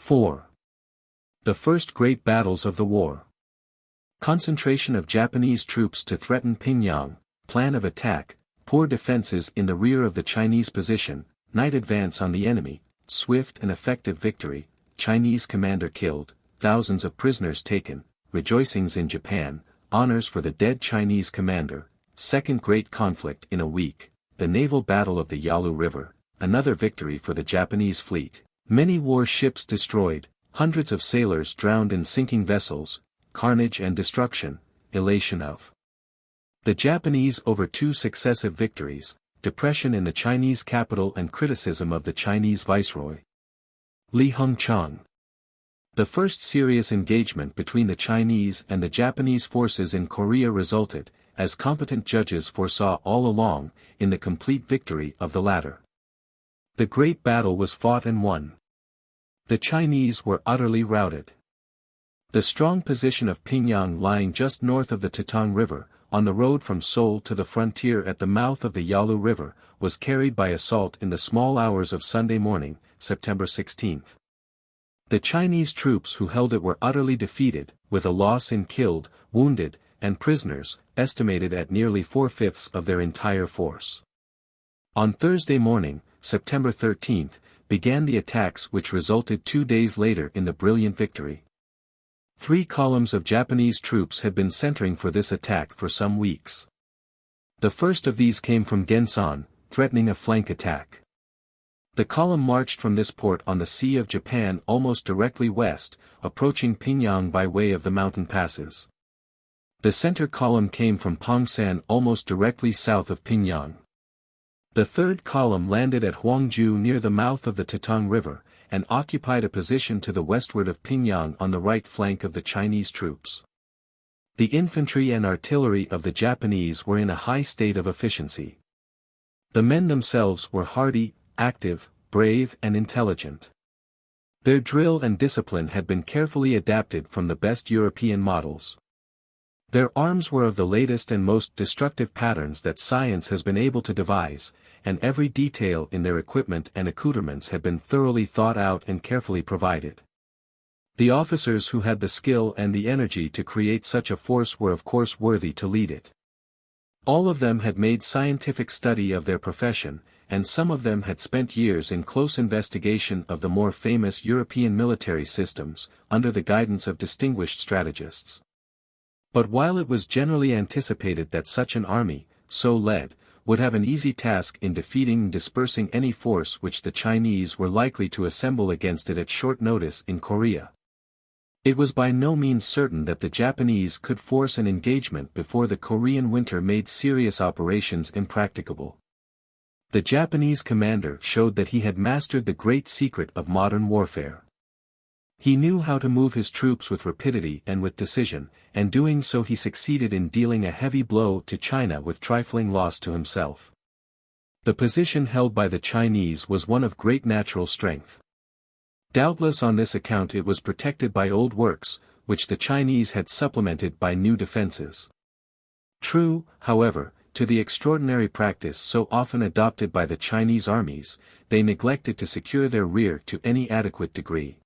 4. The first great battles of the war. Concentration of Japanese troops to threaten Pyongyang, plan of attack, poor defenses in the rear of the Chinese position, night advance on the enemy, swift and effective victory, Chinese commander killed, thousands of prisoners taken, rejoicings in Japan, honors for the dead Chinese commander, second great conflict in a week, the naval battle of the Yalu River, another victory for the Japanese fleet, many war ships destroyed, hundreds of sailors drowned in sinking vessels, carnage and destruction, elation of the Japanese over 2 successive victories, depression in the Chinese capital and criticism of the Chinese viceroy. Li Hongchang. The first serious engagement between the Chinese and the Japanese forces in Korea resulted, as competent judges foresaw all along, in the complete victory of the latter. The great battle was fought and won. The Chinese were utterly routed. The strong position of Pyongyang lying just north of the Tatung River, on the road from Seoul to the frontier at the mouth of the Yalu River, was carried by assault in the small hours of Sunday morning, September 16. The Chinese troops who held it were utterly defeated, with a loss in killed, wounded, and prisoners, estimated at nearly 4/5 of their entire force. On Thursday morning, September 13, began the attacks which resulted 2 days later in the brilliant victory. 3 columns of Japanese troops had been centering for this attack for some weeks. The first of these came from Gensan, threatening a flank attack. The column marched from this port on the Sea of Japan almost directly west, approaching Pyongyang by way of the mountain passes. The center column came from Pongsan almost directly south of Pyongyang. The third column landed at Hwangju near the mouth of the Tatung River, and occupied a position to the westward of Pyongyang on the right flank of the Chinese troops. The infantry and artillery of the Japanese were in a high state of efficiency. The men themselves were hardy, active, brave and intelligent. Their drill and discipline had been carefully adapted from the best European models. Their arms were of the latest and most destructive patterns that science has been able to devise, and every detail in their equipment and accoutrements had been thoroughly thought out and carefully provided. The officers who had the skill and the energy to create such a force were of course worthy to lead it. All of them had made scientific study of their profession, and some of them had spent years in close investigation of the more famous European military systems, under the guidance of distinguished strategists. But while it was generally anticipated that such an army, so led, would have an easy task in defeating and dispersing any force which the Chinese were likely to assemble against it at short notice in Korea, it was by no means certain that the Japanese could force an engagement before the Korean winter made serious operations impracticable. The Japanese commander showed that he had mastered the great secret of modern warfare. He knew how to move his troops with rapidity and with decision, and doing so he succeeded in dealing a heavy blow to China with trifling loss to himself. The position held by the Chinese was one of great natural strength. Doubtless on this account it was protected by old works, which the Chinese had supplemented by new defenses. True, however, to the extraordinary practice so often adopted by the Chinese armies, they neglected to secure their rear to any adequate degree.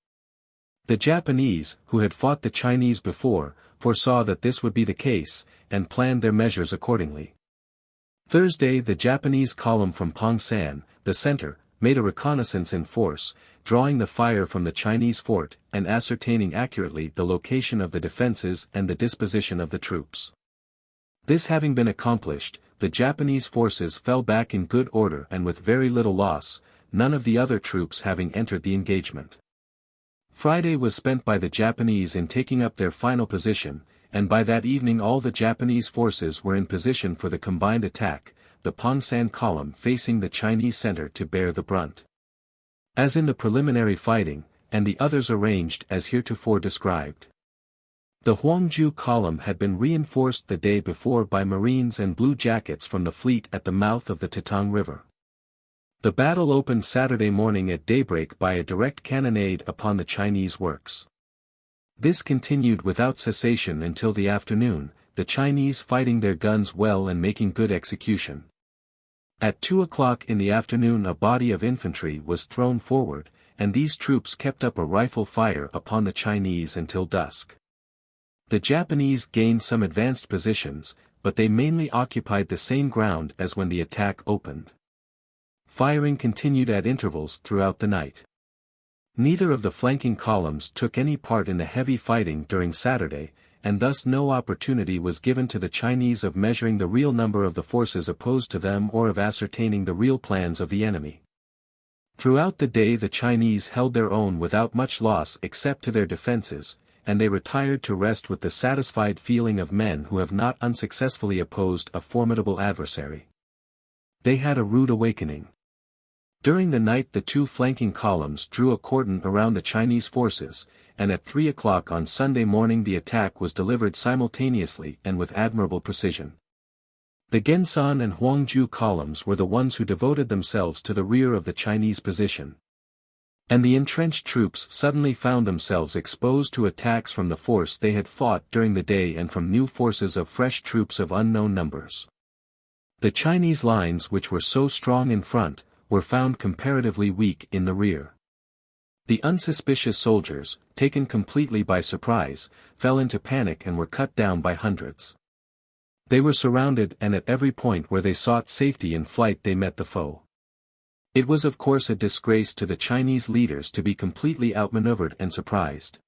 The Japanese, who had fought the Chinese before, foresaw that this would be the case, and planned their measures accordingly. Thursday the Japanese column from Pongsan, the center, made a reconnaissance in force, drawing the fire from the Chinese fort, and ascertaining accurately the location of the defenses and the disposition of the troops. This having been accomplished, the Japanese forces fell back in good order and with very little loss, none of the other troops having entered the engagement. Friday was spent by the Japanese in taking up their final position, and by that evening all the Japanese forces were in position for the combined attack, the Pongsan column facing the Chinese center to bear the brunt. As in the preliminary fighting, and the others arranged as heretofore described. The Hwangju column had been reinforced the day before by Marines and blue jackets from the fleet at the mouth of the Tatung River. The battle opened Saturday morning at daybreak by a direct cannonade upon the Chinese works. This continued without cessation until the afternoon, the Chinese fighting their guns well and making good execution. At 2 o'clock in the afternoon a body of infantry was thrown forward, and these troops kept up a rifle fire upon the Chinese until dusk. The Japanese gained some advanced positions, but they mainly occupied the same ground as when the attack opened. Firing continued at intervals throughout the night. Neither of the flanking columns took any part in the heavy fighting during Saturday, and thus no opportunity was given to the Chinese of measuring the real number of the forces opposed to them or of ascertaining the real plans of the enemy. Throughout the day the Chinese held their own without much loss except to their defenses, and they retired to rest with the satisfied feeling of men who have not unsuccessfully opposed a formidable adversary. They had a rude awakening. During the night the two flanking columns drew a cordon around the Chinese forces, and at 3 o'clock on Sunday morning the attack was delivered simultaneously and with admirable precision. The Gensan and Huangju columns were the ones who devoted themselves to the rear of the Chinese position. And the entrenched troops suddenly found themselves exposed to attacks from the force they had fought during the day and from new forces of fresh troops of unknown numbers. The Chinese lines which were so strong in front, were found comparatively weak in the rear. The unsuspicious soldiers, taken completely by surprise, fell into panic and were cut down by hundreds. They were surrounded and at every point where they sought safety in flight they met the foe. It was of course a disgrace to the Chinese leaders to be completely outmaneuvered and surprised.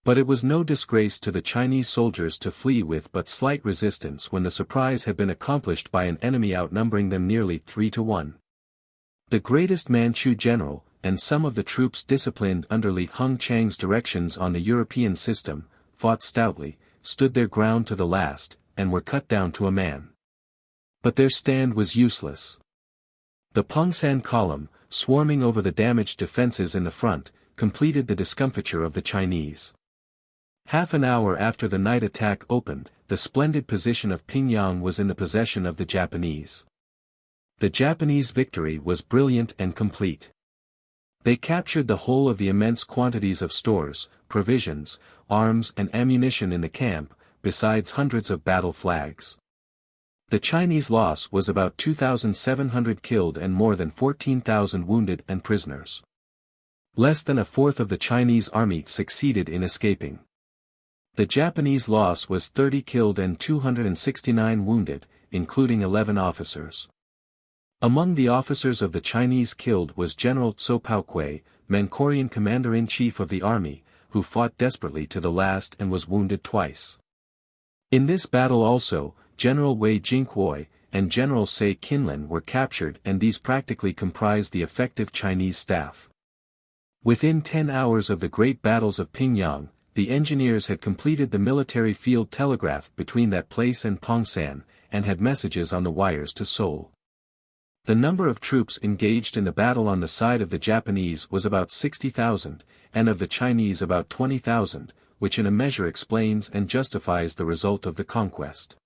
But it was no disgrace to the Chinese soldiers to flee with but slight resistance when the surprise had been accomplished by an enemy outnumbering them nearly 3-1. The greatest Manchu general, and some of the troops disciplined under Li Hongchang's directions on the European system, fought stoutly, stood their ground to the last, and were cut down to a man. But their stand was useless. The Pongsan column, swarming over the damaged defenses in the front, completed the discomfiture of the Chinese. Half an hour after the night attack opened, the splendid position of Pingyang was in the possession of the Japanese. The Japanese victory was brilliant and complete. They captured the whole of the immense quantities of stores, provisions, arms and ammunition in the camp, besides hundreds of battle flags. The Chinese loss was about 2,700 killed and more than 14,000 wounded and prisoners. Less than a fourth of the Chinese army succeeded in escaping. The Japanese loss was 30 killed and 269 wounded, including 11 officers. Among the officers of the Chinese killed was General Tso Paokwei, Manchurian commander-in-chief of the army, who fought desperately to the last and was wounded twice. In this battle also, General Wei Jinghuoi and General Se Kinlan were captured and these practically comprised the effective Chinese staff. Within 10 hours of the great battles of Pingyang, the engineers had completed the military field telegraph between that place and Pongsan, and had messages on the wires to Seoul. The number of troops engaged in the battle on the side of the Japanese was about 60,000, and of the Chinese about 20,000, which in a measure explains and justifies the result of the conquest.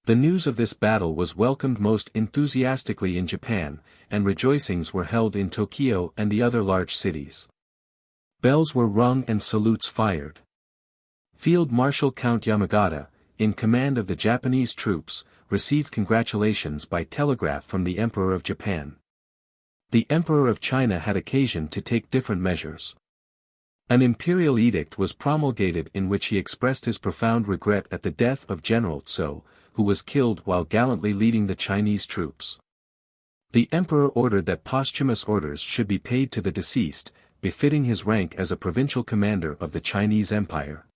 The news of this battle was welcomed most enthusiastically in Japan, and rejoicings were held in Tokyo and the other large cities. Bells were rung and salutes fired. Field Marshal Count Yamagata, in command of the Japanese troops, received congratulations by telegraph from the Emperor of Japan. The Emperor of China had occasion to take different measures. An imperial edict was promulgated in which he expressed his profound regret at the death of General Tso, who was killed while gallantly leading the Chinese troops. The emperor ordered that posthumous orders should be paid to the deceased, befitting his rank as a provincial commander of the Chinese Empire.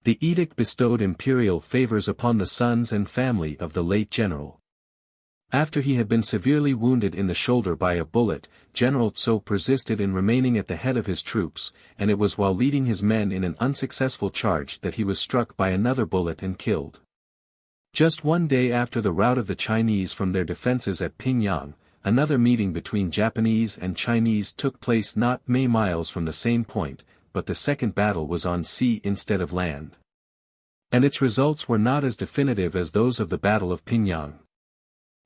The edict bestowed imperial favors upon the sons and family of the late general. After he had been severely wounded in the shoulder by a bullet, General Tso persisted in remaining at the head of his troops, and it was while leading his men in an unsuccessful charge that he was struck by another bullet and killed. Just one day after the rout of the Chinese from their defenses at Pingyang, another meeting between Japanese and Chinese took place not many miles from the same point, but the second battle was on sea instead of land. And its results were not as definitive as those of the Battle of Pingyang.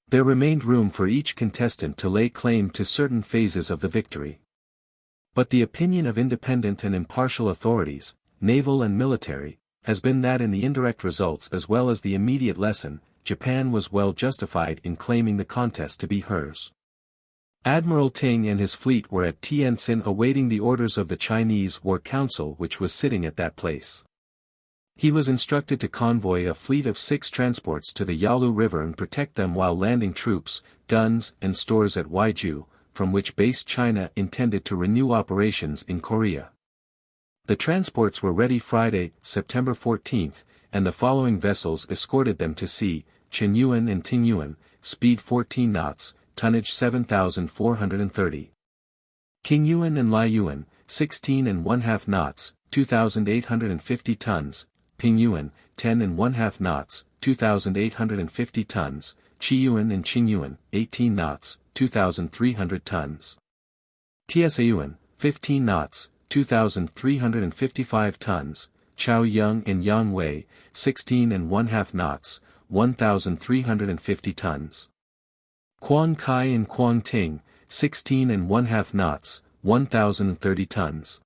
There remained room for each contestant to lay claim to certain phases of the victory. But the opinion of independent and impartial authorities, naval and military, has been that in the indirect results as well as the immediate lesson, Japan was well justified in claiming the contest to be hers. Admiral Ting and his fleet were at Tientsin awaiting the orders of the Chinese War Council, which was sitting at that place. He was instructed to convoy a fleet of 6 transports to the Yalu River and protect them while landing troops, guns, and stores at Waiju, from which base China intended to renew operations in Korea. The transports were ready Friday, September 14, and the following vessels escorted them to sea: Qinyuan and Tingyuan, speed 14 knots, tonnage 7,430. Qingyuan and Liuyuan, 16½ knots, 2,850 tons, Pingyuan, 10½ knots, 2,850 tons, Chiyuan and Qinyuan, 18 knots, 2,300 tons. Tiesayuan, 15 knots, 2,355 tons, Chaoyang and Yangwei, 16½ knots, 1,350 tons. Quang Kai and Quang Ting, 16½ knots, 1,030 tons.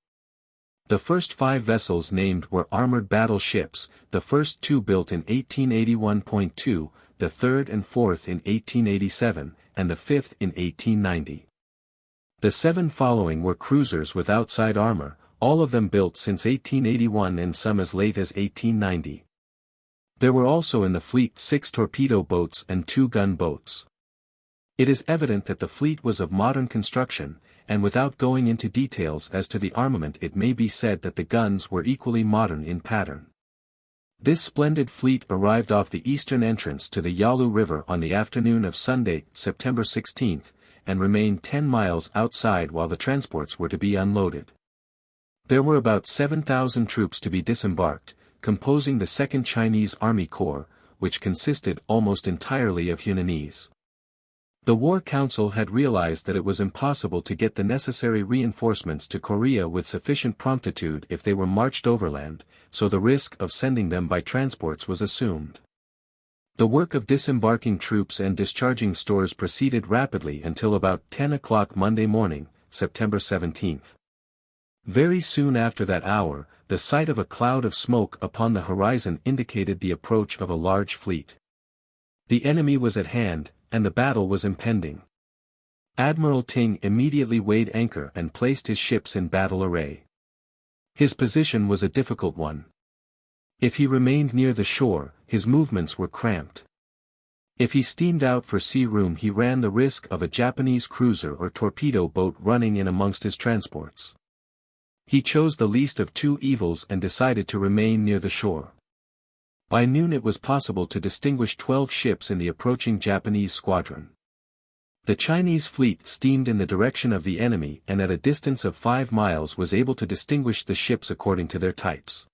The first 5 vessels named were armored battle ships, the first 2 built in 1881.2, the third and fourth in 1887, and the fifth in 1890. The 7 following were cruisers with outside armor, all of them built since 1881 and some as late as 1890. There were also in the fleet 6 torpedo boats and 2 gun boats. It is evident that the fleet was of modern construction, and without going into details as to the armament, it may be said that the guns were equally modern in pattern. This splendid fleet arrived off the eastern entrance to the Yalu River on the afternoon of Sunday, September 16, and remained 10 miles outside while the transports were to be unloaded. There were about 7,000 troops to be disembarked, composing the 2nd Chinese Army Corps, which consisted almost entirely of Hunanese. The War Council had realized that it was impossible to get the necessary reinforcements to Korea with sufficient promptitude if they were marched overland, so the risk of sending them by transports was assumed. The work of disembarking troops and discharging stores proceeded rapidly until about 10 o'clock Monday morning, September 17. Very soon after that hour, the sight of a cloud of smoke upon the horizon indicated the approach of a large fleet. The enemy was at hand, and the battle was impending. Admiral Ting immediately weighed anchor and placed his ships in battle array. His position was a difficult one. If he remained near the shore, his movements were cramped. If he steamed out for sea room, he ran the risk of a Japanese cruiser or torpedo boat running in amongst his transports. He chose the least of 2 evils and decided to remain near the shore. By noon it was possible to distinguish 12 ships in the approaching Japanese squadron. The Chinese fleet steamed in the direction of the enemy and at a distance of 5 miles was able to distinguish the ships according to their types.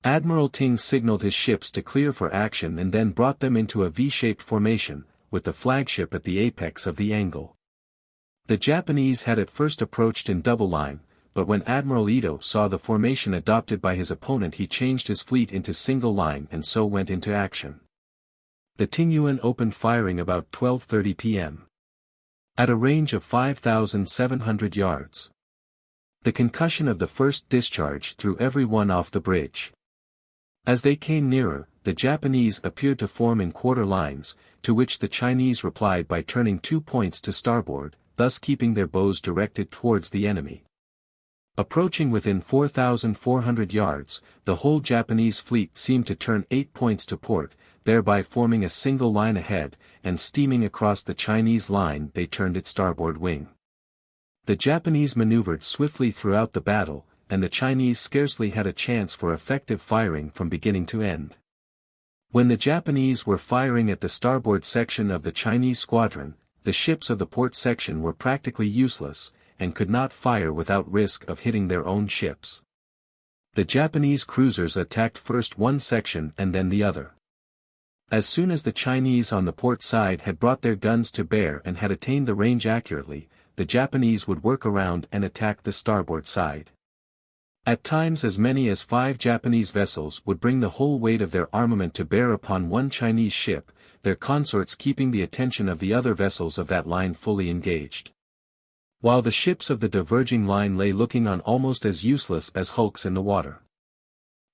Admiral Ting signaled his ships to clear for action and then brought them into a V-shaped formation, with the flagship at the apex of the angle. The Japanese had at first approached in double line, but when Admiral Ito saw the formation adopted by his opponent, he changed his fleet into single line and so went into action. The Tingyuan opened firing about 12:30 p.m. at a range of 5,700 yards. The concussion of the first discharge threw everyone off the bridge. As they came nearer, the Japanese appeared to form in quarter lines, to which the Chinese replied by turning 2 points to starboard, thus keeping their bows directed towards the enemy. Approaching within 4,400 yards, the whole Japanese fleet seemed to turn 8 points to port, thereby forming a single line ahead, and steaming across the Chinese line they turned its starboard wing. The Japanese maneuvered swiftly throughout the battle, and the Chinese scarcely had a chance for effective firing from beginning to end. When the Japanese were firing at the starboard section of the Chinese squadron, the ships of the port section were practically useless, and could not fire without risk of hitting their own ships. The Japanese cruisers attacked first one section and then the other. As soon as the Chinese on the port side had brought their guns to bear and had attained the range accurately, the Japanese would work around and attack the starboard side. At times as many as 5 Japanese vessels would bring the whole weight of their armament to bear upon one Chinese ship, their consorts keeping the attention of the other vessels of that line fully engaged. While the ships of the diverging line lay looking on almost as useless as hulks in the water.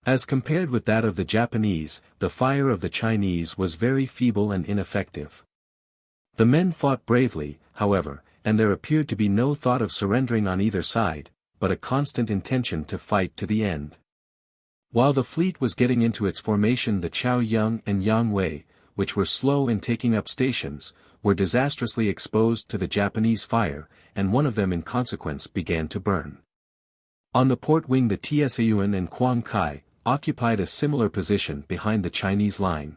As compared with that of the Japanese, the fire of the Chinese was very feeble and ineffective. The men fought bravely, however, and there appeared to be no thought of surrendering on either side, but a constant intention to fight to the end. While the fleet was getting into its formation, the Chaoyang and Yangwei, which were slow in taking up stations, were disastrously exposed to the Japanese fire, and one of them in consequence began to burn. On the port wing, the Tsaiyuan and Quang Kai occupied a similar position behind the Chinese line.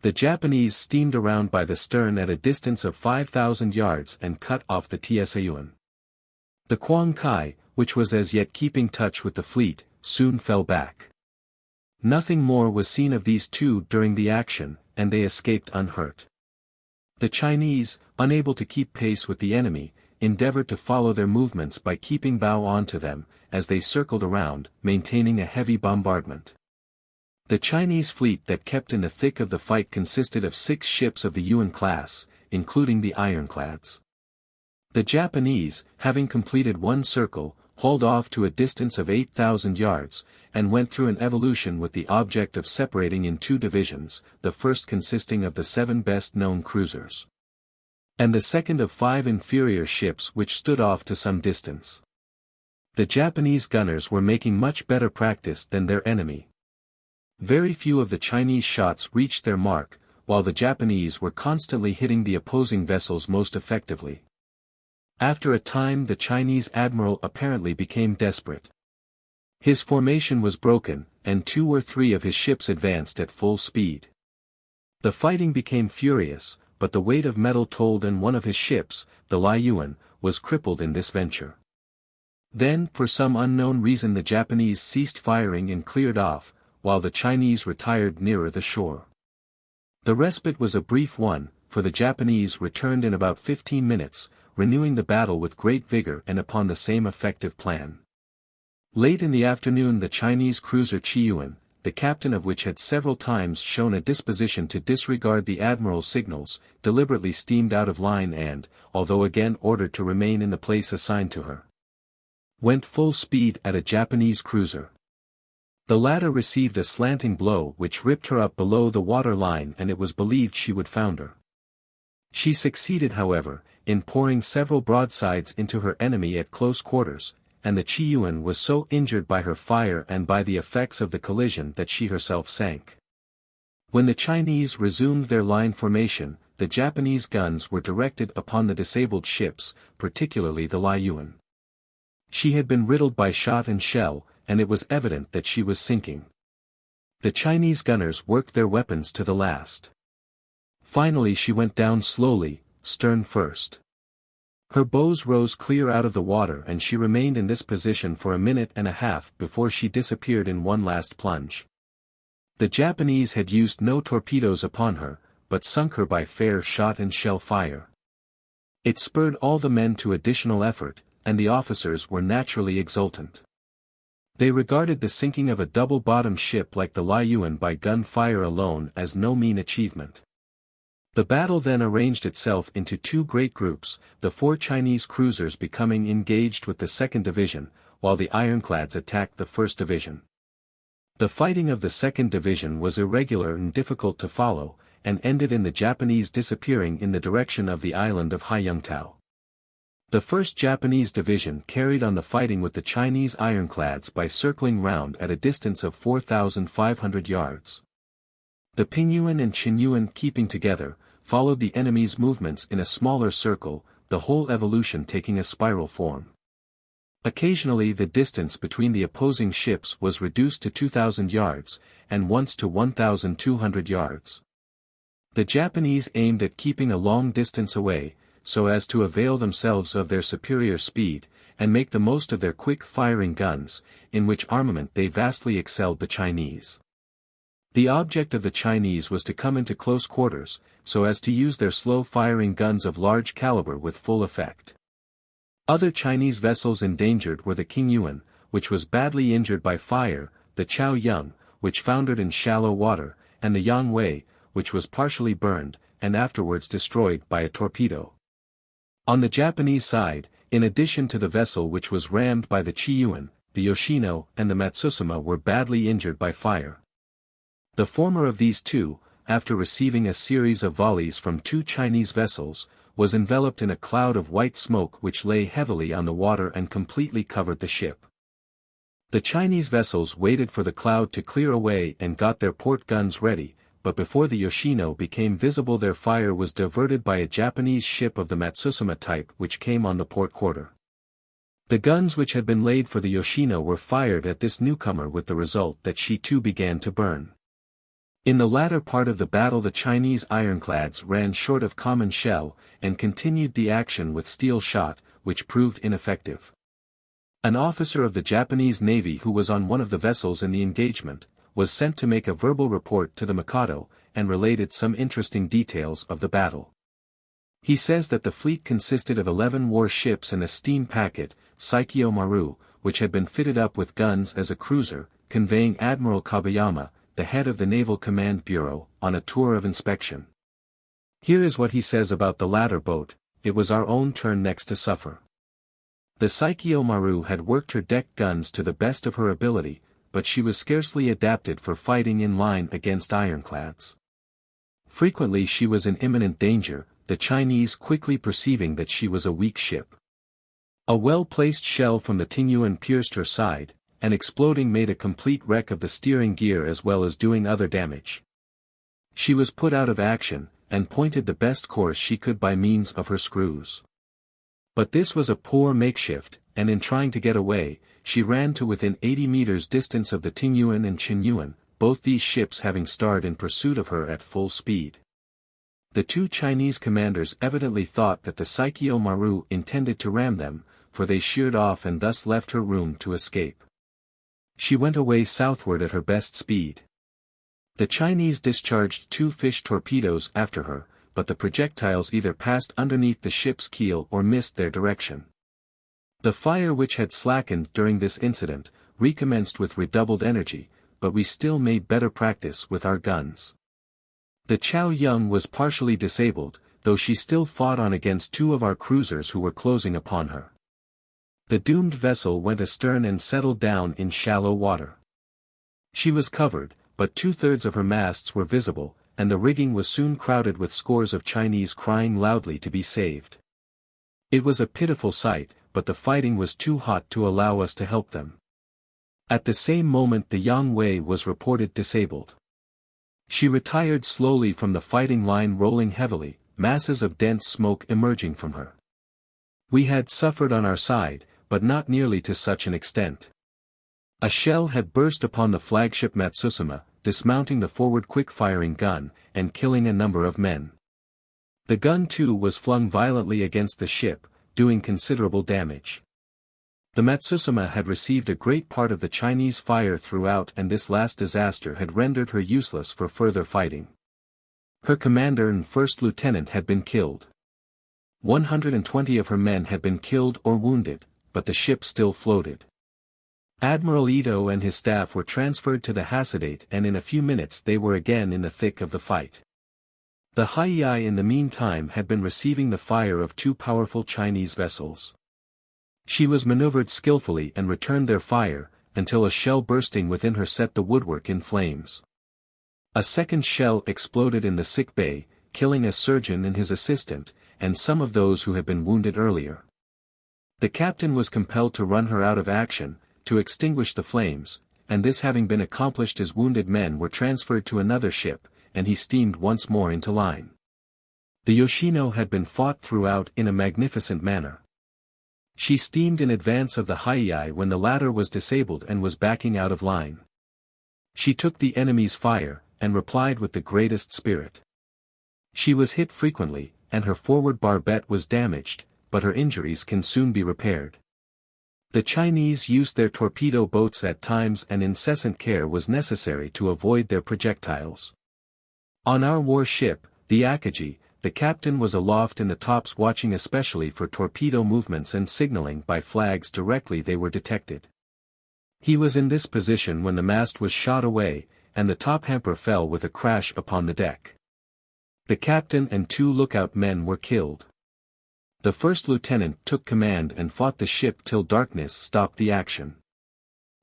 The Japanese steamed around by the stern at a distance of 5,000 yards and cut off the Tsaiyuan. The Quang Kai, which was as yet keeping touch with the fleet, soon fell back. Nothing more was seen of these two during the action, and they escaped unhurt. The Chinese, unable to keep pace with the enemy, endeavored to follow their movements by keeping bow on to them, as they circled around, maintaining a heavy bombardment. The Chinese fleet that kept in the thick of the fight consisted of 6 ships of the Yuan class, including the ironclads. The Japanese, having completed one circle, hauled off to a distance of 8,000 yards, and went through an evolution with the object of separating in 2 divisions, the first consisting of the 7 best-known cruisers, and the second of 5 inferior ships which stood off to some distance. The Japanese gunners were making much better practice than their enemy. Very few of the Chinese shots reached their mark, while the Japanese were constantly hitting the opposing vessels most effectively. After a time, the Chinese admiral apparently became desperate. His formation was broken, and 2 or 3 of his ships advanced at full speed. The fighting became furious, but the weight of metal told, and one of his ships, the Liuan, was crippled in this venture. Then, for some unknown reason, the Japanese ceased firing and cleared off, while the Chinese retired nearer the shore. The respite was a brief one, for the Japanese returned in about 15 minutes, renewing the battle with great vigor and upon the same effective plan. Late in the afternoon, the Chinese cruiser Chiyuan, the captain of which had several times shown a disposition to disregard the admiral's signals, deliberately steamed out of line and, although again ordered to remain in the place assigned to her, went full speed at a Japanese cruiser. The latter received a slanting blow which ripped her up below the water line, and it was believed she would founder. She succeeded, however, in pouring several broadsides into her enemy at close quarters, and the Chiyuan was so injured by her fire and by the effects of the collision that she herself sank. When the Chinese resumed their line formation, the Japanese guns were directed upon the disabled ships, particularly the Liuan. She had been riddled by shot and shell, and it was evident that she was sinking. The Chinese gunners worked their weapons to the last. Finally she went down slowly, stern first. Her bows rose clear out of the water, and she remained in this position for a minute and a half before she disappeared in one last plunge. The Japanese had used no torpedoes upon her, but sunk her by fair shot and shell fire. It spurred all the men to additional effort, and the officers were naturally exultant. They regarded the sinking of a double-bottomed ship like the Liuan by gun fire alone as no mean achievement. The battle then arranged itself into 2 great groups, the 4 Chinese cruisers becoming engaged with the 2nd Division, while the ironclads attacked the 1st Division. The fighting of the 2nd Division was irregular and difficult to follow, and ended in the Japanese disappearing in the direction of the island of Haiyangtao. The 1st Japanese Division carried on the fighting with the Chinese ironclads by circling round at a distance of 4,500 yards. The Pingyuan and Qinyuan, keeping together, followed the enemy's movements in a smaller circle, the whole evolution taking a spiral form. Occasionally the distance between the opposing ships was reduced to 2,000 yards, and once to 1,200 yards. The Japanese aimed at keeping a long distance away, so as to avail themselves of their superior speed, and make the most of their quick-firing guns, in which armament they vastly excelled the Chinese. The object of the Chinese was to come into close quarters, so as to use their slow-firing guns of large caliber with full effect. Other Chinese vessels endangered were the Qingyuan, which was badly injured by fire, the Chaoyang, which foundered in shallow water, and the Yangwei, which was partially burned, and afterwards destroyed by a torpedo. On the Japanese side, in addition to the vessel which was rammed by the Chiyuan, the Yoshino and the Matsusuma were badly injured by fire. The former of these 2, after receiving a series of volleys from 2 Chinese vessels, was enveloped in a cloud of white smoke which lay heavily on the water and completely covered the ship. The Chinese vessels waited for the cloud to clear away and got their port guns ready, but before the Yoshino became visible their fire was diverted by a Japanese ship of the Matsusuma type which came on the port quarter. The guns which had been laid for the Yoshino were fired at this newcomer with the result that she too began to burn. In the latter part of the battle the Chinese ironclads ran short of common shell, and continued the action with steel shot, which proved ineffective. An officer of the Japanese Navy who was on one of the vessels in the engagement, was sent to make a verbal report to the Mikado, and related some interesting details of the battle. He says that the fleet consisted of 11 war ships and a steam packet, Saikyo Maru, which had been fitted up with guns as a cruiser, conveying Admiral Kabayama, the head of the Naval Command Bureau, on a tour of inspection. Here is what he says about the latter boat: "It was our own turn next to suffer. The Saikyo Maru had worked her deck guns to the best of her ability, but she was scarcely adapted for fighting in line against ironclads. Frequently she was in imminent danger, the Chinese quickly perceiving that she was a weak ship. A well-placed shell from the Tingyuan pierced her side, and exploding made a complete wreck of the steering gear as well as doing other damage. She was put out of action, and pointed the best course she could by means of her screws. But this was a poor makeshift, and in trying to get away, she ran to within 80 meters distance of the Tingyuan and Chinyuan, both these ships having started in pursuit of her at full speed. The two Chinese commanders evidently thought that the Saikyo Maru intended to ram them, for they sheered off and thus left her room to escape. She went away southward at her best speed. The Chinese discharged 2 fish torpedoes after her, but the projectiles either passed underneath the ship's keel or missed their direction. The fire which had slackened during this incident, recommenced with redoubled energy, but we still made better practice with our guns. The Chow Yung was partially disabled, though she still fought on against 2 of our cruisers who were closing upon her. The doomed vessel went astern and settled down in shallow water. She was covered, but 2/3 of her masts were visible, and the rigging was soon crowded with scores of Chinese crying loudly to be saved. It was a pitiful sight, but the fighting was too hot to allow us to help them. At the same moment the Yang Wei was reported disabled. She retired slowly from the fighting line, rolling heavily, masses of dense smoke emerging from her. We had suffered on our side, but not nearly to such an extent. A shell had burst upon the flagship Matsusuma, dismounting the forward quick-firing gun, and killing a number of men. The gun too was flung violently against the ship, doing considerable damage. The Matsusuma had received a great part of the Chinese fire throughout, and this last disaster had rendered her useless for further fighting. Her commander and first lieutenant had been killed. 120 of her men had been killed or wounded, but the ship still floated. Admiral Ito and his staff were transferred to the Hasadate, and in a few minutes they were again in the thick of the fight. The Hai-ai in the meantime had been receiving the fire of 2 powerful Chinese vessels. She was maneuvered skillfully and returned their fire, until a shell bursting within her set the woodwork in flames. A second shell exploded in the sick bay, killing a surgeon and his assistant, and some of those who had been wounded earlier. The captain was compelled to run her out of action, to extinguish the flames, and this having been accomplished his wounded men were transferred to another ship, and he steamed once more into line. The Yoshino had been fought throughout in a magnificent manner. She steamed in advance of the Hai-ai when the latter was disabled and was backing out of line. She took the enemy's fire, and replied with the greatest spirit. She was hit frequently, and her forward barbette was damaged, but her injuries can soon be repaired. The Chinese used their torpedo boats at times, and incessant care was necessary to avoid their projectiles. On our war ship, the Akagi, the captain was aloft in the tops watching especially for torpedo movements and signaling by flags directly they were detected. He was in this position when the mast was shot away, and the top hamper fell with a crash upon the deck. The captain and 2 lookout men were killed. The first lieutenant took command and fought the ship till darkness stopped the action.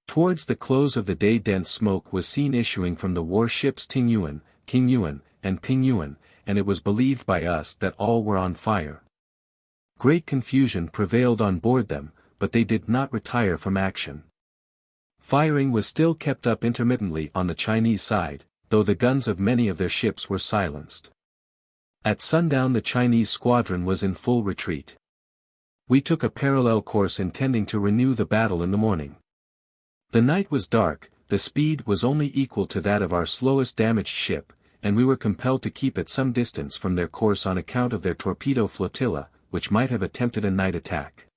Towards the close of the day dense smoke was seen issuing from the warships Tingyuan, Kingyuan, and Pingyuan, and it was believed by us that all were on fire. Great confusion prevailed on board them, but they did not retire from action. Firing was still kept up intermittently on the Chinese side, though the guns of many of their ships were silenced. At sundown the Chinese squadron was in full retreat. We took a parallel course intending to renew the battle in the morning. The night was dark, the speed was only equal to that of our slowest damaged ship, and we were compelled to keep at some distance from their course on account of their torpedo flotilla, which might have attempted a night attack.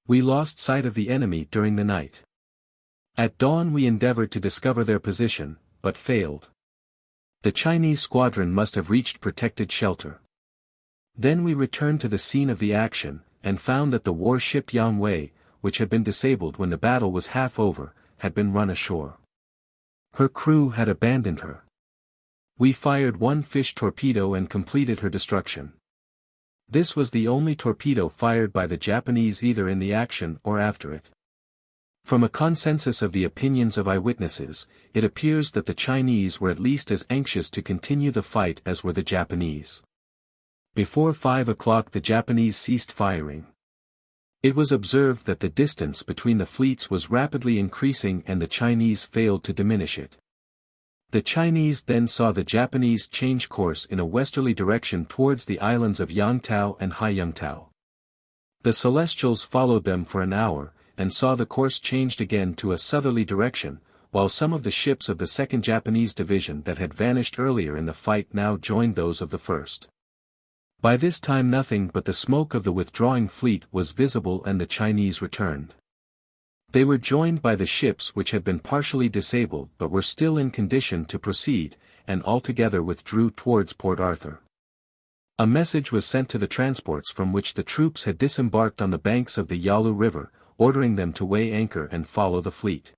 We lost sight of the enemy during the night. At dawn we endeavored to discover their position, but failed. The Chinese squadron must have reached protected shelter. Then we returned to the scene of the action, and found that the warship Yang, which had been disabled when the battle was half over, had been run ashore. Her crew had abandoned her. We fired one fish torpedo and completed her destruction. This was the only torpedo fired by the Japanese either in the action or after it. From a consensus of the opinions of eyewitnesses, it appears that the Chinese were at least as anxious to continue the fight as were the Japanese. Before 5 o'clock the Japanese ceased firing. It was observed that the distance between the fleets was rapidly increasing and the Chinese failed to diminish it. The Chinese then saw the Japanese change course in a westerly direction towards the islands of Yangtao and Haiyangtao. The Celestials followed them for an hour, and saw the course changed again to a southerly direction, while some of the ships of the 2nd Japanese Division that had vanished earlier in the fight now joined those of the 1st. By this time nothing but the smoke of the withdrawing fleet was visible and the Chinese returned. They were joined by the ships which had been partially disabled but were still in condition to proceed, and altogether withdrew towards Port Arthur. A message was sent to the transports from which the troops had disembarked on the banks of the Yalu River, ordering them to weigh anchor and follow the fleet.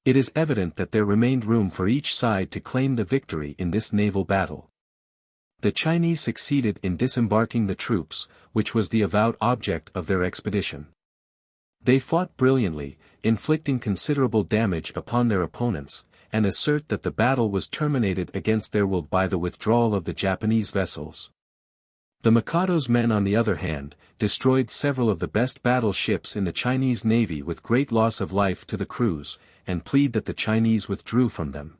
It is evident that there remained room for each side to claim the victory in this naval battle. The Chinese succeeded in disembarking the troops, which was the avowed object of their expedition. They fought brilliantly, inflicting considerable damage upon their opponents, and assert that the battle was terminated against their will by the withdrawal of the Japanese vessels. The Mikado's men on the other hand, destroyed several of the best battleships in the Chinese navy with great loss of life to the crews, and plead that the Chinese withdrew from them.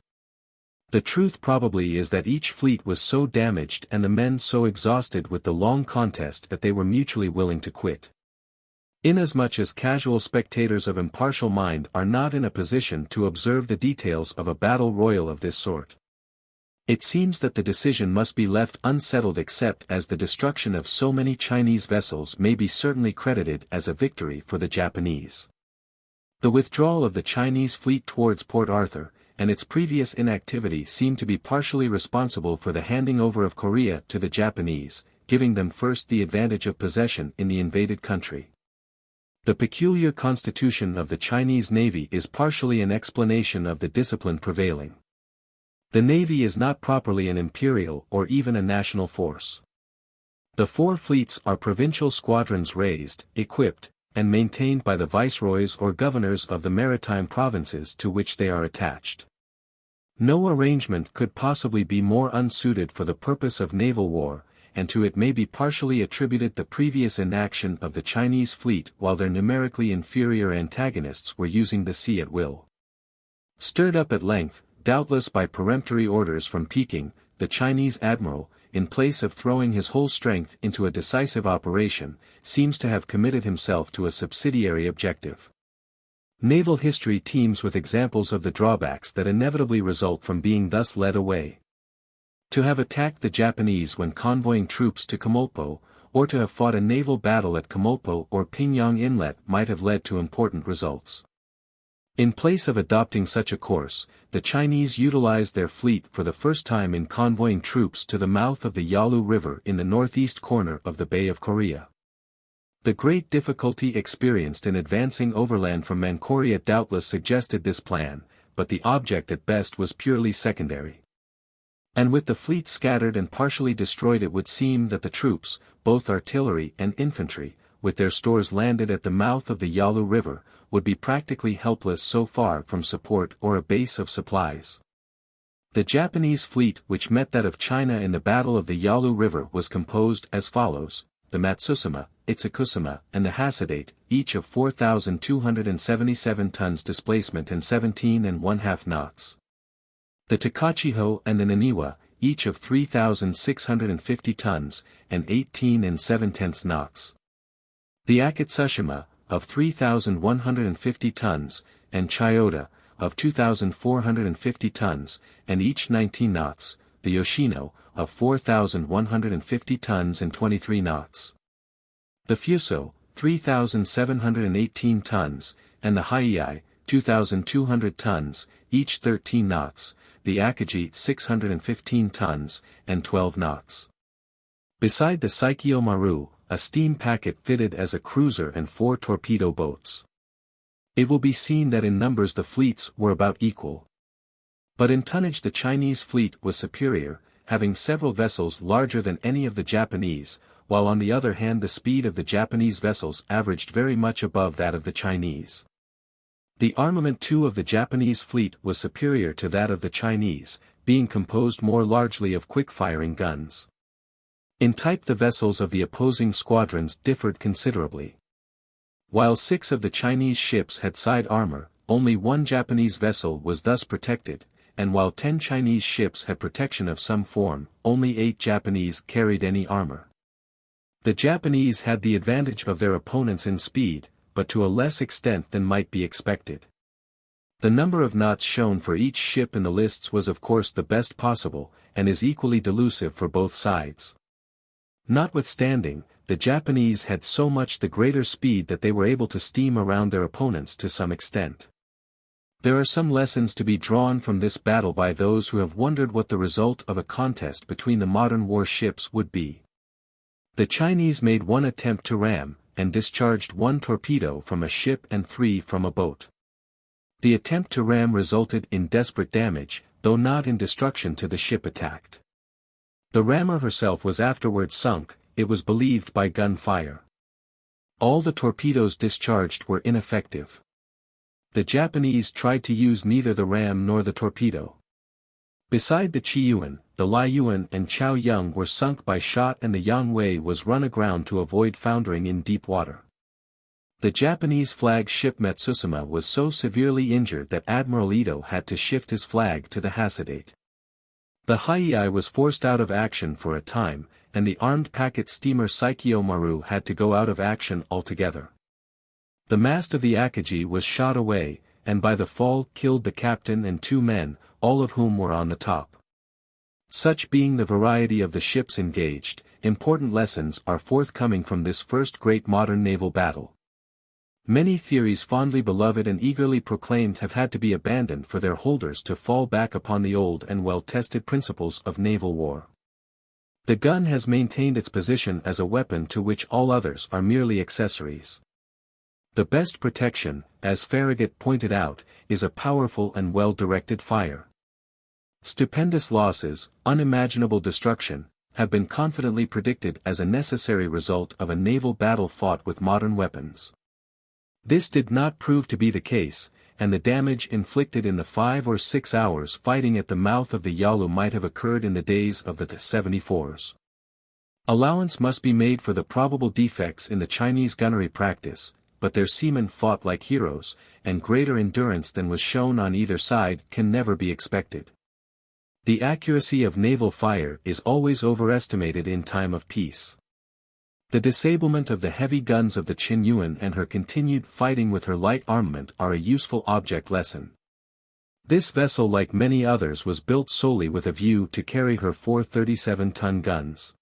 The truth probably is that each fleet was so damaged and the men so exhausted with the long contest that they were mutually willing to quit. Inasmuch as casual spectators of impartial mind are not in a position to observe the details of a battle royal of this sort, it seems that the decision must be left unsettled except as the destruction of so many Chinese vessels may be certainly credited as a victory for the Japanese. The withdrawal of the Chinese fleet towards Port Arthur, and its previous inactivity seem to be partially responsible for the handing over of Korea to the Japanese, giving them first the advantage of possession in the invaded country. The peculiar constitution of the Chinese navy is partially an explanation of the discipline prevailing. The navy is not properly an imperial or even a national force. The 4 fleets are provincial squadrons raised, equipped, and maintained by the viceroys or governors of the maritime provinces to which they are attached. No arrangement could possibly be more unsuited for the purpose of naval war, and to it may be partially attributed the previous inaction of the Chinese fleet while their numerically inferior antagonists were using the sea at will. Stirred up at length, doubtless by peremptory orders from Peking, the Chinese admiral, in place of throwing his whole strength into a decisive operation, seems to have committed himself to a subsidiary objective. Naval history teems with examples of the drawbacks that inevitably result from being thus led away. To have attacked the Japanese when convoying troops to Kamolpo, or to have fought a naval battle at Kamolpo or Pingyang Inlet might have led to important results. In place of adopting such a course, the Chinese utilized their fleet for the first time in convoying troops to the mouth of the Yalu River in the northeast corner of the Bay of Corea. The great difficulty experienced in advancing overland from Manchuria doubtless suggested this plan, but the object at best was purely secondary. And with the fleet scattered and partially destroyed it would seem that the troops, both artillery and infantry, with their stores landed at the mouth of the Yalu River, would be practically helpless so far from support or a base of supplies. The Japanese fleet which met that of China in the Battle of the Yalu River was composed as follows: the Matsusuma, Itsukusuma, and the Hasadate, each of 4,277 tons displacement and 17½ knots. The Takachiho and the Naniwa, each of 3,650 tons, and 18�7 knots. The Akatsushima, of 3,150 tons, and Chiyoda, of 2,450 tons, and each 19 knots, the Yoshino, of 4,150 tons and 23 knots. The Fuso, 3,718 tons, and the Haiei, 2,200 tons, each 13 knots, the Akagi 615 tons, and 12 knots. Beside the Saikyo Maru, a steam packet fitted as a cruiser and 4 torpedo boats. It will be seen that in numbers the fleets were about equal. But in tonnage the Chinese fleet was superior, having several vessels larger than any of the Japanese, while on the other hand the speed of the Japanese vessels averaged very much above that of the Chinese. The armament too of the Japanese fleet was superior to that of the Chinese, being composed more largely of quick-firing guns. In type the vessels of the opposing squadrons differed considerably. While 6 of the Chinese ships had side armor, only 1 Japanese vessel was thus protected, and while 10 Chinese ships had protection of some form, only 8 Japanese carried any armor. The Japanese had the advantage of their opponents in speed, but to a less extent than might be expected. The number of knots shown for each ship in the lists was of course the best possible, and is equally delusive for both sides. Notwithstanding, the Japanese had so much the greater speed that they were able to steam around their opponents to some extent. There are some lessons to be drawn from this battle by those who have wondered what the result of a contest between the modern warships would be. The Chinese made 1 attempt to ram, and discharged 1 torpedo from a ship and 3 from a boat. The attempt to ram resulted in desperate damage, though not in destruction to the ship attacked. The rammer herself was afterwards sunk, it was believed by gunfire. All the torpedoes discharged were ineffective. The Japanese tried to use neither the ram nor the torpedo. Beside the Chiyuan, the Liuyuan and Chaoyang were sunk by shot and the Yangwei was run aground to avoid foundering in deep water. The Japanese flag ship Matsusuma was so severely injured that Admiral Ito had to shift his flag to the Hasadate. The Haiei was forced out of action for a time, and the armed packet steamer Saikyo Maru had to go out of action altogether. The mast of the Akagi was shot away, and by the fall killed the captain and 2 men, all of whom were on the top. Such being the variety of the ships engaged, important lessons are forthcoming from this first great modern naval battle. Many theories fondly beloved and eagerly proclaimed have had to be abandoned for their holders to fall back upon the old and well-tested principles of naval war. The gun has maintained its position as a weapon to which all others are merely accessories. The best protection, as Farragut pointed out, is a powerful and well-directed fire. Stupendous losses, unimaginable destruction, have been confidently predicted as a necessary result of a naval battle fought with modern weapons. This did not prove to be the case, and the damage inflicted in the 5 or 6 hours fighting at the mouth of the Yalu might have occurred in the days of the T-74s. Allowance must be made for the probable defects in the Chinese gunnery practice, but their seamen fought like heroes, and greater endurance than was shown on either side can never be expected. The accuracy of naval fire is always overestimated in time of peace. The disablement of the heavy guns of the Qinyuan and her continued fighting with her light armament are a useful object lesson. This vessel like many others was built solely with a view to carry her 4 37-ton guns.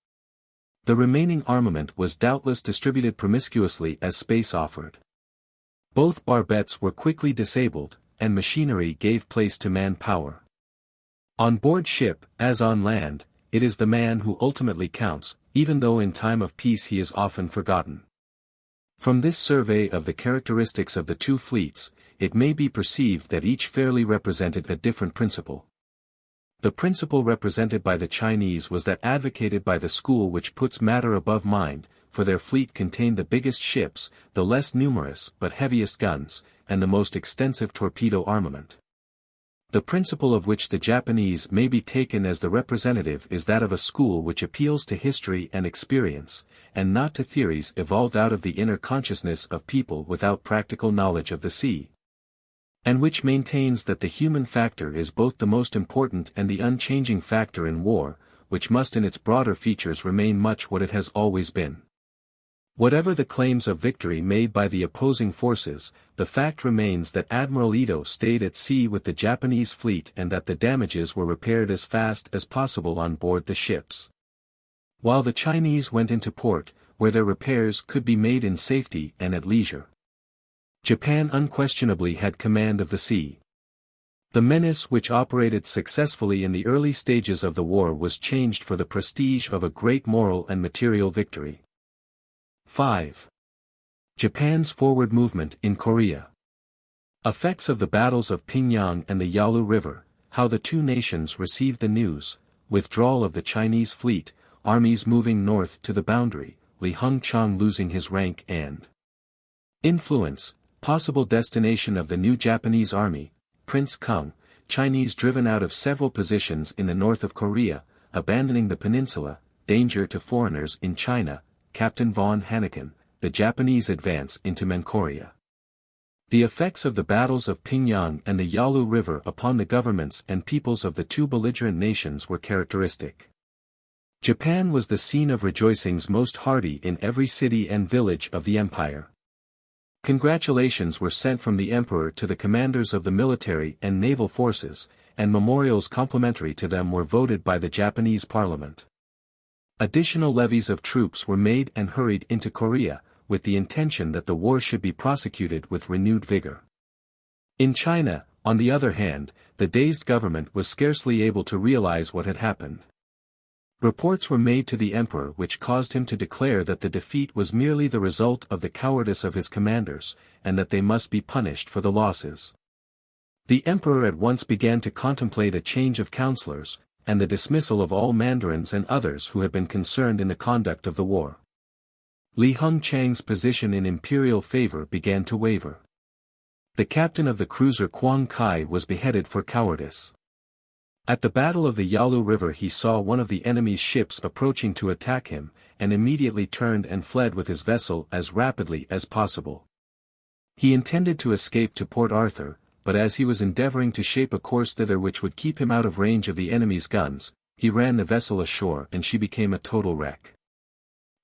The remaining armament was doubtless distributed promiscuously as space offered. Both barbettes were quickly disabled, and machinery gave place to manpower. On board ship, as on land, it is the man who ultimately counts, even though in time of peace he is often forgotten. From this survey of the characteristics of the 2 fleets, it may be perceived that each fairly represented a different principle. The principle represented by the Chinese was that advocated by the school which puts matter above mind, for their fleet contained the biggest ships, the less numerous but heaviest guns, and the most extensive torpedo armament. The principle of which the Japanese may be taken as the representative is that of a school which appeals to history and experience, and not to theories evolved out of the inner consciousness of people without practical knowledge of the sea. And which maintains that the human factor is both the most important and the unchanging factor in war, which must in its broader features remain much what it has always been. Whatever the claims of victory made by the opposing forces, the fact remains that Admiral Ito stayed at sea with the Japanese fleet and that the damages were repaired as fast as possible on board the ships. While the Chinese went into port, where their repairs could be made in safety and at leisure. Japan unquestionably had command of the sea. The menace which operated successfully in the early stages of the war was changed for the prestige of a great moral and material victory. 5. Japan's forward movement in Korea. Effects of the battles of Pinggang and the Yalu River, how the two nations received the news, withdrawal of the Chinese fleet, armies moving north to the boundary, Li Hung-chang losing his rank and influence, possible destination of the new Japanese army, Prince Kung, Chinese driven out of several positions in the north of Korea, abandoning the peninsula, danger to foreigners in China, Captain von Hanneken, the Japanese advance into Manchuria. The effects of the battles of Pinggang and the Yalu River upon the governments and peoples of the two belligerent nations were characteristic. Japan was the scene of rejoicings most hearty in every city and village of the empire. Congratulations were sent from the emperor to the commanders of the military and naval forces, and memorials complimentary to them were voted by the Japanese parliament. Additional levies of troops were made and hurried into Korea, with the intention that the war should be prosecuted with renewed vigor. In China, on the other hand, the dazed government was scarcely able to realize what had happened. Reports were made to the emperor which caused him to declare that the defeat was merely the result of the cowardice of his commanders, and that they must be punished for the losses. The emperor at once began to contemplate a change of counselors, and the dismissal of all mandarins and others who had been concerned in the conduct of the war. Li Hung-chang's position in imperial favor began to waver. The captain of the cruiser Quang Kai was beheaded for cowardice. At the Battle of the Yalu River he saw one of the enemy's ships approaching to attack him, and immediately turned and fled with his vessel as rapidly as possible. He intended to escape to Port Arthur, but as he was endeavoring to shape a course thither which would keep him out of range of the enemy's guns, he ran the vessel ashore and she became a total wreck.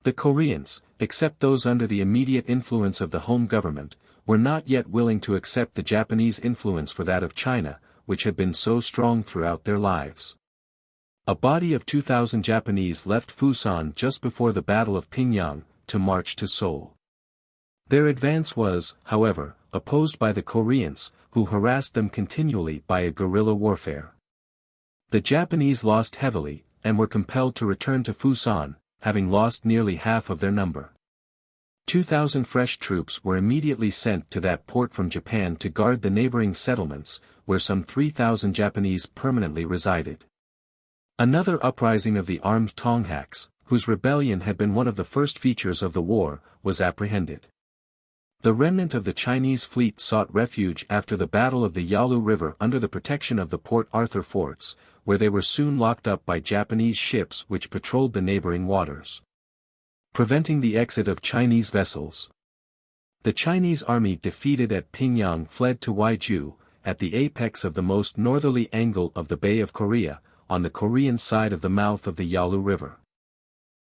The Koreans, except those under the immediate influence of the home government, were not yet willing to accept the Japanese influence for that of China, which had been so strong throughout their lives. A body of 2,000 Japanese left Fusan just before the Battle of Pinggang, to march to Seoul. Their advance was, however, opposed by the Koreans, who harassed them continually by a guerrilla warfare. The Japanese lost heavily, and were compelled to return to Fusan, having lost nearly half of their number. 2,000 fresh troops were immediately sent to that port from Japan to guard the neighboring settlements, where some 3,000 Japanese permanently resided. Another uprising of the armed Tonghaks, whose rebellion had been one of the first features of the war, was apprehended. The remnant of the Chinese fleet sought refuge after the Battle of the Yalu River under the protection of the Port Arthur forts, where they were soon locked up by Japanese ships which patrolled the neighboring waters, preventing the exit of Chinese vessels. The Chinese army defeated at Pinggang fled to Waiju, at the apex of the most northerly angle of the Bay of Korea, on the Korean side of the mouth of the Yalu River.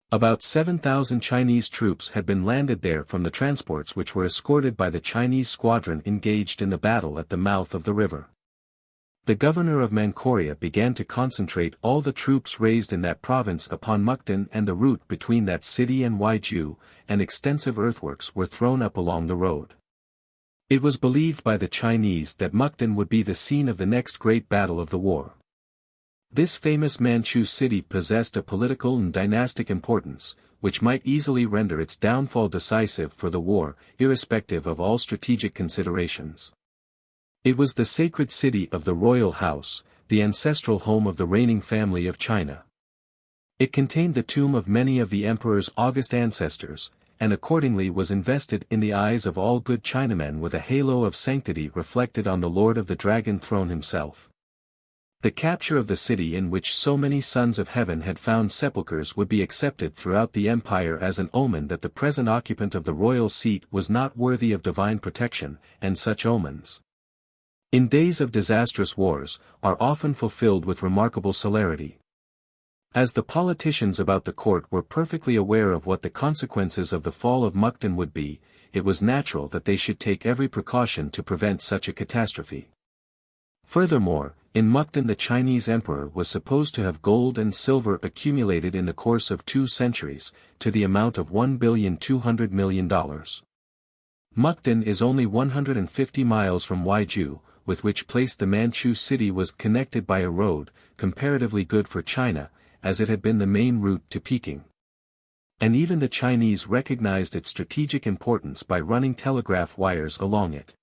About 7,000 Chinese troops had been landed there from the transports which were escorted by the Chinese squadron engaged in the battle at the mouth of the river. The governor of Manchuria began to concentrate all the troops raised in that province upon Mukden and the route between that city and Waiju, and extensive earthworks were thrown up along the road. It was believed by the Chinese that Mukden would be the scene of the next great battle of the war. This famous Manchu city possessed a political and dynastic importance, which might easily render its downfall decisive for the war, irrespective of all strategic considerations. It was the sacred city of the royal house, the ancestral home of the reigning family of China. It contained the tomb of many of the emperor's august ancestors, and accordingly was invested in the eyes of all good Chinamen with a halo of sanctity reflected on the Lord of the Dragon Throne himself. The capture of the city in which so many sons of heaven had found sepulchres would be accepted throughout the empire as an omen that the present occupant of the royal seat was not worthy of divine protection, and such omens, in days of disastrous wars, are often fulfilled with remarkable celerity. As the politicians about the court were perfectly aware of what the consequences of the fall of Mukden would be, it was natural that they should take every precaution to prevent such a catastrophe. Furthermore, in Mukden the Chinese emperor was supposed to have gold and silver accumulated in the course of 2 centuries, to the amount of $1,200,000,000. Mukden is only 150 miles from Waiju, with which place the Manchu city was connected by a road, comparatively good for China, as it had been the main route to Peking. And even the Chinese recognized its strategic importance by running telegraph wires along it.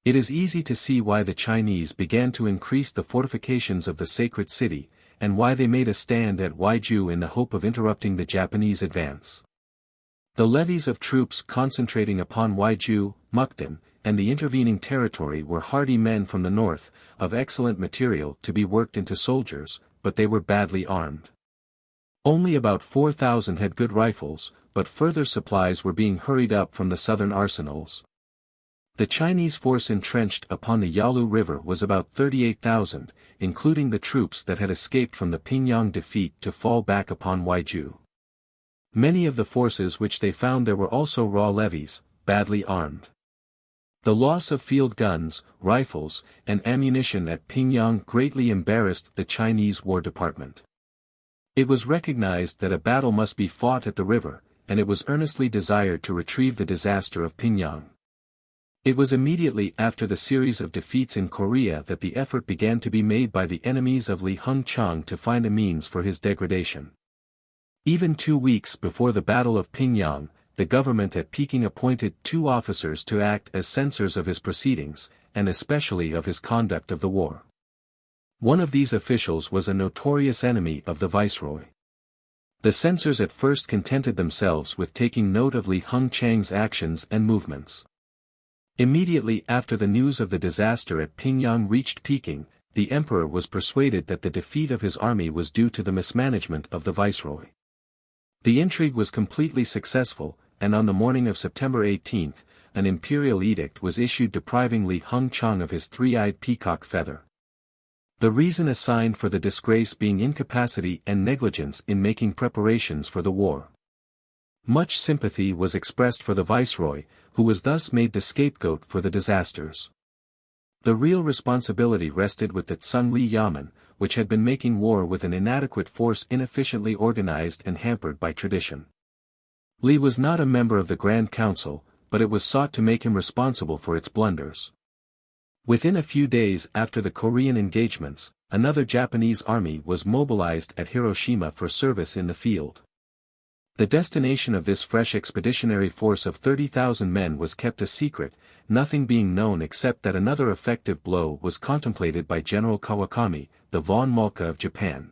It is easy to see why the Chinese began to increase the fortifications of the sacred city, and why they made a stand at Waiju in the hope of interrupting the Japanese advance. The levies of troops concentrating upon Waiju, Mukden, and the intervening territory were hardy men from the north, of excellent material to be worked into soldiers, but they were badly armed. Only about 4,000 had good rifles, but further supplies were being hurried up from the southern arsenals. The Chinese force entrenched upon the Yalu River was about 38,000, including the troops that had escaped from the Pingyang defeat to fall back upon Waiju. Many of the forces which they found there were also raw levies, badly armed. The loss of field guns, rifles, and ammunition at Pingyang greatly embarrassed the Chinese War Department. It was recognized that a battle must be fought at the river, and it was earnestly desired to retrieve the disaster of Pingyang. It was immediately after the series of defeats in Korea that the effort began to be made by the enemies of Li Hung-chang to find a means for his degradation. Even 2 weeks before the Battle of Pingyang, the government at Peking appointed 2 officers to act as censors of his proceedings, and especially of his conduct of the war. One of these officials was a notorious enemy of the viceroy. The censors at first contented themselves with taking note of Li Hung-chang's actions and movements. Immediately after the news of the disaster at Pingyang reached Peking, the emperor was persuaded that the defeat of his army was due to the mismanagement of the viceroy. The intrigue was completely successful, and on the morning of September 18, an imperial edict was issued depriving Li Hung-chang of his 3-eyed peacock feather. The reason assigned for the disgrace being incapacity and negligence in making preparations for the war. Much sympathy was expressed for the viceroy, who was thus made the scapegoat for the disasters. The real responsibility rested with the Tsung-Li Yamen, which had been making war with an inadequate force inefficiently organized and hampered by tradition. Li was not a member of the Grand Council, but it was sought to make him responsible for its blunders. Within a few days after the Korean engagements, another Japanese army was mobilized at Hiroshima for service in the field. The destination of this fresh expeditionary force of 30,000 men was kept a secret, nothing being known except that another effective blow was contemplated by General Kawakami, the von Moltke of Japan.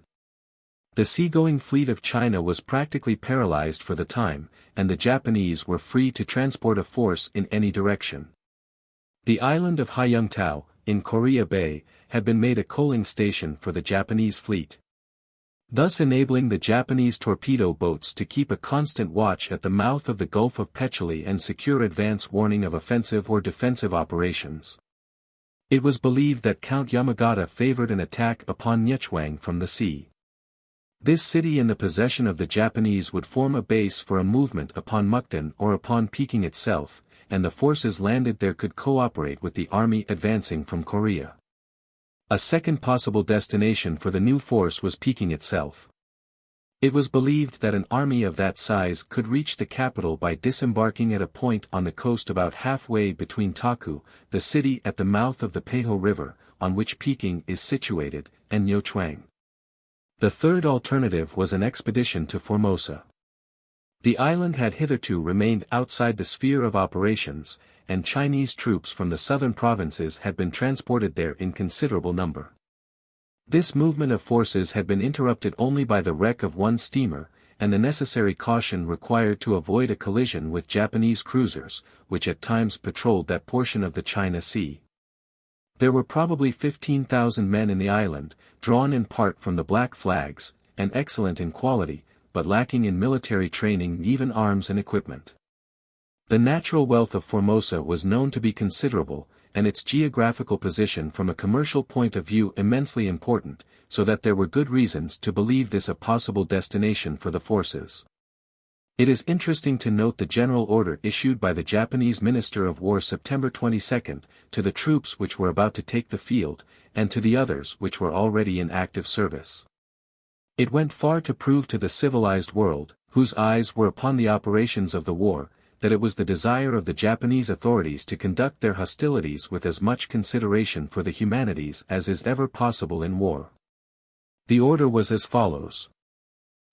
The seagoing fleet of China was practically paralyzed for the time, and the Japanese were free to transport a force in any direction. The island of Haiyangtao, in Korea Bay, had been made a coaling station for the Japanese fleet, thus enabling the Japanese torpedo boats to keep a constant watch at the mouth of the Gulf of Petchouli and secure advance warning of offensive or defensive operations. It was believed that Count Yamagata favored an attack upon Nyechuang from the sea. This city in the possession of the Japanese would form a base for a movement upon Mukden or upon Peking itself, and the forces landed there could cooperate with the army advancing from Korea. A second possible destination for the new force was Peking itself. It was believed that an army of that size could reach the capital by disembarking at a point on the coast about halfway between Taku, the city at the mouth of the Peiho River, on which Peking is situated, and Nyechuang. The third alternative was an expedition to Formosa. The island had hitherto remained outside the sphere of operations, and Chinese troops from the southern provinces had been transported there in considerable number. This movement of forces had been interrupted only by the wreck of one steamer, and the necessary caution required to avoid a collision with Japanese cruisers, which at times patrolled that portion of the China Sea. There were probably 15,000 men in the island, drawn in part from the black flags, and excellent in quality, but lacking in military training and even arms and equipment. The natural wealth of Formosa was known to be considerable, and its geographical position from a commercial point of view immensely important, so that there were good reasons to believe this a possible destination for the forces. It is interesting to note the general order issued by the Japanese Minister of War September 22, to the troops which were about to take the field, and to the others which were already in active service. It went far to prove to the civilized world, whose eyes were upon the operations of the war, that it was the desire of the Japanese authorities to conduct their hostilities with as much consideration for the humanities as is ever possible in war. The order was as follows.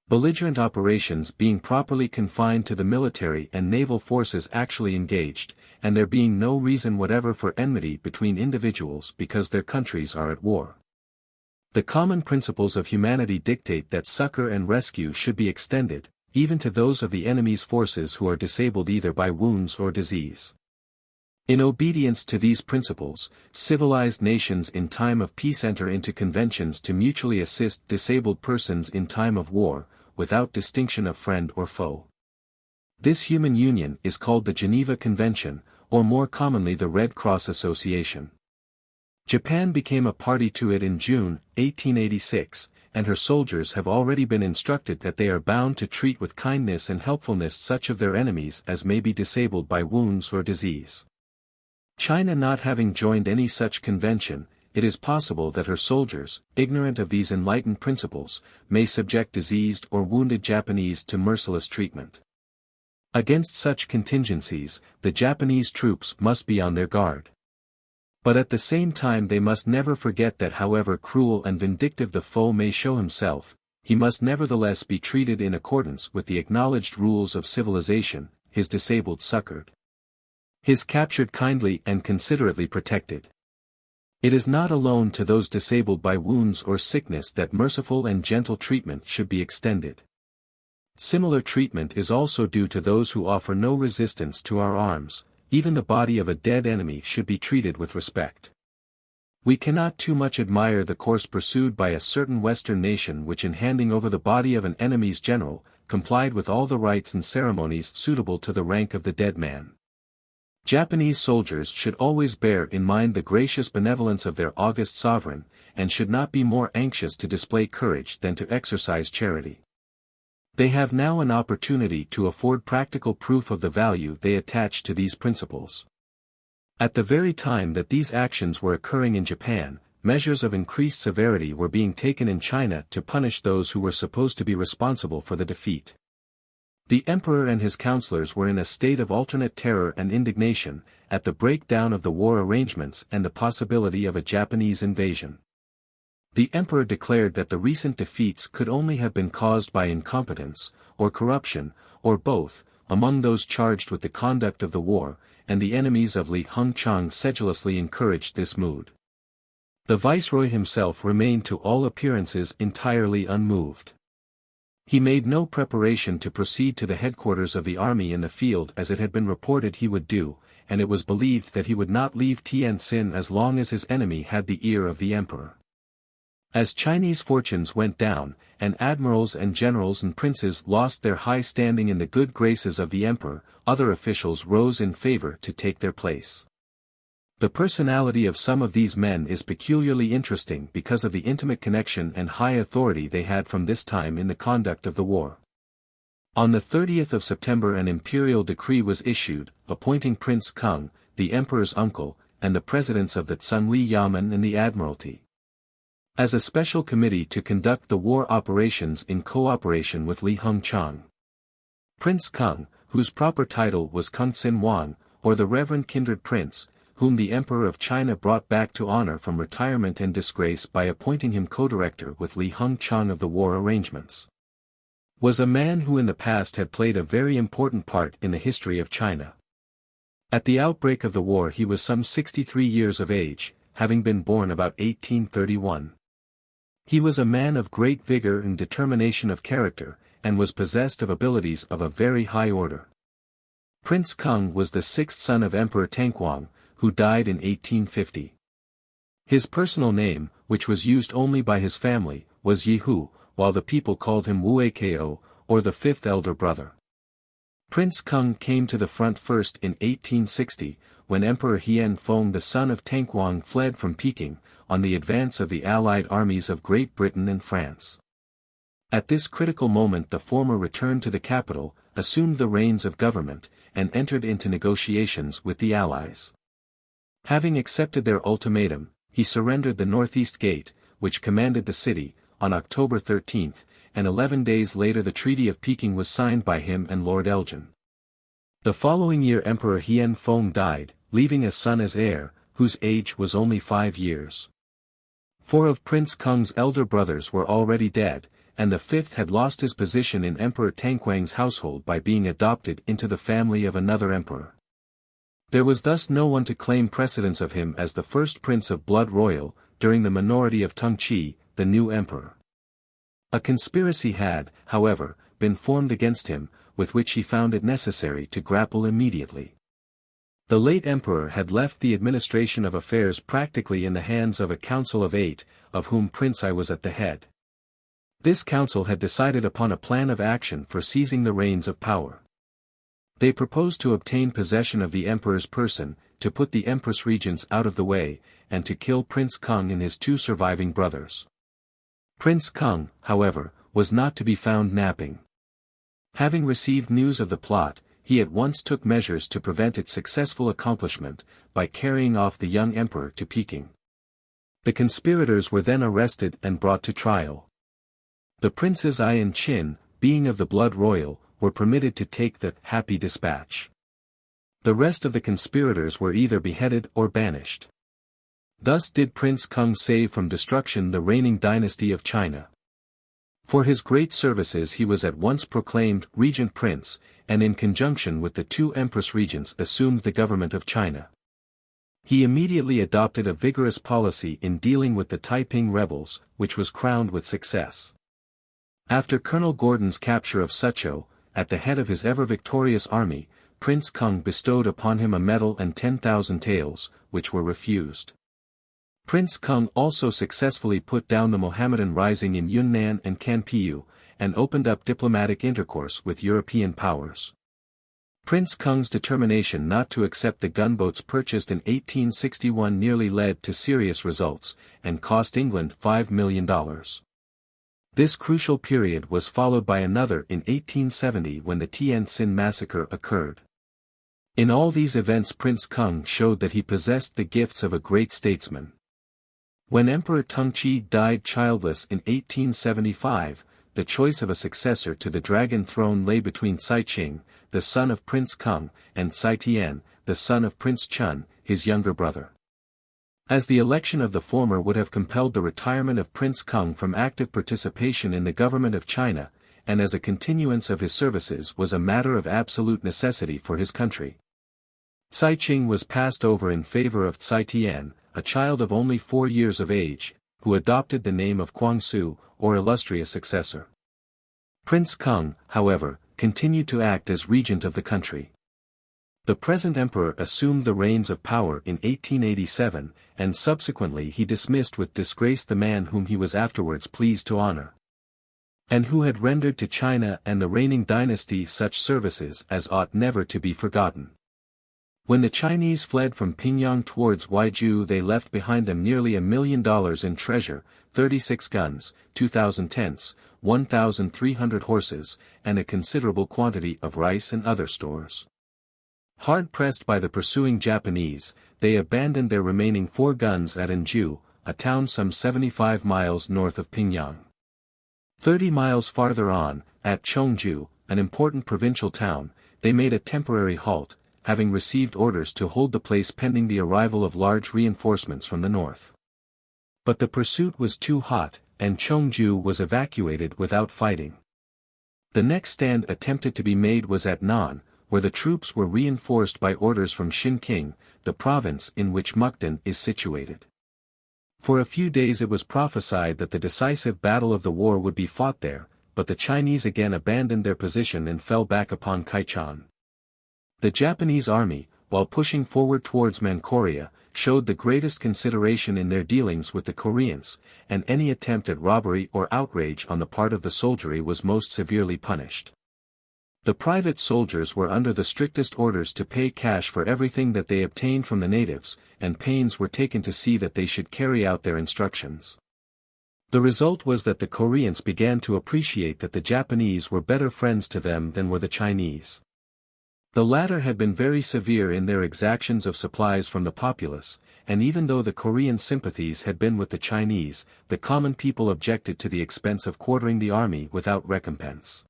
Belligerent operations being properly confined to the military and naval forces actually engaged, and there being no reason whatever for enmity between individuals because their countries are at war. The common principles of humanity dictate that succor and rescue should be extended, even to those of the enemy's forces who are disabled either by wounds or disease. In obedience to these principles, civilized nations in time of peace enter into conventions to mutually assist disabled persons in time of war, without distinction of friend or foe. This human union is called the Geneva Convention, or more commonly the Red Cross Association. Japan became a party to it in June, 1886, and her soldiers have already been instructed that they are bound to treat with kindness and helpfulness such of their enemies as may be disabled by wounds or disease. China not having joined any such convention, it is possible that her soldiers, ignorant of these enlightened principles, may subject diseased or wounded Japanese to merciless treatment. Against such contingencies, the Japanese troops must be on their guard. But at the same time they must never forget that however cruel and vindictive the foe may show himself, he must nevertheless be treated in accordance with the acknowledged rules of civilization, his disabled succored, his captured kindly and considerately protected. It is not alone to those disabled by wounds or sickness that merciful and gentle treatment should be extended. Similar treatment is also due to those who offer no resistance to our arms. Even the body of a dead enemy should be treated with respect. We cannot too much admire the course pursued by a certain Western nation which in handing over the body of an enemy's general, complied with all the rites and ceremonies suitable to the rank of the dead man. Japanese soldiers should always bear in mind the gracious benevolence of their august sovereign, and should not be more anxious to display courage than to exercise charity. They have now an opportunity to afford practical proof of the value they attach to these principles. At the very time that these actions were occurring in Japan, measures of increased severity were being taken in China to punish those who were supposed to be responsible for the defeat. The emperor and his counselors were in a state of alternate terror and indignation, at the breakdown of the war arrangements and the possibility of a Japanese invasion. The emperor declared that the recent defeats could only have been caused by incompetence, or corruption, or both, among those charged with the conduct of the war, and the enemies of Li Hongchang sedulously encouraged this mood. The viceroy himself remained to all appearances entirely unmoved. He made no preparation to proceed to the headquarters of the army in the field as it had been reported he would do, and it was believed that he would not leave Tientsin as long as his enemy had the ear of the emperor. As Chinese fortunes went down, and admirals and generals and princes lost their high standing in the good graces of the emperor, other officials rose in favor to take their place. The personality of some of these men is peculiarly interesting because of the intimate connection and high authority they had from this time in the conduct of the war. On the 30th of September an imperial decree was issued, appointing Prince Kung, the emperor's uncle, and the presidents of the Tsunli Yamen and the Admiralty, as a special committee to conduct the war operations in cooperation with Li Hongchang. Prince Kung, whose proper title was Kung Sin Wang, or the Reverend Kindred Prince, whom the Emperor of China brought back to honor from retirement and disgrace by appointing him co-director with Li Hongchang of the war arrangements, was a man who in the past had played a very important part in the history of China. At the outbreak of the war he was some 63 years of age, having been born about 1831. He was a man of great vigor and determination of character, and was possessed of abilities of a very high order. Prince Kung was the sixth son of Emperor Tangguang, who died in 1850. His personal name, which was used only by his family, was Yehu, while the people called him Wuekeo, or the fifth elder brother. Prince Kung came to the front first in 1860, when Emperor Hien Fong the son of Tenghuang fled from Peking, on the advance of the allied armies of Great Britain and France. At this critical moment the former returned to the capital, assumed the reins of government, and entered into negotiations with the Allies. Having accepted their ultimatum, he surrendered the northeast gate, which commanded the city, on October 13, and 11 days later the Treaty of Peking was signed by him and Lord Elgin. The following year Emperor Hien Fong died, leaving a son as heir, whose age was only 5 years. 4 of Prince Kung's elder brothers were already dead, and the fifth had lost his position in Emperor Tenghuang's household by being adopted into the family of another emperor. There was thus no one to claim precedence of him as the first prince of blood royal, during the minority of Tongqi, the new emperor. A conspiracy had, however, been formed against him, with which he found it necessary to grapple immediately. The late emperor had left the administration of affairs practically in the hands of a council of 8, of whom Prince I was at the head. This council had decided upon a plan of action for seizing the reins of power. They proposed to obtain possession of the emperor's person, to put the empress regents out of the way, and to kill Prince Kung and his 2 surviving brothers. Prince Kung, however, was not to be found napping. Having received news of the plot, he at once took measures to prevent its successful accomplishment, by carrying off the young emperor to Peking. The conspirators were then arrested and brought to trial. The princes I and Qin, being of the blood royal, were permitted to take the happy dispatch. The rest of the conspirators were either beheaded or banished. Thus did Prince Kung save from destruction the reigning dynasty of China. For his great services he was at once proclaimed regent prince, and in conjunction with the 2 empress regents assumed the government of China. He immediately adopted a vigorous policy in dealing with the Taiping rebels, which was crowned with success. After Colonel Gordon's capture of Sucho, at the head of his ever-victorious army, Prince Kung bestowed upon him a medal and 10,000 taels, which were refused. Prince Kung also successfully put down the Mohammedan rising in Yunnan and Kanpiu, and opened up diplomatic intercourse with European powers. Prince Kung's determination not to accept the gunboats purchased in 1861 nearly led to serious results, and cost England $5 million. This crucial period was followed by another in 1870 when the Tientsin massacre occurred. In all these events Prince Kung showed that he possessed the gifts of a great statesman. When Emperor Tongqi died childless in 1875, the choice of a successor to the Dragon Throne lay between Sai Qing, the son of Prince Kung, and Sai Tian, the son of Prince Chun, his younger brother. As the election of the former would have compelled the retirement of Prince Kung from active participation in the government of China, and as a continuance of his services was a matter of absolute necessity for his country, Sai Qing was passed over in favor of Sai Tian, a child of only 4 years of age, who adopted the name of Guangxu, or illustrious successor. Prince Kung, however, continued to act as regent of the country. The present emperor assumed the reins of power in 1887, and subsequently he dismissed with disgrace the man whom he was afterwards pleased to honor, and who had rendered to China and the reigning dynasty such services as ought never to be forgotten. When the Chinese fled from Pingyang towards Waiju they left behind them nearly $1 million in treasure, 36 guns, 2,000 tents, 1,300 horses, and a considerable quantity of rice and other stores. Hard pressed by the pursuing Japanese, they abandoned their remaining 4 guns at Anju, a town some 75 miles north of Pingyang. 30 miles farther on, at Chongju, an important provincial town, they made a temporary halt, having received orders to hold the place pending the arrival of large reinforcements from the north. But the pursuit was too hot, and Chongju was evacuated without fighting. The next stand attempted to be made was at Nan, where the troops were reinforced by orders from Shinking, the province in which Mukden is situated. For a few days it was prophesied that the decisive battle of the war would be fought there, but the Chinese again abandoned their position and fell back upon Kaichon. The Japanese army, while pushing forward towards Corea, showed the greatest consideration in their dealings with the Koreans, and any attempt at robbery or outrage on the part of the soldiery was most severely punished. The private soldiers were under the strictest orders to pay cash for everything that they obtained from the natives, and pains were taken to see that they should carry out their instructions. The result was that the Koreans began to appreciate that the Japanese were better friends to them than were the Chinese. The latter had been very severe in their exactions of supplies from the populace, and even though the Korean sympathies had been with the Chinese, the common people objected to the expense of quartering the army without recompense.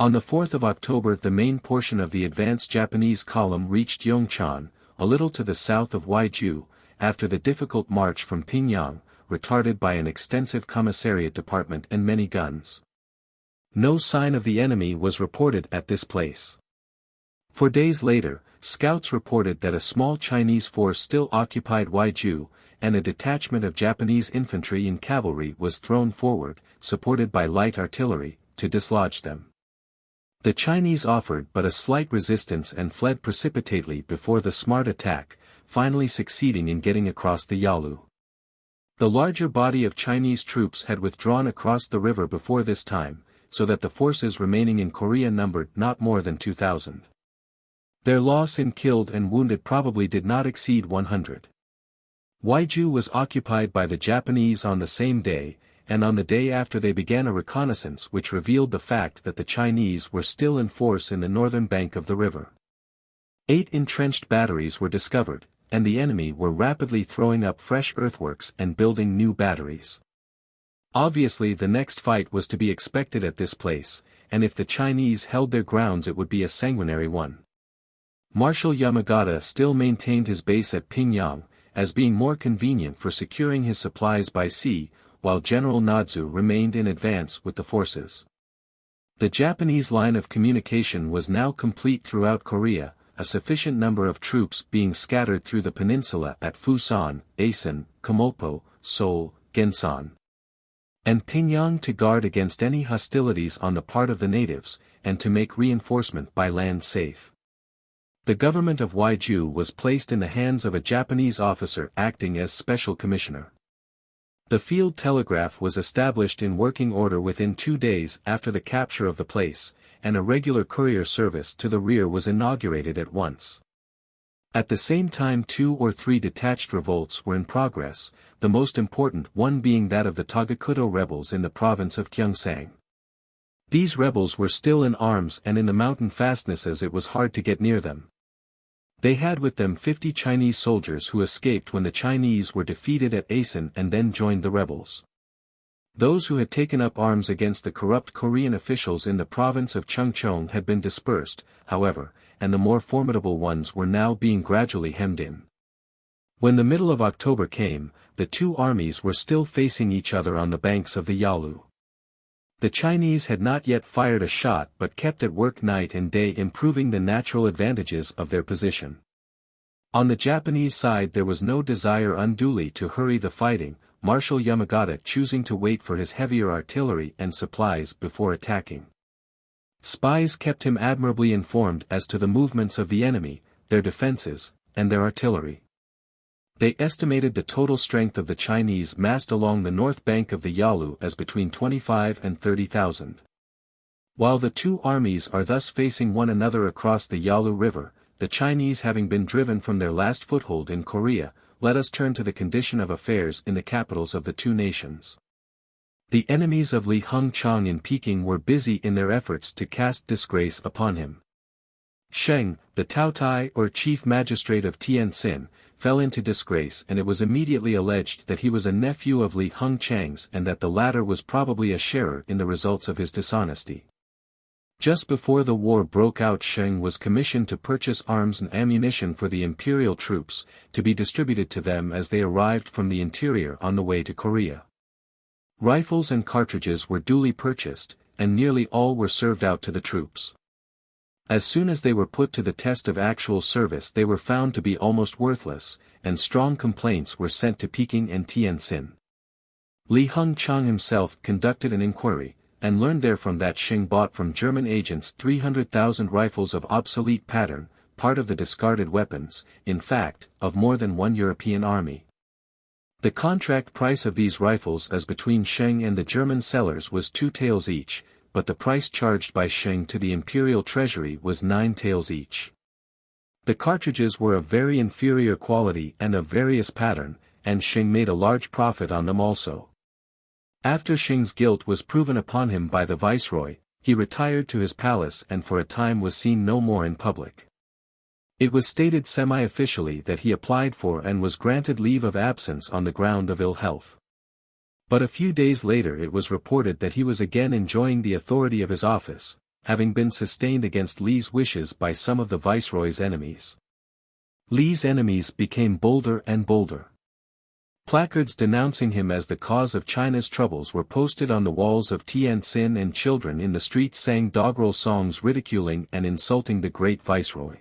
On the 4th of October the main portion of the advanced Japanese column reached Yongchan, a little to the south of Waiju, after the difficult march from Pyongyang, retarded by an extensive commissariat department and many guns. No sign of the enemy was reported at this place. 4 days later, scouts reported that a small Chinese force still occupied Waiju, and a detachment of Japanese infantry and cavalry was thrown forward, supported by light artillery, to dislodge them. The Chinese offered but a slight resistance and fled precipitately before the smart attack, finally succeeding in getting across the Yalu. The larger body of Chinese troops had withdrawn across the river before this time, so that the forces remaining in Korea numbered not more than 2,000. Their loss in killed and wounded probably did not exceed 100. Waiju was occupied by the Japanese on the same day, and on the day after they began a reconnaissance which revealed the fact that the Chinese were still in force in the northern bank of the river. 8 entrenched batteries were discovered, and the enemy were rapidly throwing up fresh earthworks and building new batteries. Obviously the next fight was to be expected at this place, and if the Chinese held their grounds it would be a sanguinary one. Marshal Yamagata still maintained his base at Pyongyang, as being more convenient for securing his supplies by sea, while General Nadzu remained in advance with the forces. The Japanese line of communication was now complete throughout Korea, a sufficient number of troops being scattered through the peninsula at Fusan, Asan, Kamolpo, Seoul, Gensan, and Pyongyang to guard against any hostilities on the part of the natives, and to make reinforcement by land safe. The government of Waiju was placed in the hands of a Japanese officer acting as special commissioner. The field telegraph was established in working order within 2 days after the capture of the place, and a regular courier service to the rear was inaugurated at once. At the same time 2 or 3 detached revolts were in progress, the most important one being that of the Tagakudo rebels in the province of Gyeongsang. These rebels were still in arms and in the mountain fastnesses it was hard to get near them. They had with them 50 Chinese soldiers who escaped when the Chinese were defeated at Asan and then joined the rebels. Those who had taken up arms against the corrupt Korean officials in the province of Chungcheong had been dispersed, however, and the more formidable ones were now being gradually hemmed in. When the middle of October came, the two armies were still facing each other on the banks of the Yalu. The Chinese had not yet fired a shot but kept at work night and day improving the natural advantages of their position. On the Japanese side there was no desire unduly to hurry the fighting, Marshal Yamagata choosing to wait for his heavier artillery and supplies before attacking. Spies kept him admirably informed as to the movements of the enemy, their defenses, and their artillery. They estimated the total strength of the Chinese massed along the north bank of the Yalu as between 25 and 30,000. While the two armies are thus facing one another across the Yalu River, the Chinese having been driven from their last foothold in Korea, let us turn to the condition of affairs in the capitals of the two nations. The enemies of Li Hung-chang in Peking were busy in their efforts to cast disgrace upon him. Sheng, the Taotai or chief magistrate of Tientsin, fell into disgrace and it was immediately alleged that he was a nephew of Li Hung-chang's and that the latter was probably a sharer in the results of his dishonesty. Just before the war broke out, Sheng was commissioned to purchase arms and ammunition for the imperial troops, to be distributed to them as they arrived from the interior on the way to Korea. Rifles and cartridges were duly purchased, and nearly all were served out to the troops. As soon as they were put to the test of actual service they were found to be almost worthless, and strong complaints were sent to Peking and Tientsin. Li Hung-chang himself conducted an inquiry, and learned therefrom that Sheng bought from German agents 300,000 rifles of obsolete pattern, part of the discarded weapons, in fact, of more than one European army. The contract price of these rifles as between Sheng and the German sellers was 2 taels each, but the price charged by Sheng to the imperial treasury was 9 taels each. The cartridges were of very inferior quality and of various pattern, and Sheng made a large profit on them also. After Sheng's guilt was proven upon him by the viceroy, he retired to his palace and for a time was seen no more in public. It was stated semi-officially that he applied for and was granted leave of absence on the ground of ill health. But a few days later it was reported that he was again enjoying the authority of his office, having been sustained against Li's wishes by some of the viceroy's enemies. Li's enemies became bolder and bolder. Placards denouncing him as the cause of China's troubles were posted on the walls of Tientsin, and children in the streets sang doggerel songs ridiculing and insulting the great viceroy.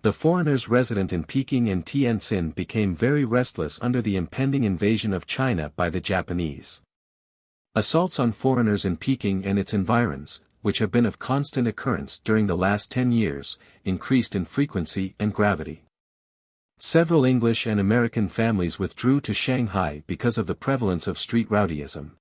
The foreigners resident in Peking and Tientsin became very restless under the impending invasion of China by the Japanese. Assaults on foreigners in Peking and its environs, which have been of constant occurrence during the last 10 years, increased in frequency and gravity. Several English and American families withdrew to Shanghai because of the prevalence of street rowdyism.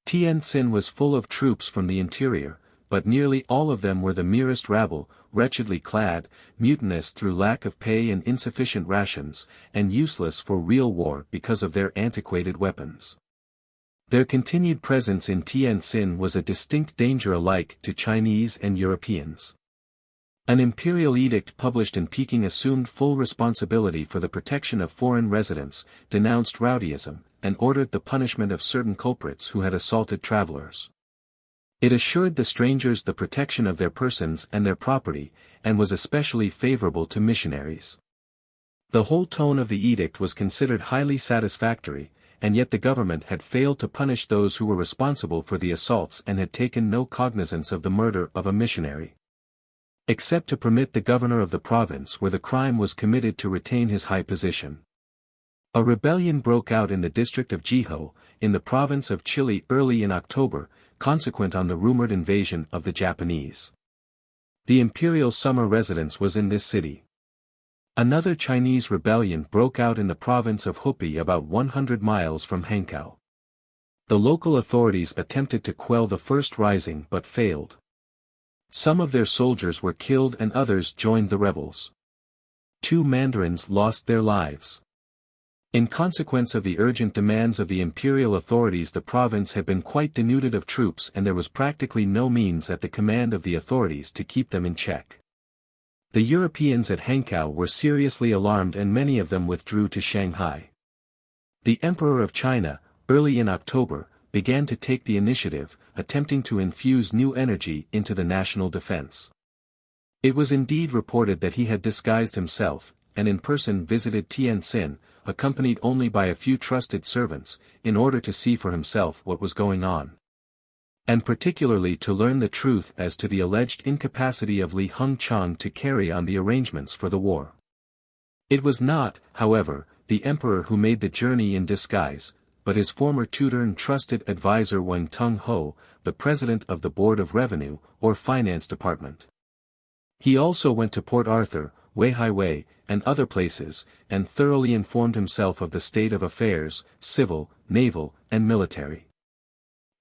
Tientsin was full of troops from the interior, but nearly all of them were the merest rabble, wretchedly clad, mutinous through lack of pay and insufficient rations, and useless for real war because of their antiquated weapons. Their continued presence in Tientsin was a distinct danger alike to Chinese and Europeans. An imperial edict published in Peking assumed full responsibility for the protection of foreign residents, denounced rowdyism, and ordered the punishment of certain culprits who had assaulted travelers. It assured the strangers the protection of their persons and their property, and was especially favorable to missionaries. The whole tone of the edict was considered highly satisfactory, and yet the government had failed to punish those who were responsible for the assaults and had taken no cognizance of the murder of a missionary. Except to permit the governor of the province where the crime was committed to retain his high position. A rebellion broke out in the district of Jiho, in the province of Chile early in October, consequent on the rumored invasion of the Japanese. The imperial summer residence was in this city. Another Chinese rebellion broke out in the province of Hupi about 100 miles from Hankow. The local authorities attempted to quell the first rising but failed. Some of their soldiers were killed and others joined the rebels. 2 mandarins lost their lives. In consequence of the urgent demands of the imperial authorities, the province had been quite denuded of troops and there was practically no means at the command of the authorities to keep them in check. The Europeans at Hankow were seriously alarmed and many of them withdrew to Shanghai. The Emperor of China, early in October, began to take the initiative, attempting to infuse new energy into the national defense. It was indeed reported that he had disguised himself, and in person visited Tientsin, accompanied only by a few trusted servants, in order to see for himself what was going on. And particularly to learn the truth as to the alleged incapacity of Li Hung-chang to carry on the arrangements for the war. It was not, however, the emperor who made the journey in disguise, but his former tutor and trusted advisor Wang Tung-ho, the president of the Board of Revenue, or Finance Department. He also went to Port Arthur, Wei-hai-wei, and other places, and thoroughly informed himself of the state of affairs, civil, naval, and military.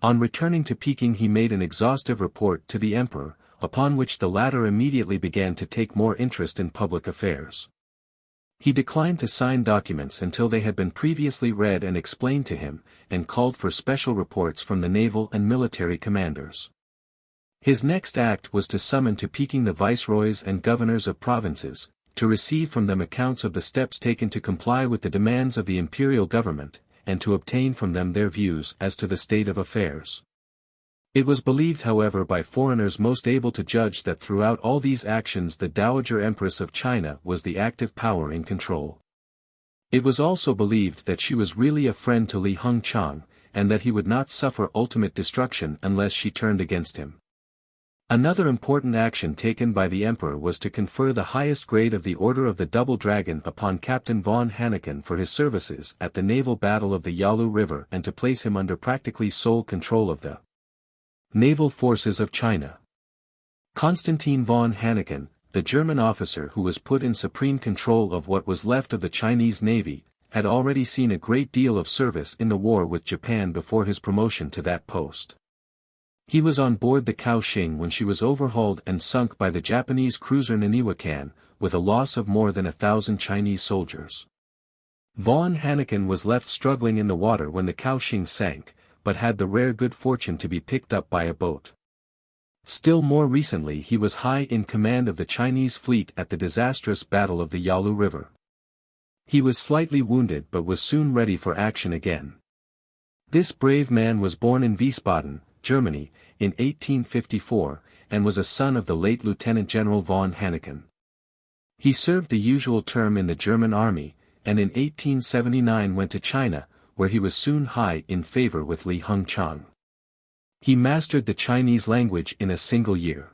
On returning to Peking he made an exhaustive report to the emperor, upon which the latter immediately began to take more interest in public affairs. He declined to sign documents until they had been previously read and explained to him, and called for special reports from the naval and military commanders. His next act was to summon to Peking the viceroys and governors of provinces, to receive from them accounts of the steps taken to comply with the demands of the imperial government, and to obtain from them their views as to the state of affairs. It was believed, however, by foreigners most able to judge that throughout all these actions the Dowager Empress of China was the active power in control. It was also believed that she was really a friend to Li Hung-chang, and that he would not suffer ultimate destruction unless she turned against him. Another important action taken by the emperor was to confer the highest grade of the Order of the Double Dragon upon Captain von Hanneken for his services at the naval battle of the Yalu River and to place him under practically sole control of the naval forces of China. Constantine von Hanneken, the German officer who was put in supreme control of what was left of the Chinese Navy, had already seen a great deal of service in the war with Japan before his promotion to that post. He was on board the Kaohsiung when she was overhauled and sunk by the Japanese cruiser Naniwakan, with a loss of more than 1,000 Chinese soldiers. Von Hanneken was left struggling in the water when the Kaohsiung sank, but had the rare good fortune to be picked up by a boat. Still more recently he was high in command of the Chinese fleet at the disastrous Battle of the Yalu River. He was slightly wounded but was soon ready for action again. This brave man was born in Wiesbaden, Germany, in 1854, and was a son of the late Lieutenant General von Hanneken. He served the usual term in the German army, and in 1879 went to China, where he was soon high in favor with Li Hungchang. He mastered the Chinese language in a single year.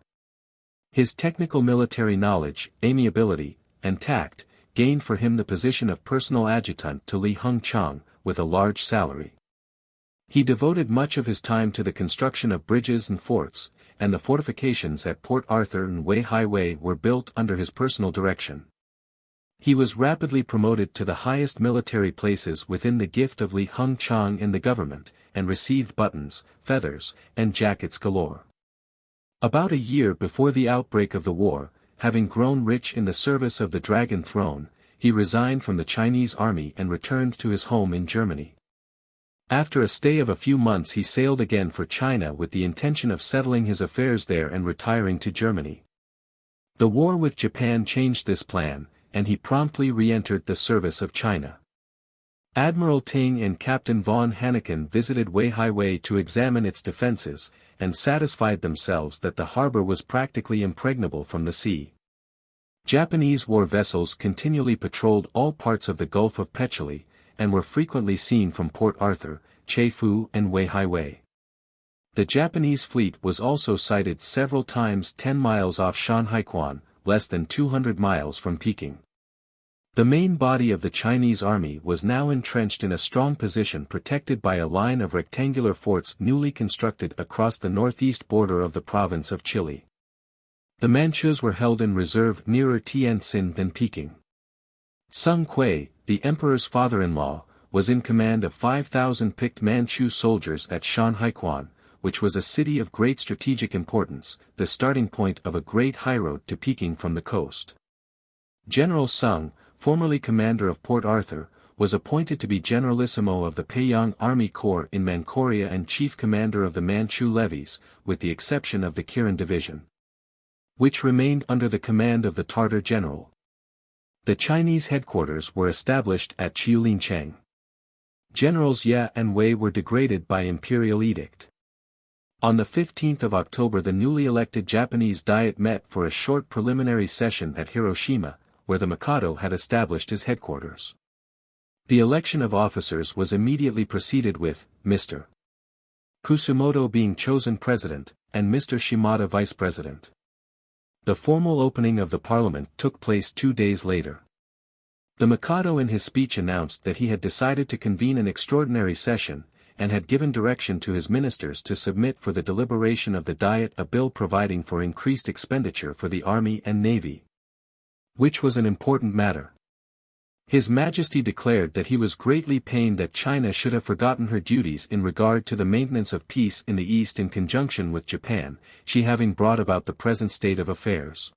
His technical military knowledge, amiability, and tact, gained for him the position of personal adjutant to Li Hungchang, with a large salary. He devoted much of his time to the construction of bridges and forts, and the fortifications at Port Arthur and Wei-hai-wei were built under his personal direction. He was rapidly promoted to the highest military places within the gift of Li Hungchang in the government, and received buttons, feathers, and jackets galore. About a year before the outbreak of the war, having grown rich in the service of the Dragon Throne, he resigned from the Chinese army and returned to his home in Germany. After a stay of a few months he sailed again for China with the intention of settling his affairs there and retiring to Germany. The war with Japan changed this plan, and he promptly re-entered the service of China. Admiral Ting and Captain von Hanneken visited Wei-hai-wei to examine its defenses, and satisfied themselves that the harbor was practically impregnable from the sea. Japanese war vessels continually patrolled all parts of the Gulf of Petchouli, and were frequently seen from Port Arthur, Chefoo and Wei-hai-wei. The Japanese fleet was also sighted several times 10 miles off Shanhaikwan, less than 200 miles from Peking. The main body of the Chinese army was now entrenched in a strong position protected by a line of rectangular forts newly constructed across the northeast border of the province of Chile. The Manchus were held in reserve nearer Tientsin than Peking. Sung Kui, the emperor's father-in-law, was in command of 5,000 picked Manchu soldiers at Shanhaikwan, which was a city of great strategic importance, the starting point of a great highroad to Peking from the coast. General Sung, formerly commander of Port Arthur, was appointed to be Generalissimo of the Peiyang Army Corps in Manchuria and chief commander of the Manchu levies, with the exception of the Kirin Division, which remained under the command of the Tartar general. The Chinese headquarters were established at Chiulincheng. Generals Ya and Wei were degraded by imperial edict. On the 15th of October the newly elected Japanese Diet met for a short preliminary session at Hiroshima, where the Mikado had established his headquarters. The election of officers was immediately proceeded with, Mr. Kusumoto being chosen president, and Mr. Shimada vice president. The formal opening of the parliament took place 2 days later. The Mikado in his speech announced that he had decided to convene an extraordinary session, and had given direction to his ministers to submit for the deliberation of the Diet a bill providing for increased expenditure for the army and navy, which was an important matter. His Majesty declared that he was greatly pained that China should have forgotten her duties in regard to the maintenance of peace in the East in conjunction with Japan, she having brought about the present state of affairs.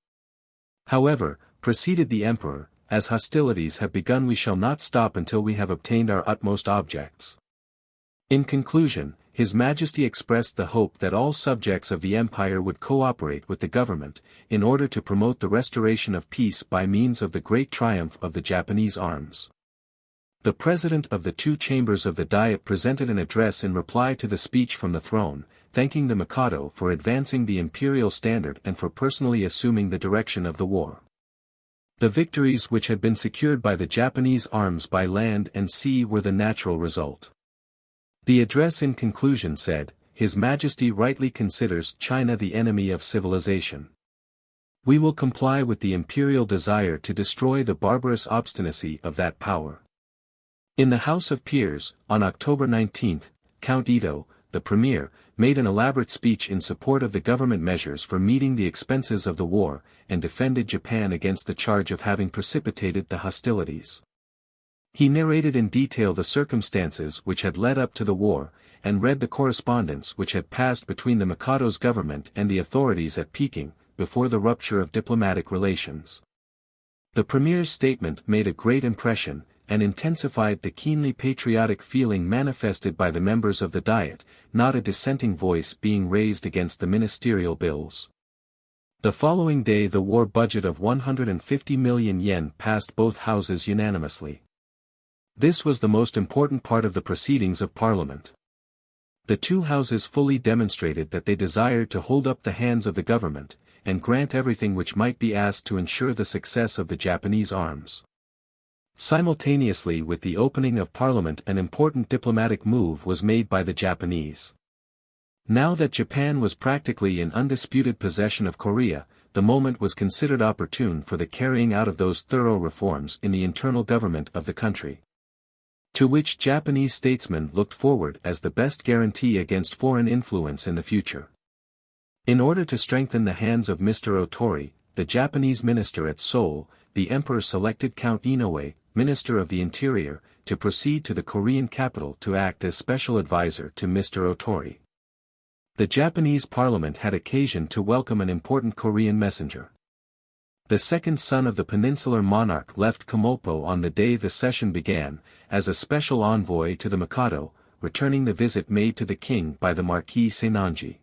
However, proceeded the Emperor, as hostilities have begun we shall not stop until we have obtained our utmost objects. In conclusion, His Majesty expressed the hope that all subjects of the empire would cooperate with the government, in order to promote the restoration of peace by means of the great triumph of the Japanese arms. The President of the two chambers of the Diet presented an address in reply to the speech from the throne, thanking the Mikado for advancing the imperial standard and for personally assuming the direction of the war. The victories which had been secured by the Japanese arms by land and sea were the natural result. The address in conclusion said, His Majesty rightly considers China the enemy of civilization. We will comply with the imperial desire to destroy the barbarous obstinacy of that power. In the House of Peers, on October 19, Count Ito, the premier, made an elaborate speech in support of the government measures for meeting the expenses of the war, and defended Japan against the charge of having precipitated the hostilities. He narrated in detail the circumstances which had led up to the war, and read the correspondence which had passed between the Mikado's government and the authorities at Peking, before the rupture of diplomatic relations. The premier's statement made a great impression, and intensified the keenly patriotic feeling manifested by the members of the Diet, not a dissenting voice being raised against the ministerial bills. The following day the war budget of 150 million yen passed both houses unanimously. This was the most important part of the proceedings of Parliament. The two houses fully demonstrated that they desired to hold up the hands of the government, and grant everything which might be asked to ensure the success of the Japanese arms. Simultaneously with the opening of Parliament, an important diplomatic move was made by the Japanese. Now that Japan was practically in undisputed possession of Korea, the moment was considered opportune for the carrying out of those thorough reforms in the internal government of the country, to which Japanese statesmen looked forward as the best guarantee against foreign influence in the future. In order to strengthen the hands of Mr. Otori, the Japanese minister at Seoul, the emperor selected Count Inoue, Minister of the Interior, to proceed to the Korean capital to act as special advisor to Mr. Otori. The Japanese parliament had occasion to welcome an important Korean messenger. The second son of the peninsular monarch left Kumapo on the day the session began, as a special envoy to the Mikado, returning the visit made to the king by the Marquis Senonji.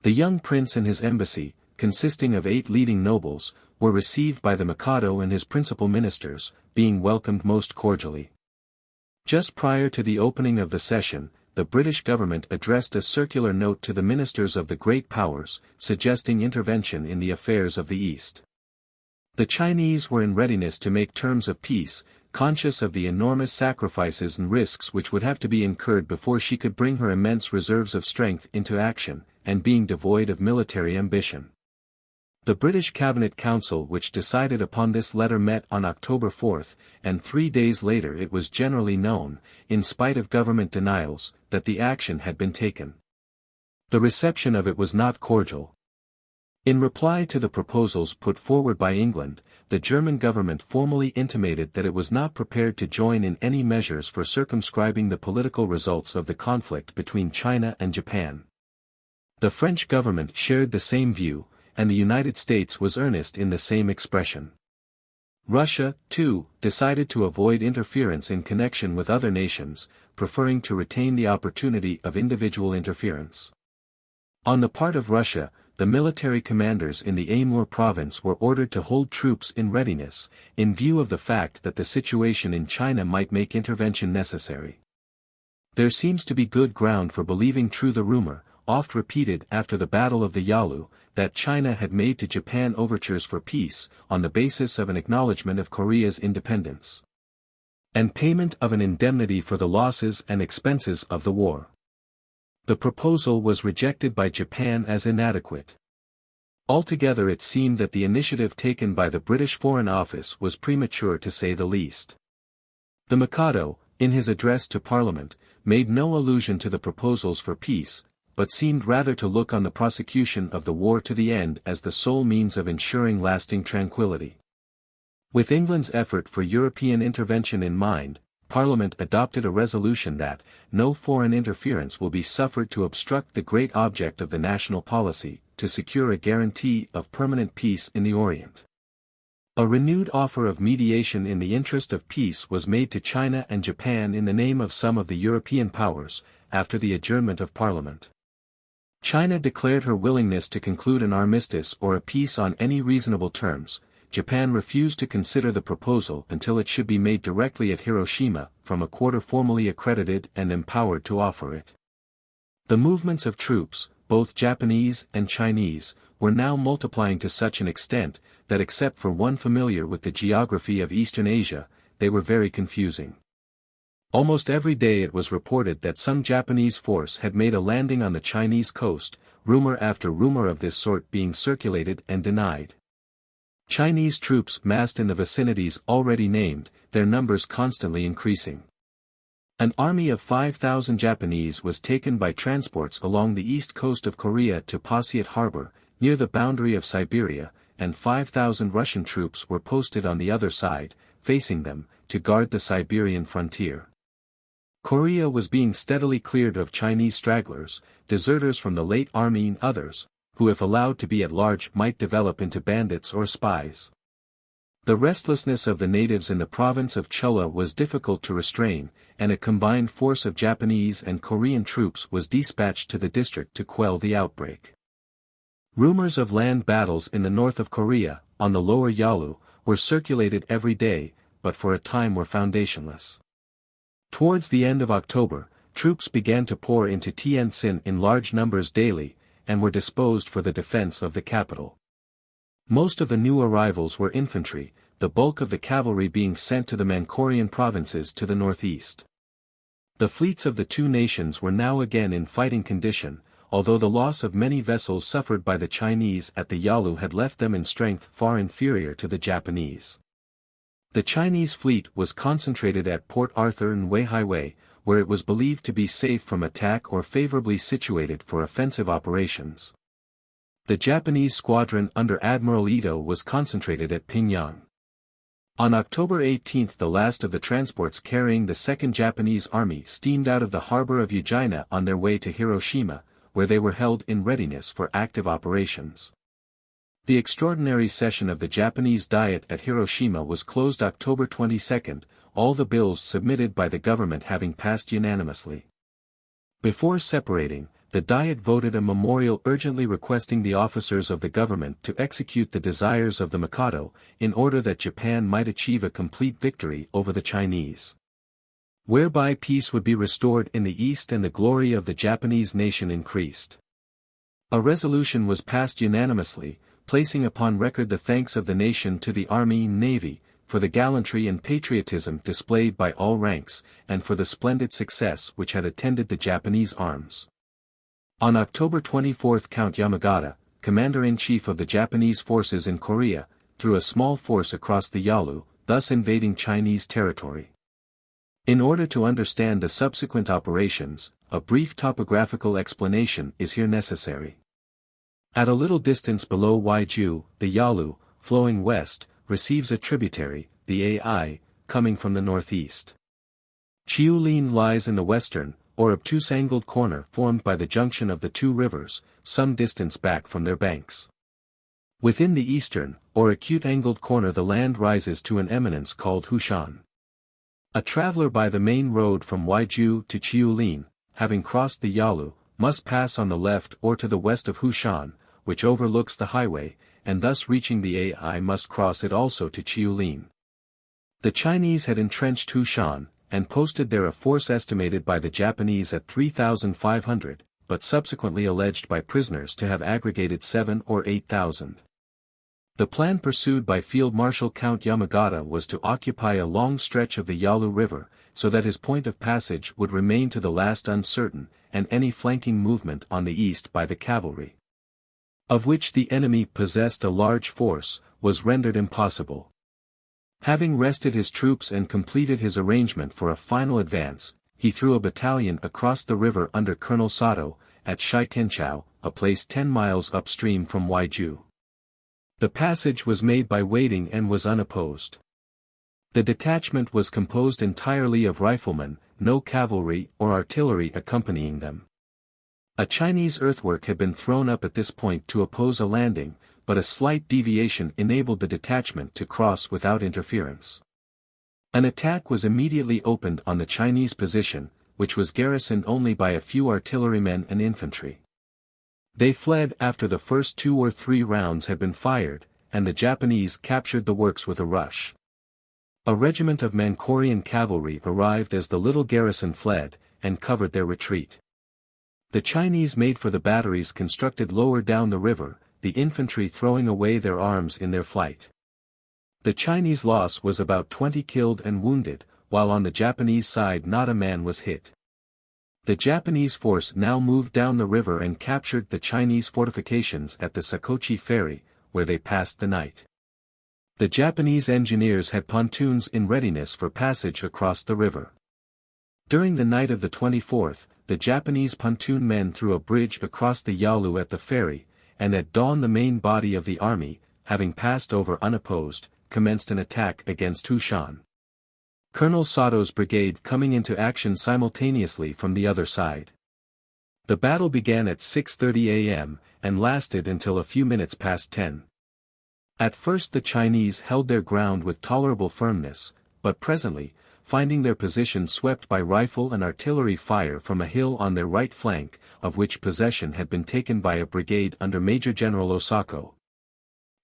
The young prince and his embassy, consisting of 8 leading nobles, were received by the Mikado and his principal ministers, being welcomed most cordially. Just prior to the opening of the session, the British government addressed a circular note to the ministers of the great powers, suggesting intervention in the affairs of the East. The Chinese were in readiness to make terms of peace, conscious of the enormous sacrifices and risks which would have to be incurred before she could bring her immense reserves of strength into action, and being devoid of military ambition. The British Cabinet Council which decided upon this letter met on October 4, and 3 days later it was generally known, in spite of government denials, that the action had been taken. The reception of it was not cordial. In reply to the proposals put forward by England, the German government formally intimated that it was not prepared to join in any measures for circumscribing the political results of the conflict between China and Japan. The French government shared the same view, and the United States was earnest in the same expression. Russia, too, decided to avoid interference in connection with other nations, preferring to retain the opportunity of individual interference. On the part of Russia, the military commanders in the Amur province were ordered to hold troops in readiness, in view of the fact that the situation in China might make intervention necessary. There seems to be good ground for believing true the rumor, oft repeated after the Battle of the Yalu, that China had made to Japan overtures for peace, on the basis of an acknowledgement of Korea's independence, and payment of an indemnity for the losses and expenses of the war. The proposal was rejected by Japan as inadequate. Altogether it seemed that the initiative taken by the British Foreign Office was premature to say the least. The Mikado, in his address to Parliament, made no allusion to the proposals for peace, but seemed rather to look on the prosecution of the war to the end as the sole means of ensuring lasting tranquility. With England's effort for European intervention in mind, Parliament adopted a resolution that no foreign interference will be suffered to obstruct the great object of the national policy, to secure a guarantee of permanent peace in the Orient. A renewed offer of mediation in the interest of peace was made to China and Japan in the name of some of the European powers, after the adjournment of Parliament. China declared her willingness to conclude an armistice or a peace on any reasonable terms. Japan refused to consider the proposal until it should be made directly at Hiroshima, from a quarter formally accredited and empowered to offer it. The movements of troops, both Japanese and Chinese, were now multiplying to such an extent, that except for one familiar with the geography of Eastern Asia, they were very confusing. Almost every day it was reported that some Japanese force had made a landing on the Chinese coast, rumor after rumor of this sort being circulated and denied. Chinese troops massed in the vicinities already named, their numbers constantly increasing. An army of 5,000 Japanese was taken by transports along the east coast of Korea to Pasiat harbor, near the boundary of Siberia, and 5,000 Russian troops were posted on the other side, facing them, to guard the Siberian frontier. Korea was being steadily cleared of Chinese stragglers, deserters from the late army and others, who if allowed to be at large might develop into bandits or spies. The restlessness of the natives in the province of Cholla was difficult to restrain, and a combined force of Japanese and Korean troops was dispatched to the district to quell the outbreak. Rumors of land battles in the north of Korea, on the lower Yalu, were circulated every day, but for a time were foundationless. Towards the end of October, troops began to pour into Tientsin in large numbers daily, and were disposed for the defense of the capital. Most of the new arrivals were infantry, the bulk of the cavalry being sent to the Manchurian provinces to the northeast. The fleets of the two nations were now again in fighting condition, although the loss of many vessels suffered by the Chinese at the Yalu had left them in strength far inferior to the Japanese. The Chinese fleet was concentrated at Port Arthur and Wei-hai-wei, where it was believed to be safe from attack or favorably situated for offensive operations. The Japanese squadron under Admiral Ito was concentrated at Pyongyang. On October 18 the last of the transports carrying the Second Japanese Army steamed out of the harbor of Ujina on their way to Hiroshima, where they were held in readiness for active operations. The extraordinary session of the Japanese Diet at Hiroshima was closed October 22, all the bills submitted by the government having passed unanimously. Before separating, the Diet voted a memorial urgently requesting the officers of the government to execute the desires of the Mikado, in order that Japan might achieve a complete victory over the Chinese, whereby peace would be restored in the East and the glory of the Japanese nation increased. A resolution was passed unanimously, placing upon record the thanks of the nation to the Army and Navy, for the gallantry and patriotism displayed by all ranks, and for the splendid success which had attended the Japanese arms. On October 24 Count Yamagata, Commander-in-Chief of the Japanese forces in Korea, threw a small force across the Yalu, thus invading Chinese territory. In order to understand the subsequent operations, a brief topographical explanation is here necessary. At a little distance below Waiju, the Yalu, flowing west, receives a tributary, the Ai, coming from the northeast. Chiulin lies in the western, or obtuse-angled corner formed by the junction of the two rivers, some distance back from their banks. Within the eastern, or acute-angled corner the land rises to an eminence called Hushan. A traveler by the main road from Waiju to Chiulin, having crossed the Yalu, must pass on the left or to the west of Hushan, which overlooks the highway, and thus reaching the Ai must cross it also to Chiulin. The Chinese had entrenched Hushan, and posted there a force estimated by the Japanese at 3,500, but subsequently alleged by prisoners to have aggregated 7,000 or 8,000. The plan pursued by Field Marshal Count Yamagata was to occupy a long stretch of the Yalu River, so that his point of passage would remain to the last uncertain, and any flanking movement on the east by the cavalry, of which the enemy possessed a large force, was rendered impossible. Having rested his troops and completed his arrangement for a final advance, he threw a battalion across the river under Colonel Sato, at Shikenchao, a place 10 miles upstream from Waiju. The passage was made by wading and was unopposed. The detachment was composed entirely of riflemen, no cavalry or artillery accompanying them. A Chinese earthwork had been thrown up at this point to oppose a landing, but a slight deviation enabled the detachment to cross without interference. An attack was immediately opened on the Chinese position, which was garrisoned only by a few artillerymen and infantry. They fled after the first 2 or 3 rounds had been fired, and the Japanese captured the works with a rush. A regiment of Manchurian cavalry arrived as the little garrison fled, and covered their retreat. The Chinese made for the batteries constructed lower down the river, the infantry throwing away their arms in their flight. The Chinese loss was about 20 killed and wounded, while on the Japanese side not a man was hit. The Japanese force now moved down the river and captured the Chinese fortifications at the Sakochi ferry, where they passed the night. The Japanese engineers had pontoons in readiness for passage across the river. During the night of the 24th, the Japanese pontoon men threw a bridge across the Yalu at the ferry, and at dawn the main body of the army, having passed over unopposed, commenced an attack against Hushan. Colonel Sato's brigade coming into action simultaneously from the other side. The battle began at 6:30 a.m., and lasted until a few minutes past 10. At first the Chinese held their ground with tolerable firmness, but presently, finding their position swept by rifle and artillery fire from a hill on their right flank, of which possession had been taken by a brigade under Major General Osako,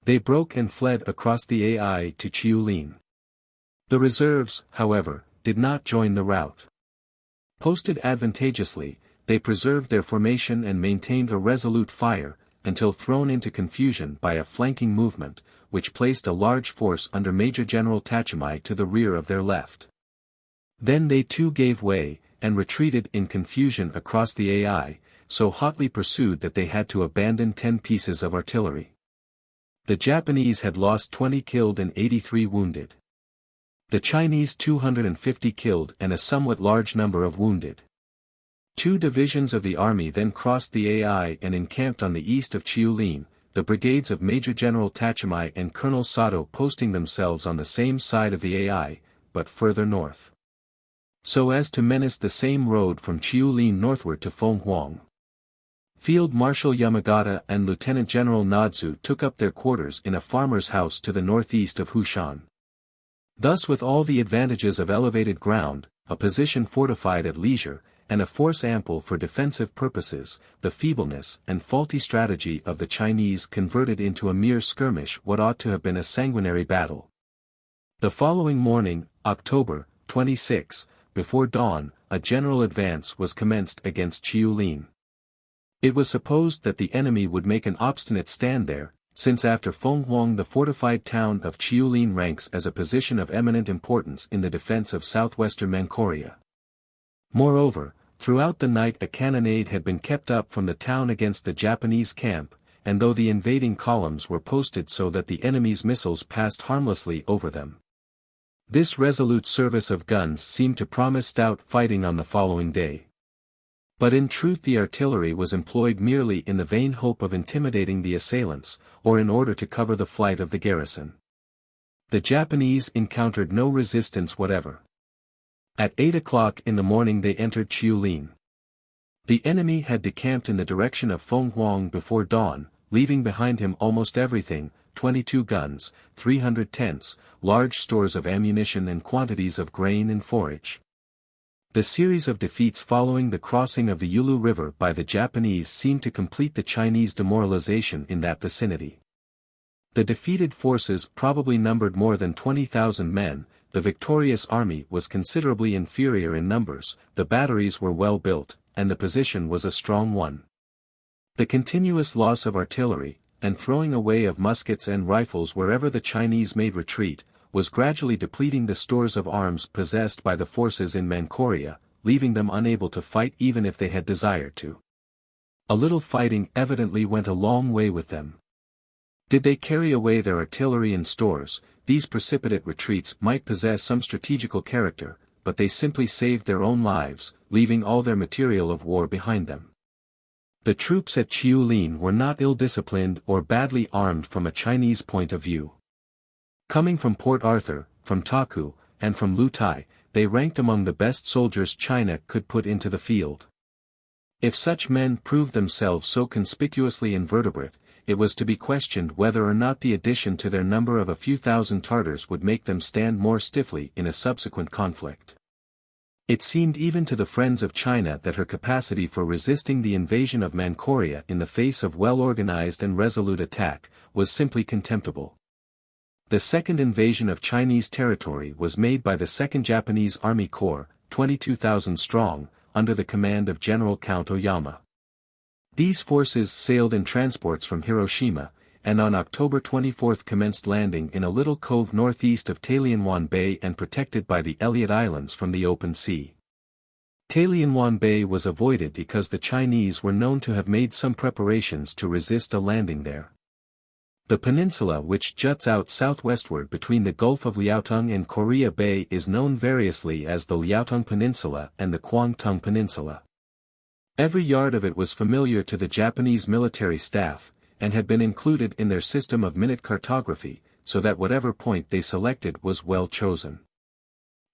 they broke and fled across the Ai to Chiulin. The reserves, however, did not join the rout. Posted advantageously, they preserved their formation and maintained a resolute fire, until thrown into confusion by a flanking movement, which placed a large force under Major General Tachimai to the rear of their left. Then they too gave way, and retreated in confusion across the Ai, so hotly pursued that they had to abandon 10 pieces of artillery. The Japanese had lost 20 killed and 83 wounded. The Chinese 250 killed and a somewhat large number of wounded. 2 divisions of the army then crossed the Ai and encamped on the east of Chiulin, the brigades of Major General Tachimai and Colonel Sato posting themselves on the same side of the Ai, but further north, so as to menace the same road from Chiulin northward to Fenghuang. Field Marshal Yamagata and Lieutenant General Nadzu took up their quarters in a farmer's house to the northeast of Hushan. Thus, with all the advantages of elevated ground, a position fortified at leisure, and a force ample for defensive purposes, the feebleness and faulty strategy of the Chinese converted into a mere skirmish what ought to have been a sanguinary battle. The following morning, October 26, before dawn, a general advance was commenced against Chiulin. It was supposed that the enemy would make an obstinate stand there, since after Fenghuang the fortified town of Chiulin ranks as a position of eminent importance in the defense of southwestern Manchuria. Moreover, throughout the night a cannonade had been kept up from the town against the Japanese camp, and though the invading columns were posted so that the enemy's missiles passed harmlessly over them, this resolute service of guns seemed to promise stout fighting on the following day. But in truth the artillery was employed merely in the vain hope of intimidating the assailants, or in order to cover the flight of the garrison. The Japanese encountered no resistance whatever. At 8 o'clock in the morning they entered Chiulin. The enemy had decamped in the direction of Fenghuang before dawn, leaving behind him almost everything, 22 guns, 300 tents, large stores of ammunition and quantities of grain and forage. The series of defeats following the crossing of the Yalu River by the Japanese seemed to complete the Chinese demoralization in that vicinity. The defeated forces probably numbered more than 20,000 men, the victorious army was considerably inferior in numbers, the batteries were well built, and the position was a strong one. The continuous loss of artillery, and throwing away of muskets and rifles wherever the Chinese made retreat, was gradually depleting the stores of arms possessed by the forces in Manchuria, leaving them unable to fight even if they had desired to. A little fighting evidently went a long way with them. Did they carry away their artillery and stores, these precipitate retreats might possess some strategical character, but they simply saved their own lives, leaving all their material of war behind them. The troops at Chiulin were not ill-disciplined or badly armed from a Chinese point of view. Coming from Port Arthur, from Taku, and from Lutai, they ranked among the best soldiers China could put into the field. If such men proved themselves so conspicuously invertebrate, it was to be questioned whether or not the addition to their number of a few thousand Tartars would make them stand more stiffly in a subsequent conflict. It seemed even to the friends of China that her capacity for resisting the invasion of Manchuria in the face of well-organized and resolute attack, was simply contemptible. The second invasion of Chinese territory was made by the 2nd Japanese Army Corps, 22,000 strong, under the command of General Count Oyama. These forces sailed in transports from Hiroshima, and on October 24 commenced landing in a little cove northeast of Talienwan Bay and protected by the Elliott Islands from the open sea. Talienwan Bay was avoided because the Chinese were known to have made some preparations to resist a landing there. The peninsula which juts out southwestward between the Gulf of Liaotung and Corea Bay is known variously as the Liaotung Peninsula and the Kwangtung Peninsula. Every yard of it was familiar to the Japanese military staff, and had been included in their system of minute cartography, so that whatever point they selected was well chosen.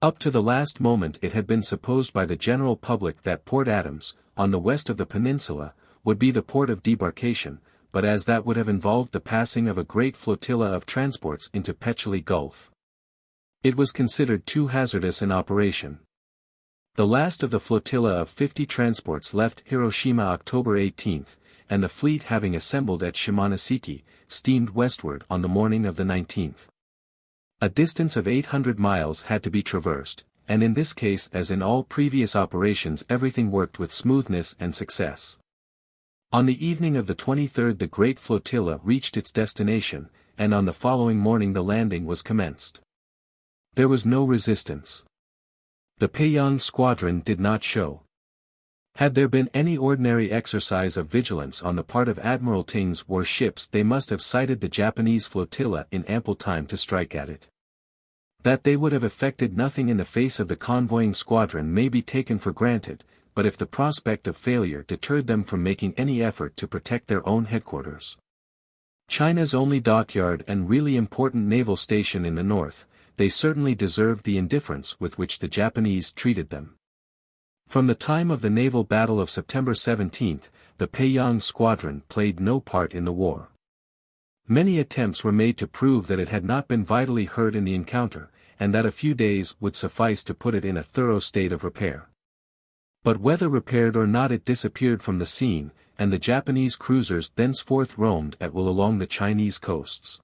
Up to the last moment it had been supposed by the general public that Port Adams, on the west of the peninsula, would be the port of debarkation, but as that would have involved the passing of a great flotilla of transports into Petchley Gulf, it was considered too hazardous an operation. The last of the flotilla of 50 transports left Hiroshima October 18, and the fleet having assembled at Shimonoseki, steamed westward on the morning of the 19th. A distance of 800 miles had to be traversed, and in this case as in all previous operations everything worked with smoothness and success. On the evening of the 23rd the great flotilla reached its destination, and on the following morning the landing was commenced. There was no resistance. The Peiyang squadron did not show. Had there been any ordinary exercise of vigilance on the part of Admiral Ting's warships they must have sighted the Japanese flotilla in ample time to strike at it. That they would have effected nothing in the face of the convoying squadron may be taken for granted, but if the prospect of failure deterred them from making any effort to protect their own headquarters, China's only dockyard and really important naval station in the north, they certainly deserved the indifference with which the Japanese treated them. From the time of the naval battle of September 17, the Peiyang squadron played no part in the war. Many attempts were made to prove that it had not been vitally hurt in the encounter, and that a few days would suffice to put it in a thorough state of repair. But whether repaired or not it disappeared from the scene, and the Japanese cruisers thenceforth roamed at will along the Chinese coasts.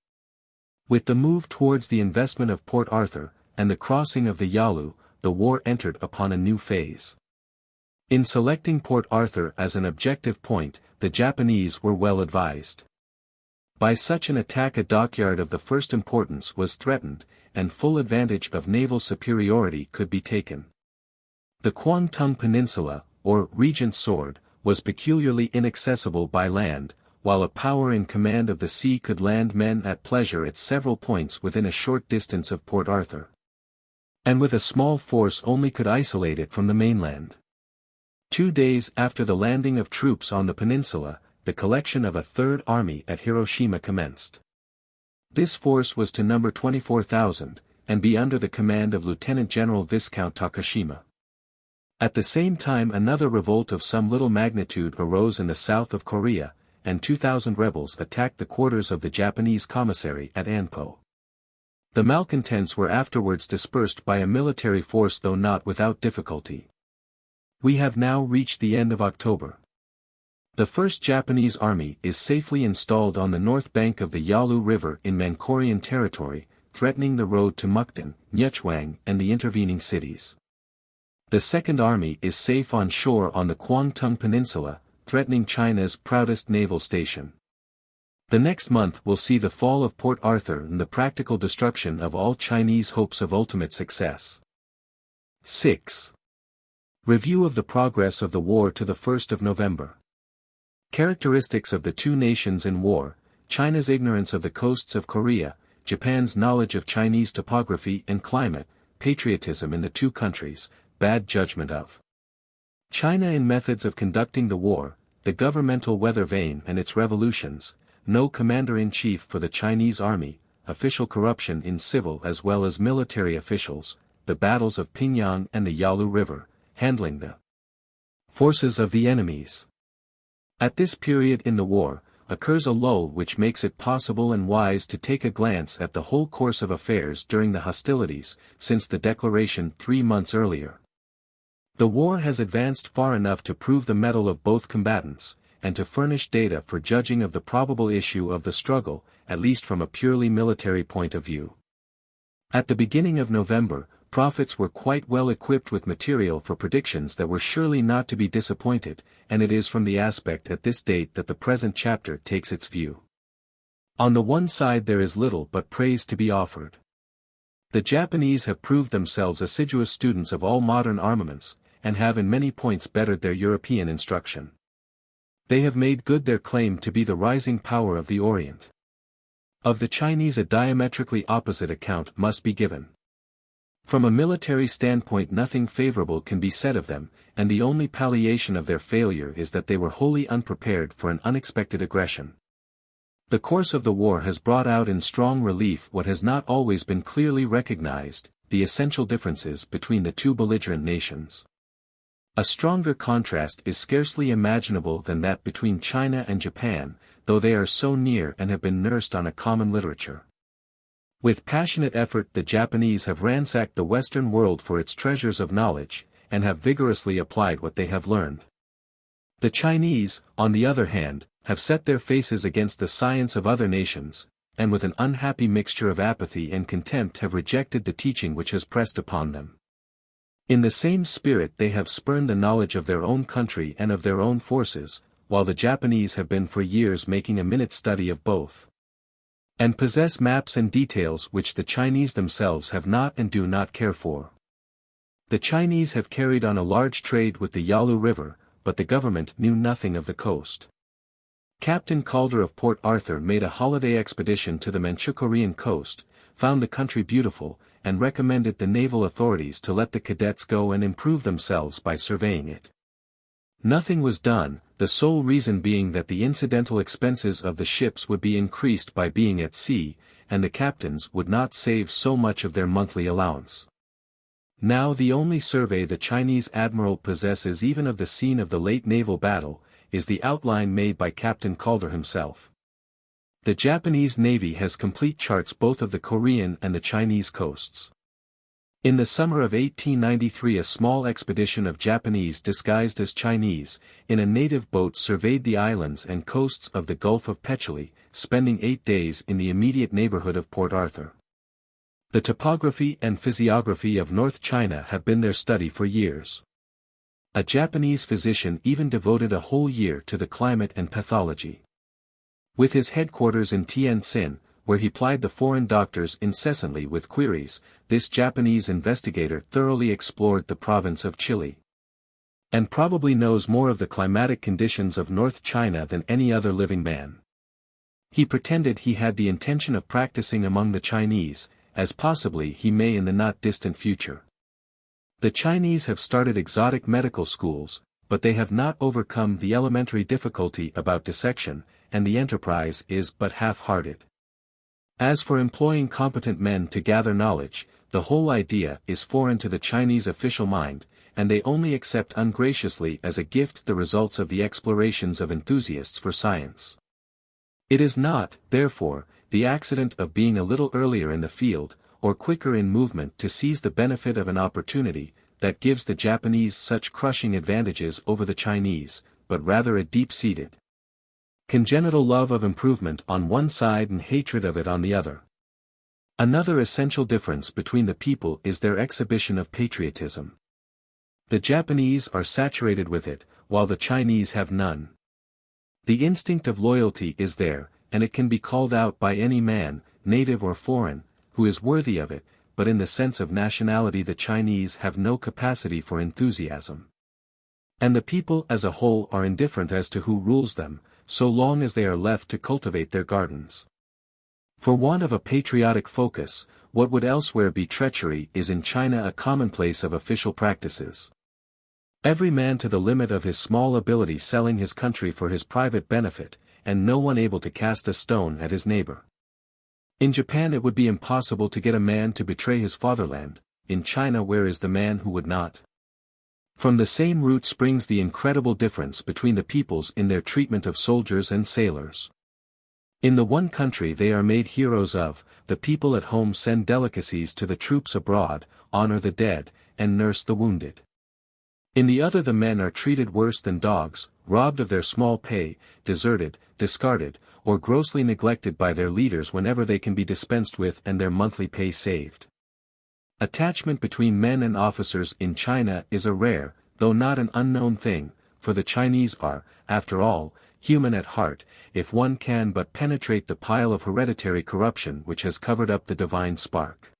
With the move towards the investment of Port Arthur, and the crossing of the Yalu, the war entered upon a new phase. In selecting Port Arthur as an objective point, the Japanese were well advised. By such an attack a dockyard of the first importance was threatened, and full advantage of naval superiority could be taken. The Kwangtung Peninsula, or Regent's Sword, was peculiarly inaccessible by land, while a power in command of the sea could land men at pleasure at several points within a short distance of Port Arthur, and with a small force only could isolate it from the mainland. 2 days after the landing of troops on the peninsula, the collection of a third army at Hiroshima commenced. This force was to number 24,000, and be under the command of Lieutenant General Viscount Takashima. At the same time another revolt of some little magnitude arose in the south of Korea, and 2,000 rebels attacked the quarters of the Japanese commissary at Anpo. The malcontents were afterwards dispersed by a military force though not without difficulty. We have now reached the end of October. The first Japanese army is safely installed on the north bank of the Yalu River in Manchurian territory, threatening the road to Mukden, Nyechwang and the intervening cities. The second army is safe on shore on the Kwangtung Peninsula, threatening China's proudest naval station. The next month will see the fall of Port Arthur and the practical destruction of all Chinese hopes of ultimate success. 6. Review of the progress of the war to the 1st of November. Characteristics of the two nations in war: China's ignorance of the coasts of Korea, Japan's knowledge of Chinese topography and climate, patriotism in the two countries, bad judgment of China in methods of conducting the war, the governmental weather vane and its revolutions, no commander-in-chief for the Chinese army, official corruption in civil as well as military officials, the battles of Pingyang and the Yalu River, handling the forces of the enemies. At this period in the war, occurs a lull which makes it possible and wise to take a glance at the whole course of affairs during the hostilities, since the declaration 3 months earlier. The war has advanced far enough to prove the mettle of both combatants, and to furnish data for judging of the probable issue of the struggle, at least from a purely military point of view. At the beginning of November, prophets were quite well equipped with material for predictions that were surely not to be disappointed, and it is from the aspect at this date that the present chapter takes its view. On the one side there is little but praise to be offered. The Japanese have proved themselves assiduous students of all modern armaments, and have in many points bettered their European instruction. They have made good their claim to be the rising power of the Orient. Of the Chinese a diametrically opposite account must be given. From a military standpoint nothing favorable can be said of them, and the only palliation of their failure is that they were wholly unprepared for an unexpected aggression. The course of the war has brought out in strong relief what has not always been clearly recognized, the essential differences between the two belligerent nations. A stronger contrast is scarcely imaginable than that between China and Japan, though they are so near and have been nursed on a common literature. With passionate effort the Japanese have ransacked the Western world for its treasures of knowledge, and have vigorously applied what they have learned. The Chinese, on the other hand, have set their faces against the science of other nations, and with an unhappy mixture of apathy and contempt have rejected the teaching which has pressed upon them. In the same spirit they have spurned the knowledge of their own country and of their own forces, while the Japanese have been for years making a minute study of both. And possess maps and details which the Chinese themselves have not and do not care for. The Chinese have carried on a large trade with the Yalu River, but the government knew nothing of the coast. Captain Calder of Port Arthur made a holiday expedition to the Manchukuorian coast, found the country beautiful, and recommended the naval authorities to let the cadets go and improve themselves by surveying it. Nothing was done, the sole reason being that the incidental expenses of the ships would be increased by being at sea, and the captains would not save so much of their monthly allowance. Now the only survey the Chinese admiral possesses even of the scene of the late naval battle, is the outline made by Captain Calder himself. The Japanese Navy has complete charts both of the Korean and the Chinese coasts. In the summer of 1893 a small expedition of Japanese disguised as Chinese, in a native boat surveyed the islands and coasts of the Gulf of Petchelee, spending 8 days in the immediate neighborhood of Port Arthur. The topography and physiography of North China have been their study for years. A Japanese physician even devoted a whole year to the climate and pathology. With his headquarters in Tientsin, where he plied the foreign doctors incessantly with queries, this Japanese investigator thoroughly explored the province of Chile. And probably knows more of the climatic conditions of North China than any other living man. He pretended he had the intention of practicing among the Chinese, as possibly he may in the not distant future. The Chinese have started exotic medical schools, but they have not overcome the elementary difficulty about dissection, and the enterprise is but half-hearted. As for employing competent men to gather knowledge, the whole idea is foreign to the Chinese official mind, and they only accept ungraciously as a gift the results of the explorations of enthusiasts for science. It is not, therefore, the accident of being a little earlier in the field, or quicker in movement to seize the benefit of an opportunity, that gives the Japanese such crushing advantages over the Chinese, but rather a deep-seated, congenital love of improvement on one side and hatred of it on the other. Another essential difference between the people is their exhibition of patriotism. The Japanese are saturated with it, while the Chinese have none. The instinct of loyalty is there, and it can be called out by any man, native or foreign, who is worthy of it, but in the sense of nationality the Chinese have no capacity for enthusiasm. And the people as a whole are indifferent as to who rules them, so long as they are left to cultivate their gardens. For want of a patriotic focus, what would elsewhere be treachery is in China a commonplace of official practices. Every man to the limit of his small ability selling his country for his private benefit, and no one able to cast a stone at his neighbor. In Japan it would be impossible to get a man to betray his fatherland, in China where is the man who would not? From the same root springs the incredible difference between the peoples in their treatment of soldiers and sailors. In the one country they are made heroes of, the people at home send delicacies to the troops abroad, honor the dead, and nurse the wounded. In the other the men are treated worse than dogs, robbed of their small pay, deserted, discarded, or grossly neglected by their leaders whenever they can be dispensed with and their monthly pay saved. Attachment between men and officers in China is a rare, though not an unknown thing, for the Chinese are, after all, human at heart, if one can but penetrate the pile of hereditary corruption which has covered up the divine spark.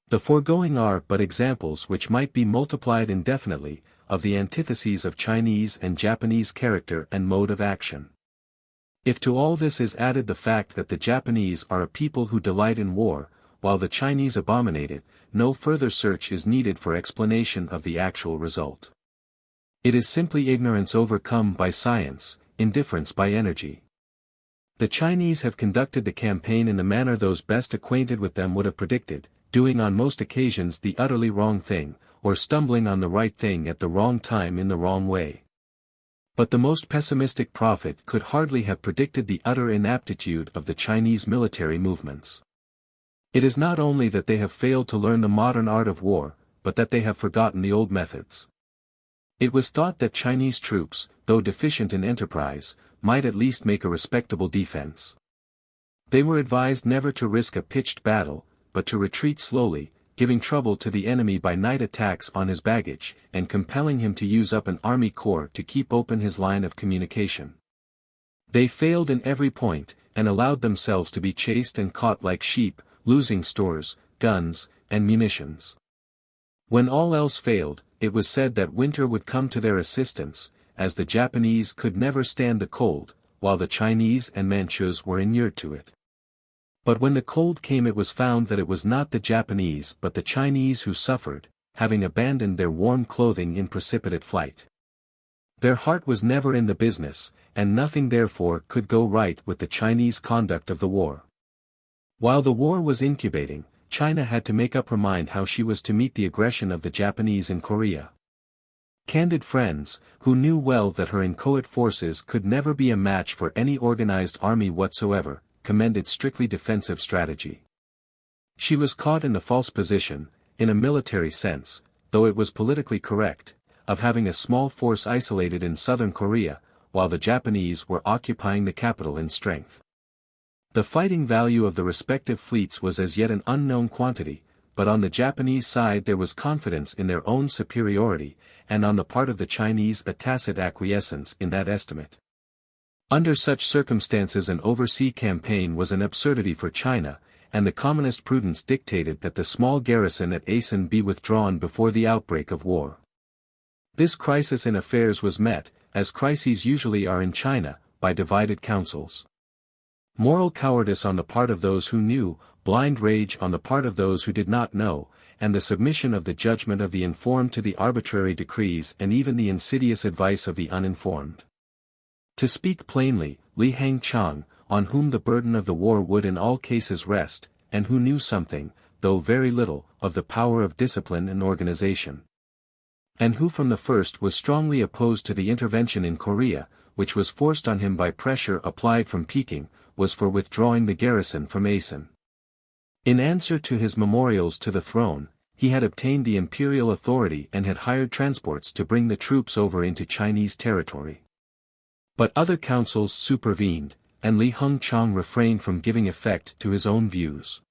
The foregoing are but examples which might be multiplied indefinitely, of the antitheses of Chinese and Japanese character and mode of action. If to all this is added the fact that the Japanese are a people who delight in war, while the Chinese abominate it, no further search is needed for explanation of the actual result. It is simply ignorance overcome by science, indifference by energy. The Chinese have conducted the campaign in the manner those best acquainted with them would have predicted, doing on most occasions the utterly wrong thing, or stumbling on the right thing at the wrong time in the wrong way. But the most pessimistic prophet could hardly have predicted the utter inaptitude of the Chinese military movements. It is not only that they have failed to learn the modern art of war, but that they have forgotten the old methods. It was thought that Chinese troops, though deficient in enterprise, might at least make a respectable defense. They were advised never to risk a pitched battle, but to retreat slowly, giving trouble to the enemy by night attacks on his baggage, and compelling him to use up an army corps to keep open his line of communication. They failed in every point, and allowed themselves to be chased and caught like sheep, losing stores, guns, and munitions. When all else failed, it was said that winter would come to their assistance, as the Japanese could never stand the cold, while the Chinese and Manchus were inured to it. But when the cold came, it was found that it was not the Japanese but the Chinese who suffered, having abandoned their warm clothing in precipitate flight. Their heart was never in the business, and nothing therefore could go right with the Chinese conduct of the war. While the war was incubating, China had to make up her mind how she was to meet the aggression of the Japanese in Korea. Candid friends, who knew well that her inchoate forces could never be a match for any organized army whatsoever, commended strictly defensive strategy. She was caught in the false position, in a military sense, though it was politically correct, of having a small force isolated in southern Korea, while the Japanese were occupying the capital in strength. The fighting value of the respective fleets was as yet an unknown quantity, but on the Japanese side there was confidence in their own superiority, and on the part of the Chinese a tacit acquiescence in that estimate. Under such circumstances an oversea campaign was an absurdity for China, and the commonest prudence dictated that the small garrison at Asen be withdrawn before the outbreak of war. This crisis in affairs was met, as crises usually are in China, by divided counsels. Moral cowardice on the part of those who knew, blind rage on the part of those who did not know, and the submission of the judgment of the informed to the arbitrary decrees and even the insidious advice of the uninformed. To speak plainly, Li Hangchang, on whom the burden of the war would in all cases rest, and who knew something, though very little, of the power of discipline and organization, and who from the first was strongly opposed to the intervention in Korea, which was forced on him by pressure applied from Peking, was for withdrawing the garrison from Asen. In answer to his memorials to the throne, he had obtained the imperial authority and had hired transports to bring the troops over into Chinese territory. But other councils supervened, and Li Hangchang refrained from giving effect to his own views.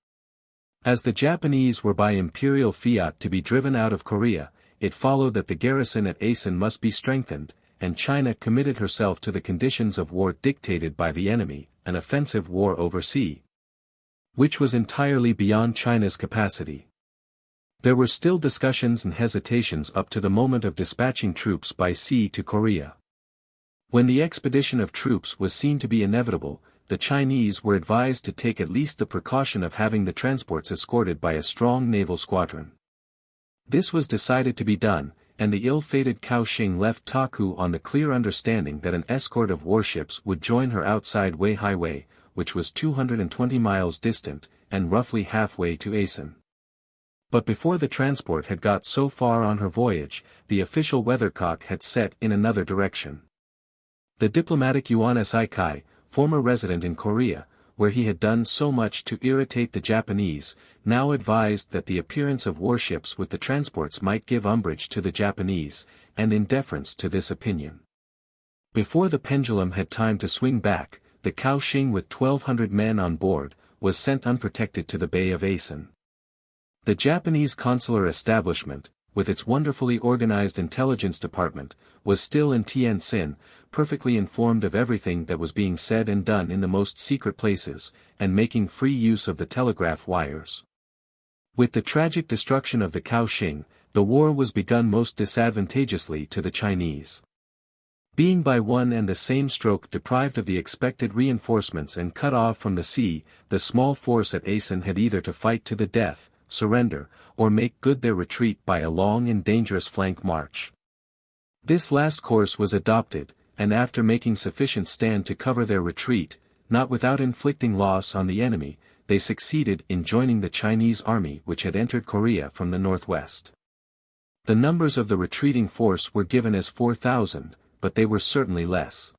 As the Japanese were by imperial fiat to be driven out of Korea, it followed that the garrison at Asen must be strengthened, and China committed herself to the conditions of war dictated by the enemy, an offensive war over sea, which was entirely beyond China's capacity. There were still discussions and hesitations up to the moment of dispatching troops by sea to Korea. When the expedition of troops was seen to be inevitable, the Chinese were advised to take at least the precaution of having the transports escorted by a strong naval squadron. This was decided to be done, and the ill-fated Kaohsiung left Taku on the clear understanding that an escort of warships would join her outside Wei-hai-wei, which was 220 miles distant, and roughly halfway to Asen. But before the transport had got so far on her voyage, the official weathercock had set in another direction. The diplomatic Yuan Saikai, former resident in Korea, where he had done so much to irritate the Japanese, now advised that the appearance of warships with the transports might give umbrage to the Japanese, and in deference to this opinion, before the pendulum had time to swing back, the Kaohsiung with 1,200 men on board, was sent unprotected to the Bay of Asen. The Japanese consular establishment, with its wonderfully organized intelligence department, was still in Tientsin, perfectly informed of everything that was being said and done in the most secret places, and making free use of the telegraph wires. With the tragic destruction of the Kaohsiung, the war was begun most disadvantageously to the Chinese. Being by one and the same stroke deprived of the expected reinforcements and cut off from the sea, the small force at Asen had either to fight to the death, surrender, or make good their retreat by a long and dangerous flank march. This last course was adopted, and after making sufficient stand to cover their retreat, not without inflicting loss on the enemy, they succeeded in joining the Chinese army which had entered Korea from the northwest. The numbers of the retreating force were given as 4,000, but they were certainly less.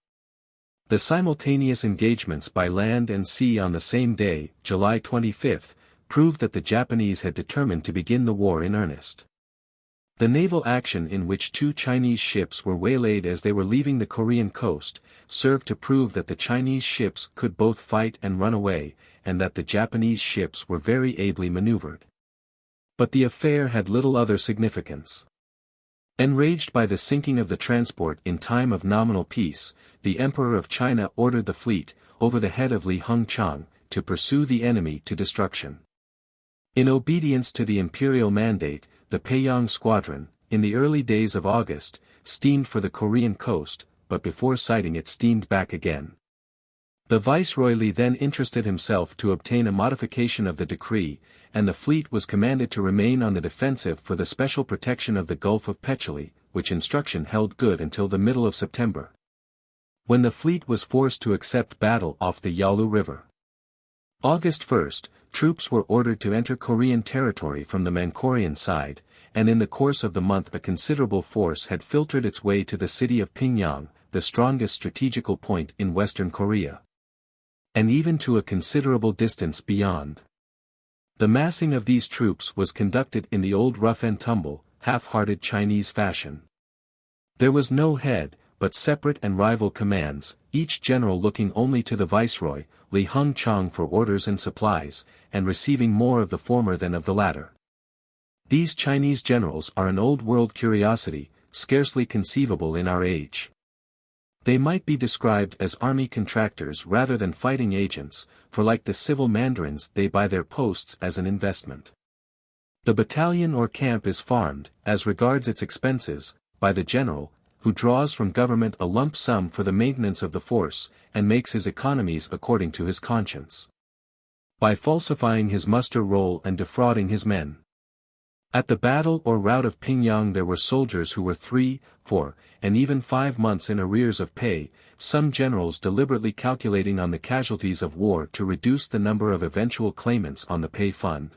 The simultaneous engagements by land and sea on the same day, July 25, proved that the Japanese had determined to begin the war in earnest. The naval action in which 2 Chinese ships were waylaid as they were leaving the Korean coast, served to prove that the Chinese ships could both fight and run away, and that the Japanese ships were very ably maneuvered. But the affair had little other significance. Enraged by the sinking of the transport in time of nominal peace, the Emperor of China ordered the fleet, over the head of Li Hung-chang, to pursue the enemy to destruction. In obedience to the imperial mandate, the Peiyang Squadron, in the early days of August, steamed for the Korean coast, but before sighting it steamed back again. The Viceroy Li then interested himself to obtain a modification of the decree, and the fleet was commanded to remain on the defensive for the special protection of the Gulf of Petchouli, which instruction held good until the middle of September, when the fleet was forced to accept battle off the Yalu River. August 1, troops were ordered to enter Korean territory from the Manchurian side, and in the course of the month a considerable force had filtered its way to the city of Pyongyang, the strongest strategical point in western Korea, and even to a considerable distance beyond. The massing of these troops was conducted in the old rough-and-tumble, half-hearted Chinese fashion. There was no head, but separate and rival commands, each general looking only to the viceroy, Li Hung-chang, for orders and supplies, and receiving more of the former than of the latter. These Chinese generals are an old-world curiosity, scarcely conceivable in our age. They might be described as army contractors rather than fighting agents, for like the civil mandarins they buy their posts as an investment. The battalion or camp is farmed, as regards its expenses, by the general, who draws from government a lump sum for the maintenance of the force, and makes his economies according to his conscience, by falsifying his muster roll and defrauding his men. At the battle or rout of Pyongyang there were soldiers who were 3, 4, and even 5 months in arrears of pay, some generals deliberately calculating on the casualties of war to reduce the number of eventual claimants on the pay fund.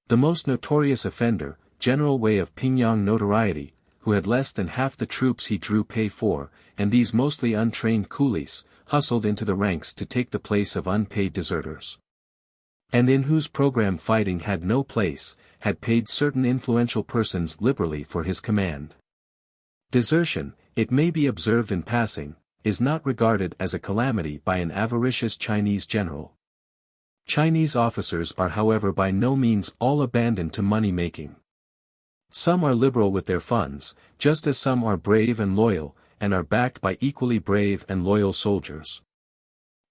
The most notorious offender, General Wei of Pyongyang notoriety, who had less than half the troops he drew pay for, and these mostly untrained coolies, hustled into the ranks to take the place of unpaid deserters, and in whose program fighting had no place, had paid certain influential persons liberally for his command. Desertion, it may be observed in passing, is not regarded as a calamity by an avaricious Chinese general. Chinese officers are however by no means all abandoned to money-making. Some are liberal with their funds, just as some are brave and loyal, and are backed by equally brave and loyal soldiers.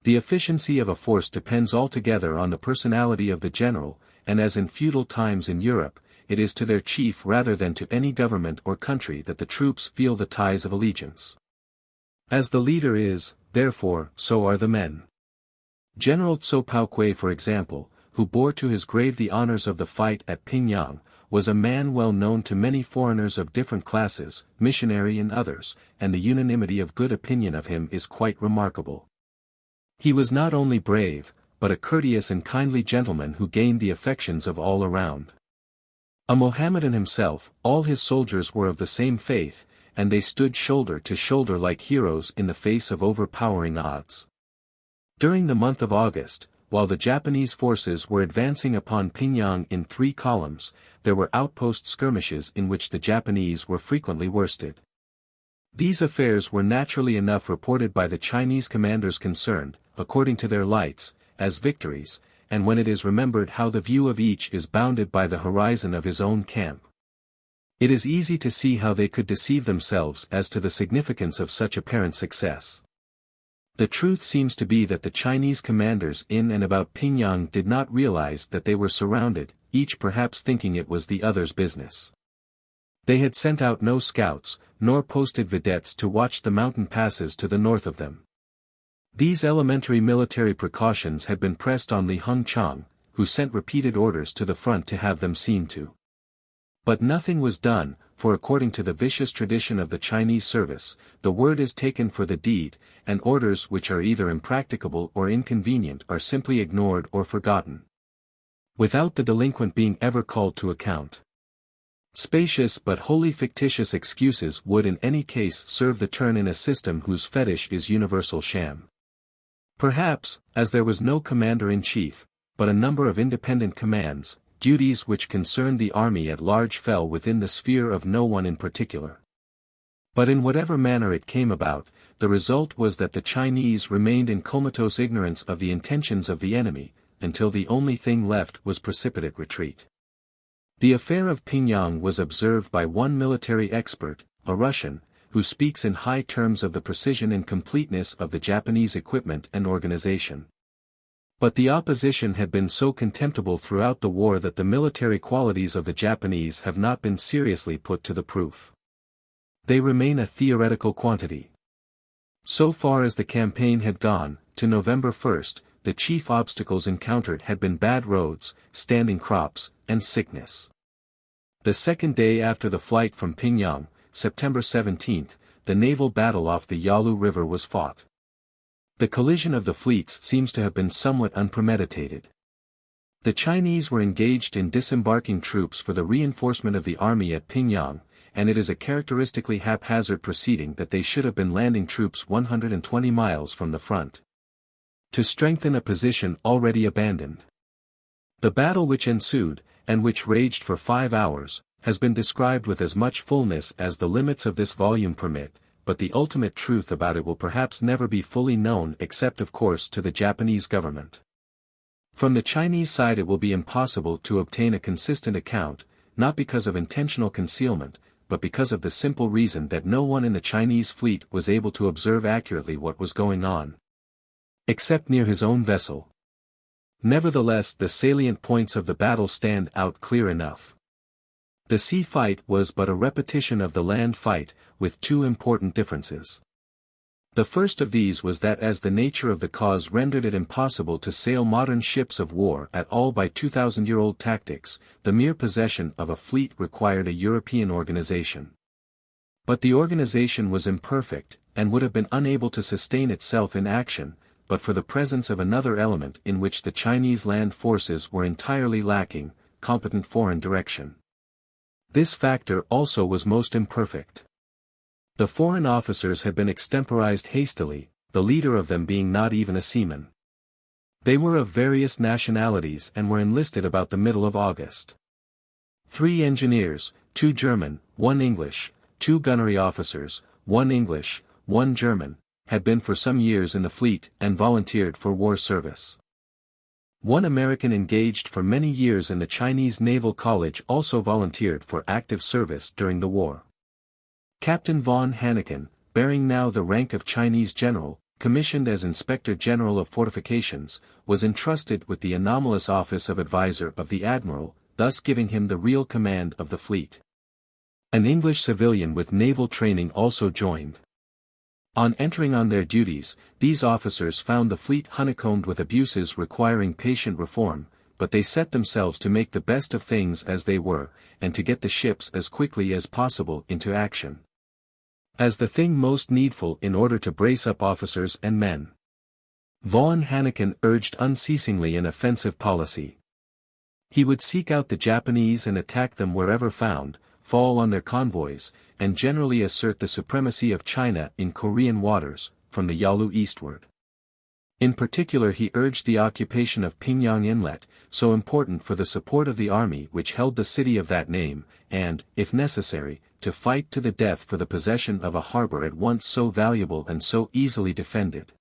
The efficiency of a force depends altogether on the personality of the general, and as in feudal times in Europe, it is to their chief rather than to any government or country that the troops feel the ties of allegiance. As the leader is, therefore, so are the men. General Tso Paokui, for example, who bore to his grave the honors of the fight at Pyongyang, was a man well known to many foreigners of different classes, missionary and others, and the unanimity of good opinion of him is quite remarkable. He was not only brave, but a courteous and kindly gentleman who gained the affections of all around. A Mohammedan himself, all his soldiers were of the same faith, and they stood shoulder to shoulder like heroes in the face of overpowering odds. During the month of August, while the Japanese forces were advancing upon Pyongyang in 3 columns, there were outpost skirmishes in which the Japanese were frequently worsted. These affairs were naturally enough reported by the Chinese commanders concerned, according to their lights, as victories, and when it is remembered how the view of each is bounded by the horizon of his own camp, it is easy to see how they could deceive themselves as to the significance of such apparent success. The truth seems to be that the Chinese commanders in and about Pyongyang did not realize that they were surrounded, each perhaps thinking it was the other's business. They had sent out no scouts, nor posted vedettes to watch the mountain passes to the north of them. These elementary military precautions had been pressed on Li Hung-chang, who sent repeated orders to the front to have them seen to. But nothing was done, for according to the vicious tradition of the Chinese service, the word is taken for the deed, and orders which are either impracticable or inconvenient are simply ignored or forgotten, without the delinquent being ever called to account. Spacious but wholly fictitious excuses would in any case serve the turn in a system whose fetish is universal sham. Perhaps, as there was no commander-in-chief, but a number of independent commands, duties which concerned the army at large fell within the sphere of no one in particular. But in whatever manner it came about, the result was that the Chinese remained in comatose ignorance of the intentions of the enemy, until the only thing left was precipitate retreat. The affair of Pingyang was observed by one military expert, a Russian, who speaks in high terms of the precision and completeness of the Japanese equipment and organization. But the opposition had been so contemptible throughout the war that the military qualities of the Japanese have not been seriously put to the proof. They remain a theoretical quantity. So far as the campaign had gone, to November 1st, the chief obstacles encountered had been bad roads, standing crops, and sickness. The second day after the flight from Pingyang, September 17, the naval battle off the Yalu River was fought. The collision of the fleets seems to have been somewhat unpremeditated. The Chinese were engaged in disembarking troops for the reinforcement of the army at Pingyang, and it is a characteristically haphazard proceeding that they should have been landing troops 120 miles from the front, to strengthen a position already abandoned. The battle which ensued, and which raged for 5 hours, has been described with as much fullness as the limits of this volume permit, but the ultimate truth about it will perhaps never be fully known except of course to the Japanese government. From the Chinese side it will be impossible to obtain a consistent account, not because of intentional concealment, but because of the simple reason that no one in the Chinese fleet was able to observe accurately what was going on, except near his own vessel. Nevertheless, the salient points of the battle stand out clear enough. The sea fight was but a repetition of the land fight, with two important differences. The first of these was that as the nature of the cause rendered it impossible to sail modern ships of war at all by 2,000-year-old tactics, the mere possession of a fleet required a European organization. But the organization was imperfect, and would have been unable to sustain itself in action, but for the presence of another element in which the Chinese land forces were entirely lacking, competent foreign direction. This factor also was most imperfect. The foreign officers had been extemporized hastily, the leader of them being not even a seaman. They were of various nationalities and were enlisted about the middle of August. 3 engineers, 2 German, 1 English, 2 gunnery officers, 1 English, 1 German, had been for some years in the fleet and volunteered for war service. 1 American engaged for many years in the Chinese Naval College also volunteered for active service during the war. Captain von Hanneken, bearing now the rank of Chinese general, commissioned as Inspector General of Fortifications, was entrusted with the anomalous office of advisor of the admiral, thus giving him the real command of the fleet. An English civilian with naval training also joined. On entering on their duties, these officers found the fleet honeycombed with abuses requiring patient reform, but they set themselves to make the best of things as they were, and to get the ships as quickly as possible into action, as the thing most needful in order to brace up officers and men. Von Hanneken urged unceasingly an offensive policy. He would seek out the Japanese and attack them wherever found, fall on their convoys, and generally assert the supremacy of China in Korean waters, from the Yalu eastward. In particular he urged the occupation of Pingyang Inlet, so important for the support of the army which held the city of that name, and, if necessary, to fight to the death for the possession of a harbor at once so valuable and so easily defended.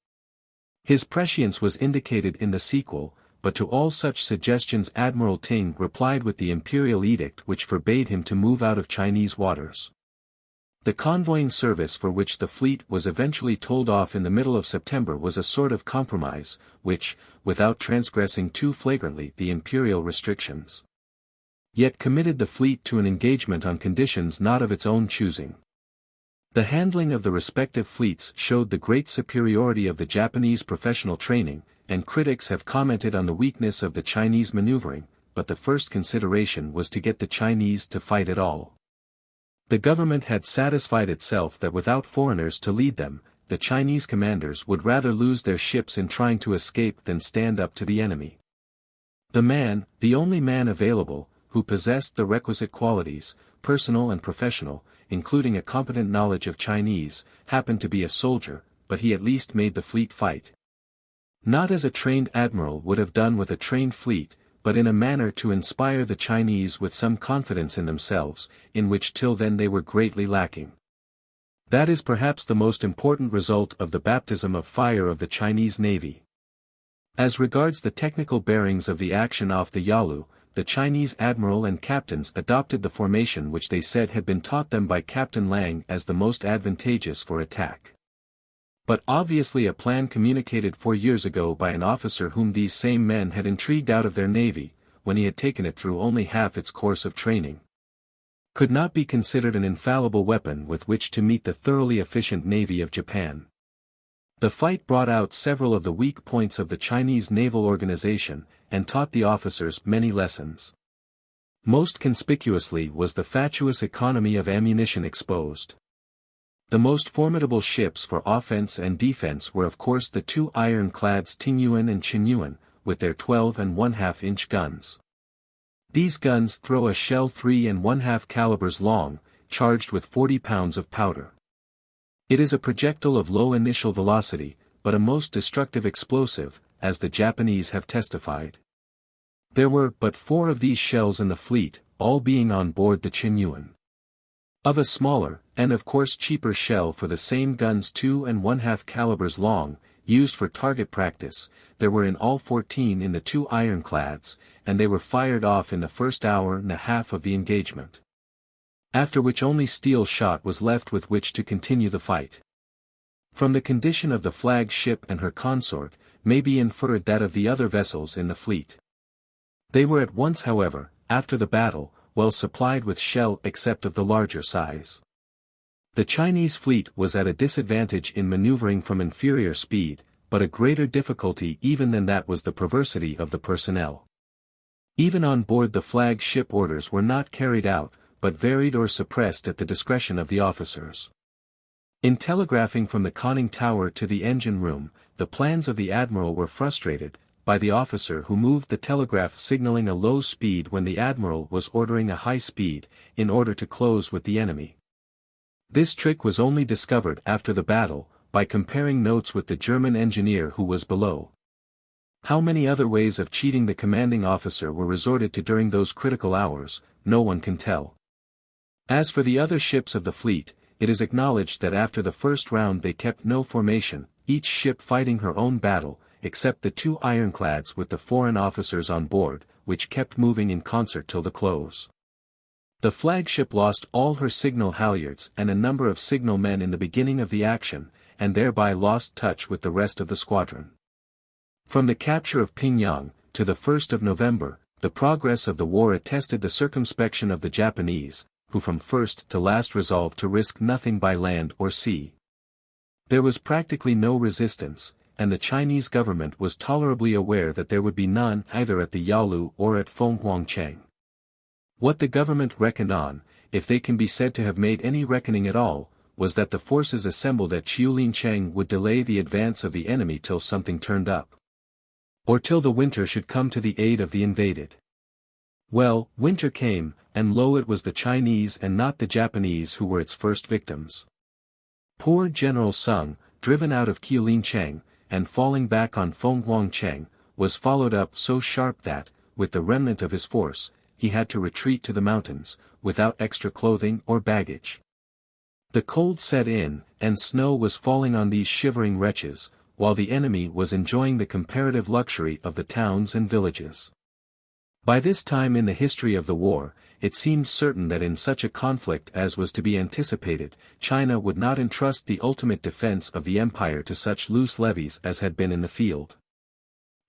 His prescience was indicated in the sequel, but to all such suggestions Admiral Ting replied with the imperial edict which forbade him to move out of Chinese waters. The convoying service for which the fleet was eventually told off in the middle of September was a sort of compromise, which, without transgressing too flagrantly the imperial restrictions, yet committed the fleet to an engagement on conditions not of its own choosing. The handling of the respective fleets showed the great superiority of the Japanese professional training, and critics have commented on the weakness of the Chinese maneuvering, but the first consideration was to get the Chinese to fight at all. The government had satisfied itself that without foreigners to lead them, the Chinese commanders would rather lose their ships in trying to escape than stand up to the enemy. The only man available, who possessed the requisite qualities, personal and professional, including a competent knowledge of Chinese, happened to be a soldier, but he at least made the fleet fight. Not as a trained admiral would have done with a trained fleet, but in a manner to inspire the Chinese with some confidence in themselves, in which till then they were greatly lacking. That is perhaps the most important result of the baptism of fire of the Chinese Navy. As regards the technical bearings of the action off the Yalu, the Chinese admiral and captains adopted the formation which they said had been taught them by Captain Lang as the most advantageous for attack. But obviously a plan communicated 4 years ago by an officer whom these same men had intrigued out of their navy, when he had taken it through only half its course of training, could not be considered an infallible weapon with which to meet the thoroughly efficient navy of Japan. The fight brought out several of the weak points of the Chinese naval organization, and taught the officers many lessons. Most conspicuously was the fatuous economy of ammunition exposed. The most formidable ships for offense and defense were of course the two ironclads Tingyuan and Chinyuan, with their 12.5-inch guns. These guns throw a shell 3.5 calibers long, charged with 40 pounds of powder. It is a projectile of low initial velocity, but a most destructive explosive, as the Japanese have testified. There were but 4 of these shells in the fleet, all being on board the Chinyuan. Of a smaller, and of course cheaper shell for the same guns 2.5 calibers long, used for target practice, there were in all 14 in the 2 ironclads, and they were fired off in the first hour and a half of the engagement. After which only steel shot was left with which to continue the fight. From the condition of the flag ship and her consort, may be inferred that of the other vessels in the fleet. They were at once however, after the battle, well supplied with shell except of the larger size. The Chinese fleet was at a disadvantage in maneuvering from inferior speed, but a greater difficulty even than that was the perversity of the personnel. Even on board the flag ship orders were not carried out, but varied or suppressed at the discretion of the officers. In telegraphing from the conning tower to the engine room, the plans of the admiral were frustrated, by the officer who moved the telegraph signaling a low speed when the admiral was ordering a high speed, in order to close with the enemy. This trick was only discovered after the battle, by comparing notes with the German engineer who was below. How many other ways of cheating the commanding officer were resorted to during those critical hours, no one can tell. As for the other ships of the fleet, it is acknowledged that after the first round they kept no formation, each ship fighting her own battle, except the 2 ironclads with the foreign officers on board, which kept moving in concert till the close. The flagship lost all her signal halyards and a number of signal men in the beginning of the action, and thereby lost touch with the rest of the squadron. From the capture of Pyongyang, to the 1st of November, the progress of the war attested the circumspection of the Japanese, who from first to last resolved to risk nothing by land or sea. There was practically no resistance, and the Chinese government was tolerably aware that there would be none either at the Yalu or at Fenghuangcheng. What the government reckoned on, if they can be said to have made any reckoning at all, was that the forces assembled at Chiulincheng would delay the advance of the enemy till something turned up. Or till the winter should come to the aid of the invaded. Well, winter came, and lo, it was the Chinese and not the Japanese who were its first victims. Poor General Sung, driven out of Chiulincheng, and falling back on Fenghuangcheng, was followed up so sharp that, with the remnant of his force, he had to retreat to the mountains, without extra clothing or baggage. The cold set in, and snow was falling on these shivering wretches, while the enemy was enjoying the comparative luxury of the towns and villages. By this time in the history of the war, it seemed certain that in such a conflict as was to be anticipated, China would not entrust the ultimate defense of the empire to such loose levies as had been in the field.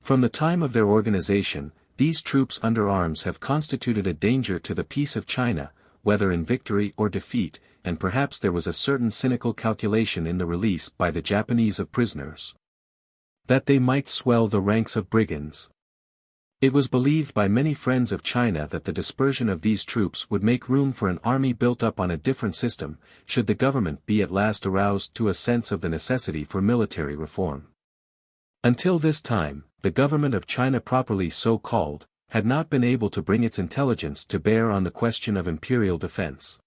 From the time of their organization, these troops under arms have constituted a danger to the peace of China, whether in victory or defeat, and perhaps there was a certain cynical calculation in the release by the Japanese of prisoners, that they might swell the ranks of brigands. It was believed by many friends of China that the dispersion of these troops would make room for an army built up on a different system, should the government be at last aroused to a sense of the necessity for military reform. Until this time, the government of China properly so called, had not been able to bring its intelligence to bear on the question of imperial defense.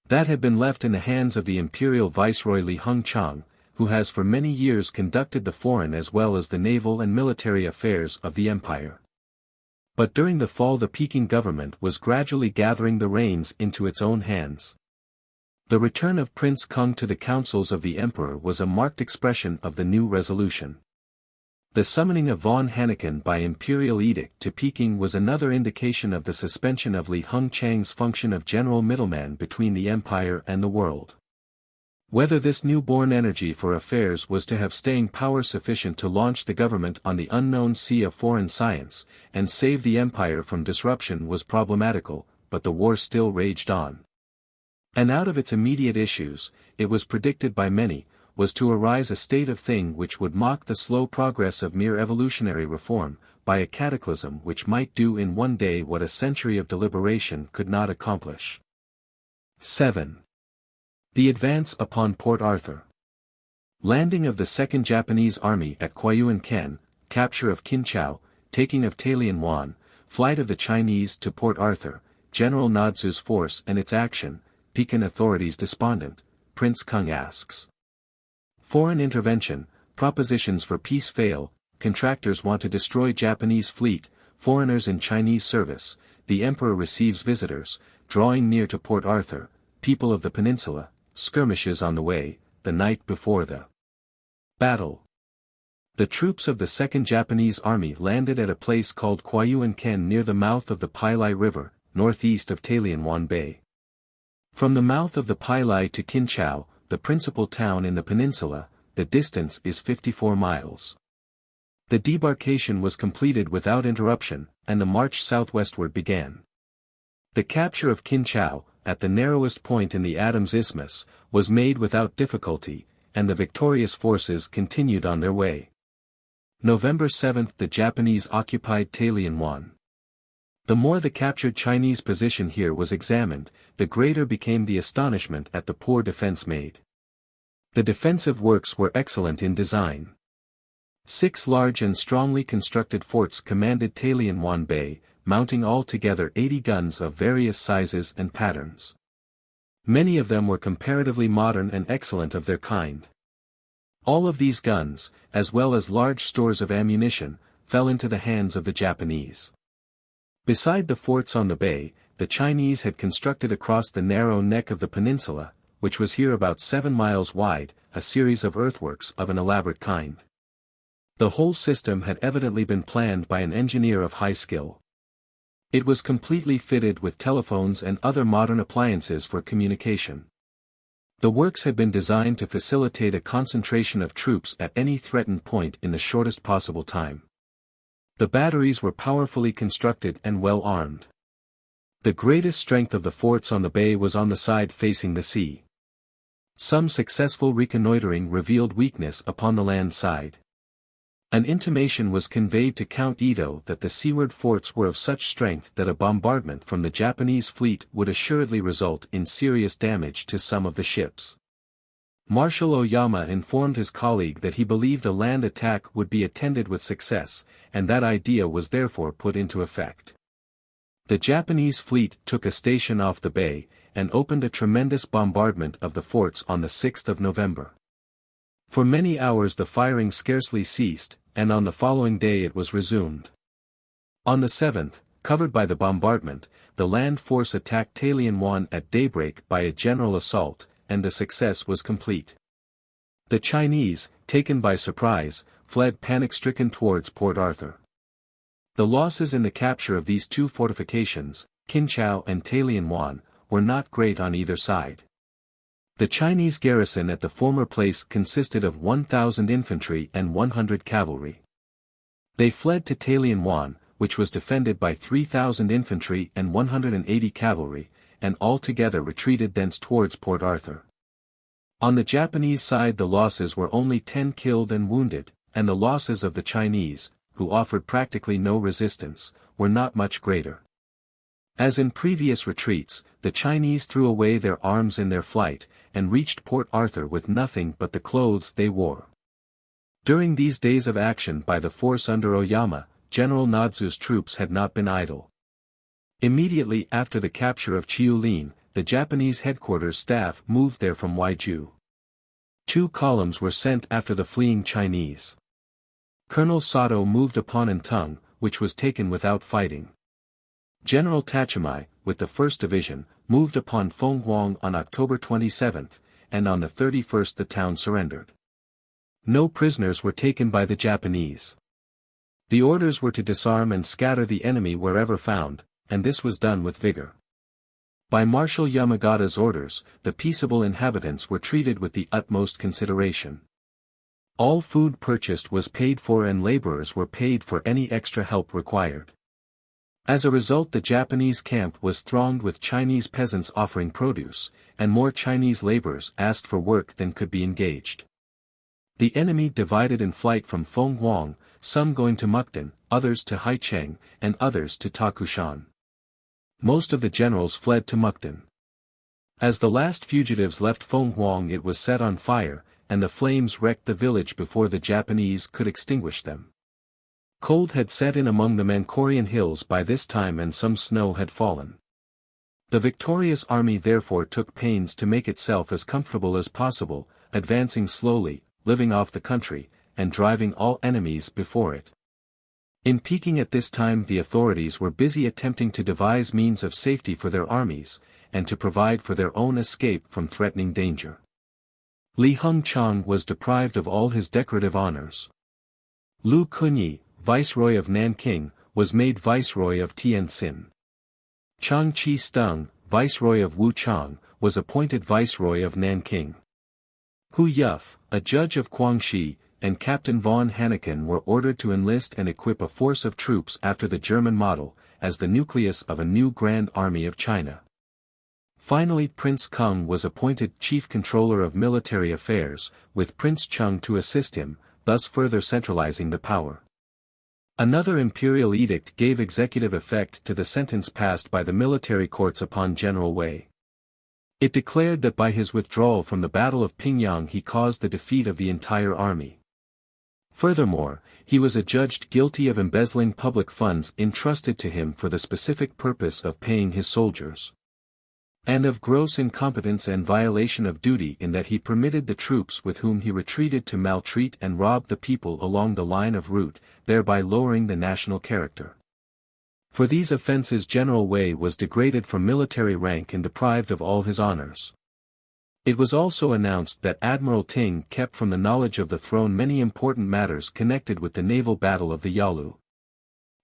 That had been left in the hands of the imperial viceroy Li Hengchang, who has for many years conducted the foreign as well as the naval and military affairs of the empire. But during the fall the Peking government was gradually gathering the reins into its own hands. The return of Prince Kung to the councils of the emperor was a marked expression of the new resolution. The summoning of von Hanneken by imperial edict to Peking was another indication of the suspension of Li Hengchang's function of general middleman between the empire and the world. Whether this new-born energy for affairs was to have staying power sufficient to launch the government on the unknown sea of foreign science, and save the empire from disruption was problematical, but the war still raged on. And out of its immediate issues, it was predicted by many, was to arise a state of thing which would mock the slow progress of mere evolutionary reform, by a cataclysm which might do in one day what a century of deliberation could not accomplish. 7. The advance upon Port Arthur. Landing of the Second Japanese Army at Huayuan-ken, capture of Kinchao, taking of Talienwan, flight of the Chinese to Port Arthur, General Nadzu's force and its action, Pekin authorities despondent, Prince Kung asks. Foreign intervention, propositions for peace fail, contractors want to destroy Japanese fleet, foreigners in Chinese service, the emperor receives visitors, drawing near to Port Arthur, people of the peninsula, skirmishes on the way, the night before the battle. The troops of the Second Japanese Army landed at a place called Huayuan-ken near the mouth of the Pailai River, northeast of Talienwan Bay. From the mouth of the Pailai to Kinchao, the principal town in the peninsula, the distance is 54 miles. The debarkation was completed without interruption, and the march southwestward began. The capture of Kinchao, at the narrowest point in the Adams Isthmus, was made without difficulty, and the victorious forces continued on their way. November 7 the Japanese occupied Talienwan. The more the captured Chinese position here was examined, the greater became the astonishment at the poor defense made. The defensive works were excellent in design. 6 large and strongly constructed forts commanded Talienwan Bay, mounting altogether 80 guns of various sizes and patterns. Many of them were comparatively modern and excellent of their kind. All of these guns, as well as large stores of ammunition, fell into the hands of the Japanese. Beside the forts on the bay, the Chinese had constructed across the narrow neck of the peninsula, which was here about 7 miles wide, a series of earthworks of an elaborate kind. The whole system had evidently been planned by an engineer of high skill. It was completely fitted with telephones and other modern appliances for communication. The works had been designed to facilitate a concentration of troops at any threatened point in the shortest possible time. The batteries were powerfully constructed and well armed. The greatest strength of the forts on the bay was on the side facing the sea. Some successful reconnoitering revealed weakness upon the land side. An intimation was conveyed to Count Ito that the seaward forts were of such strength that a bombardment from the Japanese fleet would assuredly result in serious damage to some of the ships. Marshal Oyama informed his colleague that he believed a land attack would be attended with success, and that idea was therefore put into effect. The Japanese fleet took a station off the bay, and opened a tremendous bombardment of the forts on the 6th of November. For many hours the firing scarcely ceased, and on the following day it was resumed. On the 7th, covered by the bombardment, the land force attacked Talienwan at daybreak by a general assault, and the success was complete. The Chinese, taken by surprise, fled panic-stricken towards Port Arthur. The losses in the capture of these two fortifications, Kinchao and Talienwan, were not great on either side. The Chinese garrison at the former place consisted of 1,000 infantry and 100 cavalry. They fled to Talienwan, which was defended by 3,000 infantry and 180 cavalry, and altogether retreated thence towards Port Arthur. On the Japanese side the losses were only 10 killed and wounded, and the losses of the Chinese, who offered practically no resistance, were not much greater. As in previous retreats, the Chinese threw away their arms in their flight, and reached Port Arthur with nothing but the clothes they wore. During these days of action by the force under Oyama, General Nadzu's troops had not been idle. Immediately after the capture of Chiulin, the Japanese headquarters staff moved there from Waiju. 2 columns were sent after the fleeing Chinese. Colonel Sato moved upon Antung, which was taken without fighting. General Tachimai, with the 1st Division, moved upon Fenghuang on October 27, and on the 31st the town surrendered. No prisoners were taken by the Japanese. The orders were to disarm and scatter the enemy wherever found, and this was done with vigor. By Marshal Yamagata's orders, the peaceable inhabitants were treated with the utmost consideration. All food purchased was paid for and laborers were paid for any extra help required. As a result the Japanese camp was thronged with Chinese peasants offering produce, and more Chinese laborers asked for work than could be engaged. The enemy divided in flight from Fenghuang, some going to Mukden, others to Haicheng, and others to Takushan. Most of the generals fled to Mukden. As the last fugitives left Fenghuang it was set on fire, and the flames wrecked the village before the Japanese could extinguish them. Cold had set in among the Mancorian hills by this time and some snow had fallen. The victorious army therefore took pains to make itself as comfortable as possible, advancing slowly, living off the country, and driving all enemies before it. In Peking at this time the authorities were busy attempting to devise means of safety for their armies, and to provide for their own escape from threatening danger. Li Hung-chang was deprived of all his decorative honors. Lu Kunyi, Viceroy of Nanking, was made Viceroy of Tientsin. Chang Chi-stung, Viceroy of Wuchang, was appointed Viceroy of Nanking. Hu Yuf, a judge of Guangxi, and Captain von Hanneken were ordered to enlist and equip a force of troops after the German model, as the nucleus of a new Grand Army of China. Finally Prince Kung was appointed Chief Controller of Military Affairs, with Prince Chung to assist him, thus further centralizing the power. Another imperial edict gave executive effect to the sentence passed by the military courts upon General Wei. It declared that by his withdrawal from the Battle of Pingyang he caused the defeat of the entire army. Furthermore, he was adjudged guilty of embezzling public funds entrusted to him for the specific purpose of paying his soldiers, and of gross incompetence and violation of duty in that he permitted the troops with whom he retreated to maltreat and rob the people along the line of route, thereby lowering the national character. For these offenses General Wei was degraded from military rank and deprived of all his honors. It was also announced that Admiral Ting kept from the knowledge of the throne many important matters connected with the naval battle of the Yalu,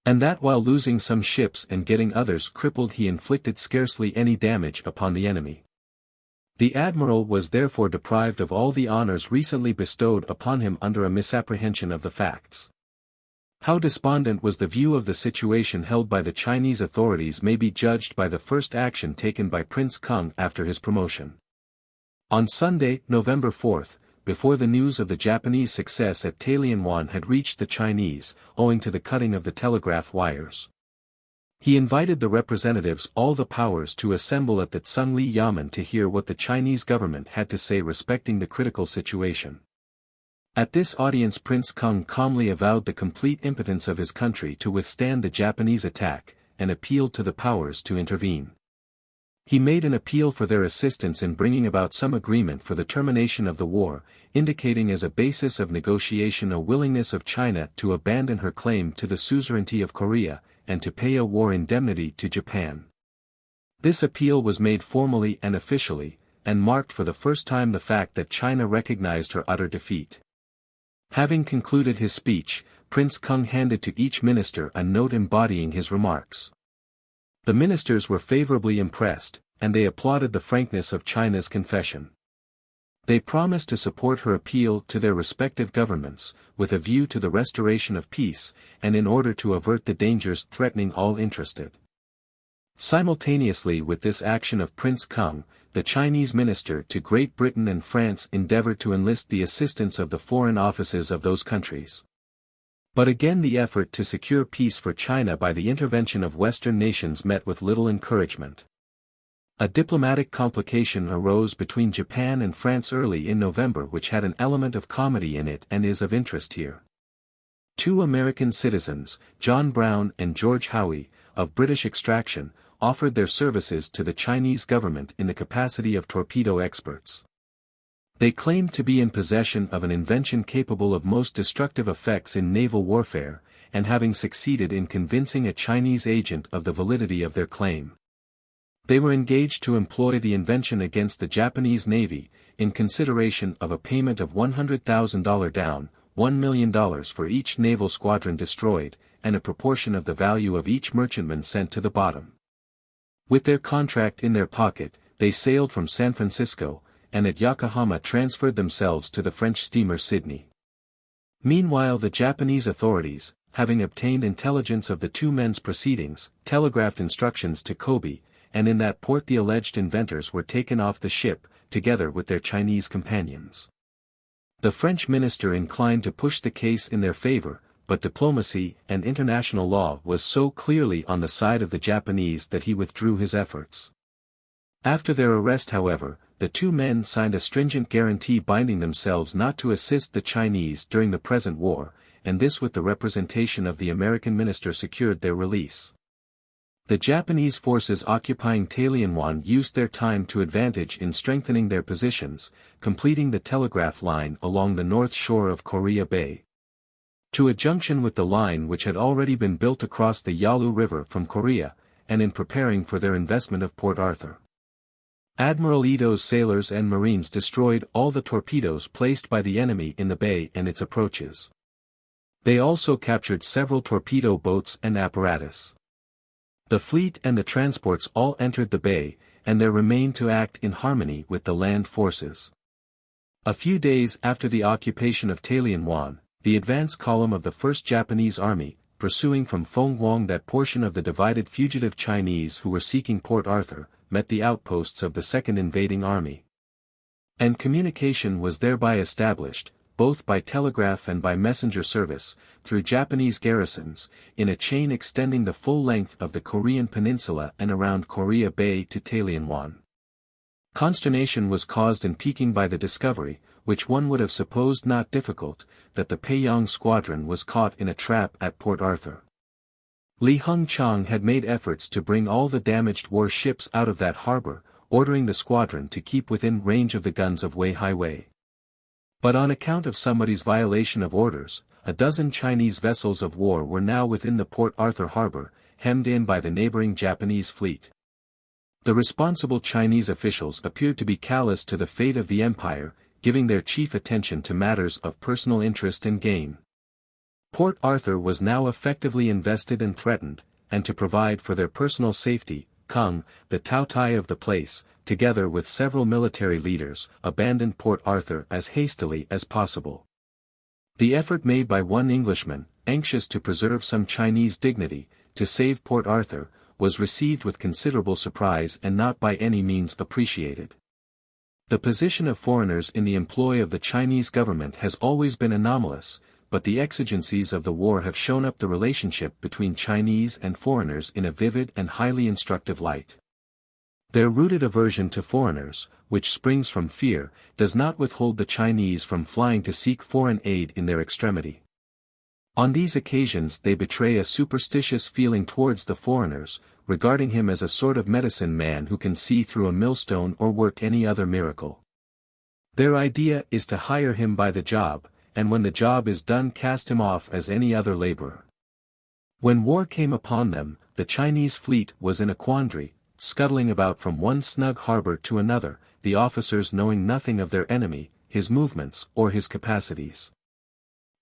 and that while losing some ships and getting others crippled he inflicted scarcely any damage upon the enemy. The admiral was therefore deprived of all the honors recently bestowed upon him under a misapprehension of the facts. How despondent was the view of the situation held by the Chinese authorities may be judged by the first action taken by Prince Kung after his promotion. On Sunday, November 4, before the news of the Japanese success at Tailianwan had reached the Chinese, owing to the cutting of the telegraph wires, he invited the representatives all the powers to assemble at the Tsungli Yamen to hear what the Chinese government had to say respecting the critical situation. At this audience Prince Kung calmly avowed the complete impotence of his country to withstand the Japanese attack, and appealed to the powers to intervene. He made an appeal for their assistance in bringing about some agreement for the termination of the war, indicating as a basis of negotiation a willingness of China to abandon her claim to the suzerainty of Korea, and to pay a war indemnity to Japan. This appeal was made formally and officially, and marked for the first time the fact that China recognized her utter defeat. Having concluded his speech, Prince Kung handed to each minister a note embodying his remarks. The ministers were favorably impressed, and they applauded the frankness of China's confession. They promised to support her appeal to their respective governments, with a view to the restoration of peace, and in order to avert the dangers threatening all interested. Simultaneously with this action of Prince Kung, the Chinese minister to Great Britain and France endeavored to enlist the assistance of the foreign offices of those countries. But again the effort to secure peace for China by the intervention of Western nations met with little encouragement. A diplomatic complication arose between Japan and France early in November which had an element of comedy in it and is of interest here. Two American citizens, John Brown and George Howe, of British extraction, offered their services to the Chinese government in the capacity of torpedo experts. They claimed to be in possession of an invention capable of most destructive effects in naval warfare, and having succeeded in convincing a Chinese agent of the validity of their claim. They were engaged to employ the invention against the Japanese Navy, in consideration of a payment of $100,000 down, $1 million for each naval squadron destroyed, and a proportion of the value of each merchantman sent to the bottom. With their contract in their pocket, they sailed from San Francisco, and at Yokohama transferred themselves to the French steamer Sydney. Meanwhile the Japanese authorities, having obtained intelligence of the two men's proceedings, telegraphed instructions to Kobe, and in that port the alleged inventors were taken off the ship, together with their Chinese companions. The French minister inclined to push the case in their favor, but diplomacy and international law was so clearly on the side of the Japanese that he withdrew his efforts. After their arrest however, the two men signed a stringent guarantee binding themselves not to assist the Chinese during the present war, and this with the representation of the American minister secured their release. The Japanese forces occupying Talienwan used their time to advantage in strengthening their positions, completing the telegraph line along the north shore of Corea Bay, to a junction with the line which had already been built across the Yalu River from Korea, and in preparing for their investment of Port Arthur. Admiral Ito's sailors and marines destroyed all the torpedoes placed by the enemy in the bay and its approaches. They also captured several torpedo boats and apparatus. The fleet and the transports all entered the bay, and there remained to act in harmony with the land forces. A few days after the occupation of Talienwan, the advance column of the First Japanese Army, pursuing from Fenghuang that portion of the divided fugitive Chinese who were seeking Port Arthur, met the outposts of the Second Invading Army. And communication was thereby established, both by telegraph and by messenger service, through Japanese garrisons, in a chain extending the full length of the Korean peninsula and around Corea Bay to Talienwan. Consternation was caused in Peking by the discovery, which one would have supposed not difficult, that the Peiyang squadron was caught in a trap at Port Arthur. Li Hung-chang had made efforts to bring all the damaged war ships out of that harbor, ordering the squadron to keep within range of the guns of Wei-hai-wei. But on account of somebody's violation of orders, a dozen Chinese vessels of war were now within the Port Arthur harbor, hemmed in by the neighboring Japanese fleet. The responsible Chinese officials appeared to be callous to the fate of the empire, giving their chief attention to matters of personal interest and gain. Port Arthur was now effectively invested and threatened, and to provide for their personal safety, Kung, the Taotai of the place, together with several military leaders, abandoned Port Arthur as hastily as possible. The effort made by one Englishman, anxious to preserve some Chinese dignity, to save Port Arthur, was received with considerable surprise and not by any means appreciated. The position of foreigners in the employ of the Chinese government has always been anomalous, but the exigencies of the war have shown up the relationship between Chinese and foreigners in a vivid and highly instructive light. Their rooted aversion to foreigners, which springs from fear, does not withhold the Chinese from flying to seek foreign aid in their extremity. On these occasions they betray a superstitious feeling towards the foreigners, regarding him as a sort of medicine man who can see through a millstone or work any other miracle. Their idea is to hire him by the job, and when the job is done cast him off as any other laborer. When war came upon them, the Chinese fleet was in a quandary, scuttling about from one snug harbor to another, the officers knowing nothing of their enemy, his movements or his capacities.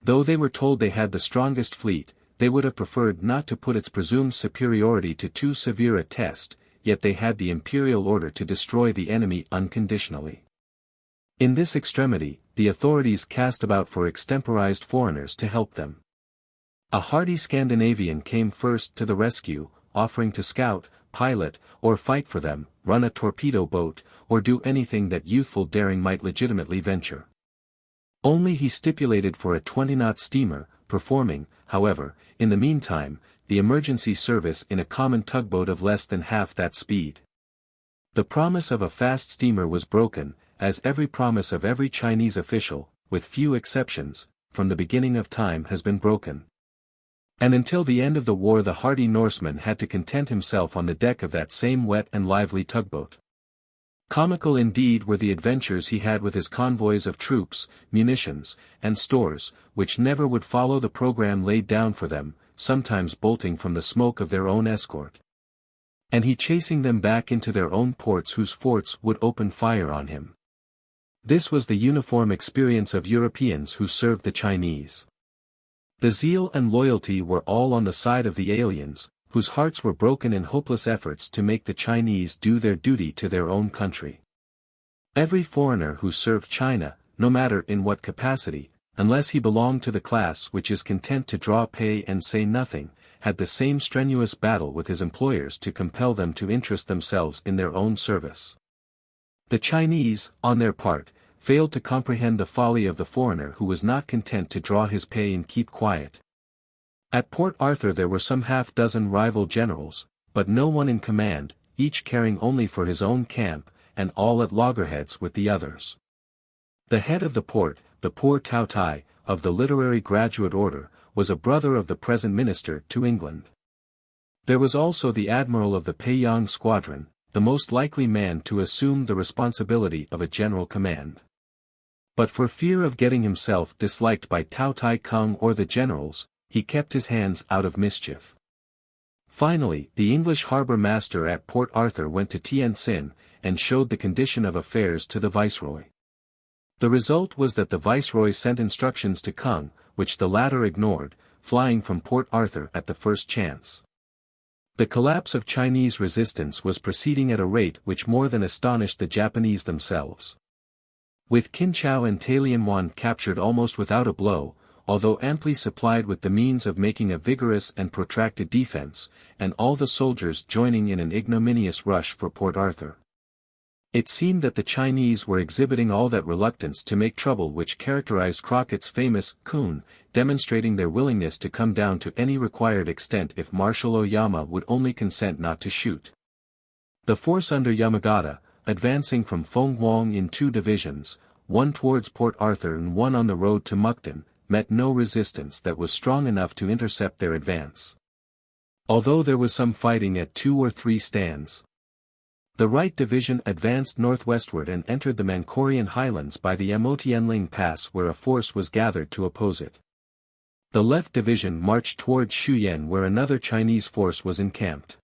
Though they were told they had the strongest fleet, they would have preferred not to put its presumed superiority to too severe a test, yet they had the imperial order to destroy the enemy unconditionally. In this extremity, the authorities cast about for extemporized foreigners to help them. A hardy Scandinavian came first to the rescue, offering to scout, pilot, or fight for them, run a torpedo boat, or do anything that youthful daring might legitimately venture. Only he stipulated for a 20-knot steamer, performing, however, in the meantime, the emergency service in a common tugboat of less than half that speed. The promise of a fast steamer was broken, as every promise of every Chinese official, with few exceptions, from the beginning of time has been broken. And until the end of the war the hardy Norseman had to content himself on the deck of that same wet and lively tugboat. Comical indeed were the adventures he had with his convoys of troops, munitions, and stores, which never would follow the program laid down for them, sometimes bolting from the smoke of their own escort. And he chasing them back into their own ports whose forts would open fire on him. This was the uniform experience of Europeans who served the Chinese. The zeal and loyalty were all on the side of the aliens, whose hearts were broken in hopeless efforts to make the Chinese do their duty to their own country. Every foreigner who served China, no matter in what capacity, unless he belonged to the class which is content to draw pay and say nothing, had the same strenuous battle with his employers to compel them to interest themselves in their own service. The Chinese, on their part, failed to comprehend the folly of the foreigner who was not content to draw his pay and keep quiet. At Port Arthur there were some half-dozen rival generals, but no one in command, each caring only for his own camp, and all at loggerheads with the others. The head of the port, the poor Tao Tai, of the literary graduate order, was a brother of the present minister to England. There was also the admiral of the Peiyang squadron, the most likely man to assume the responsibility of a general command. But for fear of getting himself disliked by Tao Tai Kung or the generals, he kept his hands out of mischief. Finally, the English harbour master at Port Arthur went to Tientsin, and showed the condition of affairs to the viceroy. The result was that the viceroy sent instructions to Kung, which the latter ignored, flying from Port Arthur at the first chance. The collapse of Chinese resistance was proceeding at a rate which more than astonished the Japanese themselves. With Kinchau and Talienwan captured almost without a blow, although amply supplied with the means of making a vigorous and protracted defense, and all the soldiers joining in an ignominious rush for Port Arthur. It seemed that the Chinese were exhibiting all that reluctance to make trouble which characterized Crockett's famous "Kun," demonstrating their willingness to come down to any required extent if Marshal Oyama would only consent not to shoot. The force under Yamagata, advancing from Fenghuang in 2 divisions, one towards Port Arthur and one on the road to Mukden, met no resistance that was strong enough to intercept their advance. Although there was some fighting at 2 or 3 stands. The right division advanced northwestward and entered the Manchurian highlands by the Amotianling Pass where a force was gathered to oppose it. The left division marched towards Shuyen where another Chinese force was encamped.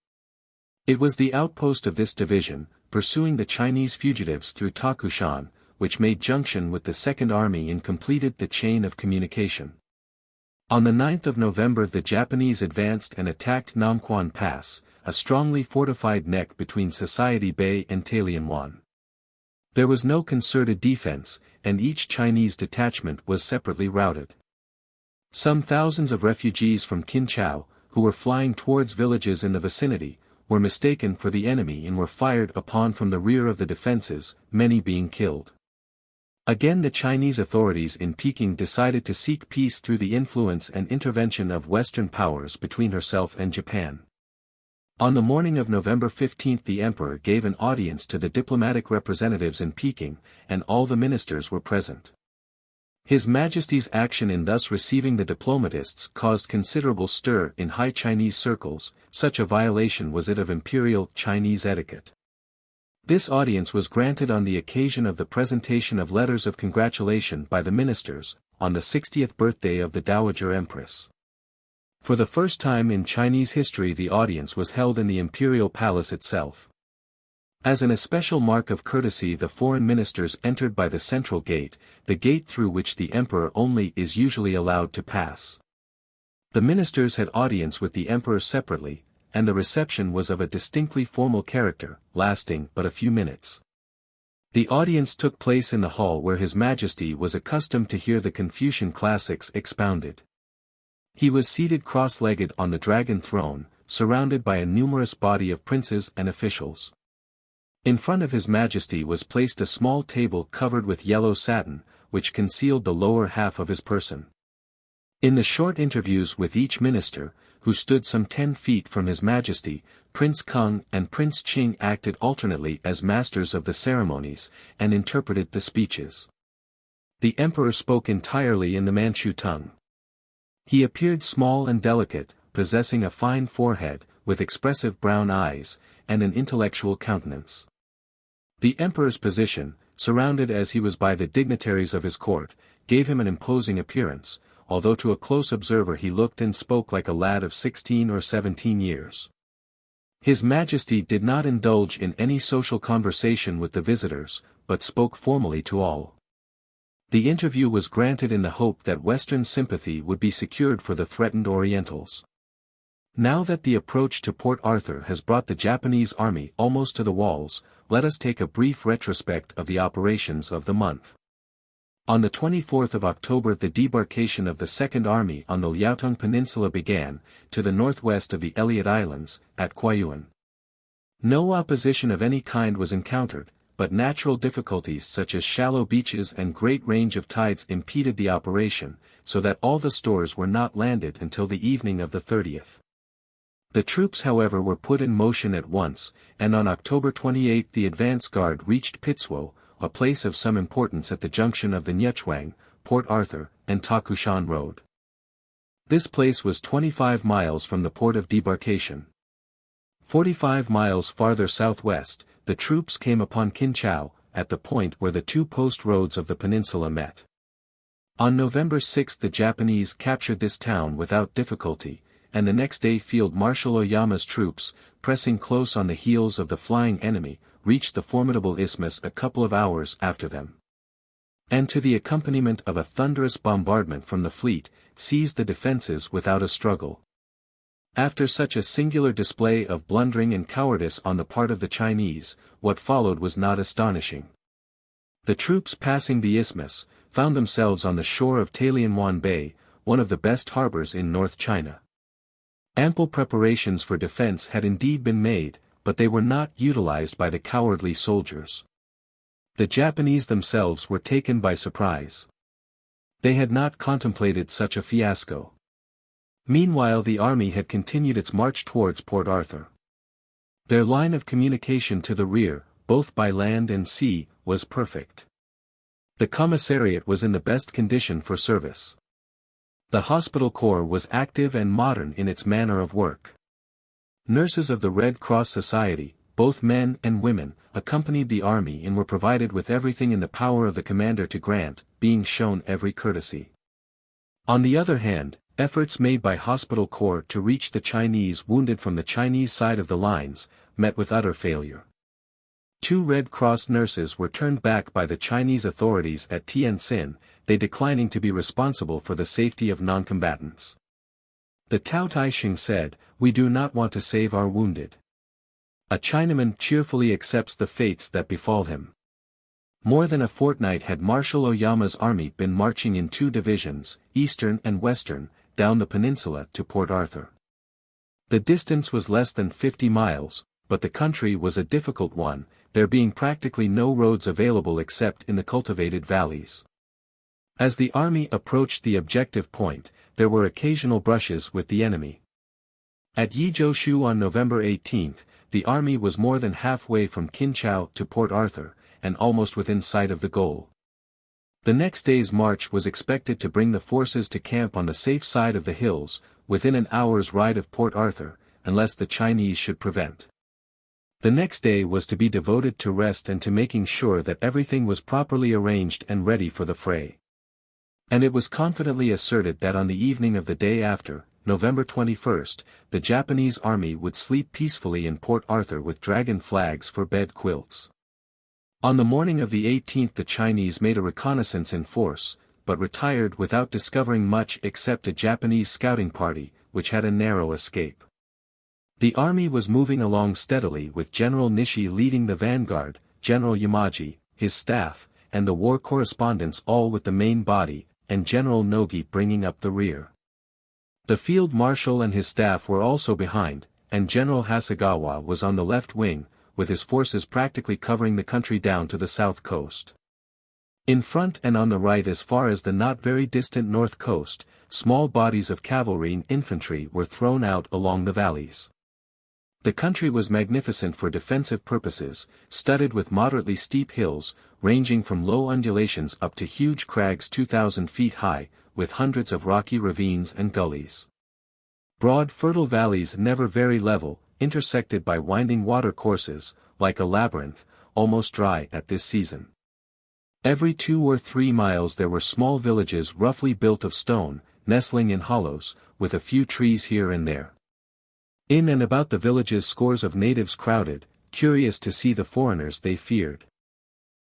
It was the outpost of this division, pursuing the Chinese fugitives through Takushan, which made junction with the Second Army and completed the chain of communication. On the 9th of November the Japanese advanced and attacked Namquan Pass, a strongly fortified neck between Society Bay and Talienwan. There was no concerted defense, and each Chinese detachment was separately routed. Some thousands of refugees from Kinchau, who were flying towards villages in the vicinity, were mistaken for the enemy and were fired upon from the rear of the defenses, many being killed. Again the Chinese authorities in Peking decided to seek peace through the influence and intervention of Western powers between herself and Japan. On the morning of November 15 the emperor gave an audience to the diplomatic representatives in Peking, and all the ministers were present. His Majesty's action in thus receiving the diplomatists caused considerable stir in high Chinese circles, such a violation was it of imperial Chinese etiquette. This audience was granted on the occasion of the presentation of letters of congratulation by the ministers, on the 60th birthday of the Dowager Empress. For the first time in Chinese history the audience was held in the imperial palace itself. As an especial mark of courtesy the foreign ministers entered by the central gate, the gate through which the emperor only is usually allowed to pass. The ministers had audience with the emperor separately, and the reception was of a distinctly formal character, lasting but a few minutes. The audience took place in the hall where His Majesty was accustomed to hear the Confucian classics expounded. He was seated cross-legged on the dragon throne, surrounded by a numerous body of princes and officials. In front of His Majesty was placed a small table covered with yellow satin, which concealed the lower half of his person. In the short interviews with each minister, who stood some 10 feet from His Majesty, Prince Kung and Prince Qing acted alternately as masters of the ceremonies, and interpreted the speeches. The emperor spoke entirely in the Manchu tongue. He appeared small and delicate, possessing a fine forehead, with expressive brown eyes, and an intellectual countenance. The emperor's position, surrounded as he was by the dignitaries of his court, gave him an imposing appearance, although to a close observer he looked and spoke like a lad of 16 or 17 years. His Majesty did not indulge in any social conversation with the visitors, but spoke formally to all. The interview was granted in the hope that Western sympathy would be secured for the threatened Orientals. Now that the approach to Port Arthur has brought the Japanese army almost to the walls, let us take a brief retrospect of the operations of the month. On the 24th of October the debarkation of the Second Army on the Liaotung Peninsula began, to the northwest of the Elliot Islands, at Kuayuan. No opposition of any kind was encountered, but natural difficulties such as shallow beaches and great range of tides impeded the operation, so that all the stores were not landed until the evening of the 30th. The troops however were put in motion at once, and on October 28 the advance guard reached Pitswo, a place of some importance at the junction of the Nyechuang, Port Arthur, and Takushan Road. This place was 25 miles from the port of debarkation. 45 miles farther southwest, the troops came upon Kinchao, at the point where the two post roads of the peninsula met. On November 6 the Japanese captured this town without difficulty, and the next day Field Marshal Oyama's troops, pressing close on the heels of the flying enemy, reached the formidable isthmus a couple of hours after them. And to the accompaniment of a thunderous bombardment from the fleet, seized the defenses without a struggle. After such a singular display of blundering and cowardice on the part of the Chinese, what followed was not astonishing. The troops passing the isthmus, found themselves on the shore of Tailianwan Bay, one of the best harbors in North China. Ample preparations for defense had indeed been made, but they were not utilized by the cowardly soldiers. The Japanese themselves were taken by surprise. They had not contemplated such a fiasco. Meanwhile the army had continued its march towards Port Arthur. Their line of communication to the rear, both by land and sea, was perfect. The commissariat was in the best condition for service. The hospital corps was active and modern in its manner of work. Nurses of the Red Cross Society, both men and women, accompanied the army and were provided with everything in the power of the commander to grant, being shown every courtesy. On the other hand, efforts made by hospital corps to reach the Chinese wounded from the Chinese side of the lines, met with utter failure. 2 Red Cross nurses were turned back by the Chinese authorities at Tientsin, they declining to be responsible for the safety of non-combatants. The Tao Taisheng said, "We do not want to save our wounded." A Chinaman cheerfully accepts the fates that befall him. More than a fortnight had Marshal Oyama's army been marching in 2 divisions, eastern and western, down the peninsula to Port Arthur. The distance was less than 50 miles, but the country was a difficult one, there being practically no roads available except in the cultivated valleys. As the army approached the objective point, there were occasional brushes with the enemy. At Yizhou on November 18, the army was more than halfway from Kinchao to Port Arthur, and almost within sight of the goal. The next day's march was expected to bring the forces to camp on the safe side of the hills, within an hour's ride of Port Arthur, unless the Chinese should prevent. The next day was to be devoted to rest and to making sure that everything was properly arranged and ready for the fray. And it was confidently asserted that on the evening of the day after, November 21, the Japanese army would sleep peacefully in Port Arthur with dragon flags for bed quilts. On the morning of the 18th the Chinese made a reconnaissance in force, but retired without discovering much except a Japanese scouting party, which had a narrow escape. The army was moving along steadily with General Nishi leading the vanguard, General Yamaji, his staff, and the war correspondents all with the main body, and General Nogi bringing up the rear. The field marshal and his staff were also behind, and General Hasegawa was on the left wing, with his forces practically covering the country down to the south coast. In front and on the right as far as the not very distant north coast, small bodies of cavalry and infantry were thrown out along the valleys. The country was magnificent for defensive purposes, studded with moderately steep hills, ranging from low undulations up to huge crags 2,000 feet high, with hundreds of rocky ravines and gullies. Broad fertile valleys never very level, intersected by winding water courses, like a labyrinth, almost dry at this season. Every 2 or 3 miles there were small villages roughly built of stone, nestling in hollows, with a few trees here and there. In and about the villages scores of natives crowded, curious to see the foreigners they feared.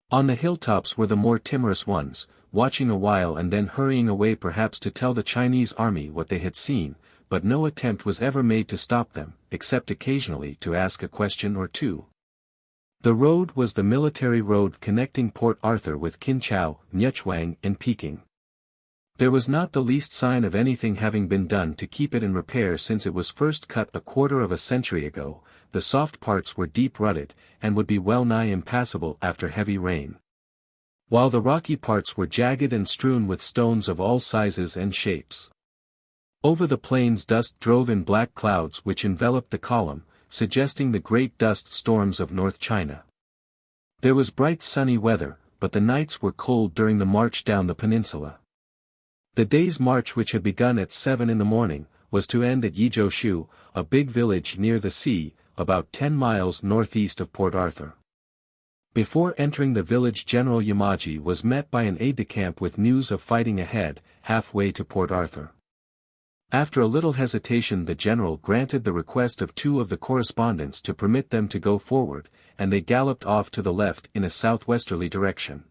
On the hilltops were the more timorous ones, watching a while and then hurrying away perhaps to tell the Chinese army what they had seen, but no attempt was ever made to stop them, except occasionally to ask a question or two. The road was the military road connecting Port Arthur with Kinchau, Nyechuang and Peking. There was not the least sign of anything having been done to keep it in repair since it was first cut a quarter of a century ago. The soft parts were deep rutted, and would be well nigh impassable after heavy rain, while the rocky parts were jagged and strewn with stones of all sizes and shapes. Over the plains dust drove in black clouds which enveloped the column, suggesting the great dust storms of North China. There was bright sunny weather, but the nights were cold during the march down the peninsula. The day's march, which had begun at 7 in the morning, was to end at Yizhou, a big village near the sea, about 10 miles northeast of Port Arthur. Before entering the village, General Yamaji was met by an aide-de-camp with news of fighting ahead, halfway to Port Arthur. After a little hesitation the general granted the request of 2 of the correspondents to permit them to go forward, and they galloped off to the left in a southwesterly direction.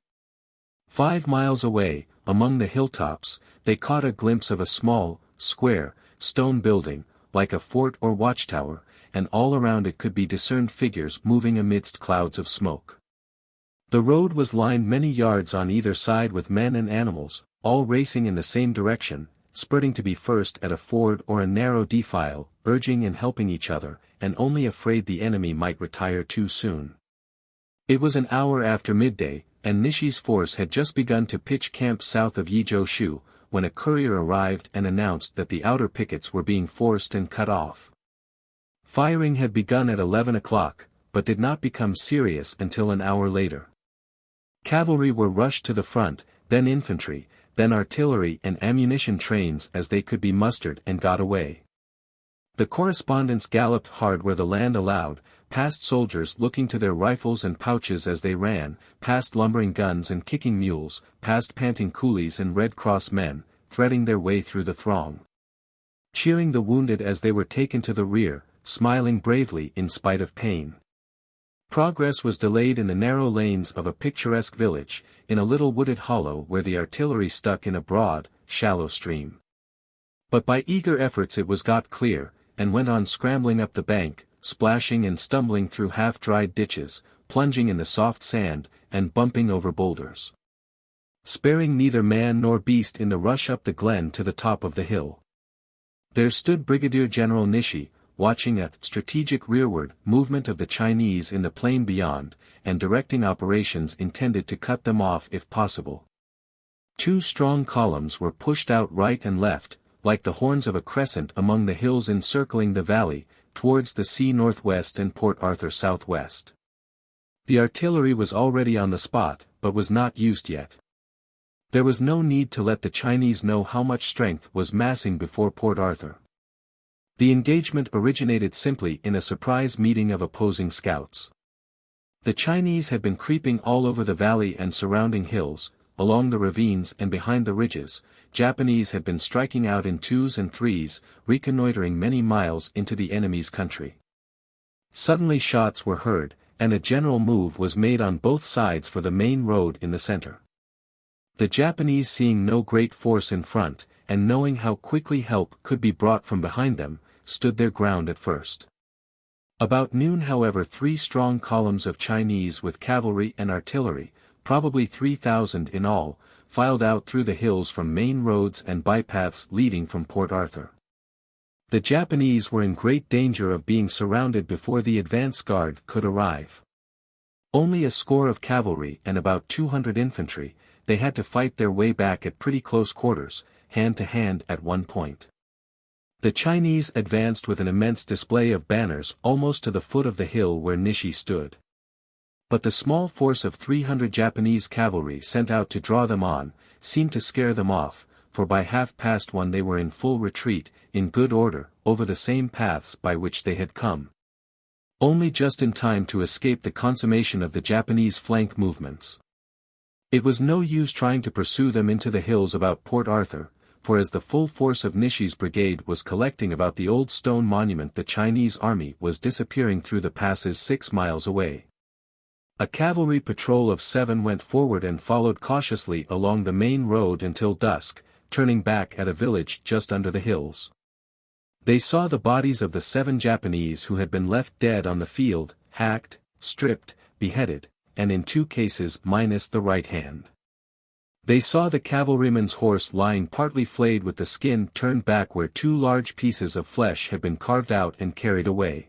5 miles away, among the hilltops, they caught a glimpse of a small, square, stone building, like a fort or watchtower, and all around it could be discerned figures moving amidst clouds of smoke. The road was lined many yards on either side with men and animals, all racing in the same direction, spurting to be first at a ford or a narrow defile, urging and helping each other, and only afraid the enemy might retire too soon. It was an hour after midday, and Nishi's force had just begun to pitch camp south of Yizhou, when a courier arrived and announced that the outer pickets were being forced and cut off. Firing had begun at 11 o'clock, but did not become serious until an hour later. Cavalry were rushed to the front, then infantry, then artillery and ammunition trains as they could be mustered and got away. The correspondents galloped hard where the land allowed, past soldiers looking to their rifles and pouches as they ran, past lumbering guns and kicking mules, past panting coolies and Red Cross men, threading their way through the throng, cheering the wounded as they were taken to the rear, smiling bravely in spite of pain. Progress was delayed in the narrow lanes of a picturesque village, in a little wooded hollow where the artillery stuck in a broad, shallow stream. But by eager efforts it was got clear, and went on scrambling up the bank, splashing and stumbling through half-dried ditches, plunging in the soft sand, and bumping over boulders, sparing neither man nor beast in the rush up the glen to the top of the hill. There stood Brigadier General Nishi, watching a strategic rearward movement of the Chinese in the plain beyond, and directing operations intended to cut them off if possible. 2 strong columns were pushed out right and left, like the horns of a crescent among the hills encircling the valley, towards the sea northwest and Port Arthur southwest. The artillery was already on the spot, but was not used yet. There was no need to let the Chinese know how much strength was massing before Port Arthur. The engagement originated simply in a surprise meeting of opposing scouts. The Chinese had been creeping all over the valley and surrounding hills, along the ravines and behind the ridges. Japanese had been striking out in 2s and 3s, reconnoitering many miles into the enemy's country. Suddenly shots were heard, and a general move was made on both sides for the main road in the center. The Japanese, seeing no great force in front, and knowing how quickly help could be brought from behind them, stood their ground at first. About noon however 3 strong columns of Chinese with cavalry and artillery, probably 3,000 in all, filed out through the hills from main roads and bypaths leading from Port Arthur. The Japanese were in great danger of being surrounded before the advance guard could arrive. Only a score of cavalry and about 200 infantry, they had to fight their way back at pretty close quarters, hand to hand at one point. The Chinese advanced with an immense display of banners almost to the foot of the hill where Nishi stood. But the small force of 300 Japanese cavalry sent out to draw them on, seemed to scare them off, for by 1:30 they were in full retreat, in good order, over the same paths by which they had come. Only just in time to escape the consummation of the Japanese flank movements. It was no use trying to pursue them into the hills about Port Arthur, for as the full force of Nishi's brigade was collecting about the old stone monument the Chinese army was disappearing through the passes 6 miles away. A cavalry patrol of 7 went forward and followed cautiously along the main road until dusk, turning back at a village just under the hills. They saw the bodies of the 7 Japanese who had been left dead on the field, hacked, stripped, beheaded, and in 2 cases minus the right hand. They saw the cavalryman's horse lying partly flayed with the skin turned back where 2 large pieces of flesh had been carved out and carried away.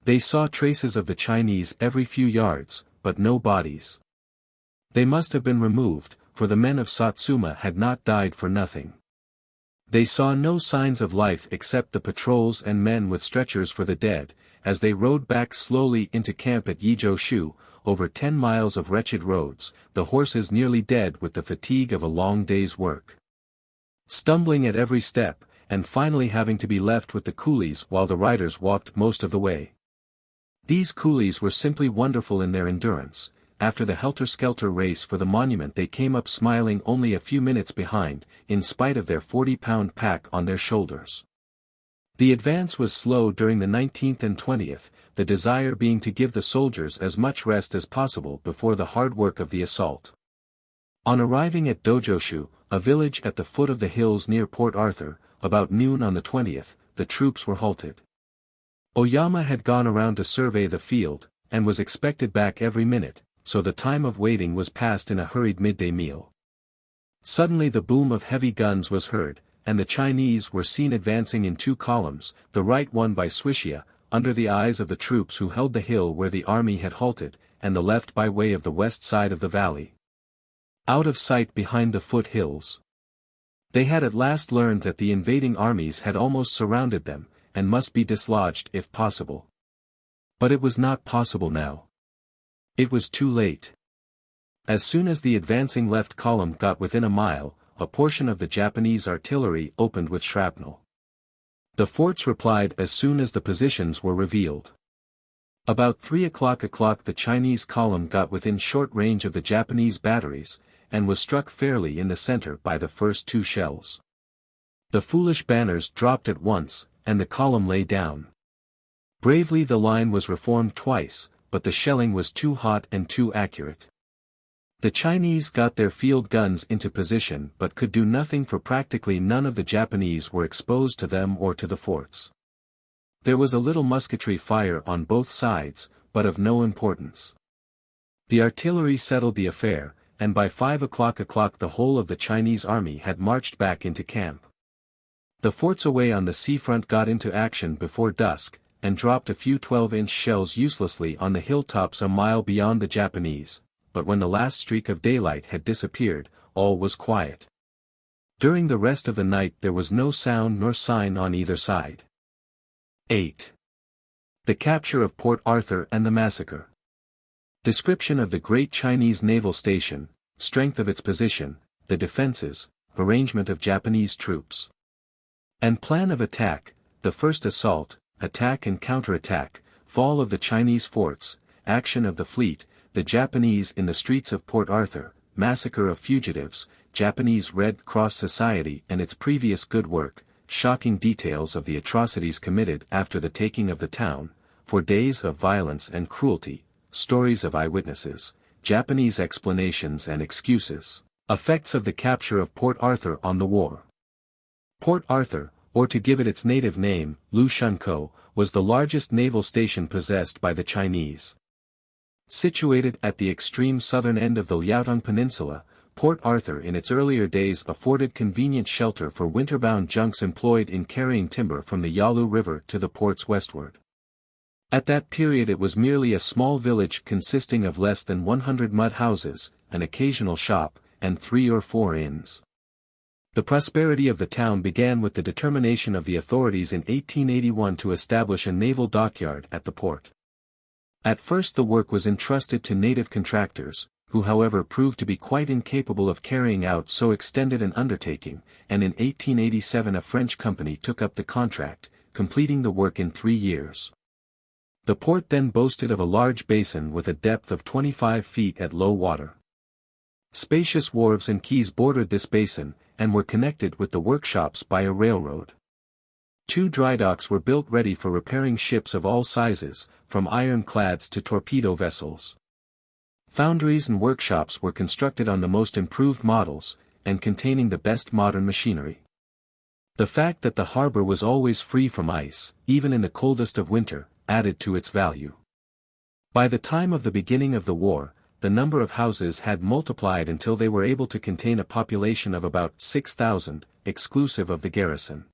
They saw traces of the Chinese every few yards, but no bodies. They must have been removed, for the men of Satsuma had not died for nothing. They saw no signs of life except the patrols and men with stretchers for the dead, as they rode back slowly into camp at Yijoshu, over 10 miles of wretched roads, the horses nearly dead with the fatigue of a long day's work. Stumbling at every step, and finally having to be left with the coolies while the riders walked most of the way. These coolies were simply wonderful in their endurance. After the helter-skelter race for the monument they came up smiling only a few minutes behind, in spite of their 40-pound pack on their shoulders. The advance was slow during the 19th and 20th, the desire being to give the soldiers as much rest as possible before the hard work of the assault. On arriving at Dojoshu, a village at the foot of the hills near Port Arthur, about noon on the 20th, the troops were halted. Oyama had gone around to survey the field, and was expected back every minute, so the time of waiting was passed in a hurried midday meal. Suddenly the boom of heavy guns was heard, and the Chinese were seen advancing in 2 columns, the right one by Swiscia, under the eyes of the troops who held the hill where the army had halted, and the left by way of the west side of the valley. Out of sight behind the foot hills. They had at last learned that the invading armies had almost surrounded them, and must be dislodged if possible. But it was not possible now. It was too late. As soon as the advancing left column got within a mile, a portion of the Japanese artillery opened with shrapnel. The forts replied as soon as the positions were revealed. About 3 o'clock the Chinese column got within short range of the Japanese batteries, and was struck fairly in the center by the first 2 shells. The foolish banners dropped at once, and the column lay down. Bravely the line was reformed twice, but the shelling was too hot and too accurate. The Chinese got their field guns into position but could do nothing, for practically none of the Japanese were exposed to them or to the forts. There was a little musketry fire on both sides, but of no importance. The artillery settled the affair, and by 5 o'clock the whole of the Chinese army had marched back into camp. The forts away on the seafront got into action before dusk, and dropped a few 12-inch shells uselessly on the hilltops a mile beyond the Japanese, but when the last streak of daylight had disappeared, all was quiet. During the rest of the night there was no sound nor sign on either side. 8. The capture of Port Arthur and the massacre. Description of the great Chinese naval station, strength of its position, the defenses, arrangement of Japanese troops. And plan of attack, the first assault, attack and counterattack, fall of the Chinese forts, action of the fleet, the Japanese in the streets of Port Arthur, massacre of fugitives, Japanese Red Cross Society and its previous good work, shocking details of the atrocities committed after the taking of the town, for days of violence and cruelty, stories of eyewitnesses, Japanese explanations and excuses, effects of the capture of Port Arthur on the war. Port Arthur, or to give it its native name, Lu Shunko, was the largest naval station possessed by the Chinese. Situated at the extreme southern end of the Liaodong Peninsula, Port Arthur in its earlier days afforded convenient shelter for winterbound junks employed in carrying timber from the Yalu River to the ports westward. At that period it was merely a small village consisting of less than 100 mud houses, an occasional shop, and 3 or 4 inns. The prosperity of the town began with the determination of the authorities in 1881 to establish a naval dockyard at the port. At first the work was entrusted to native contractors, who however proved to be quite incapable of carrying out so extended an undertaking, and in 1887 a French company took up the contract, completing the work in 3 years. The port then boasted of a large basin with a depth of 25 feet at low water. Spacious wharves and quays bordered this basin, and were connected with the workshops by a railroad. 2 dry docks were built ready for repairing ships of all sizes, from ironclads to torpedo vessels. Foundries and workshops were constructed on the most improved models, and containing the best modern machinery. The fact that the harbor was always free from ice, even in the coldest of winter, added to its value. By the time of the beginning of the war, the number of houses had multiplied until they were able to contain a population of about 6,000, exclusive of the garrison.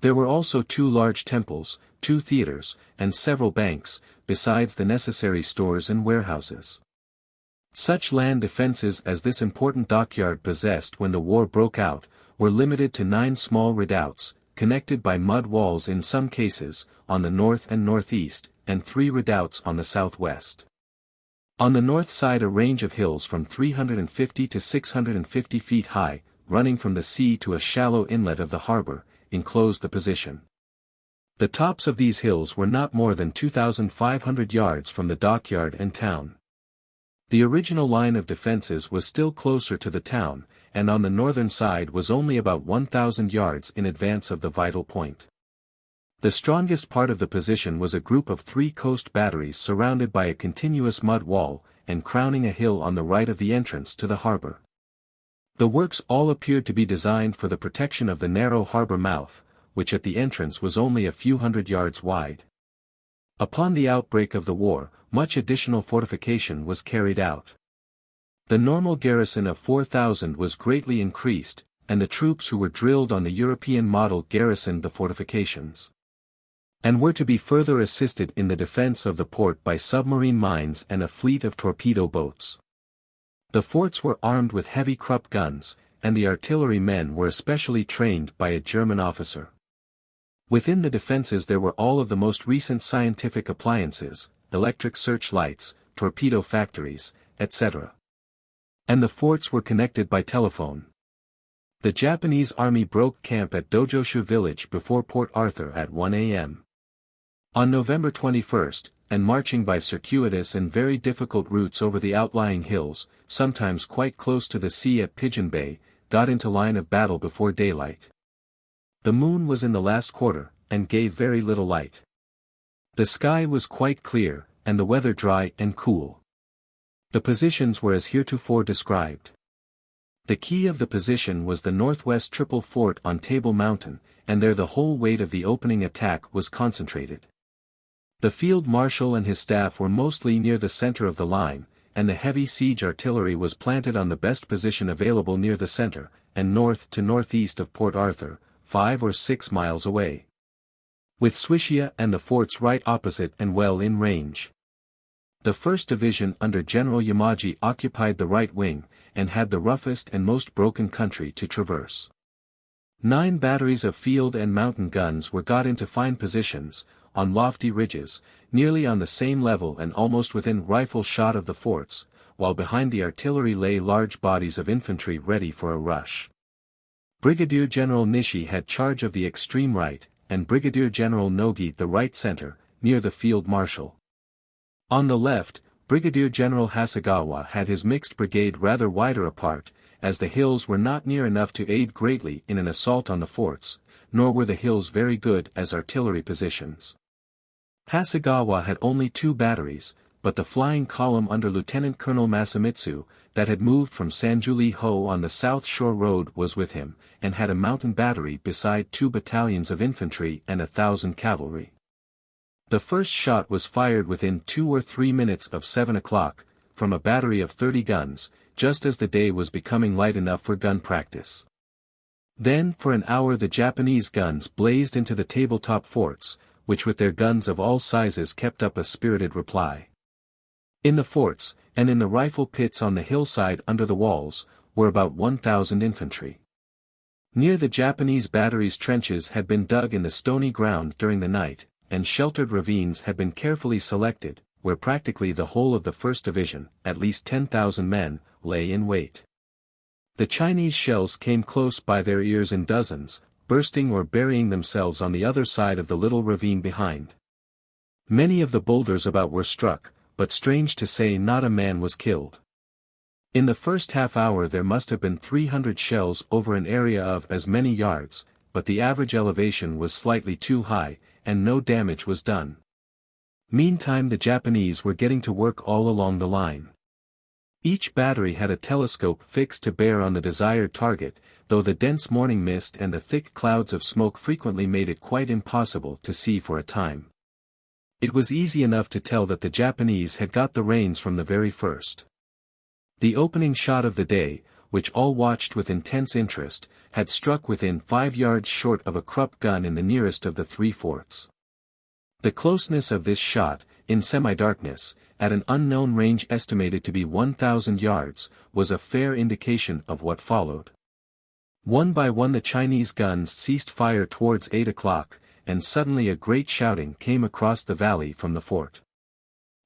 There were also 2 large temples, 2 theaters, and several banks, besides the necessary stores and warehouses. Such land defenses as this important dockyard possessed when the war broke out, were limited to 9 small redoubts, connected by mud walls in some cases, on the north and northeast, and 3 redoubts on the southwest. On the north side a range of hills from 350 to 650 feet high, running from the sea to a shallow inlet of the harbor, enclosed the position. The tops of these hills were not more than 2,500 yards from the dockyard and town. The original line of defenses was still closer to the town, and on the northern side was only about 1,000 yards in advance of the vital point. The strongest part of the position was a group of 3 coast batteries surrounded by a continuous mud wall, and crowning a hill on the right of the entrance to the harbor. The works all appeared to be designed for the protection of the narrow harbor mouth, which at the entrance was only a few hundred yards wide. Upon the outbreak of the war, much additional fortification was carried out. The normal garrison of 4,000 was greatly increased, and the troops who were drilled on the European model garrisoned the fortifications, and were to be further assisted in the defense of the port by submarine mines and a fleet of torpedo boats. The forts were armed with heavy Krupp guns, and the artillery men were especially trained by a German officer. Within the defenses there were all of the most recent scientific appliances, electric searchlights, torpedo factories, etc. And the forts were connected by telephone. The Japanese army broke camp at Dojoshu village before Port Arthur at 1 a.m. On November 21st, and marching by circuitous and very difficult routes over the outlying hills, sometimes quite close to the sea at Pigeon Bay, got into line of battle before daylight. The moon was in the last quarter, and gave very little light. The sky was quite clear, and the weather dry and cool. The positions were as heretofore described. The key of the position was the northwest triple fort on Table Mountain, and there the whole weight of the opening attack was concentrated. The field marshal and his staff were mostly near the center of the line, and the heavy siege artillery was planted on the best position available near the center, and north to northeast of Port Arthur, 5 or 6 miles away, with Swiscia and the forts right opposite and well in range. The 1st Division under General Yamaji occupied the right wing, and had the roughest and most broken country to traverse. 9 batteries of field and mountain guns were got into fine positions, on lofty ridges, nearly on the same level and almost within rifle shot of the forts, while behind the artillery lay large bodies of infantry ready for a rush. Brigadier General Nishi had charge of the extreme right, and Brigadier General Nogi the right center, near the field marshal. On the left, Brigadier General Hasegawa had his mixed brigade rather wider apart, as the hills were not near enough to aid greatly in an assault on the forts, nor were the hills very good as artillery positions. Hasegawa had only 2 batteries, but the flying column under Lieutenant Colonel Masamitsu, that had moved from Sanjuli-ho on the South Shore Road was with him, and had a mountain battery beside 2 battalions of infantry and 1,000 cavalry. The first shot was fired within 2 or 3 minutes of 7 o'clock, from a battery of 30 guns, just as the day was becoming light enough for gun practice. Then for an hour the Japanese guns blazed into the tabletop forts, which with their guns of all sizes kept up a spirited reply. In the forts, and in the rifle pits on the hillside under the walls, were about 1,000 infantry. Near the Japanese batteries trenches had been dug in the stony ground during the night, and sheltered ravines had been carefully selected, where practically the whole of the 1st Division, at least 10,000 men, lay in wait. The Chinese shells came close by their ears in dozens, bursting or burying themselves on the other side of the little ravine behind. Many of the boulders about were struck, but strange to say not a man was killed. In the first half hour there must have been 300 shells over an area of as many yards, but the average elevation was slightly too high, and no damage was done. Meantime the Japanese were getting to work all along the line. Each battery had a telescope fixed to bear on the desired target, though the dense morning mist and the thick clouds of smoke frequently made it quite impossible to see for a time. It was easy enough to tell that the Japanese had got the reins from the very first. The opening shot of the day, which all watched with intense interest, had struck within 5 yards short of a Krupp gun in the nearest of the 3 forts. The closeness of this shot, in semi-darkness, at an unknown range estimated to be 1,000 yards, was a fair indication of what followed. One by one the Chinese guns ceased fire towards 8 o'clock, and suddenly a great shouting came across the valley from the fort.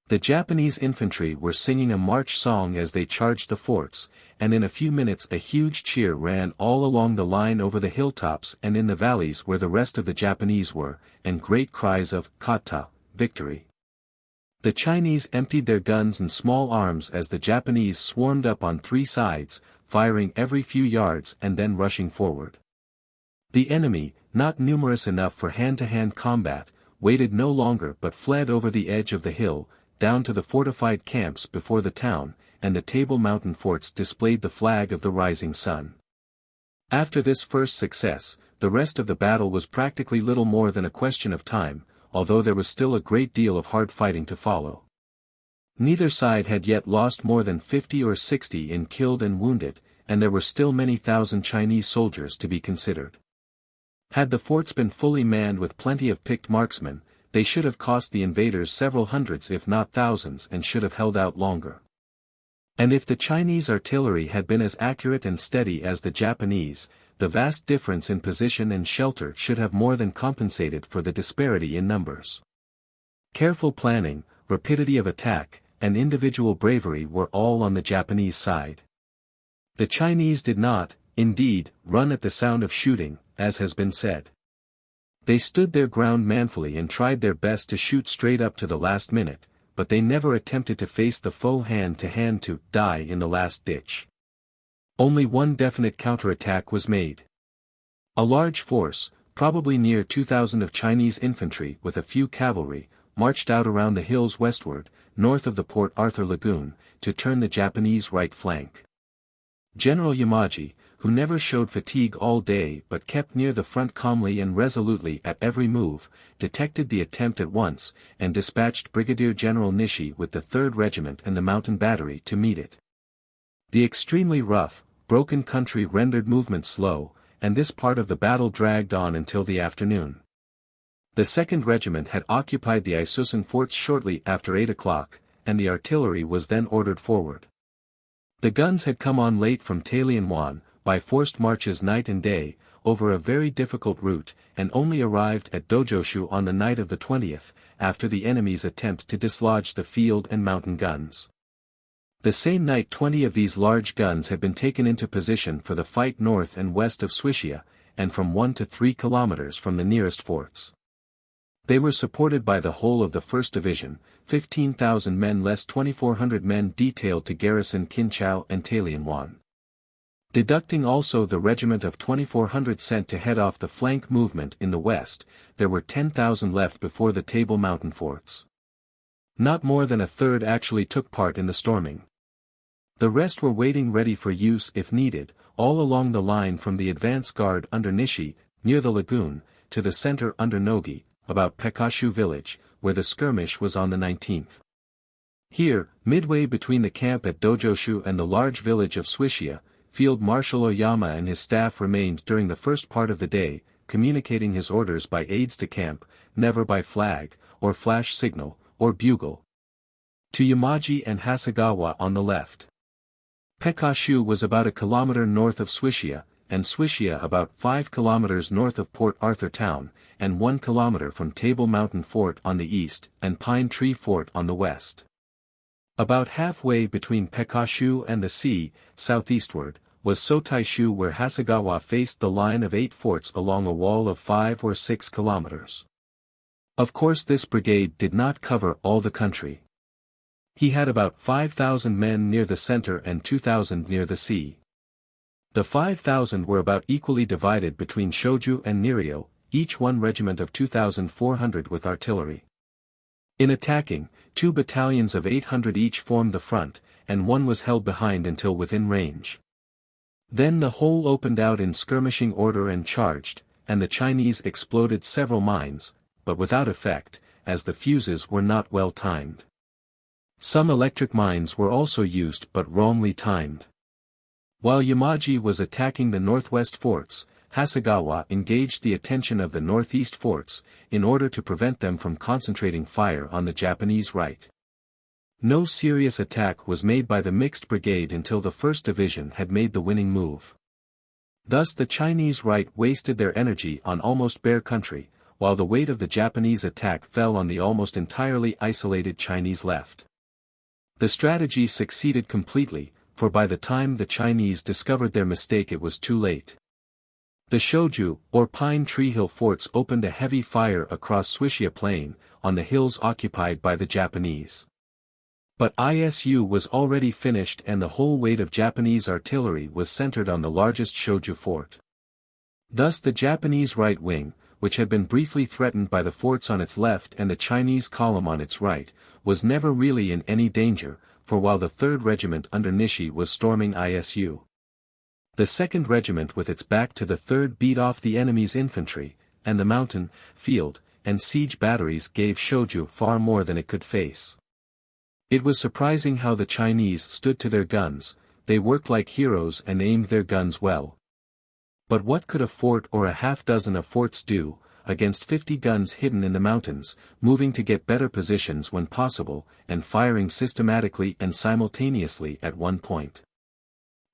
The Japanese infantry were singing a march song as they charged the forts, and in a few minutes a huge cheer ran all along the line over the hilltops and in the valleys where the rest of the Japanese were, and great cries of "Kata," victory. The Chinese emptied their guns and small arms as the Japanese swarmed up on 3 sides, firing every few yards and then rushing forward. The enemy, not numerous enough for hand-to-hand combat, waited no longer but fled over the edge of the hill, down to the fortified camps before the town, and the Table Mountain forts displayed the flag of the rising sun. After this first success, the rest of the battle was practically little more than a question of time, although there was still a great deal of hard fighting to follow. Neither side had yet lost more than 50 or 60 in killed and wounded, and there were still many thousand Chinese soldiers to be considered. Had the forts been fully manned with plenty of picked marksmen, they should have cost the invaders several hundreds if not thousands and should have held out longer. And if the Chinese artillery had been as accurate and steady as the Japanese, the vast difference in position and shelter should have more than compensated for the disparity in numbers. Careful planning, rapidity of attack, and individual bravery were all on the Japanese side. The Chinese did not, indeed, run at the sound of shooting, as has been said. They stood their ground manfully and tried their best to shoot straight up to the last minute, but they never attempted to face the foe hand to die in the last ditch. Only one definite counterattack was made. A large force, probably near 2,000 of Chinese infantry with a few cavalry, marched out around the hills westward, north of the Port Arthur Lagoon, to turn the Japanese right flank. General Yamaji, who never showed fatigue all day but kept near the front calmly and resolutely at every move, detected the attempt at once, and dispatched Brigadier General Nishi with the 3rd Regiment and the Mountain Battery to meet it. The extremely rough, broken country rendered movement slow, and this part of the battle dragged on until the afternoon. The 2nd Regiment had occupied the Isusun forts shortly after 8 o'clock, and the artillery was then ordered forward. The guns had come on late from Talienwan, by forced marches night and day, over a very difficult route, and only arrived at Dojoshu on the night of the 20th, after the enemy's attempt to dislodge the field and mountain guns. The same night 20 of these large guns had been taken into position for the fight north and west of Swishia, and from 1 to 3 kilometers from the nearest forts. They were supported by the whole of the 1st Division, 15,000 men less 2,400 men detailed to garrison Kinchau and Talienwan. Deducting also the regiment of 2,400 sent to head off the flank movement in the west, there were 10,000 left before the Table Mountain forts. Not more than a third actually took part in the storming. The rest were waiting ready for use if needed, all along the line from the advance guard under Nishi, near the lagoon, to the center under Nogi, about Pekashu village, where the skirmish was on the 19th. Here, midway between the camp at Dojoshu and the large village of Suishia, Field Marshal Oyama and his staff remained during the first part of the day, communicating his orders by aides de camp, never by flag, or flash signal, or bugle, to Yamaji and Hasegawa on the left. Pekashu was about a kilometer north of Suishia, and Suishia about 5 kilometers north of Port Arthur town, and 1 kilometer from Table Mountain Fort on the east and Pine Tree Fort on the west. About halfway between Pekashu and the sea, southeastward, was Sotaishu, where Hasegawa faced the line of 8 forts along a wall of 5 or 6 kilometers. Of course this brigade did not cover all the country. He had about 5,000 men near the center and 2,000 near the sea. The 5,000 were about equally divided between Shoju and Nirio, each one regiment of 2,400 with artillery. In attacking, 2 battalions of 800 each formed the front, and one was held behind until within range. Then the whole opened out in skirmishing order and charged, and the Chinese exploded several mines, but without effect, as the fuses were not well timed. Some electric mines were also used but wrongly timed. While Yamaji was attacking the northwest forts, Hasegawa engaged the attention of the northeast forts, in order to prevent them from concentrating fire on the Japanese right. No serious attack was made by the mixed brigade until the 1st Division had made the winning move. Thus the Chinese right wasted their energy on almost bare country, while the weight of the Japanese attack fell on the almost entirely isolated Chinese left. The strategy succeeded completely, for by the time the Chinese discovered their mistake it was too late. The Shoju, or Pine Tree Hill forts opened a heavy fire across Suishia Plain, on the hills occupied by the Japanese. But ISU was already finished and the whole weight of Japanese artillery was centered on the largest Shoju fort. Thus the Japanese right wing, which had been briefly threatened by the forts on its left and the Chinese column on its right, was never really in any danger, for while the 3rd Regiment under Nishi was storming ISU, the 2nd Regiment with its back to the 3rd beat off the enemy's infantry, and the mountain, field, and siege batteries gave Shoju far more than it could face. It was surprising how the Chinese stood to their guns. They worked like heroes and aimed their guns well. But what could a fort or a half-dozen of forts do, against 50 guns hidden in the mountains, moving to get better positions when possible, and firing systematically and simultaneously at one point?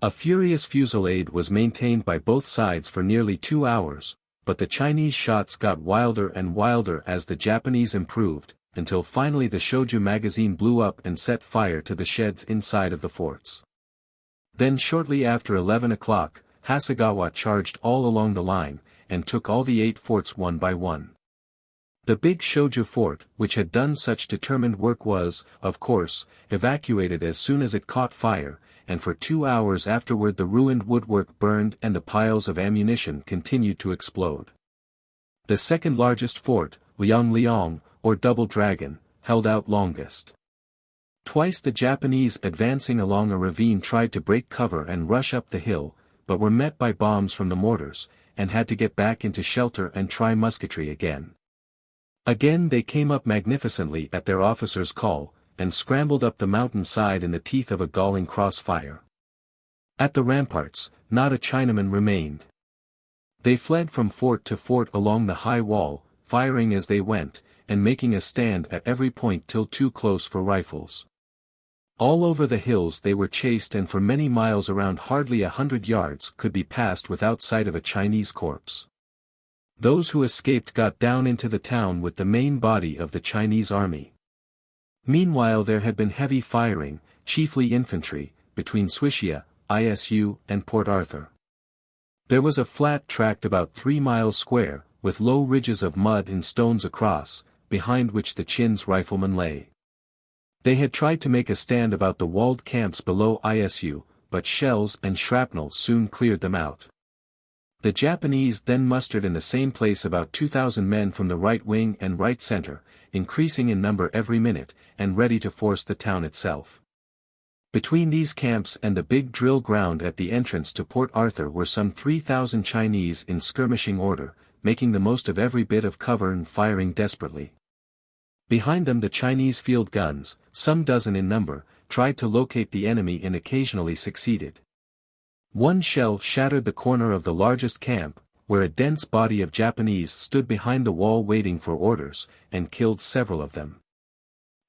A furious fusillade was maintained by both sides for nearly 2 hours, but the Chinese shots got wilder and wilder as the Japanese improved, until finally the Shoju magazine blew up and set fire to the sheds inside of the forts. Then shortly after 11 o'clock, Hasegawa charged all along the line, and took all the 8 forts one by one. The big Shoju fort, which had done such determined work was, of course, evacuated as soon as it caught fire, and for 2 hours afterward the ruined woodwork burned and the piles of ammunition continued to explode. The second largest fort, Liang, or Double Dragon, held out longest. Twice the Japanese advancing along a ravine tried to break cover and rush up the hill, but were met by bombs from the mortars, and had to get back into shelter and try musketry again. Again they came up magnificently at their officer's call, and scrambled up the mountain side in the teeth of a galling crossfire. At the ramparts, not a Chinaman remained. They fled from fort to fort along the high wall, firing as they went, and making a stand at every point till too close for rifles. All over the hills they were chased and for many miles around hardly 100 yards could be passed without sight of a Chinese corpse. Those who escaped got down into the town with the main body of the Chinese army. Meanwhile there had been heavy firing, chiefly infantry, between Suishia, ISU, and Port Arthur. There was a flat tract about 3 miles square, with low ridges of mud and stones across, behind which the Chin's riflemen lay. They had tried to make a stand about the walled camps below ISU, but shells and shrapnel soon cleared them out. The Japanese then mustered in the same place about 2,000 men from the right wing and right center, increasing in number every minute, and ready to force the town itself. Between these camps and the big drill ground at the entrance to Port Arthur were some 3,000 Chinese in skirmishing order, making the most of every bit of cover and firing desperately. Behind them the Chinese field guns, some dozen in number, tried to locate the enemy and occasionally succeeded. One shell shattered the corner of the largest camp, where a dense body of Japanese stood behind the wall waiting for orders, and killed several of them.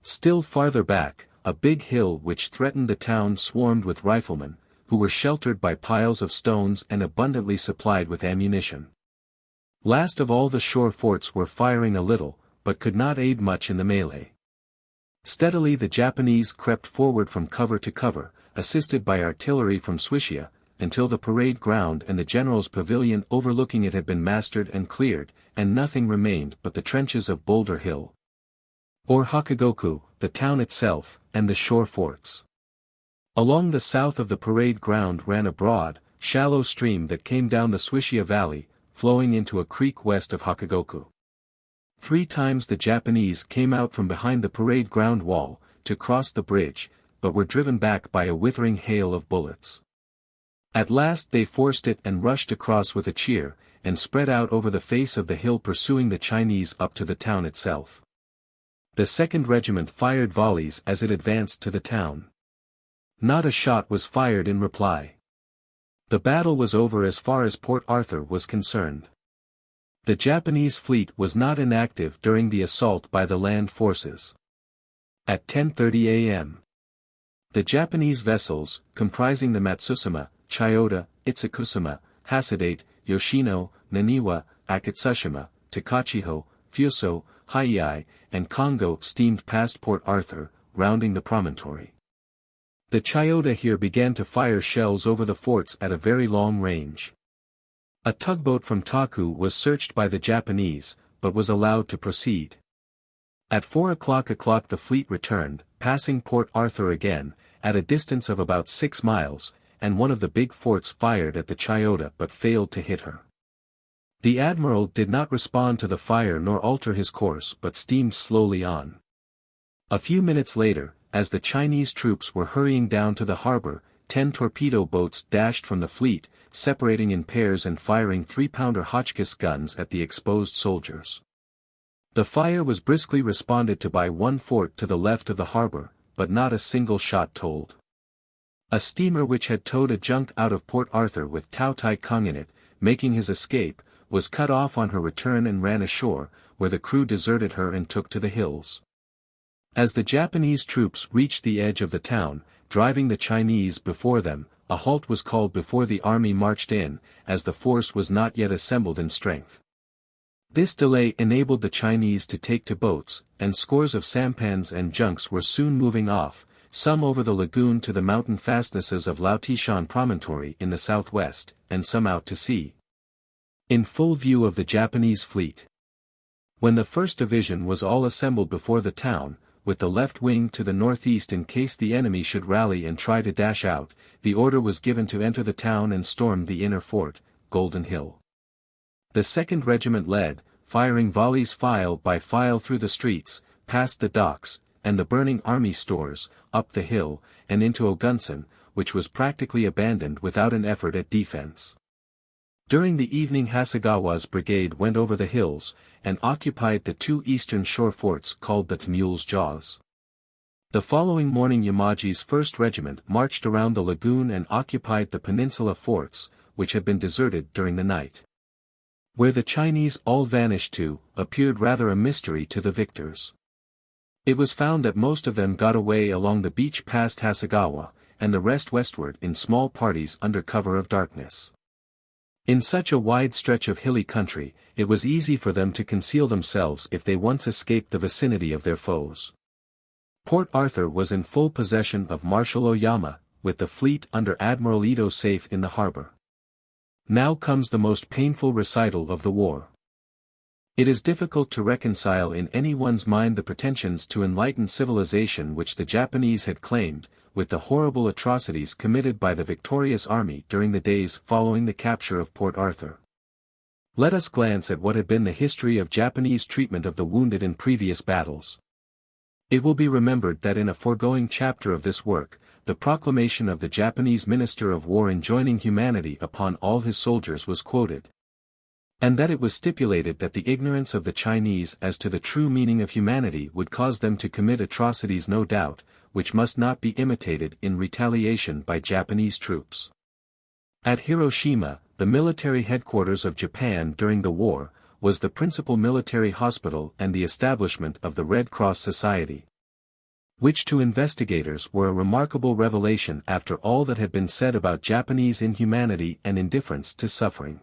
Still farther back, a big hill which threatened the town swarmed with riflemen, who were sheltered by piles of stones and abundantly supplied with ammunition. Last of all the shore forts were firing a little, but could not aid much in the melee. Steadily the Japanese crept forward from cover to cover, assisted by artillery from Swissia, until the parade ground and the general's pavilion overlooking it had been mastered and cleared, and nothing remained but the trenches of Boulder Hill, or Hakugoku, the town itself, and the shore forts. Along the south of the parade ground ran a broad, shallow stream that came down the Swissia Valley, flowing into a creek west of Hakugoku. 3 times the Japanese came out from behind the parade ground wall, to cross the bridge, but were driven back by a withering hail of bullets. At last they forced it and rushed across with a cheer, and spread out over the face of the hill pursuing the Chinese up to the town itself. The 2nd Regiment fired volleys as it advanced to the town. Not a shot was fired in reply. The battle was over as far as Port Arthur was concerned. The Japanese fleet was not inactive during the assault by the land forces. At 10:30 a.m. the Japanese vessels, comprising the Matsusima, Chiyoda, Itsukusima, Hasadate, Yoshino, Naniwa, Akatsushima, Takachiho, Fuso, Haiei, and Kongo steamed past Port Arthur, rounding the promontory. The Chiyoda here began to fire shells over the forts at a very long range. A tugboat from Taku was searched by the Japanese, but was allowed to proceed. At 4 o'clock the fleet returned, passing Port Arthur again, at a distance of about 6 miles, and one of the big forts fired at the Chiyoda but failed to hit her. The admiral did not respond to the fire nor alter his course but steamed slowly on. A few minutes later, as the Chinese troops were hurrying down to the harbor, 10 torpedo boats dashed from the fleet, separating in pairs and firing 3-pounder Hotchkiss guns at the exposed soldiers. The fire was briskly responded to by one fort to the left of the harbor, but not a single shot told. A steamer which had towed a junk out of Port Arthur with Tao Tai Kung in it, making his escape, was cut off on her return and ran ashore, where the crew deserted her and took to the hills. As the Japanese troops reached the edge of the town, driving the Chinese before them, a halt was called before the army marched in, as the force was not yet assembled in strength. This delay enabled the Chinese to take to boats, and scores of sampans and junks were soon moving off, some over the lagoon to the mountain fastnesses of Lautishan Promontory in the southwest, and some out to sea, in full view of the Japanese fleet. When the 1st Division was all assembled before the town, with the left wing to the northeast in case the enemy should rally and try to dash out, the order was given to enter the town and storm the inner fort, Golden Hill. The 2nd Regiment led, firing volleys file by file through the streets, past the docks, and the burning army stores, up the hill, and into Ogunsan, which was practically abandoned without an effort at defense. During the evening Hasegawa's brigade went over the hills, and occupied the 2 eastern shore forts called the Mule's Jaws. The following morning Yamaji's 1st Regiment marched around the lagoon and occupied the peninsula forts, which had been deserted during the night. Where the Chinese all vanished to, appeared rather a mystery to the victors. It was found that most of them got away along the beach past Hasegawa, and the rest westward in small parties under cover of darkness. In such a wide stretch of hilly country, it was easy for them to conceal themselves if they once escaped the vicinity of their foes. Port Arthur was in full possession of Marshal Oyama, with the fleet under Admiral Ito safe in the harbor. Now comes the most painful recital of the war. It is difficult to reconcile in anyone's mind the pretensions to enlightened civilization which the Japanese had claimed, with the horrible atrocities committed by the victorious army during the days following the capture of Port Arthur. Let us glance at what had been the history of Japanese treatment of the wounded in previous battles. It will be remembered that in a foregoing chapter of this work, the proclamation of the Japanese Minister of War enjoining humanity upon all his soldiers was quoted. And that it was stipulated that the ignorance of the Chinese as to the true meaning of humanity would cause them to commit atrocities, no doubt, which must not be imitated in retaliation by Japanese troops. At Hiroshima, the military headquarters of Japan during the war, was the principal military hospital and the establishment of the Red Cross Society, which to investigators were a remarkable revelation after all that had been said about Japanese inhumanity and indifference to suffering.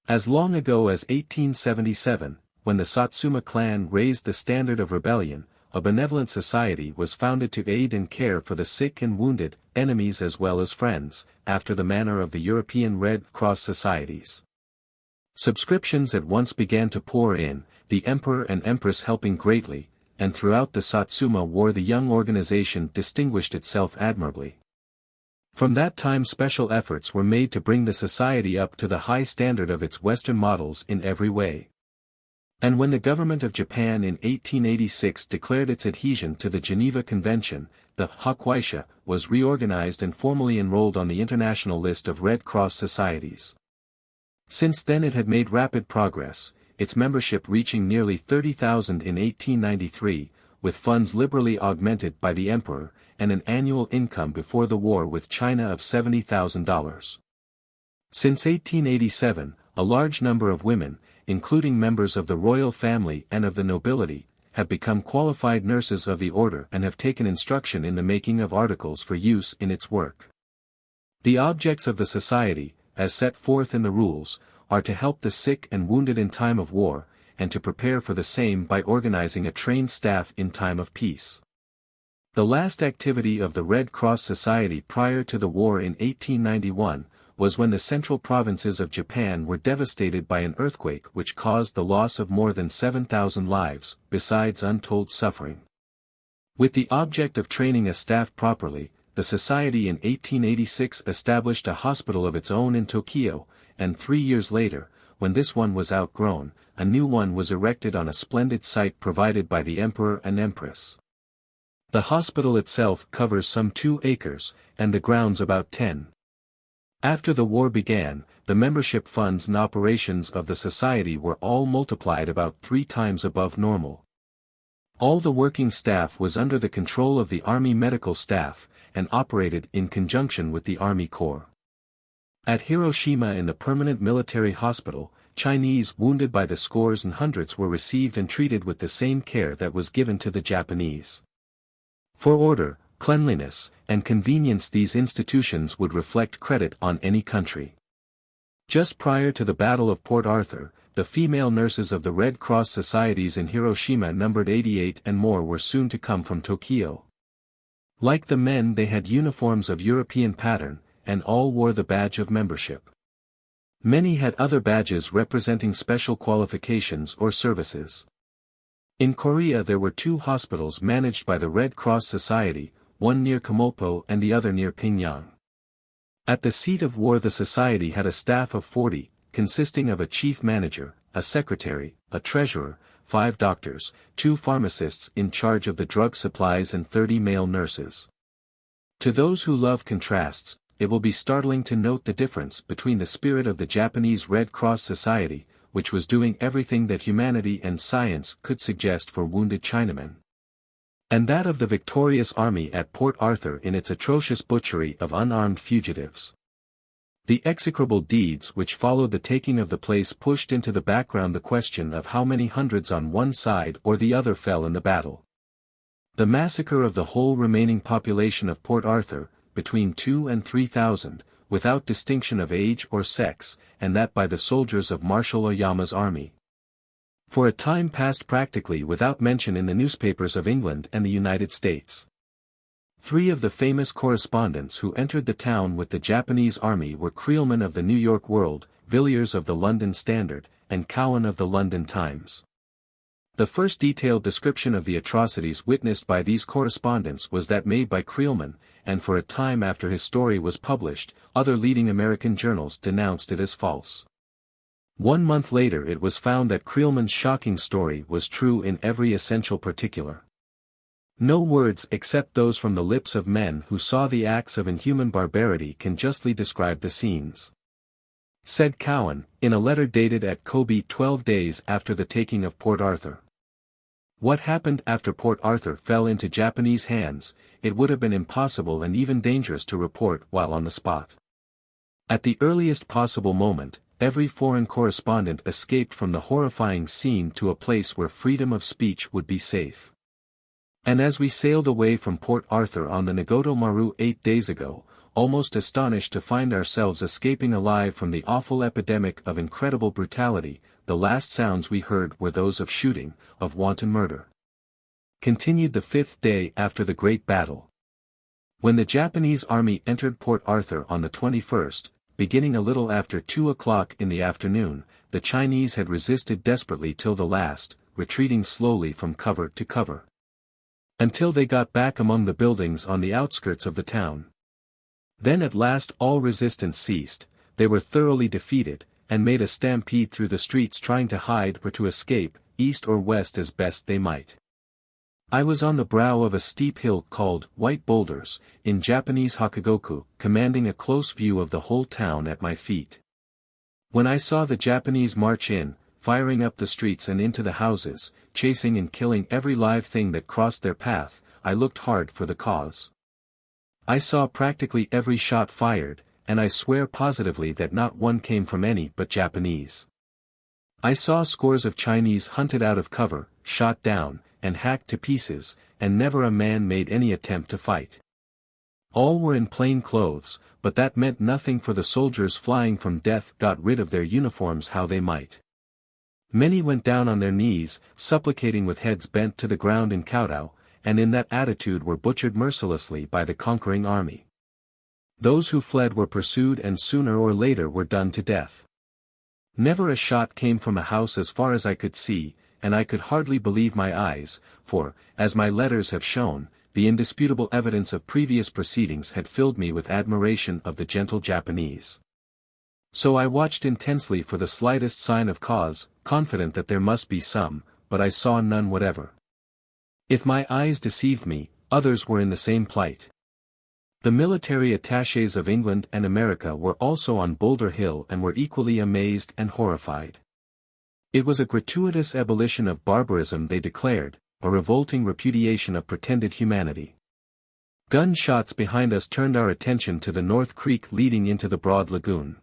As long ago as 1877, when the Satsuma clan raised the standard of rebellion, a benevolent society was founded to aid and care for the sick and wounded, enemies as well as friends, after the manner of the European Red Cross societies. Subscriptions at once began to pour in, the Emperor and Empress helping greatly, and throughout the Satsuma War the young organization distinguished itself admirably. From that time special efforts were made to bring the society up to the high standard of its Western models in every way. And when the government of Japan in 1886 declared its adhesion to the Geneva Convention, the Hakuisha was reorganized and formally enrolled on the international list of Red Cross societies. Since then it had made rapid progress, its membership reaching nearly 30,000 in 1893, with funds liberally augmented by the Emperor, and an annual income before the war with China of $70,000. Since 1887, a large number of women, including members of the royal family and of the nobility, have become qualified nurses of the order and have taken instruction in the making of articles for use in its work. The objects of the society, as set forth in the rules, are to help the sick and wounded in time of war, and to prepare for the same by organizing a trained staff in time of peace. The last activity of the Red Cross Society prior to the war in 1891, was when the central provinces of Japan were devastated by an earthquake which caused the loss of more than 7,000 lives, besides untold suffering. With the object of training a staff properly, the society in 1886 established a hospital of its own in Tokyo, and 3 years later, when this one was outgrown, a new one was erected on a splendid site provided by the Emperor and Empress. The hospital itself covers some 2 acres, and the grounds about 10. After the war began, the membership funds and operations of the society were all multiplied about 3 times above normal. All the working staff was under the control of the Army Medical Staff, and operated in conjunction with the Army Corps. At Hiroshima in the permanent military hospital, Chinese wounded by the scores and hundreds were received and treated with the same care that was given to the Japanese. For order, cleanliness, and convenience these institutions would reflect credit on any country. Just prior to the Battle of Port Arthur, the female nurses of the Red Cross societies in Hiroshima numbered 88 and more were soon to come from Tokyo. Like the men they had uniforms of European pattern, and all wore the badge of membership. Many had other badges representing special qualifications or services. In Korea there were 2 hospitals managed by the Red Cross Society, one near Kamulpo and the other near Pyongyang. At the seat of war the society had a staff of 40, consisting of a chief manager, a secretary, a treasurer, 5 doctors, 2 pharmacists in charge of the drug supplies and 30 male nurses. To those who love contrasts, it will be startling to note the difference between the spirit of the Japanese Red Cross Society, which was doing everything that humanity and science could suggest for wounded Chinamen, and that of the victorious army at Port Arthur in its atrocious butchery of unarmed fugitives. The execrable deeds which followed the taking of the place pushed into the background the question of how many hundreds on one side or the other fell in the battle. The massacre of the whole remaining population of Port Arthur, between 2,000 and 3,000, without distinction of age or sex, and that by the soldiers of Marshal Oyama's army. For a time passed practically without mention in the newspapers of England and the United States. 3 of the famous correspondents who entered the town with the Japanese army were Creelman of the New York World, Villiers of the London Standard, and Cowan of the London Times. The first detailed description of the atrocities witnessed by these correspondents was that made by Creelman, and for a time after his story was published, other leading American journals denounced it as false. 1 month later it was found that Creelman's shocking story was true in every essential particular. No words except those from the lips of men who saw the acts of inhuman barbarity can justly describe the scenes. said Cowan, in a letter dated at Kobe 12 days after the taking of Port Arthur. What happened after Port Arthur fell into Japanese hands, it would have been impossible and even dangerous to report while on the spot. At the earliest possible moment, every foreign correspondent escaped from the horrifying scene to a place where freedom of speech would be safe. And as we sailed away from Port Arthur on the Nagoto Maru 8 days ago, almost astonished to find ourselves escaping alive from the awful epidemic of incredible brutality, the last sounds we heard were those of shooting, of wanton murder. Continued the 5th day after the Great Battle. When the Japanese army entered Port Arthur on the 21st, beginning a little after 2 o'clock in the afternoon, the Chinese had resisted desperately till the last, retreating slowly from cover to cover, until they got back among the buildings on the outskirts of the town. Then at last all resistance ceased, they were thoroughly defeated, and made a stampede through the streets trying to hide or to escape, east or west as best they might. I was on the brow of a steep hill called White Boulders, in Japanese Hakugoku, commanding a close view of the whole town at my feet. When I saw the Japanese march in, firing up the streets and into the houses, chasing and killing every live thing that crossed their path, I looked hard for the cause. I saw practically every shot fired, and I swear positively that not one came from any but Japanese. I saw scores of Chinese hunted out of cover, shot down, and hacked to pieces, and never a man made any attempt to fight. All were in plain clothes, but that meant nothing, for the soldiers flying from death got rid of their uniforms how they might. Many went down on their knees, supplicating with heads bent to the ground in kowtow, and in that attitude were butchered mercilessly by the conquering army. Those who fled were pursued and sooner or later were done to death. Never a shot came from a house as far as I could see, and I could hardly believe my eyes, for, as my letters have shown, the indisputable evidence of previous proceedings had filled me with admiration of the gentle Japanese. So I watched intensely for the slightest sign of cause, confident that there must be some, but I saw none whatever. If my eyes deceived me, others were in the same plight. The military attachés of England and America were also on Boulder Hill and were equally amazed and horrified. It was a gratuitous abolition of barbarism, they declared, a revolting repudiation of pretended humanity. Gunshots behind us turned our attention to the North Creek leading into the broad lagoon.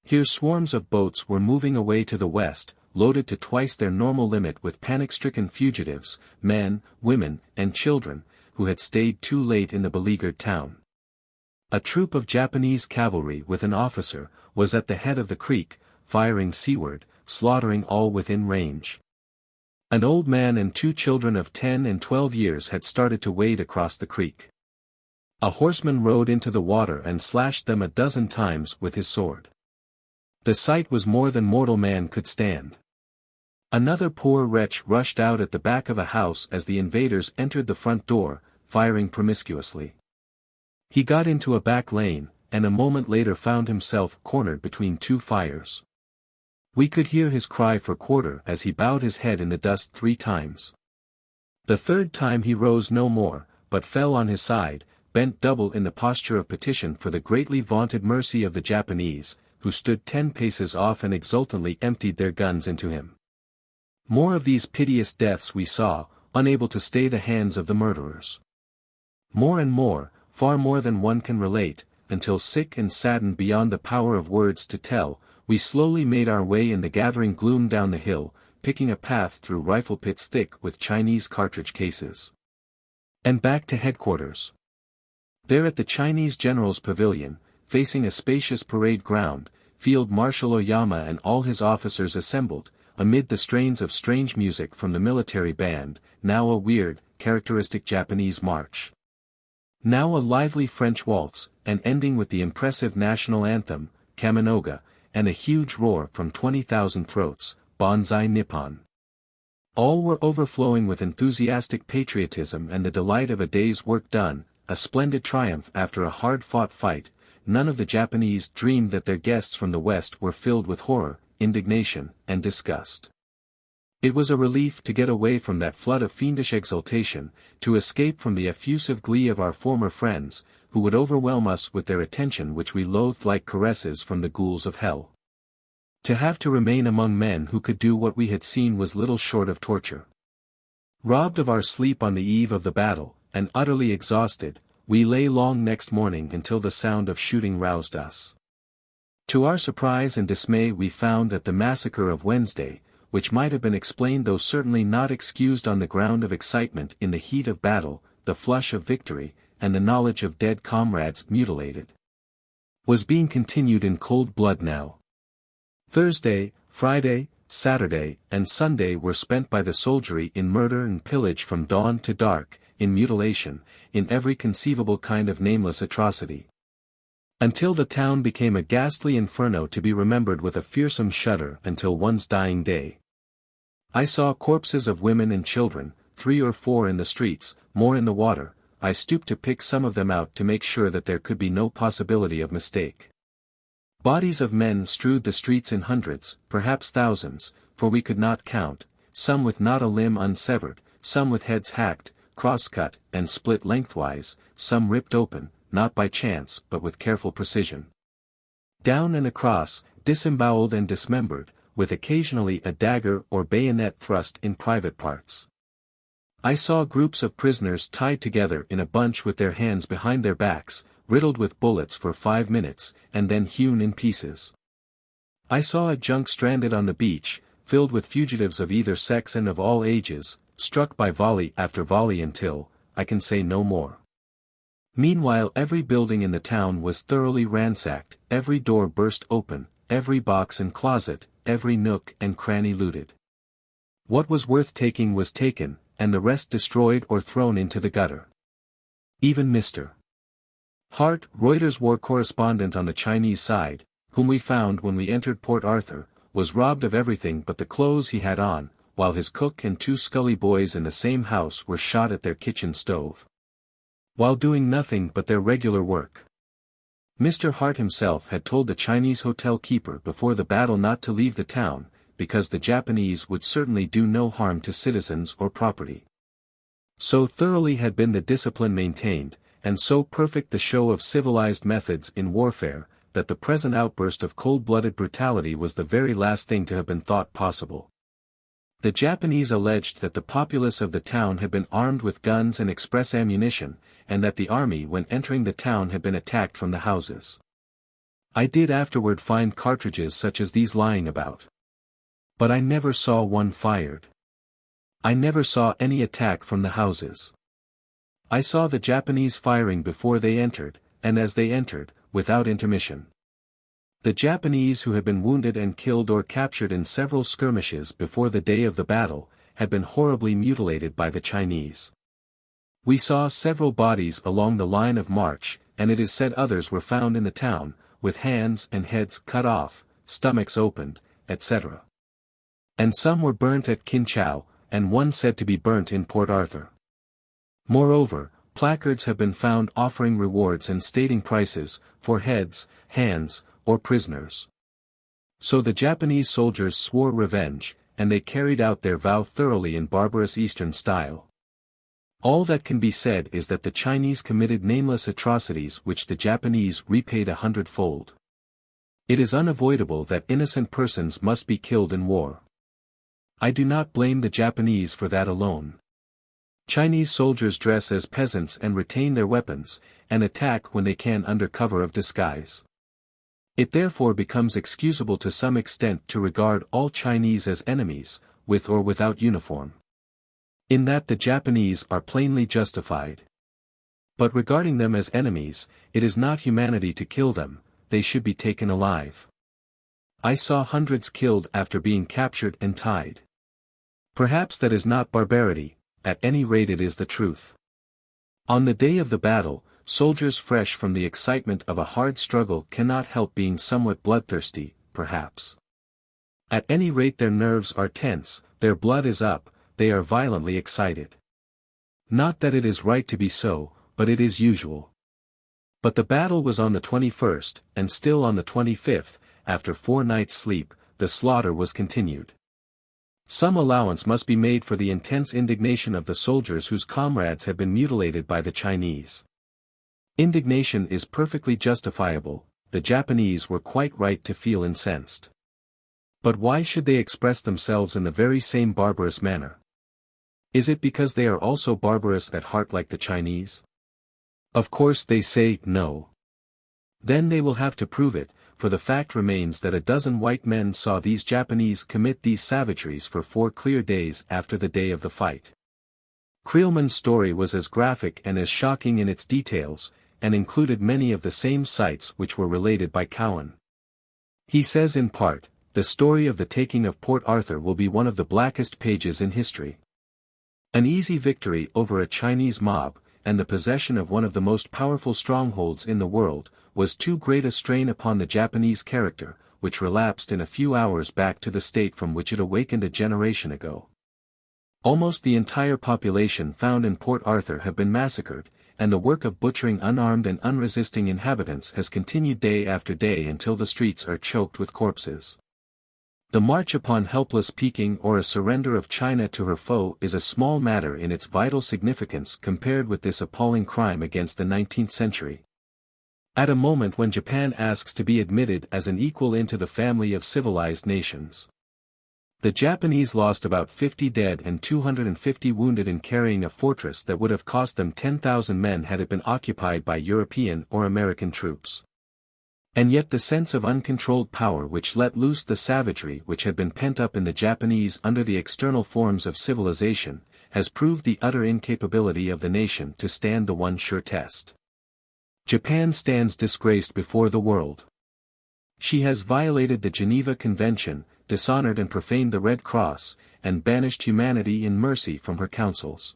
Here swarms of boats were moving away to the west, loaded to twice their normal limit with panic-stricken fugitives, men, women, and children, who had stayed too late in the beleaguered town. A troop of Japanese cavalry with an officer was at the head of the creek, firing seaward, slaughtering all within range. An old man and 2 children of 10 and 12 years had started to wade across the creek. A horseman rode into the water and slashed them a dozen times with his sword. The sight was more than mortal man could stand. Another poor wretch rushed out at the back of a house as the invaders entered the front door, firing promiscuously. He got into a back lane, and a moment later found himself cornered between 2 fires. We could hear his cry for quarter as he bowed his head in the dust 3 times. The 3rd time he rose no more, but fell on his side, bent double in the posture of petition for the greatly vaunted mercy of the Japanese, who stood 10 paces off and exultantly emptied their guns into him. More of these piteous deaths we saw, unable to stay the hands of the murderers. More and more, far more than one can relate, until sick and saddened beyond the power of words to tell, we slowly made our way in the gathering gloom down the hill, picking a path through rifle pits thick with Chinese cartridge cases. And back to headquarters. There at the Chinese General's Pavilion, facing a spacious parade ground, Field Marshal Oyama and all his officers assembled, amid the strains of strange music from the military band, now a weird, characteristic Japanese march, now a lively French waltz, and ending with the impressive national anthem, Kaminoga, and a huge roar from 20,000 throats, Banzai Nippon. All were overflowing with enthusiastic patriotism and the delight of a day's work done, a splendid triumph after a hard-fought fight. None of the Japanese dreamed that their guests from the West were filled with horror, indignation, and disgust. It was a relief to get away from that flood of fiendish exultation, to escape from the effusive glee of our former friends, who would overwhelm us with their attention which we loathed like caresses from the ghouls of hell. To have to remain among men who could do what we had seen was little short of torture. Robbed of our sleep on the eve of the battle, and utterly exhausted, we lay long next morning until the sound of shooting roused us. To our surprise and dismay we found that the massacre of Wednesday, which might have been explained though certainly not excused on the ground of excitement in the heat of battle, the flush of victory, and the knowledge of dead comrades mutilated, was being continued in cold blood now. Thursday, Friday, Saturday, and Sunday were spent by the soldiery in murder and pillage from dawn to dark, in mutilation, in every conceivable kind of nameless atrocity. Until the town became a ghastly inferno to be remembered with a fearsome shudder until one's dying day. I saw corpses of women and children, 3 or 4 in the streets, more in the water. I stooped to pick some of them out to make sure that there could be no possibility of mistake. Bodies of men strewed the streets in hundreds, perhaps thousands, for we could not count, some with not a limb unsevered, some with heads hacked, cross-cut, and split lengthwise, some ripped open, not by chance but with careful precision. Down and across, disemboweled and dismembered, with occasionally a dagger or bayonet thrust in private parts. I saw groups of prisoners tied together in a bunch with their hands behind their backs, riddled with bullets for 5 minutes, and then hewn in pieces. I saw a junk stranded on the beach, filled with fugitives of either sex and of all ages, struck by volley after volley until, I can say no more. Meanwhile every building in the town was thoroughly ransacked, every door burst open, every box and closet, every nook and cranny looted. What was worth taking was taken, and the rest destroyed or thrown into the gutter. Even Mr. Hart, Reuters war correspondent on the Chinese side, whom we found when we entered Port Arthur, was robbed of everything but the clothes he had on, while his cook and 2 scully boys in the same house were shot at their kitchen stove, while doing nothing but their regular work. Mr. Hart himself had told the Chinese hotel keeper before the battle not to leave the town, because the Japanese would certainly do no harm to citizens or property. So thoroughly had been the discipline maintained, and so perfect the show of civilized methods in warfare, that the present outburst of cold-blooded brutality was the very last thing to have been thought possible. The Japanese alleged that the populace of the town had been armed with guns and express ammunition, and that the army when entering the town had been attacked from the houses. I did afterward find cartridges such as these lying about. But I never saw one fired. I never saw any attack from the houses. I saw the Japanese firing before they entered, and as they entered, without intermission. The Japanese who had been wounded and killed or captured in several skirmishes before the day of the battle, had been horribly mutilated by the Chinese. We saw several bodies along the line of march, and it is said others were found in the town, with hands and heads cut off, stomachs opened, etc. And some were burnt at Kinchau, and one said to be burnt in Port Arthur. Moreover, placards have been found offering rewards and stating prices, for heads, hands, or prisoners. So the Japanese soldiers swore revenge, and they carried out their vow thoroughly in barbarous Eastern style. All that can be said is that the Chinese committed nameless atrocities which the Japanese repaid 100-fold. It is unavoidable that innocent persons must be killed in war. I do not blame the Japanese for that alone. Chinese soldiers dress as peasants and retain their weapons, and attack when they can under cover of disguise. It therefore becomes excusable to some extent to regard all Chinese as enemies, with or without uniform. In that the Japanese are plainly justified. But regarding them as enemies, it is not humanity to kill them, they should be taken alive. I saw hundreds killed after being captured and tied. Perhaps that is not barbarity, at any rate it is the truth. On the day of the battle, soldiers fresh from the excitement of a hard struggle cannot help being somewhat bloodthirsty, perhaps. At any rate their nerves are tense, their blood is up, they are violently excited. Not that it is right to be so, but it is usual. But the battle was on the 21st, and still on the 25th, after 4 nights' sleep, the slaughter was continued. Some allowance must be made for the intense indignation of the soldiers whose comrades had been mutilated by the Chinese. Indignation is perfectly justifiable, the Japanese were quite right to feel incensed. But why should they express themselves in the very same barbarous manner? Is it because they are also barbarous at heart like the Chinese? Of course they say no. Then they will have to prove it, for the fact remains that a dozen white men saw these Japanese commit these savageries for 4 clear days after the day of the fight. Creelman's story was as graphic and as shocking in its details, and included many of the same sights which were related by Cowan. He says in part, the story of the taking of Port Arthur will be one of the blackest pages in history. An easy victory over a Chinese mob, and the possession of one of the most powerful strongholds in the world, was too great a strain upon the Japanese character, which relapsed in a few hours back to the state from which it awakened a generation ago. Almost the entire population found in Port Arthur have been massacred, and the work of butchering unarmed and unresisting inhabitants has continued day after day until the streets are choked with corpses. The march upon helpless Peking or a surrender of China to her foe is a small matter in its vital significance compared with this appalling crime against the 19th century. At a moment when Japan asks to be admitted as an equal into the family of civilized nations. The Japanese lost about 50 dead and 250 wounded in carrying a fortress that would have cost them 10,000 men had it been occupied by European or American troops. And yet the sense of uncontrolled power which let loose the savagery which had been pent up in the Japanese under the external forms of civilization, has proved the utter incapability of the nation to stand the one sure test. Japan stands disgraced before the world. She has violated the Geneva Convention, dishonored and profaned the Red Cross, and banished humanity in mercy from her councils.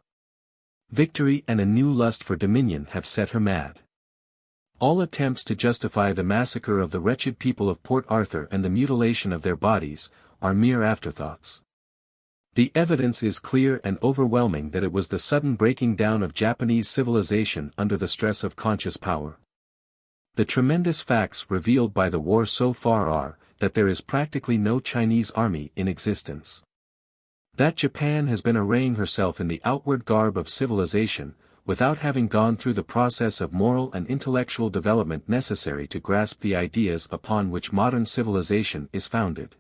Victory and a new lust for dominion have set her mad. All attempts to justify the massacre of the wretched people of Port Arthur and the mutilation of their bodies, are mere afterthoughts. The evidence is clear and overwhelming that it was the sudden breaking down of Japanese civilization under the stress of conscious power. The tremendous facts revealed by the war so far are, that there is practically no Chinese army in existence. That Japan has been arraying herself in the outward garb of civilization, without having gone through the process of moral and intellectual development necessary to grasp the ideas upon which modern civilization is founded.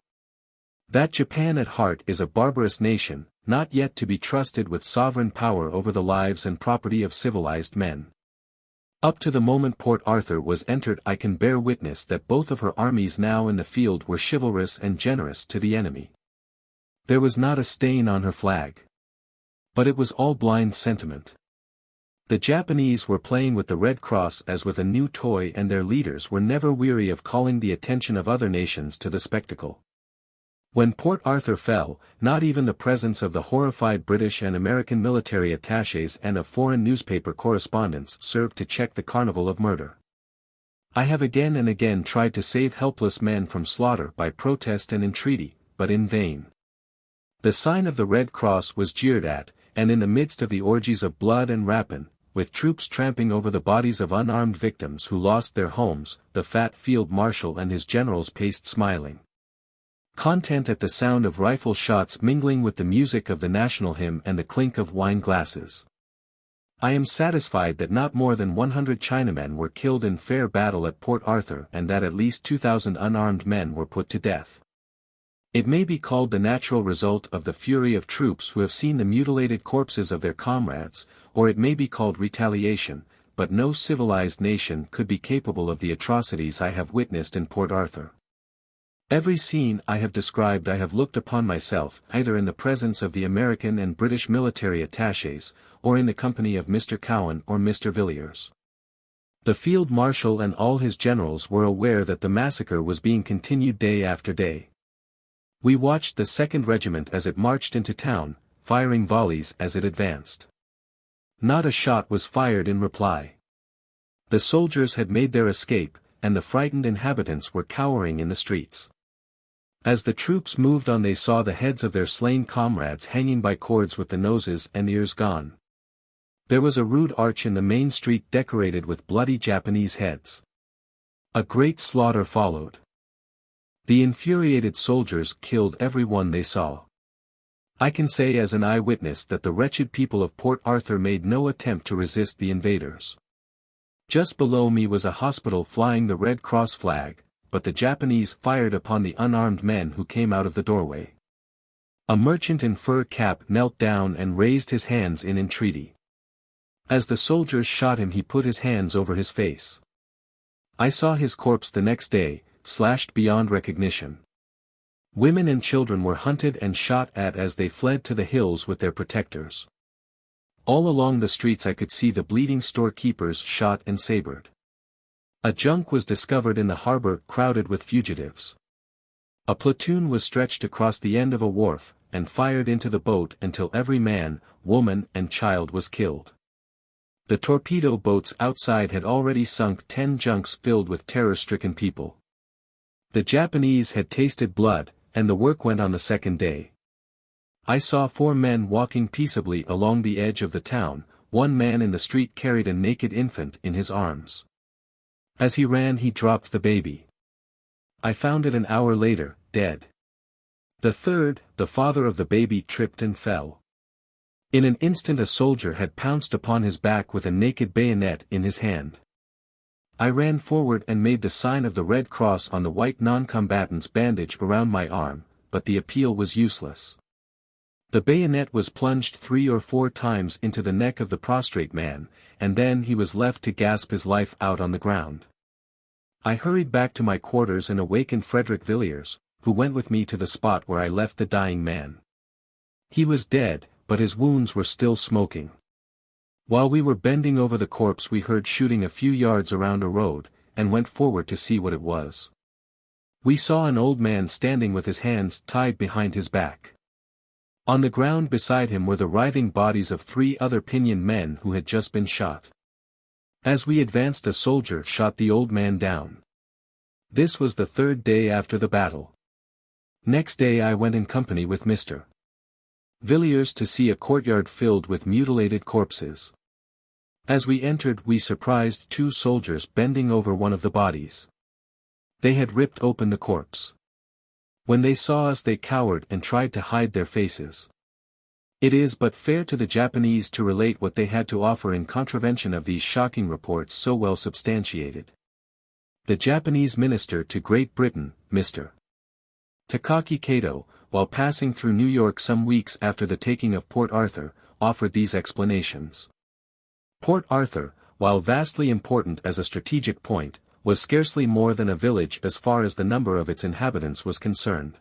That Japan at heart is a barbarous nation, not yet to be trusted with sovereign power over the lives and property of civilized men. Up to the moment Port Arthur was entered I can bear witness that both of her armies now in the field were chivalrous and generous to the enemy. There was not a stain on her flag. But it was all blind sentiment. The Japanese were playing with the Red Cross as with a new toy, and their leaders were never weary of calling the attention of other nations to the spectacle. When Port Arthur fell, not even the presence of the horrified British and American military attachés and of foreign newspaper correspondents served to check the carnival of murder. I have again and again tried to save helpless men from slaughter by protest and entreaty, but in vain. The sign of the Red Cross was jeered at, and in the midst of the orgies of blood and rapine, with troops tramping over the bodies of unarmed victims who lost their homes, the fat field marshal and his generals paced smiling, content at the sound of rifle shots mingling with the music of the national hymn and the clink of wine glasses. I am satisfied that not more than 100 Chinamen were killed in fair battle at Port Arthur and that at least 2,000 unarmed men were put to death. It may be called the natural result of the fury of troops who have seen the mutilated corpses of their comrades, or it may be called retaliation, but no civilized nation could be capable of the atrocities I have witnessed in Port Arthur. Every scene I have described I have looked upon myself, either in the presence of the American and British military attachés, or in the company of Mr. Cowan or Mr. Villiers. The field marshal and all his generals were aware that the massacre was being continued day after day. We watched the 2nd Regiment as it marched into town, firing volleys as it advanced. Not a shot was fired in reply. The soldiers had made their escape, and the frightened inhabitants were cowering in the streets. As the troops moved on they saw the heads of their slain comrades hanging by cords with the noses and ears gone. There was a rude arch in the main street decorated with bloody Japanese heads. A great slaughter followed. The infuriated soldiers killed every one they saw. I can say as an eyewitness that the wretched people of Port Arthur made no attempt to resist the invaders. Just below me was a hospital flying the Red Cross flag, but the Japanese fired upon the unarmed men who came out of the doorway. A merchant in fur cap knelt down and raised his hands in entreaty. As the soldiers shot him, he put his hands over his face. I saw his corpse the next day, slashed beyond recognition. Women and children were hunted and shot at as they fled to the hills with their protectors. All along the streets I could see the bleeding storekeepers shot and sabred. A junk was discovered in the harbor crowded with fugitives. A platoon was stretched across the end of a wharf, and fired into the boat until every man, woman and child was killed. The torpedo boats outside had already sunk 10 junks filled with terror-stricken people. The Japanese had tasted blood, and the work went on the second day. I saw 4 men walking peaceably along the edge of the town. One man in the street carried a naked infant in his arms. As he ran, he dropped the baby. I found it an hour later, dead. The third, the father of the baby, tripped and fell. In an instant a soldier had pounced upon his back with a naked bayonet in his hand. I ran forward and made the sign of the Red Cross on the white non-combatant's bandage around my arm, but the appeal was useless. The bayonet was plunged 3 or 4 times into the neck of the prostrate man, and then he was left to gasp his life out on the ground. I hurried back to my quarters and awakened Frederick Villiers, who went with me to the spot where I left the dying man. He was dead, but his wounds were still smoking. While we were bending over the corpse, we heard shooting a few yards around a road, and went forward to see what it was. We saw an old man standing with his hands tied behind his back. On the ground beside him were the writhing bodies of 3 other pinioned men who had just been shot. As we advanced, a soldier shot the old man down. This was the 3rd day after the battle. Next day I went in company with Mr. Villiers to see a courtyard filled with mutilated corpses. As we entered, we surprised 2 soldiers bending over one of the bodies. They had ripped open the corpse. When they saw us, they cowered and tried to hide their faces. It is but fair to the Japanese to relate what they had to offer in contravention of these shocking reports so well substantiated. The Japanese minister to Great Britain, Mr. Takaki Kato, while passing through New York some weeks after the taking of Port Arthur, offered these explanations. Port Arthur, while vastly important as a strategic point, was scarcely more than a village as far as the number of its inhabitants was concerned.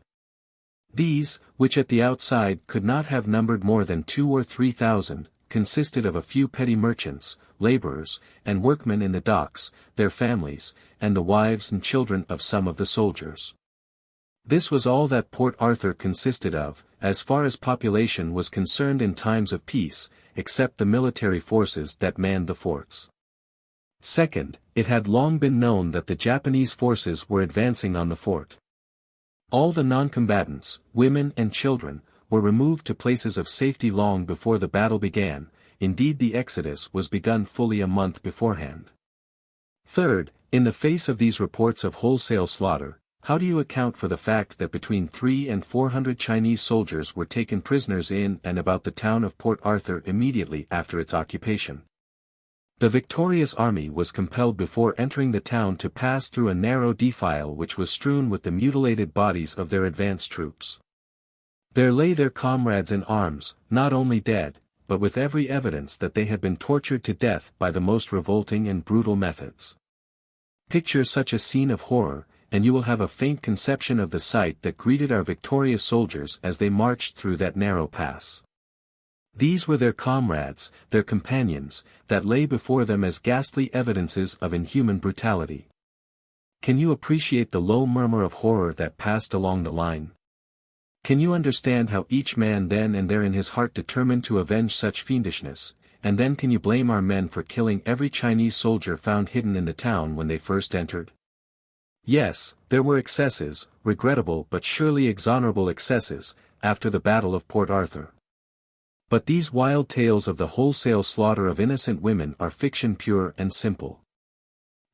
These, which at the outside could not have numbered more than 2,000 or 3,000, consisted of a few petty merchants, laborers, and workmen in the docks, their families, and the wives and children of some of the soldiers. This was all that Port Arthur consisted of, as far as population was concerned in times of peace, except the military forces that manned the forts. Second, it had long been known that the Japanese forces were advancing on the fort. All the non-combatants, women and children, were removed to places of safety long before the battle began. Indeed, the exodus was begun fully a month beforehand. Third, in the face of these reports of wholesale slaughter, how do you account for the fact that between 300 and 400 Chinese soldiers were taken prisoners in and about the town of Port Arthur immediately after its occupation? The victorious army was compelled before entering the town to pass through a narrow defile which was strewn with the mutilated bodies of their advance troops. There lay their comrades in arms, not only dead, but with every evidence that they had been tortured to death by the most revolting and brutal methods. Picture such a scene of horror, and you will have a faint conception of the sight that greeted our victorious soldiers as they marched through that narrow pass. These were their comrades, their companions, that lay before them as ghastly evidences of inhuman brutality. Can you appreciate the low murmur of horror that passed along the line? Can you understand how each man then and there in his heart determined to avenge such fiendishness, and then can you blame our men for killing every Chinese soldier found hidden in the town when they first entered? Yes, there were excesses, regrettable but surely exonerable excesses, after the Battle of Port Arthur. But these wild tales of the wholesale slaughter of innocent women are fiction pure and simple.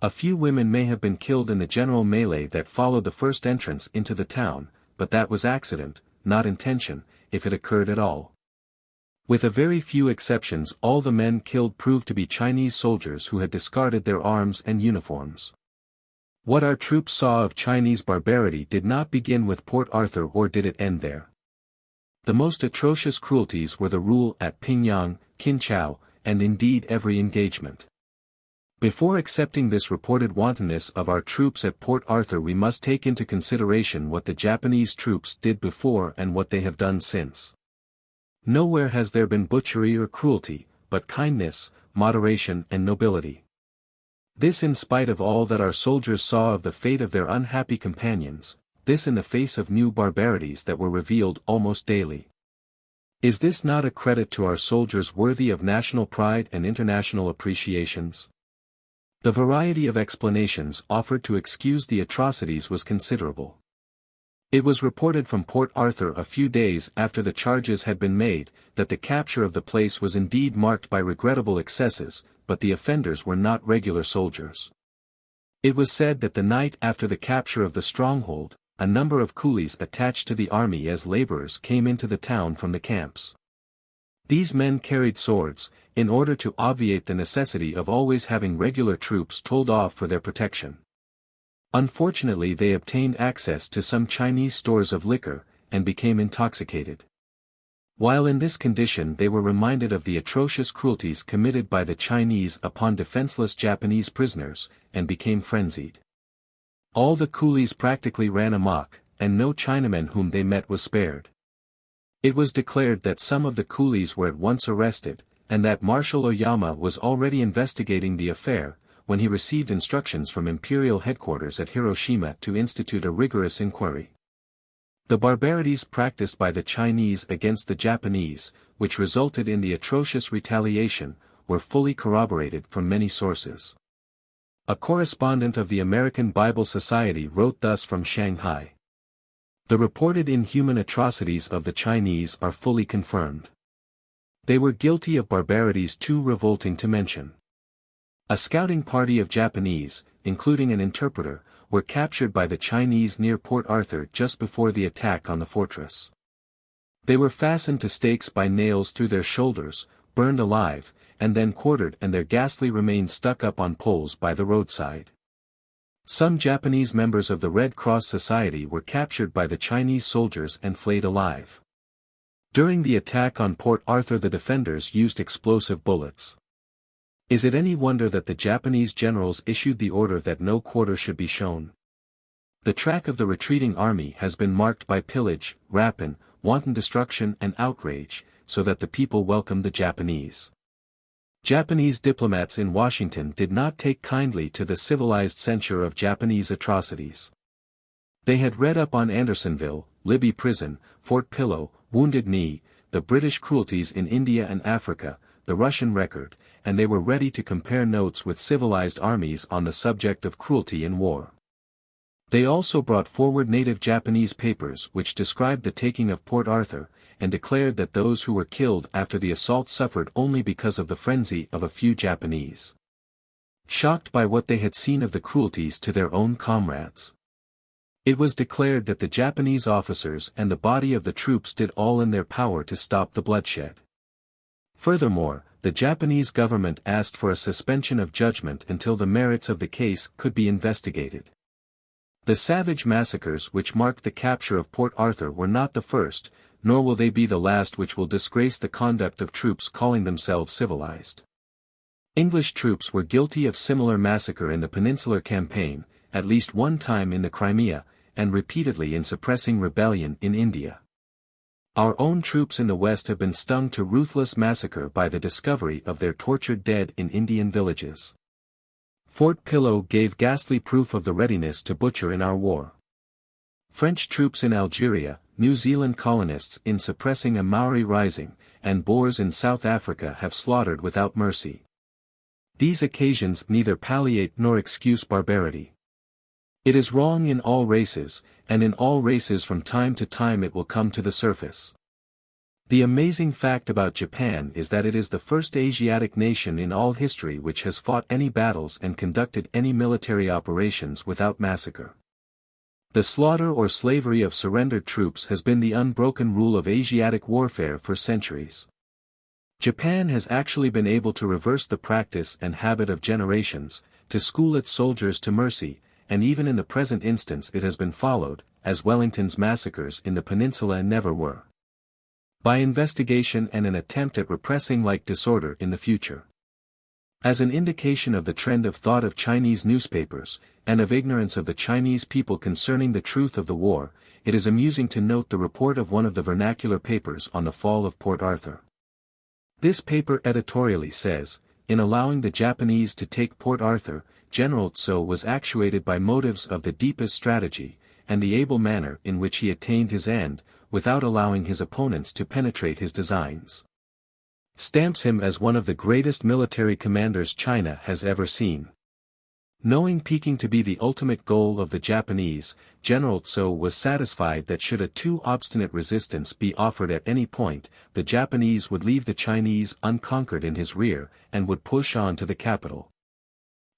A few women may have been killed in the general melee that followed the first entrance into the town, but that was accident, not intention, if it occurred at all. With a very few exceptions, all the men killed proved to be Chinese soldiers who had discarded their arms and uniforms. What our troops saw of Chinese barbarity did not begin with Port Arthur, or did it end there. The most atrocious cruelties were the rule at Pingyang, Kinchao, and indeed every engagement. Before accepting this reported wantonness of our troops at Port Arthur, we must take into consideration what the Japanese troops did before and what they have done since. Nowhere has there been butchery or cruelty, but kindness, moderation and nobility. This in spite of all that our soldiers saw of the fate of their unhappy companions, this in the face of new barbarities that were revealed almost daily. Is this not a credit to our soldiers worthy of national pride and international appreciations? The variety of explanations offered to excuse the atrocities was considerable. It was reported from Port Arthur a few days after the charges had been made, that the capture of the place was indeed marked by regrettable excesses, but the offenders were not regular soldiers. It was said that the night after the capture of the stronghold, a number of coolies attached to the army as laborers came into the town from the camps. These men carried swords, in order to obviate the necessity of always having regular troops told off for their protection. Unfortunately, they obtained access to some Chinese stores of liquor, and became intoxicated. While in this condition, they were reminded of the atrocious cruelties committed by the Chinese upon defenseless Japanese prisoners, and became frenzied. All the coolies practically ran amok, and no Chinaman whom they met was spared. It was declared that some of the coolies were at once arrested, and that Marshal Oyama was already investigating the affair, when he received instructions from Imperial headquarters at Hiroshima to institute a rigorous inquiry. The barbarities practiced by the Chinese against the Japanese, which resulted in the atrocious retaliation, were fully corroborated from many sources. A correspondent of the American Bible Society wrote thus from Shanghai. The reported inhuman atrocities of the Chinese are fully confirmed. They were guilty of barbarities too revolting to mention. A scouting party of Japanese, including an interpreter, were captured by the Chinese near Port Arthur just before the attack on the fortress. They were fastened to stakes by nails through their shoulders, burned alive, and then quartered, and their ghastly remains stuck up on poles by the roadside. Some Japanese members of the Red Cross Society were captured by the Chinese soldiers and flayed alive. During the attack on Port Arthur, the defenders used explosive bullets. Is it any wonder that the Japanese generals issued the order that no quarter should be shown? The track of the retreating army has been marked by pillage, rapine, wanton destruction and outrage, so that the people welcomed the Japanese. Japanese diplomats in Washington did not take kindly to the civilized censure of Japanese atrocities. They had read up on Andersonville, Libby Prison, Fort Pillow, Wounded Knee, the British cruelties in India and Africa, the Russian record, and they were ready to compare notes with civilized armies on the subject of cruelty in war. They also brought forward native Japanese papers which described the taking of Port Arthur, and declared that those who were killed after the assault suffered only because of the frenzy of a few Japanese. Shocked by what they had seen of the cruelties to their own comrades, it was declared that the Japanese officers and the body of the troops did all in their power to stop the bloodshed. Furthermore, the Japanese government asked for a suspension of judgment until the merits of the case could be investigated. The savage massacres which marked the capture of Port Arthur were not the first, nor will they be the last which will disgrace the conduct of troops calling themselves civilized. English troops were guilty of similar massacre in the Peninsular Campaign, at least one time in the Crimea, and repeatedly in suppressing rebellion in India. Our own troops in the West have been stung to ruthless massacre by the discovery of their tortured dead in Indian villages. Fort Pillow gave ghastly proof of the readiness to butcher in our war. French troops in Algeria, New Zealand colonists in suppressing a Maori rising, and Boers in South Africa have slaughtered without mercy. These occasions neither palliate nor excuse barbarity. It is wrong in all races, and in all races from time to time it will come to the surface. The amazing fact about Japan is that it is the first Asiatic nation in all history which has fought any battles and conducted any military operations without massacre. The slaughter or slavery of surrendered troops has been the unbroken rule of Asiatic warfare for centuries. Japan has actually been able to reverse the practice and habit of generations, to school its soldiers to mercy, and even in the present instance it has been followed, as Wellington's massacres in the peninsula never were, by investigation and an attempt at repressing like disorder in the future. As an indication of the trend of thought of Chinese newspapers, and of ignorance of the Chinese people concerning the truth of the war, it is amusing to note the report of one of the vernacular papers on the fall of Port Arthur. This paper editorially says, in allowing the Japanese to take Port Arthur, General Tso was actuated by motives of the deepest strategy, and the able manner in which he attained his end, without allowing his opponents to penetrate his designs, stamps him as one of the greatest military commanders China has ever seen. Knowing Peking to be the ultimate goal of the Japanese, General Tso was satisfied that should a too obstinate resistance be offered at any point, the Japanese would leave the Chinese unconquered in his rear, and would push on to the capital.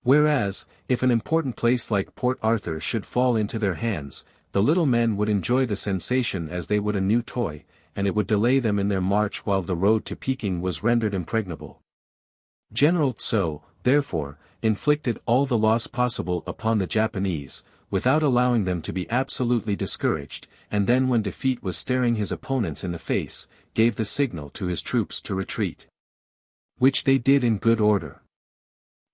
Whereas, if an important place like Port Arthur should fall into their hands, the little men would enjoy the sensation as they would a new toy, and it would delay them in their march while the road to Peking was rendered impregnable. General Tso, therefore, inflicted all the loss possible upon the Japanese, without allowing them to be absolutely discouraged, and then when defeat was staring his opponents in the face, gave the signal to his troops to retreat, which they did in good order.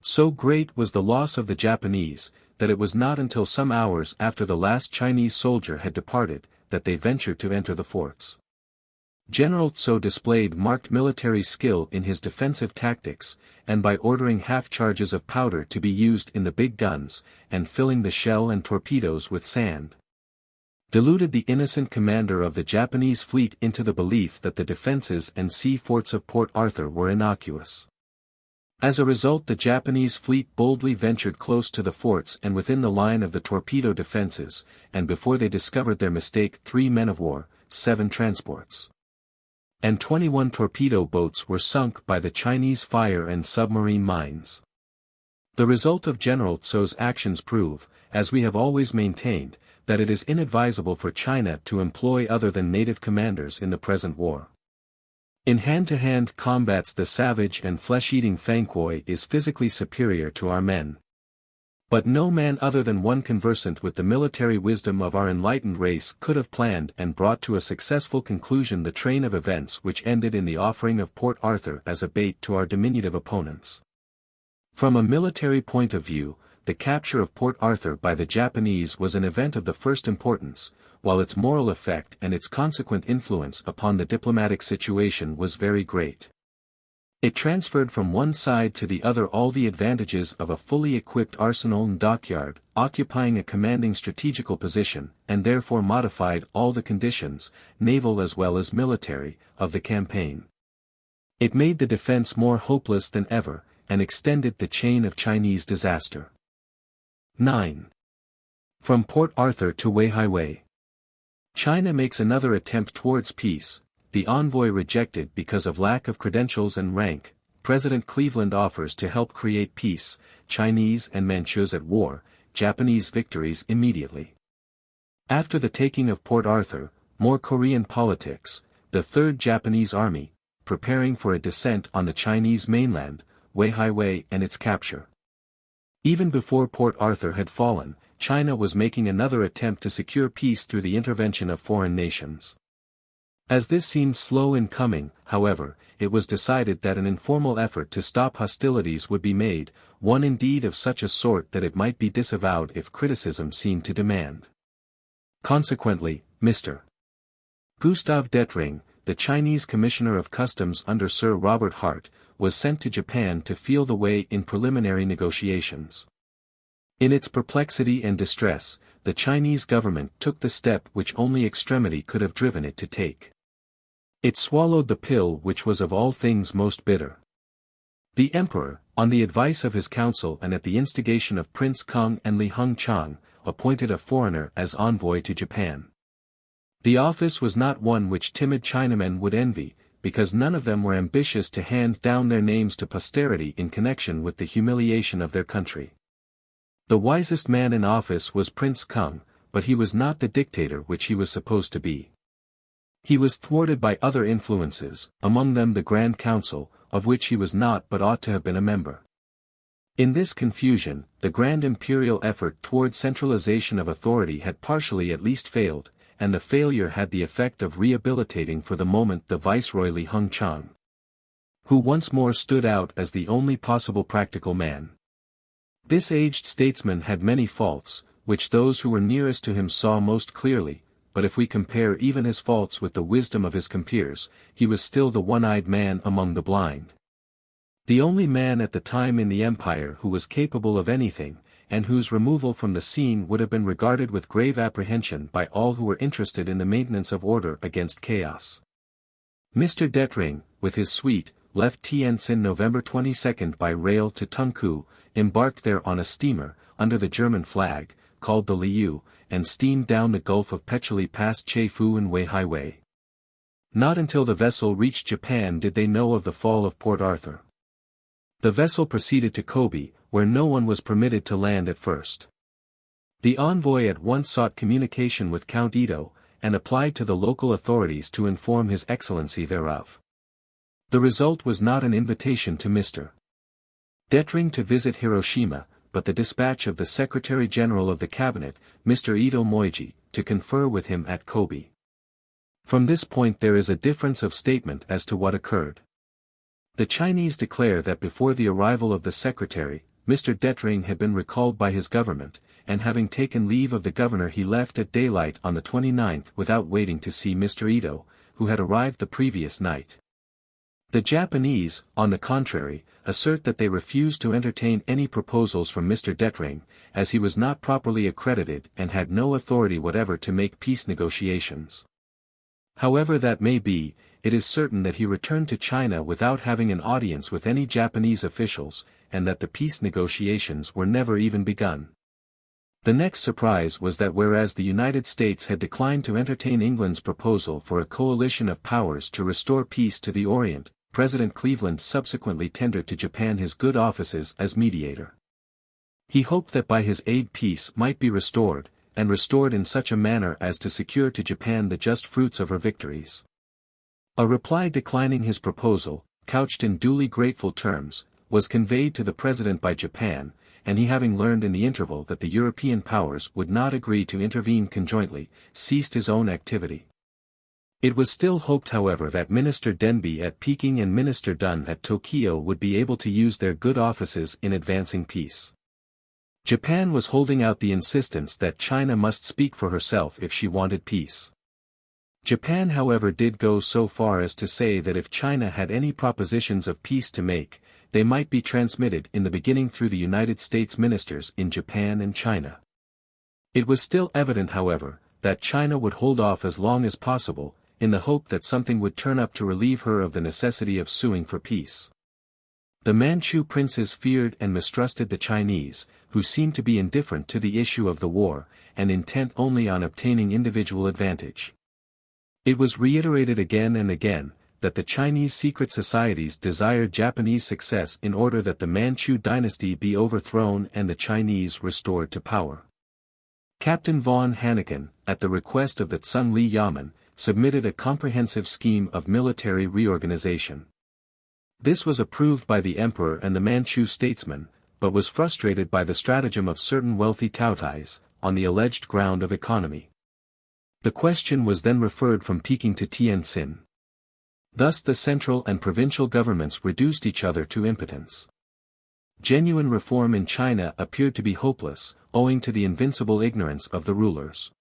So great was the loss of the Japanese, that it was not until some hours after the last Chinese soldier had departed, that they ventured to enter the forts. General Tso displayed marked military skill in his defensive tactics, and by ordering half charges of powder to be used in the big guns, and filling the shell and torpedoes with sand, deluded the innocent commander of the Japanese fleet into the belief that the defenses and sea forts of Port Arthur were innocuous. As a result, the Japanese fleet boldly ventured close to the forts and within the line of the torpedo defenses, and before they discovered their mistake 3 men of war, 7 transports, and 21 torpedo boats were sunk by the Chinese fire and submarine mines. The result of General Tso's actions prove, as we have always maintained, that it is inadvisable for China to employ other than native commanders in the present war. In hand-to-hand combats the savage and flesh-eating Fanquoi is physically superior to our men. But no man other than one conversant with the military wisdom of our enlightened race could have planned and brought to a successful conclusion the train of events which ended in the offering of Port Arthur as a bait to our diminutive opponents. From a military point of view, the capture of Port Arthur by the Japanese was an event of the first importance, while its moral effect and its consequent influence upon the diplomatic situation was very great. It transferred from one side to the other all the advantages of a fully equipped arsenal and dockyard, occupying a commanding strategical position, and therefore modified all the conditions, naval as well as military, of the campaign. It made the defense more hopeless than ever, and extended the chain of Chinese disaster. 9. From Port Arthur to Wei-hai-wei. China makes another attempt towards peace. The envoy rejected because of lack of credentials and rank. President Cleveland offers to help create peace, Chinese and Manchus at war, Japanese victories immediately. After the taking of Port Arthur, more Korean politics, the Third Japanese Army, preparing for a descent on the Chinese mainland, Wei-hai-wei and its capture. Even before Port Arthur had fallen, China was making another attempt to secure peace through the intervention of foreign nations. As this seemed slow in coming, however, it was decided that an informal effort to stop hostilities would be made, one indeed of such a sort that it might be disavowed if criticism seemed to demand. Consequently, Mr. Gustav Detring, the Chinese Commissioner of Customs under Sir Robert Hart, was sent to Japan to feel the way in preliminary negotiations. In its perplexity and distress, the Chinese government took the step which only extremity could have driven it to take. It swallowed the pill which was of all things most bitter. The emperor, on the advice of his council and at the instigation of Prince Kung and Li Hung Chang, appointed a foreigner as envoy to Japan. The office was not one which timid Chinamen would envy, because none of them were ambitious to hand down their names to posterity in connection with the humiliation of their country. The wisest man in office was Prince Kung, but he was not the dictator which he was supposed to be. He was thwarted by other influences, among them the Grand Council, of which he was not but ought to have been a member. In this confusion, the grand imperial effort toward centralization of authority had partially at least failed, and the failure had the effect of rehabilitating for the moment the viceroy Li Hung-chang, who once more stood out as the only possible practical man. This aged statesman had many faults, which those who were nearest to him saw most clearly, but if we compare even his faults with the wisdom of his compeers, he was still the one-eyed man among the blind. The only man at the time in the empire who was capable of anything, and whose removal from the scene would have been regarded with grave apprehension by all who were interested in the maintenance of order against chaos. Mr. Detring, with his suite, left Tientsin November 22 by rail to Tunku, embarked there on a steamer, under the German flag, called the Liu, and steamed down the Gulf of Petchali past Chefoo and Wei-hai-wei. Not until the vessel reached Japan did they know of the fall of Port Arthur. The vessel proceeded to Kobe, where no one was permitted to land at first. The envoy at once sought communication with Count Ito, and applied to the local authorities to inform His Excellency thereof. The result was not an invitation to Mr. Detring to visit Hiroshima, but the dispatch of the Secretary-General of the Cabinet, Mr. Ito Moiji, to confer with him at Kobe. From this point there is a difference of statement as to what occurred. The Chinese declare that before the arrival of the secretary, Mr. Detring had been recalled by his government, and having taken leave of the governor he left at daylight on the 29th without waiting to see Mr. Ito, who had arrived the previous night. The Japanese, on the contrary, assert that they refused to entertain any proposals from Mr. Detring, as he was not properly accredited and had no authority whatever to make peace negotiations. However that may be, it is certain that he returned to China without having an audience with any Japanese officials, and that the peace negotiations were never even begun. The next surprise was that whereas the United States had declined to entertain England's proposal for a coalition of powers to restore peace to the Orient, President Cleveland subsequently tendered to Japan his good offices as mediator. He hoped that by his aid peace might be restored, and restored in such a manner as to secure to Japan the just fruits of her victories. A reply declining his proposal, couched in duly grateful terms, was conveyed to the President by Japan, and he having learned in the interval that the European powers would not agree to intervene conjointly, ceased his own activity. It was still hoped however that Minister Denby at Peking and Minister Dunn at Tokyo would be able to use their good offices in advancing peace. Japan was holding out the insistence that China must speak for herself if she wanted peace. Japan however did go so far as to say that if China had any propositions of peace to make, they might be transmitted in the beginning through the United States ministers in Japan and China. It was still evident however, that China would hold off as long as possible, in the hope that something would turn up to relieve her of the necessity of suing for peace. The Manchu princes feared and mistrusted the Chinese, who seemed to be indifferent to the issue of the war, and intent only on obtaining individual advantage. It was reiterated again and again, that the Chinese secret societies desired Japanese success in order that the Manchu dynasty be overthrown and the Chinese restored to power. Captain von Hanneken, at the request of the Tsung Li Yamen, submitted a comprehensive scheme of military reorganization. This was approved by the emperor and the Manchu statesmen, but was frustrated by the stratagem of certain wealthy Taotais, on the alleged ground of economy. The question was then referred from Peking to Tientsin. Thus the central and provincial governments reduced each other to impotence. Genuine reform in China appeared to be hopeless, owing to the invincible ignorance of the rulers.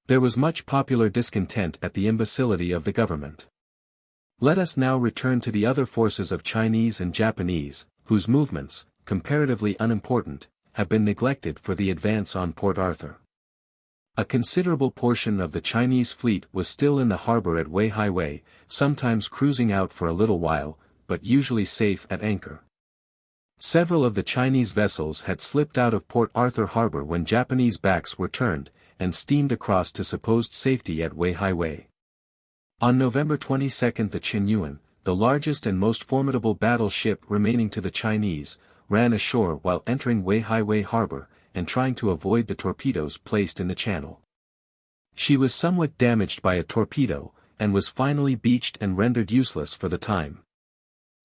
There was much popular discontent at the imbecility of the government. Let us now return to the other forces of Chinese and Japanese, whose movements, comparatively unimportant, have been neglected for the advance on Port Arthur. A considerable portion of the Chinese fleet was still in the harbor at Wei-hai-wei, sometimes cruising out for a little while, but usually safe at anchor. Several of the Chinese vessels had slipped out of Port Arthur harbor when Japanese backs were turned, and steamed across to supposed safety at Wei-hai-wei. On November 22 the Qinyuan, the largest and most formidable battleship remaining to the Chinese, ran ashore while entering Wei-hai-wei harbor, and trying to avoid the torpedoes placed in the channel. She was somewhat damaged by a torpedo, and was finally beached and rendered useless for the time.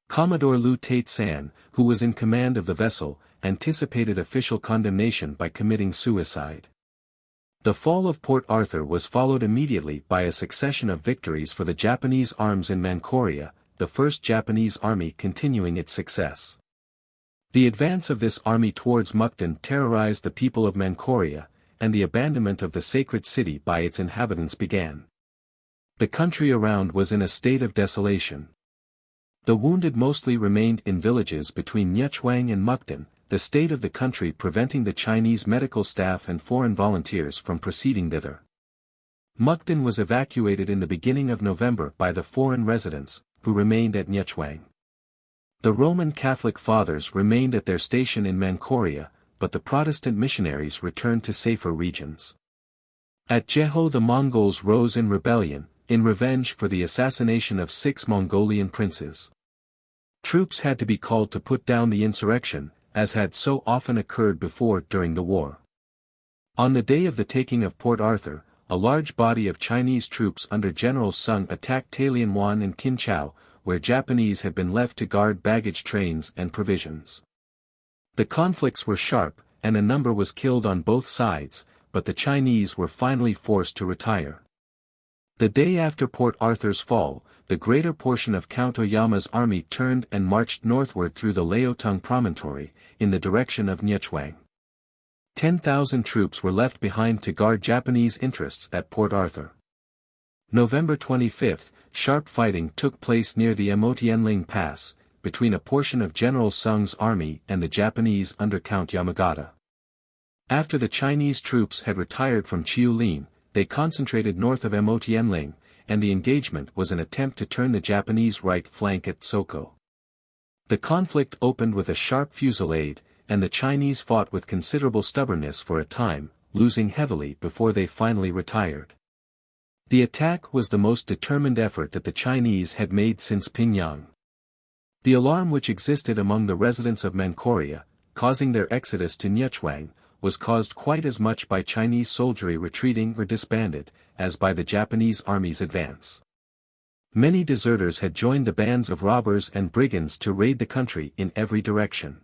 Commodore Liu Tate-san, who was in command of the vessel, anticipated official condemnation by committing suicide. The fall of Port Arthur was followed immediately by a succession of victories for the Japanese arms in Manchuria, the First Japanese Army continuing its success. The advance of this army towards Mukden terrorized the people of Manchuria, and the abandonment of the sacred city by its inhabitants began. The country around was in a state of desolation. The wounded mostly remained in villages between Nyechuang and Mukden, the state of the country preventing the Chinese medical staff and foreign volunteers from proceeding thither. Mukden was evacuated in the beginning of November by the foreign residents, who remained at Nyechuang. The Roman Catholic fathers remained at their station in Manchuria, but the Protestant missionaries returned to safer regions. At Jeho the Mongols rose in rebellion, in revenge for the assassination of 6 Mongolian princes. Troops had to be called to put down the insurrection, as had so often occurred before during the war. On the day of the taking of Port Arthur, a large body of Chinese troops under General Sung attacked Talienwan and Kinchao, where Japanese had been left to guard baggage trains and provisions. The conflicts were sharp, and a number was killed on both sides, but the Chinese were finally forced to retire. The day after Port Arthur's fall, the greater portion of Count Oyama's army turned and marched northward through the Liaotung promontory, in the direction of Nyechuang. 10,000 troops were left behind to guard Japanese interests at Port Arthur. November 25, sharp fighting took place near the Emotienling Pass, between a portion of General Sung's army and the Japanese under Count Yamagata. After the Chinese troops had retired from Chiulin, they concentrated north of Emotienling, and the engagement was an attempt to turn the Japanese right flank at Soko. The conflict opened with a sharp fusillade, and the Chinese fought with considerable stubbornness for a time, losing heavily before they finally retired. The attack was the most determined effort that the Chinese had made since Pingyang. The alarm which existed among the residents of Manchuria, causing their exodus to Nyechuang, was caused quite as much by Chinese soldiery retreating or disbanded, as by the Japanese army's advance. Many deserters had joined the bands of robbers and brigands to raid the country in every direction.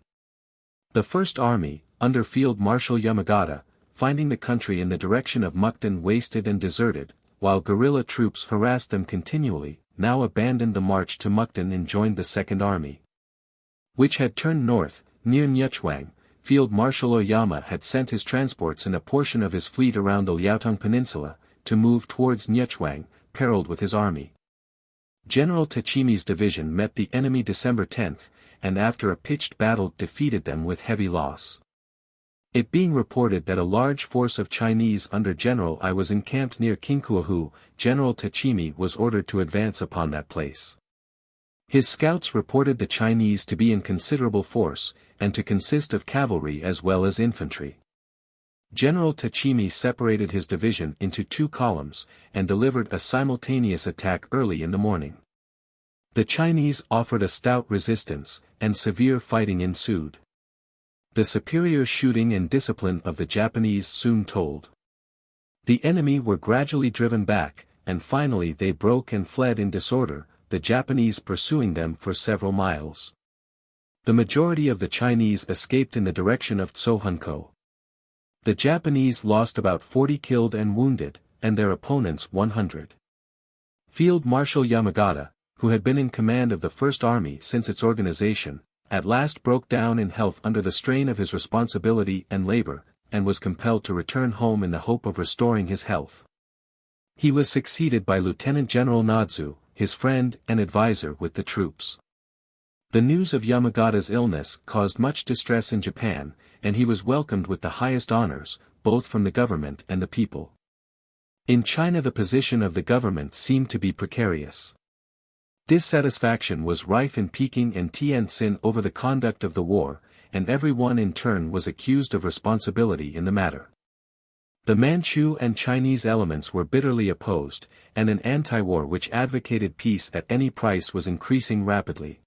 The First Army, under Field Marshal Yamagata, finding the country in the direction of Mukden wasted and deserted, while guerrilla troops harassed them continually, now abandoned the march to Mukden and joined the Second Army, which had turned north, near Nyechuang. Field Marshal Oyama had sent his transports and a portion of his fleet around the Liaotung Peninsula, to move towards Nyechuang, paralleled with his army. General Tachimi's division met the enemy December 10, and after a pitched battle defeated them with heavy loss. It being reported that a large force of Chinese under General I was encamped near Kinkuahu, General Tachimi was ordered to advance upon that place. His scouts reported the Chinese to be in considerable force, and to consist of cavalry as well as infantry. General Tachimi separated his division into 2 columns, and delivered a simultaneous attack early in the morning. The Chinese offered a stout resistance, and severe fighting ensued. The superior shooting and discipline of the Japanese soon told. The enemy were gradually driven back, and finally they broke and fled in disorder, the Japanese pursuing them for several miles. The majority of the Chinese escaped in the direction of Tsohunko. The Japanese lost about 40 killed and wounded, and their opponents 100. Field Marshal Yamagata, who had been in command of the First Army since its organization, at last broke down in health under the strain of his responsibility and labor, and was compelled to return home in the hope of restoring his health. He was succeeded by Lieutenant General Nadzu, his friend and advisor with the troops. The news of Yamagata's illness caused much distress in Japan, and he was welcomed with the highest honors, both from the government and the people. In China the position of the government seemed to be precarious. Dissatisfaction was rife in Peking and Tientsin over the conduct of the war, and everyone in turn was accused of responsibility in the matter. The Manchu and Chinese elements were bitterly opposed, and an anti-war which advocated peace at any price was increasing rapidly.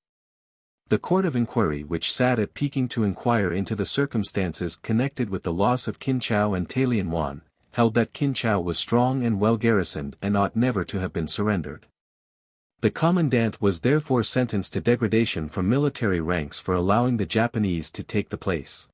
The Court of Inquiry which sat at Peking to inquire into the circumstances connected with the loss of Kinchao and Talienwan, held that Kinchau was strong and well garrisoned and ought never to have been surrendered. The commandant was therefore sentenced to degradation from military ranks for allowing the Japanese to take the place.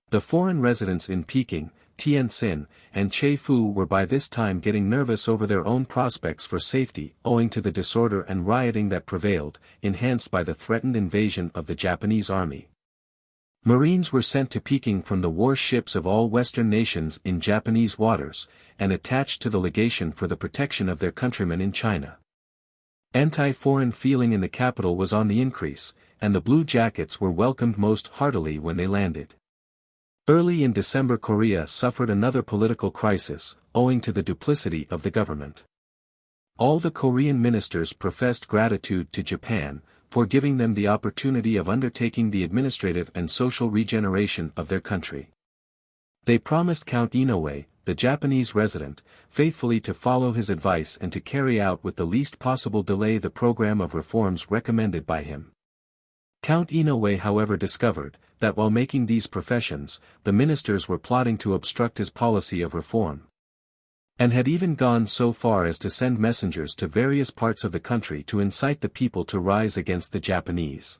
The foreign residents in Peking, Tientsin, and Chefoo were by this time getting nervous over their own prospects for safety owing to the disorder and rioting that prevailed, enhanced by the threatened invasion of the Japanese army. Marines were sent to Peking from the war ships of all Western nations in Japanese waters, and attached to the legation for the protection of their countrymen in China. Anti-foreign feeling in the capital was on the increase, and the Blue Jackets were welcomed most heartily when they landed. Early in December Korea suffered another political crisis, owing to the duplicity of the government. All the Korean ministers professed gratitude to Japan, for giving them the opportunity of undertaking the administrative and social regeneration of their country. They promised Count Inoue, the Japanese resident, faithfully to follow his advice and to carry out with the least possible delay the program of reforms recommended by him. Count Inoue however discovered, that while making these professions, the ministers were plotting to obstruct his policy of reform. And had even gone so far as to send messengers to various parts of the country to incite the people to rise against the Japanese.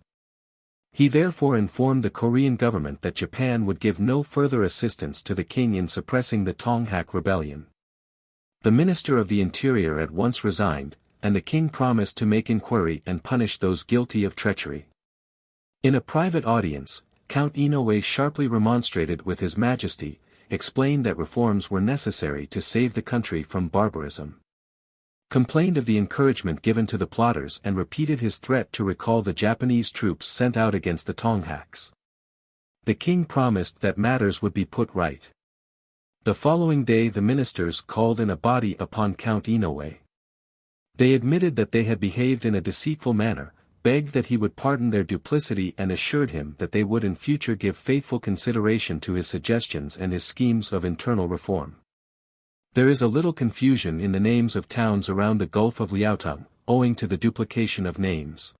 He therefore informed the Korean government that Japan would give no further assistance to the king in suppressing the Tonghak rebellion. The Minister of the Interior at once resigned, and the king promised to make inquiry and punish those guilty of treachery. In a private audience, Count Inoue sharply remonstrated with His Majesty, explained that reforms were necessary to save the country from barbarism. Complained of the encouragement given to the plotters and repeated his threat to recall the Japanese troops sent out against the Tonghaks. The king promised that matters would be put right. The following day the ministers called in a body upon Count Inoue. They admitted that they had behaved in a deceitful manner, begged that he would pardon their duplicity and assured him that they would in future give faithful consideration to his suggestions and his schemes of internal reform. There is a little confusion in the names of towns around the Gulf of Liaotung, owing to the duplication of names.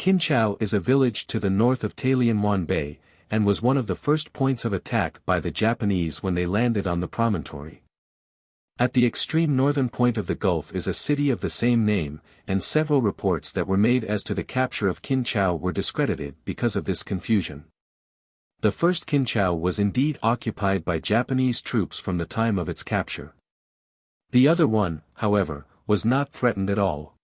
Kinchau is a village to the north of Tailianwan Bay, and was one of the first points of attack by the Japanese when they landed on the promontory. At the extreme northern point of the Gulf is a city of the same name, and several reports that were made as to the capture of Kinchau were discredited because of this confusion. The first Kinchau was indeed occupied by Japanese troops from the time of its capture. The other one, however, was not threatened at all.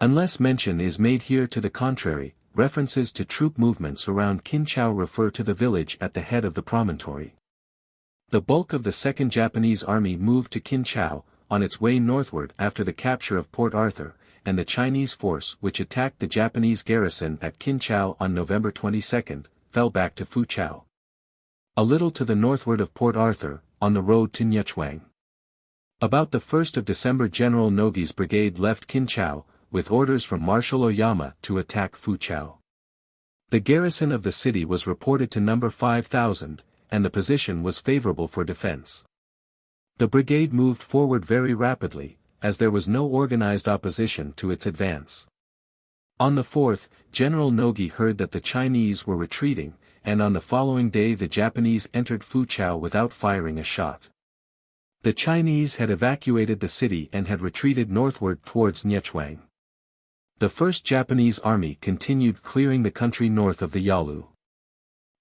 Unless mention is made here to the contrary, references to troop movements around Kinchau refer to the village at the head of the promontory. The bulk of the Second Japanese Army moved to Kinchau, on its way northward after the capture of Port Arthur, and the Chinese force which attacked the Japanese garrison at Kinchau on November 22, fell back to Foochow. A little to the northward of Port Arthur, on the road to Nyechuang. About the 1st of December General Nogi's brigade left Kinchau, with orders from Marshal Oyama to attack Foochow. The garrison of the city was reported to number 5,000, and the position was favorable for defense. The brigade moved forward very rapidly, as there was no organized opposition to its advance. On the 4th, General Nogi heard that the Chinese were retreating, and on the following day the Japanese entered Foochow without firing a shot. The Chinese had evacuated the city and had retreated northward towards Nyechuang. The First Japanese Army continued clearing the country north of the Yalu.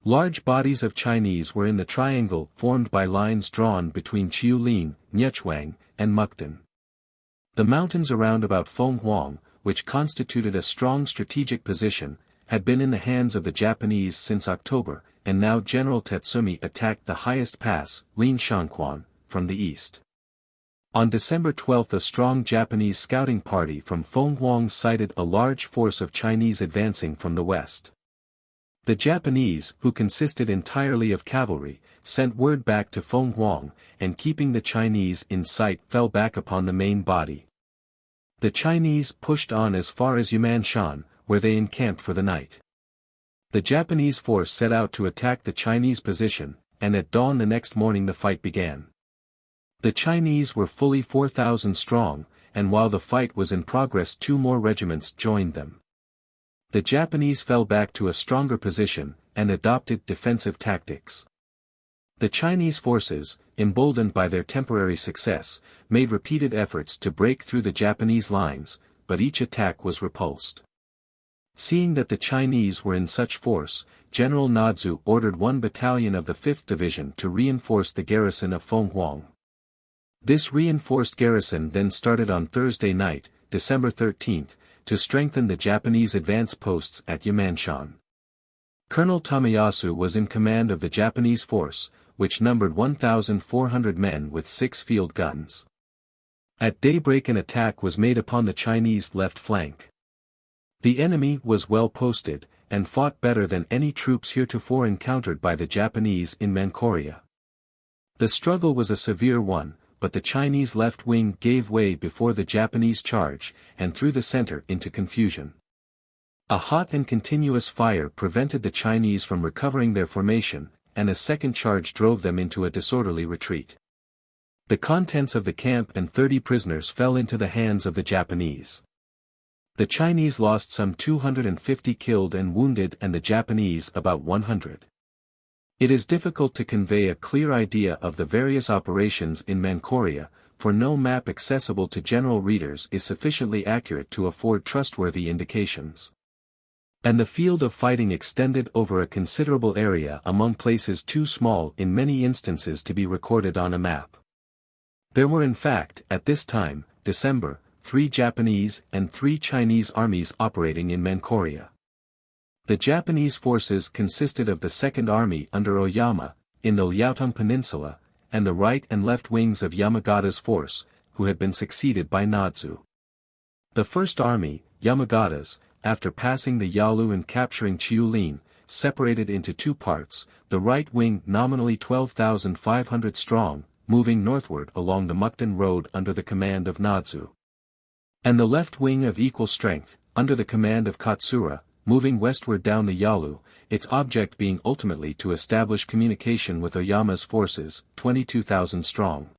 Large bodies of Chinese were in the triangle formed by lines drawn between Chiulin, Nyechuang, and Mukden. The mountains around about Fenghuang, which constituted a strong strategic position, had been in the hands of the Japanese since October, and now General Tatsumi attacked the highest pass, Linshanquan, from the east. On December 12 a strong Japanese scouting party from Fenghuang sighted a large force of Chinese advancing from the west. The Japanese, who consisted entirely of cavalry, sent word back to Fenghuang, and keeping the Chinese in sight fell back upon the main body. The Chinese pushed on as far as Yumanshan, where they encamped for the night. The Japanese force set out to attack the Chinese position, and at dawn the next morning the fight began. The Chinese were fully 4,000 strong, and while the fight was in progress 2 more regiments joined them. The Japanese fell back to a stronger position, and adopted defensive tactics. The Chinese forces, emboldened by their temporary success, made repeated efforts to break through the Japanese lines, but each attack was repulsed. Seeing that the Chinese were in such force, General Nadzu ordered one battalion of the 5th Division to reinforce the garrison of Fenghuang. This reinforced garrison then started on Thursday night, December 13, to strengthen the Japanese advance posts at Yamanshan. Colonel Tomiyasu was in command of the Japanese force, which numbered 1,400 men with 6 field guns. At daybreak an attack was made upon the Chinese left flank. The enemy was well posted, and fought better than any troops heretofore encountered by the Japanese in Manchuria. The struggle was a severe one, but the Chinese left wing gave way before the Japanese charge, and threw the center into confusion. A hot and continuous fire prevented the Chinese from recovering their formation, and a second charge drove them into a disorderly retreat. The contents of the camp and 30 prisoners fell into the hands of the Japanese. The Chinese lost some 250 killed and wounded and the Japanese about 100. It is difficult to convey a clear idea of the various operations in Manchuria, for no map accessible to general readers is sufficiently accurate to afford trustworthy indications. And the field of fighting extended over a considerable area among places too small in many instances to be recorded on a map. There were in fact, at this time, December, 3 Japanese and 3 Chinese armies operating in Manchuria. The Japanese forces consisted of the Second Army under Oyama, in the Liaotung Peninsula, and the right and left wings of Yamagata's force, who had been succeeded by Nadzu. The First Army, Yamagata's, after passing the Yalu and capturing Chiulin, separated into 2 parts, the right wing nominally 12,500 strong, moving northward along the Mukden road under the command of Nadzu. And the left wing of equal strength, under the command of Katsura, moving westward down the Yalu, its object being ultimately to establish communication with Oyama's forces, 22,000 strong.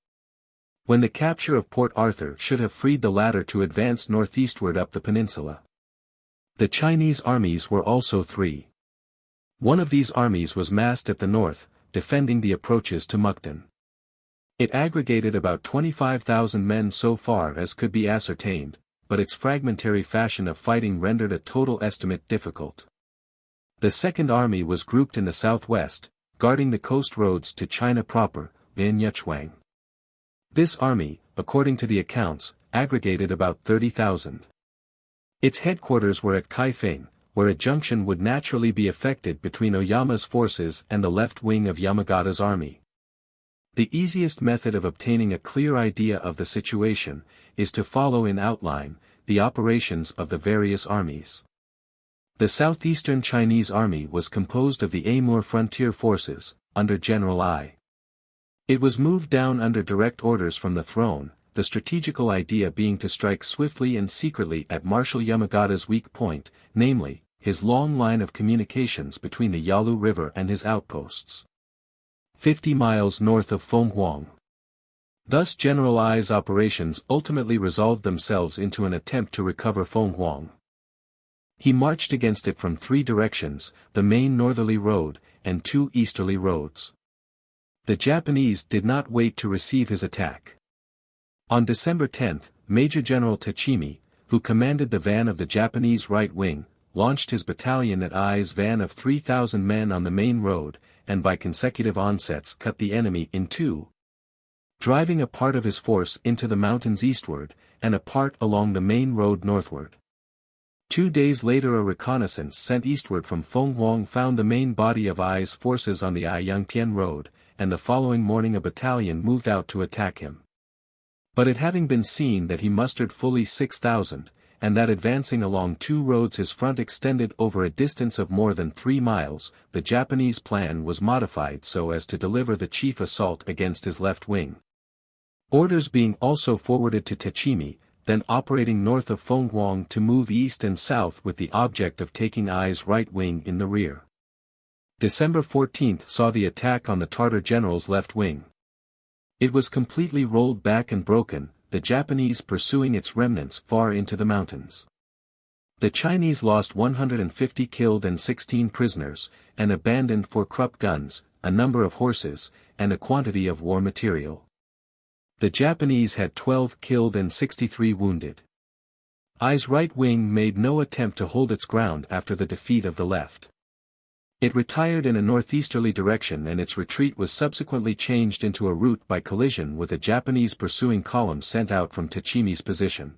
When the capture of Port Arthur should have freed the latter to advance northeastward up the peninsula. The Chinese armies were also 3. One of these armies was massed at the north, defending the approaches to Mukden. It aggregated about 25,000 men so far as could be ascertained, but its fragmentary fashion of fighting rendered a total estimate difficult. The Second Army was grouped in the southwest, guarding the coast roads to China proper, in Yuchuang. This army, according to the accounts, aggregated about 30,000. Its headquarters were at Kaifeng, where a junction would naturally be effected between Oyama's forces and the left wing of Yamagata's army. The easiest method of obtaining a clear idea of the situation, is to follow in outline, the operations of the various armies. The southeastern Chinese army was composed of the Amur frontier forces, under General I. It was moved down under direct orders from the throne, the strategical idea being to strike swiftly and secretly at Marshal Yamagata's weak point, namely, his long line of communications between the Yalu River and his outposts. 50 miles north of Fenghuang. Thus General I's operations ultimately resolved themselves into an attempt to recover Fenghuang. He marched against it from 3 directions, the main northerly road, and 2 easterly roads. The Japanese did not wait to receive his attack. On December 10, Major General Tachimi, who commanded the van of the Japanese right wing, launched his battalion at I's van of 3,000 men on the main road, and by consecutive onsets cut the enemy in 2. Driving a part of his force into the mountains eastward, and a part along the main road northward. 2 days later a reconnaissance sent eastward from Fenghuang found the main body of I's forces on the Yangpian road, and the following morning a battalion moved out to attack him. But it having been seen that he mustered fully 6,000, and that advancing along 2 roads his front extended over a distance of more than 3 miles, the Japanese plan was modified so as to deliver the chief assault against his left wing. Orders being also forwarded to Tachimi, then operating north of Fenghuang to move east and south with the object of taking I's right wing in the rear. December 14 saw the attack on the Tartar general's left wing. It was completely rolled back and broken, the Japanese pursuing its remnants far into the mountains. The Chinese lost 150 killed and 16 prisoners, and abandoned 4 Krupp guns, a number of horses, and a quantity of war material. The Japanese had 12 killed and 63 wounded. I's right wing made no attempt to hold its ground after the defeat of the left. It retired in a northeasterly direction, and its retreat was subsequently changed into a route by collision with a Japanese pursuing column sent out from Tachimi's position.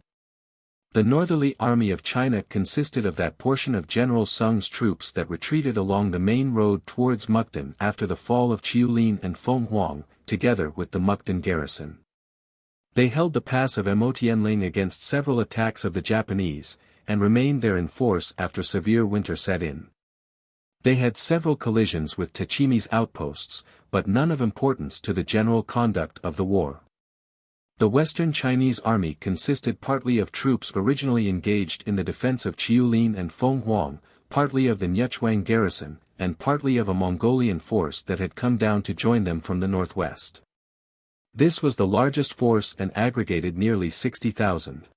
The Northerly Army of China consisted of that portion of General Sung's troops that retreated along the main road towards Mukden after the fall of Chiulin and Feng Huang, together with the Mukden garrison. They held the pass of Emotianling against several attacks of the Japanese, and remained there in force after severe winter set in. They had several collisions with Tachimi's outposts, but none of importance to the general conduct of the war. The Western Chinese army consisted partly of troops originally engaged in the defense of Chiulin and Feng Huang, partly of the Nyechuang garrison, and partly of a Mongolian force that had come down to join them from the northwest. This was the largest force and aggregated nearly 60,000.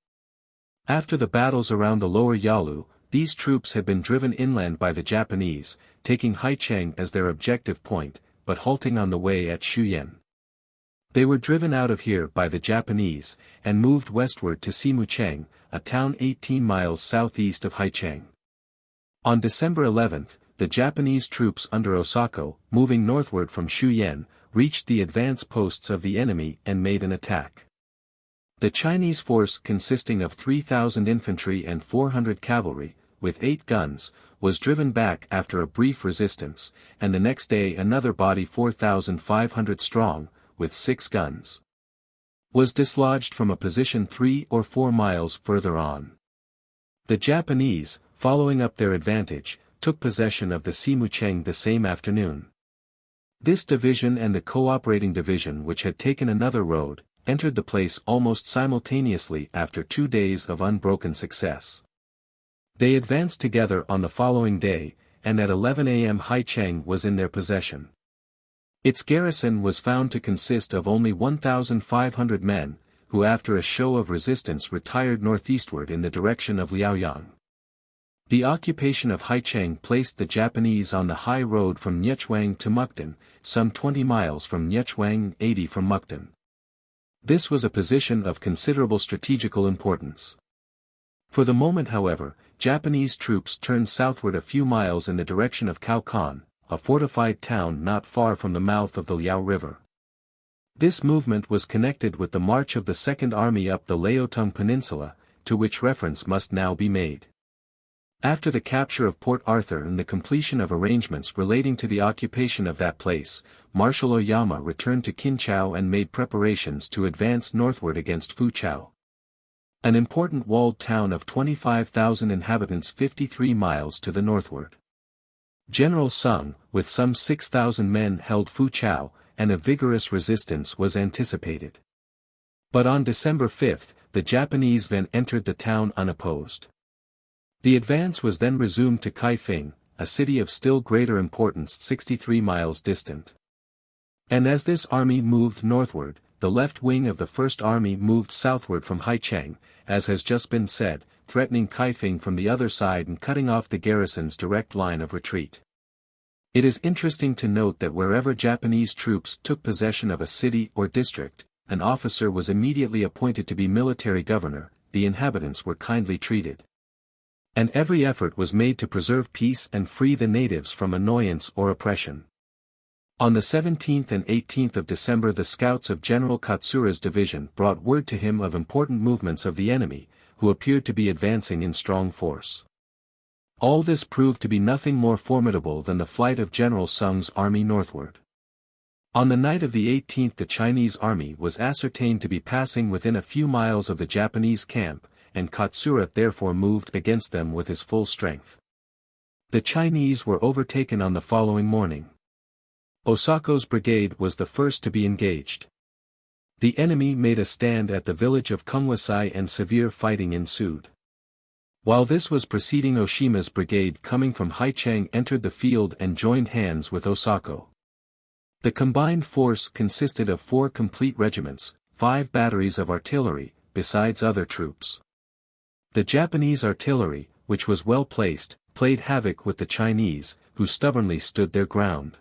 After the battles around the lower Yalu, these troops had been driven inland by the Japanese, taking Haicheng as their objective point, but halting on the way at Shuyen. They were driven out of here by the Japanese, and moved westward to Simucheng, a town 18 miles southeast of Haicheng. On December 11, the Japanese troops under Osako, moving northward from Shuyen, reached the advance posts of the enemy and made an attack. The Chinese force, consisting of 3,000 infantry and 400 cavalry, with 8 guns, was driven back after a brief resistance, and the next day another body 4,500 strong, with 6 guns, was dislodged from a position 3 or 4 miles further on. The Japanese, following up their advantage, took possession of the Simucheng the same afternoon. This division and the cooperating division, which had taken another road, entered the place almost simultaneously after 2 days of unbroken success. They advanced together on the following day, and at 11 a.m. Haicheng was in their possession. Its garrison was found to consist of only 1,500 men, who after a show of resistance retired northeastward in the direction of Liaoyang. The occupation of Haicheng placed the Japanese on the high road from Nyechuang to Mukden, some 20 miles from Nyechuang and 80 from Mukden. This was a position of considerable strategical importance. For the moment, however, Japanese troops turned southward a few miles in the direction of Kaokan, a fortified town not far from the mouth of the Liao River. This movement was connected with the march of the Second Army up the Liaotung Peninsula, to which reference must now be made. After the capture of Port Arthur and the completion of arrangements relating to the occupation of that place, Marshal Oyama returned to Kinchao and made preparations to advance northward against Fuchao, an important walled town of 25,000 inhabitants 53 miles to the northward. General Sung, with some 6,000 men, held Fuchao, and a vigorous resistance was anticipated. But on December 5, the Japanese then entered the town unopposed. The advance was then resumed to Kaifeng, a city of still greater importance 63 miles distant. And as this army moved northward, the left wing of the First Army moved southward from Haicheng, as has just been said, threatening Kaifeng from the other side and cutting off the garrison's direct line of retreat. It is interesting to note that wherever Japanese troops took possession of a city or district, an officer was immediately appointed to be military governor, the inhabitants were kindly treated, and every effort was made to preserve peace and free the natives from annoyance or oppression. On the 17th and 18th of December, the scouts of General Katsura's division brought word to him of important movements of the enemy, who appeared to be advancing in strong force. All this proved to be nothing more formidable than the flight of General Sung's army northward. On the night of the 18th, the Chinese army was ascertained to be passing within a few miles of the Japanese camp, and Katsura therefore moved against them with his full strength. The Chinese were overtaken on the following morning. Osako's brigade was the first to be engaged. The enemy made a stand at the village of Kungwasai and severe fighting ensued. While this was proceeding, Oshima's brigade coming from Haicheng entered the field and joined hands with Osako. The combined force consisted of 4 complete regiments, 5 batteries of artillery, besides other troops. The Japanese artillery, which was well placed, played havoc with the Chinese, who stubbornly stood their ground.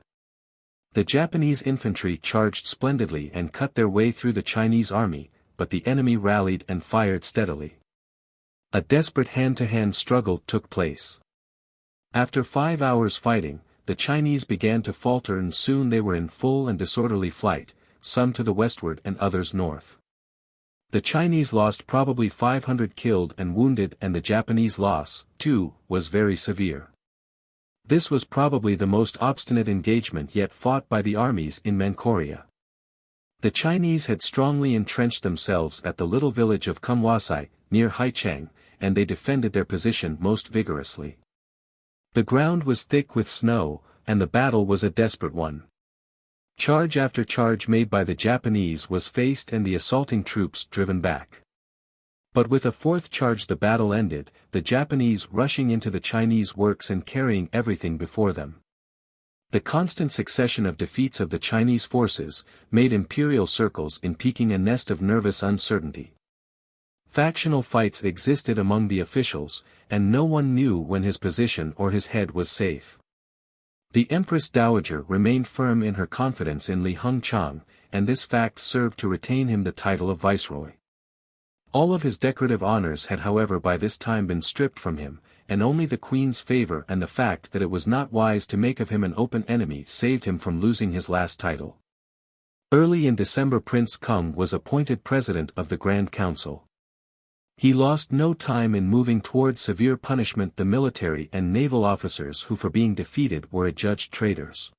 The Japanese infantry charged splendidly and cut their way through the Chinese army, but the enemy rallied and fired steadily. A desperate hand-to-hand struggle took place. After 5 hours fighting, the Chinese began to falter and soon they were in full and disorderly flight, some to the westward and others north. The Chinese lost probably 500 killed and wounded, and the Japanese loss, too, was very severe. This was probably the most obstinate engagement yet fought by the armies in Manchuria. The Chinese had strongly entrenched themselves at the little village of Kumwasai, near Haicheng, and they defended their position most vigorously. The ground was thick with snow, and the battle was a desperate one. Charge after charge made by the Japanese was faced and the assaulting troops driven back. But with a fourth charge the battle ended, the Japanese rushing into the Chinese works and carrying everything before them. The constant succession of defeats of the Chinese forces made imperial circles in Peking a nest of nervous uncertainty. Factional fights existed among the officials, and no one knew when his position or his head was safe. The Empress Dowager remained firm in her confidence in Li Hungchang, and this fact served to retain him the title of viceroy. All of his decorative honors had however by this time been stripped from him, and only the Queen's favor and the fact that it was not wise to make of him an open enemy saved him from losing his last title. Early in December Prince Kung was appointed President of the Grand Council. He lost no time in moving toward severe punishment the military and naval officers who for being defeated were adjudged traitors.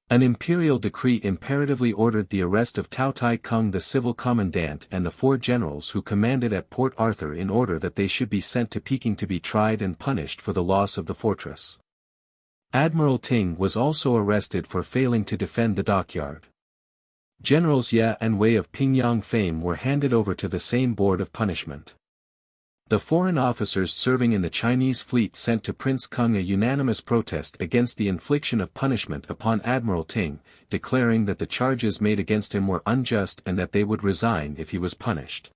An imperial decree imperatively ordered the arrest of Tao Tai Kung the civil commandant and the 4 generals who commanded at Port Arthur in order that they should be sent to Peking to be tried and punished for the loss of the fortress. Admiral Ting was also arrested for failing to defend the dockyard. Generals Ya and Wei of Pingyang fame were handed over to the same board of punishment. The foreign officers serving in the Chinese fleet sent to Prince Kung a unanimous protest against the infliction of punishment upon Admiral Ting, declaring that the charges made against him were unjust and that they would resign if he was punished.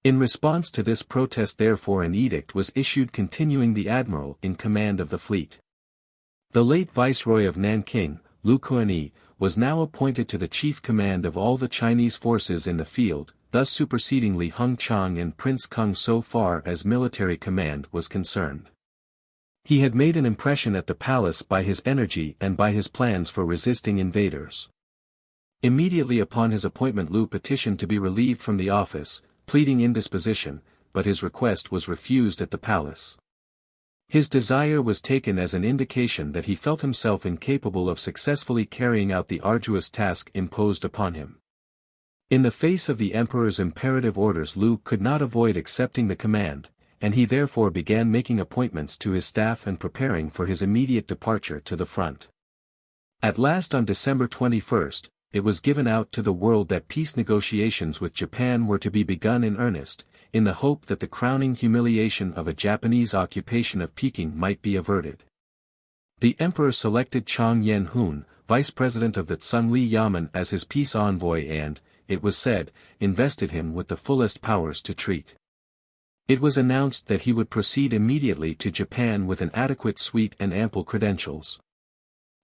In response to this protest therefore an edict was issued continuing the admiral in command of the fleet. The late viceroy of Nanking, Lu Kuan-yi, was now appointed to the chief command of all the Chinese forces in the field, thus superseding Li Hungchang and Prince Kung so far as military command was concerned. He had made an impression at the palace by his energy and by his plans for resisting invaders. Immediately upon his appointment Lu petitioned to be relieved from the office, pleading indisposition, but his request was refused at the palace. His desire was taken as an indication that he felt himself incapable of successfully carrying out the arduous task imposed upon him. In the face of the emperor's imperative orders Lu could not avoid accepting the command, and he therefore began making appointments to his staff and preparing for his immediate departure to the front. At last on December 21, it was given out to the world that peace negotiations with Japan were to be begun in earnest, in the hope that the crowning humiliation of a Japanese occupation of Peking might be averted. The emperor selected Chang Yen-hun, vice president of the Tsungli Yamen as his peace envoy and, it was said, invested him with the fullest powers to treat. It was announced that he would proceed immediately to Japan with an adequate suite and ample credentials.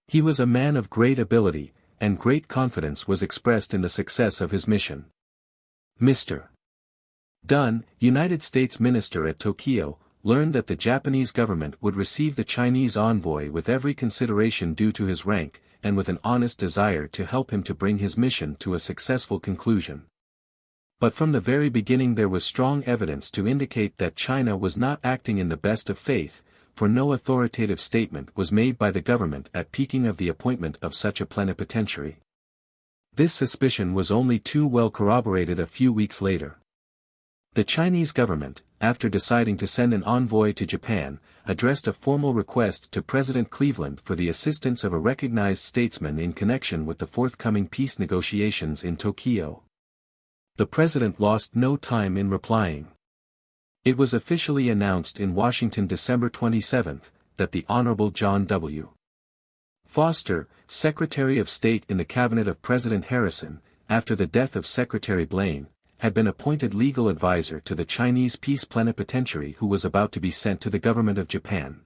He was a man of great ability, and great confidence was expressed in the success of his mission. Mr. Dunn, United States Minister at Tokyo, learned that the Japanese government would receive the Chinese envoy with every consideration due to his rank, and with an honest desire to help him to bring his mission to a successful conclusion. But from the very beginning there was strong evidence to indicate that China was not acting in the best of faith, for no authoritative statement was made by the government at Peking of the appointment of such a plenipotentiary. This suspicion was only too well corroborated a few weeks later. The Chinese government, after deciding to send an envoy to Japan, addressed a formal request to President Cleveland for the assistance of a recognized statesman in connection with the forthcoming peace negotiations in Tokyo. The president lost no time in replying. It was officially announced in Washington December 27, that the Honorable John W. Foster, Secretary of State in the cabinet of President Harrison, after the death of Secretary Blaine, had been appointed legal advisor to the Chinese peace plenipotentiary who was about to be sent to the government of Japan.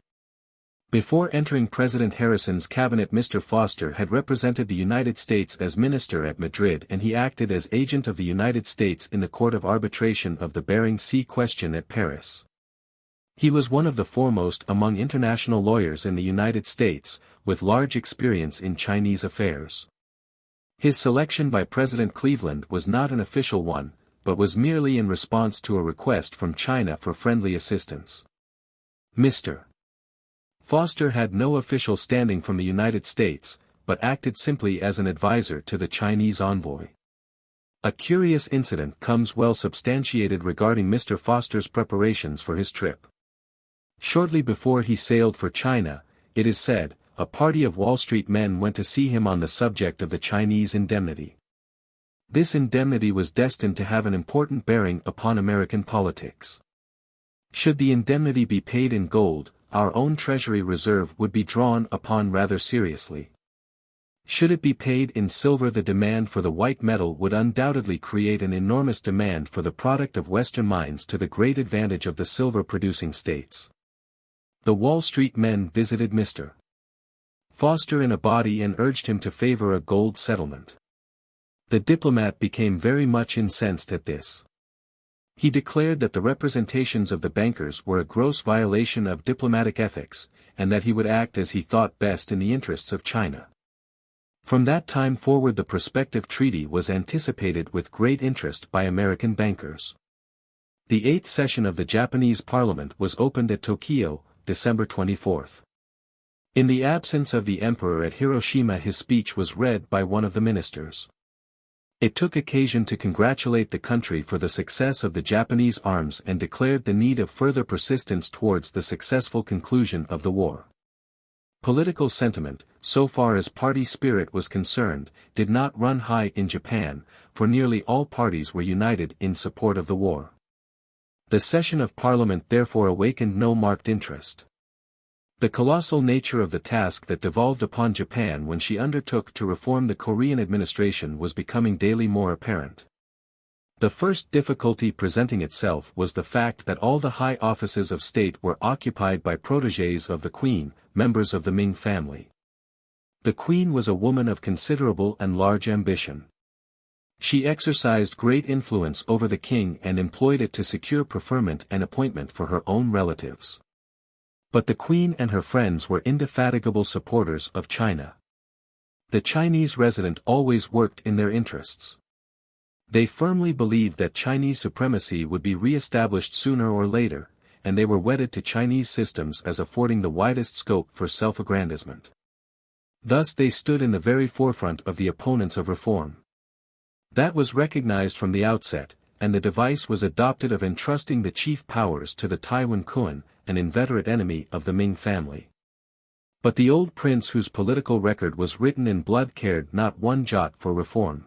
Before entering President Harrison's cabinet, Mr. Foster had represented the United States as minister at Madrid, and he acted as agent of the United States in the Court of Arbitration of the Bering Sea question at Paris. He was one of the foremost among international lawyers in the United States, with large experience in Chinese affairs. His selection by President Cleveland was not an official one, but was merely in response to a request from China for friendly assistance. Mr. Foster had no official standing from the United States, but acted simply as an advisor to the Chinese envoy. A curious incident comes well substantiated regarding Mr. Foster's preparations for his trip. Shortly before he sailed for China, it is said, a party of Wall Street men went to see him on the subject of the Chinese indemnity. This indemnity was destined to have an important bearing upon American politics. Should the indemnity be paid in gold, our own Treasury reserve would be drawn upon rather seriously. Should it be paid in silver, the demand for the white metal would undoubtedly create an enormous demand for the product of Western mines, to the great advantage of the silver-producing states. The Wall Street men visited Mr. Foster in a body and urged him to favor a gold settlement. The diplomat became very much incensed at this. He declared that the representations of the bankers were a gross violation of diplomatic ethics, and that he would act as he thought best in the interests of China. From that time forward, the prospective treaty was anticipated with great interest by American bankers. The 8th session of the Japanese Parliament was opened at Tokyo, December 24. In the absence of the emperor at Hiroshima, his speech was read by one of the ministers. It took occasion to congratulate the country for the success of the Japanese arms and declared the need of further persistence towards the successful conclusion of the war. Political sentiment, so far as party spirit was concerned, did not run high in Japan, for nearly all parties were united in support of the war. The session of Parliament therefore awakened no marked interest. The colossal nature of the task that devolved upon Japan when she undertook to reform the Korean administration was becoming daily more apparent. The first difficulty presenting itself was the fact that all the high offices of state were occupied by protégés of the Queen, members of the Ming family. The Queen was a woman of considerable and large ambition. She exercised great influence over the king and employed it to secure preferment and appointment for her own relatives. But the Queen and her friends were indefatigable supporters of China. The Chinese resident always worked in their interests. They firmly believed that Chinese supremacy would be re-established sooner or later, and they were wedded to Chinese systems as affording the widest scope for self-aggrandizement. Thus they stood in the very forefront of the opponents of reform. That was recognized from the outset, and the device was adopted of entrusting the chief powers to the Taiwan Kun, an inveterate enemy of the Ming family. But the old prince, whose political record was written in blood, cared not one jot for reform.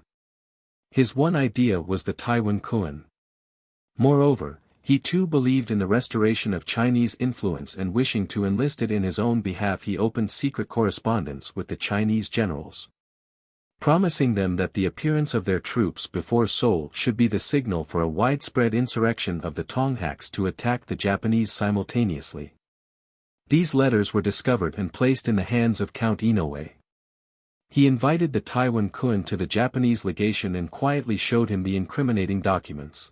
His one idea was the Taiwan Kun. Moreover, he too believed in the restoration of Chinese influence, and wishing to enlist it in his own behalf, he opened secret correspondence with the Chinese generals, promising them that the appearance of their troops before Seoul should be the signal for a widespread insurrection of the Tonghaks to attack the Japanese simultaneously. These letters were discovered and placed in the hands of Count Inoue. He invited the Taiwan Kun to the Japanese legation and quietly showed him the incriminating documents.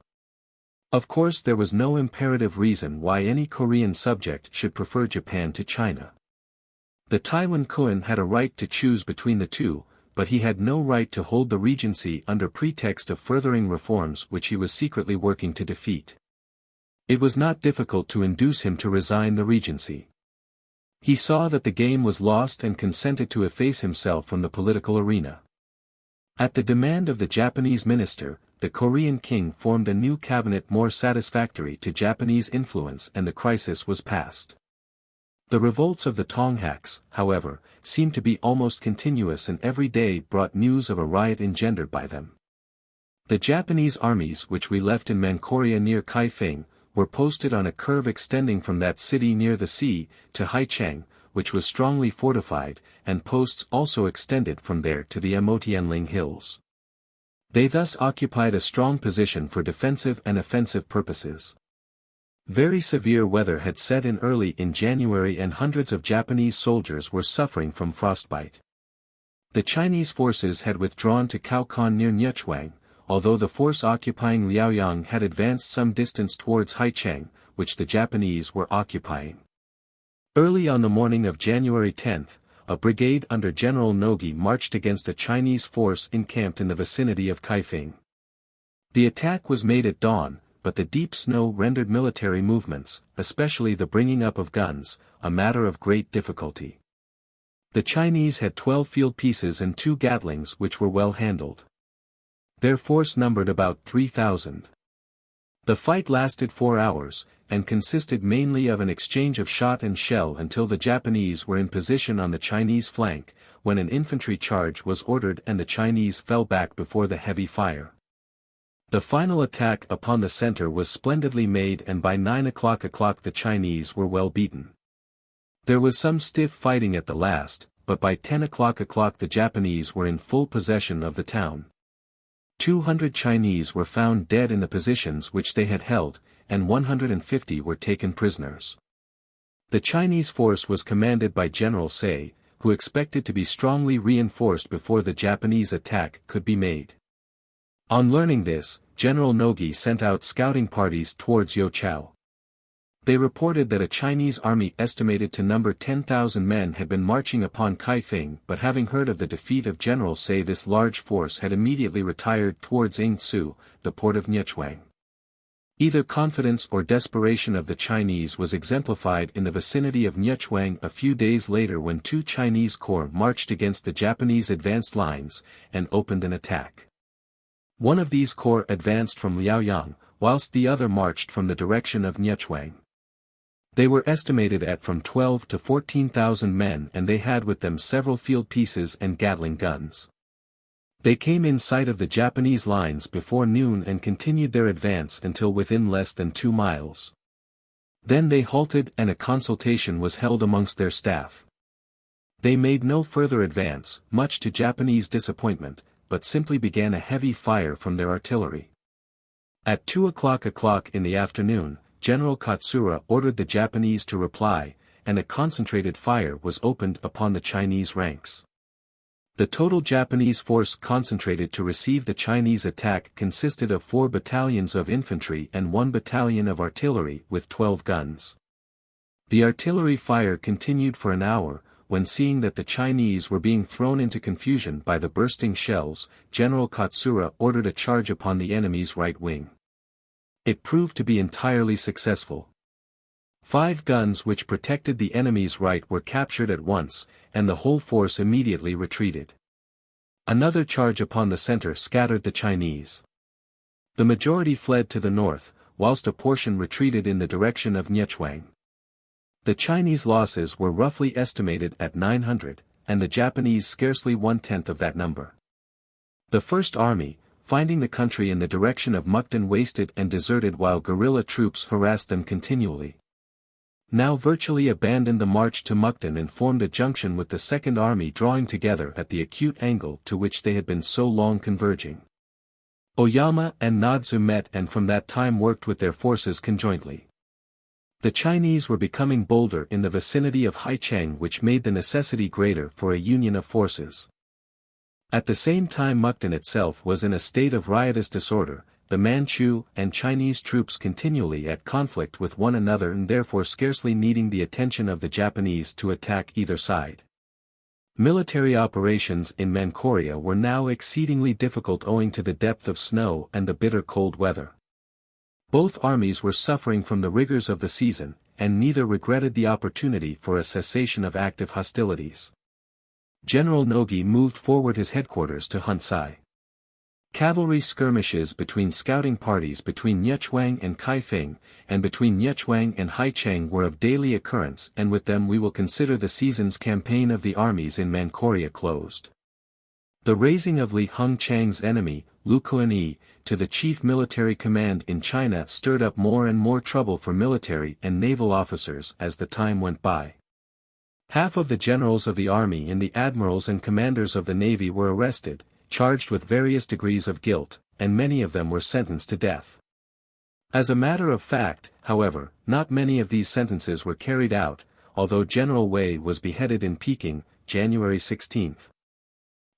Of course, there was no imperative reason why any Korean subject should prefer Japan to China. The Taiwan Kun had a right to choose between the two, but he had no right to hold the regency under pretext of furthering reforms which he was secretly working to defeat. It was not difficult to induce him to resign the regency. He saw that the game was lost and consented to efface himself from the political arena. At the demand of the Japanese minister, the Korean king formed a new cabinet more satisfactory to Japanese influence, and the crisis was past. The revolts of the Tonghaks, however, seemed to be almost continuous, and every day brought news of a riot engendered by them. The Japanese armies which we left in Manchuria near Kaifeng, were posted on a curve extending from that city near the sea, to Haicheng, which was strongly fortified, and posts also extended from there to the Amotianling hills. They thus occupied a strong position for defensive and offensive purposes. Very severe weather had set in early in January and hundreds of Japanese soldiers were suffering from frostbite. The Chinese forces had withdrawn to Kaokon near Nyechuang, although the force occupying Liaoyang had advanced some distance towards Haicheng, which the Japanese were occupying. Early on the morning of January 10, a brigade under General Nogi marched against a Chinese force encamped in the vicinity of Kaifeng. The attack was made at dawn, but the deep snow rendered military movements, especially the bringing up of guns, a matter of great difficulty. The Chinese had 12 field pieces and 2 Gatlings which were well handled. Their force numbered about 3,000. The fight lasted 4 hours, and consisted mainly of an exchange of shot and shell until the Japanese were in position on the Chinese flank, when an infantry charge was ordered and the Chinese fell back before the heavy fire. The final attack upon the center was splendidly made, and by 9 o'clock the Chinese were well beaten. There was some stiff fighting at the last, but by 10 o'clock the Japanese were in full possession of the town. 200 Chinese were found dead in the positions which they had held, and 150 were taken prisoners. The Chinese force was commanded by General Sei, who expected to be strongly reinforced before the Japanese attack could be made. On learning this, General Nogi sent out scouting parties towards Youchao. They reported that a Chinese army estimated to number 10,000 men had been marching upon Kaifeng, but having heard of the defeat of General Sei, this large force had immediately retired towards Yingsu, the port of Nyechuang. Either confidence or desperation of the Chinese was exemplified in the vicinity of Nyechuang a few days later, when 2 Chinese corps marched against the Japanese advanced lines, and opened an attack. One of these corps advanced from Liaoyang, whilst the other marched from the direction of Nyechuang. They were estimated at from 12 to 14,000 men, and they had with them several field pieces and Gatling guns. They came in sight of the Japanese lines before noon and continued their advance until within less than 2 miles. Then they halted and a consultation was held amongst their staff. They made no further advance, much to Japanese disappointment, but simply began a heavy fire from their artillery. At 2 o'clock in the afternoon, General Katsura ordered the Japanese to reply, and a concentrated fire was opened upon the Chinese ranks. The total Japanese force concentrated to receive the Chinese attack consisted of 4 battalions of infantry and 1 battalion of artillery with 12 guns. The artillery fire continued for an hour, when seeing that the Chinese were being thrown into confusion by the bursting shells, General Katsura ordered a charge upon the enemy's right wing. It proved to be entirely successful. 5 guns which protected the enemy's right were captured at once, and the whole force immediately retreated. Another charge upon the center scattered the Chinese. The majority fled to the north, whilst a portion retreated in the direction of Nyechuang. The Chinese losses were roughly estimated at 900, and the Japanese scarcely 1/10 of that number. The First Army, finding the country in the direction of Mukden wasted and deserted while guerrilla troops harassed them continually, now virtually abandoned the march to Mukden and formed a junction with the Second Army, drawing together at the acute angle to which they had been so long converging. Oyama and Nadzu met and from that time worked with their forces conjointly. The Chinese were becoming bolder in the vicinity of Haicheng, which made the necessity greater for a union of forces. At the same time Mukden itself was in a state of riotous disorder, the Manchu and Chinese troops continually at conflict with one another and therefore scarcely needing the attention of the Japanese to attack either side. Military operations in Manchuria were now exceedingly difficult owing to the depth of snow and the bitter cold weather. Both armies were suffering from the rigors of the season, and neither regretted the opportunity for a cessation of active hostilities. General Nogi moved forward his headquarters to Hunsai. Cavalry skirmishes between scouting parties between Nyechuang and Kaifeng, and between Nyechuang and Haicheng were of daily occurrence, and with them we will consider the season's campaign of the armies in Manchuria closed. The raising of Li Hongchang's enemy, Lu Kuan-yi, to the chief military command in China stirred up more and more trouble for military and naval officers as the time went by. Half of the generals of the army and the admirals and commanders of the navy were arrested, charged with various degrees of guilt, and many of them were sentenced to death. As a matter of fact, however, not many of these sentences were carried out, although General Wei was beheaded in Peking, January 16.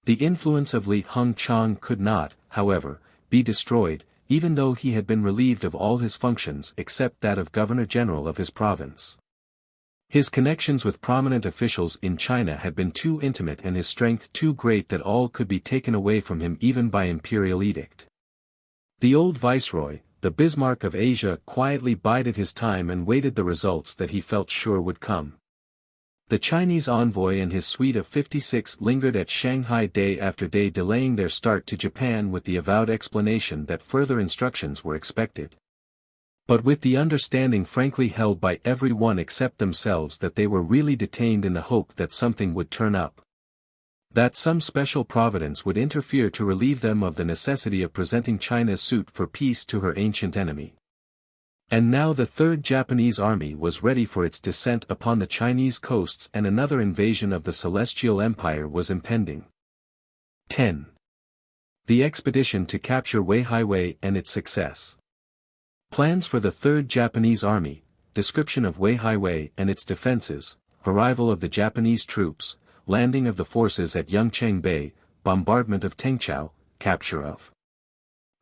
The influence of Li Hongchang could not, however, be destroyed, even though he had been relieved of all his functions except that of Governor-General of his province. His connections with prominent officials in China had been too intimate and his strength too great that all could be taken away from him even by imperial edict. The old viceroy, the Bismarck of Asia, quietly bided his time and waited the results that he felt sure would come. The Chinese envoy and his suite of 56 lingered at Shanghai day after day, delaying their start to Japan with the avowed explanation that further instructions were expected. But with the understanding frankly held by every one except themselves that they were really detained in the hope that something would turn up. That some special providence would interfere to relieve them of the necessity of presenting China's suit for peace to her ancient enemy. And now the Third Japanese Army was ready for its descent upon the Chinese coasts and another invasion of the Celestial Empire was impending. 10. The expedition to capture Wei-hai-wei and its success. Plans for the Third Japanese Army, description of Wei-hai-wei and its defenses, arrival of the Japanese troops, landing of the forces at Yangcheng Bay, bombardment of Tengchao, capture of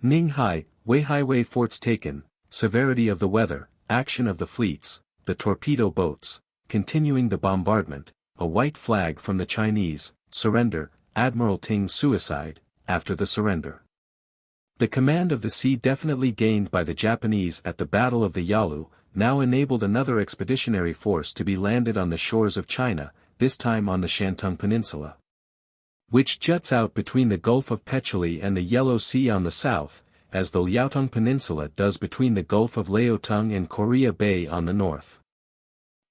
Ninghai, Wei-hai-wei forts taken, severity of the weather, action of the fleets, the torpedo boats, continuing the bombardment, a white flag from the Chinese, surrender, Admiral Ting's suicide, after the surrender. The command of the sea definitely gained by the Japanese at the Battle of the Yalu, now enabled another expeditionary force to be landed on the shores of China, this time on the Shantung Peninsula, which juts out between the Gulf of Petchuli and the Yellow Sea on the south, as the Liaotung Peninsula does between the Gulf of Liaotung and Corea Bay on the north.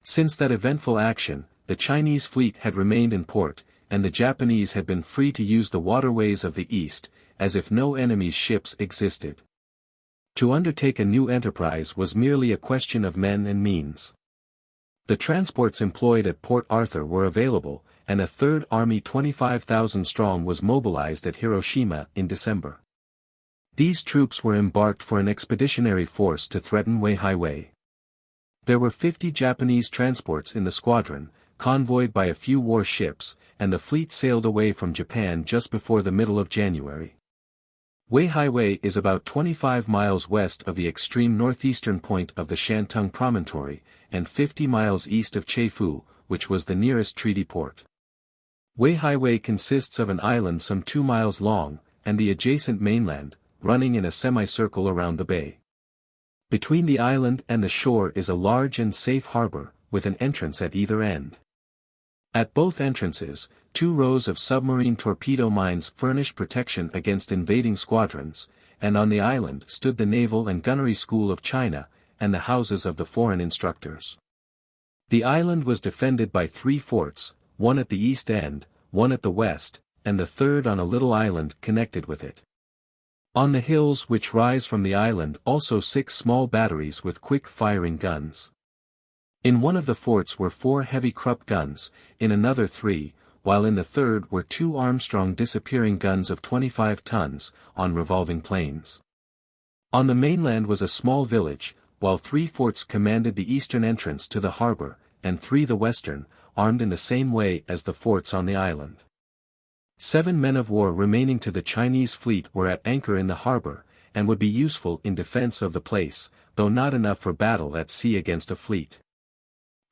Since that eventful action, the Chinese fleet had remained in port, and the Japanese had been free to use the waterways of the east, as if no enemy's ships existed. To undertake a new enterprise was merely a question of men and means. The transports employed at Port Arthur were available, and a Third Army 25,000 strong was mobilized at Hiroshima in December. These troops were embarked for an expeditionary force to threaten Wei-hai-wei. There were 50 Japanese transports in the squadron, convoyed by a few war ships, and the fleet sailed away from Japan just before the middle of January. Wei-hai-wei is about 25 miles west of the extreme northeastern point of the Shantung promontory, and 50 miles east of Chefoo, which was the nearest treaty port. Wei-hai-wei consists of an island some 2 miles long, and the adjacent mainland, running in a semicircle around the bay. Between the island and the shore is a large and safe harbor, with an entrance at either end. At both entrances, 2 rows of submarine torpedo mines furnished protection against invading squadrons, and on the island stood the Naval and Gunnery School of China, and the houses of the foreign instructors. The island was defended by 3 forts, one at the east end, one at the west, and the third on a little island connected with it. On the hills which rise from the island also 6 small batteries with quick-firing guns. In one of the forts were 4 heavy Krupp guns, in another 3, while in the third were 2 Armstrong disappearing guns of 25 tons, on revolving planes. On the mainland was a small village, while 3 forts commanded the eastern entrance to the harbor, and 3 the western, armed in the same way as the forts on the island. 7 men of war remaining to the Chinese fleet were at anchor in the harbor, and would be useful in defense of the place, though not enough for battle at sea against a fleet.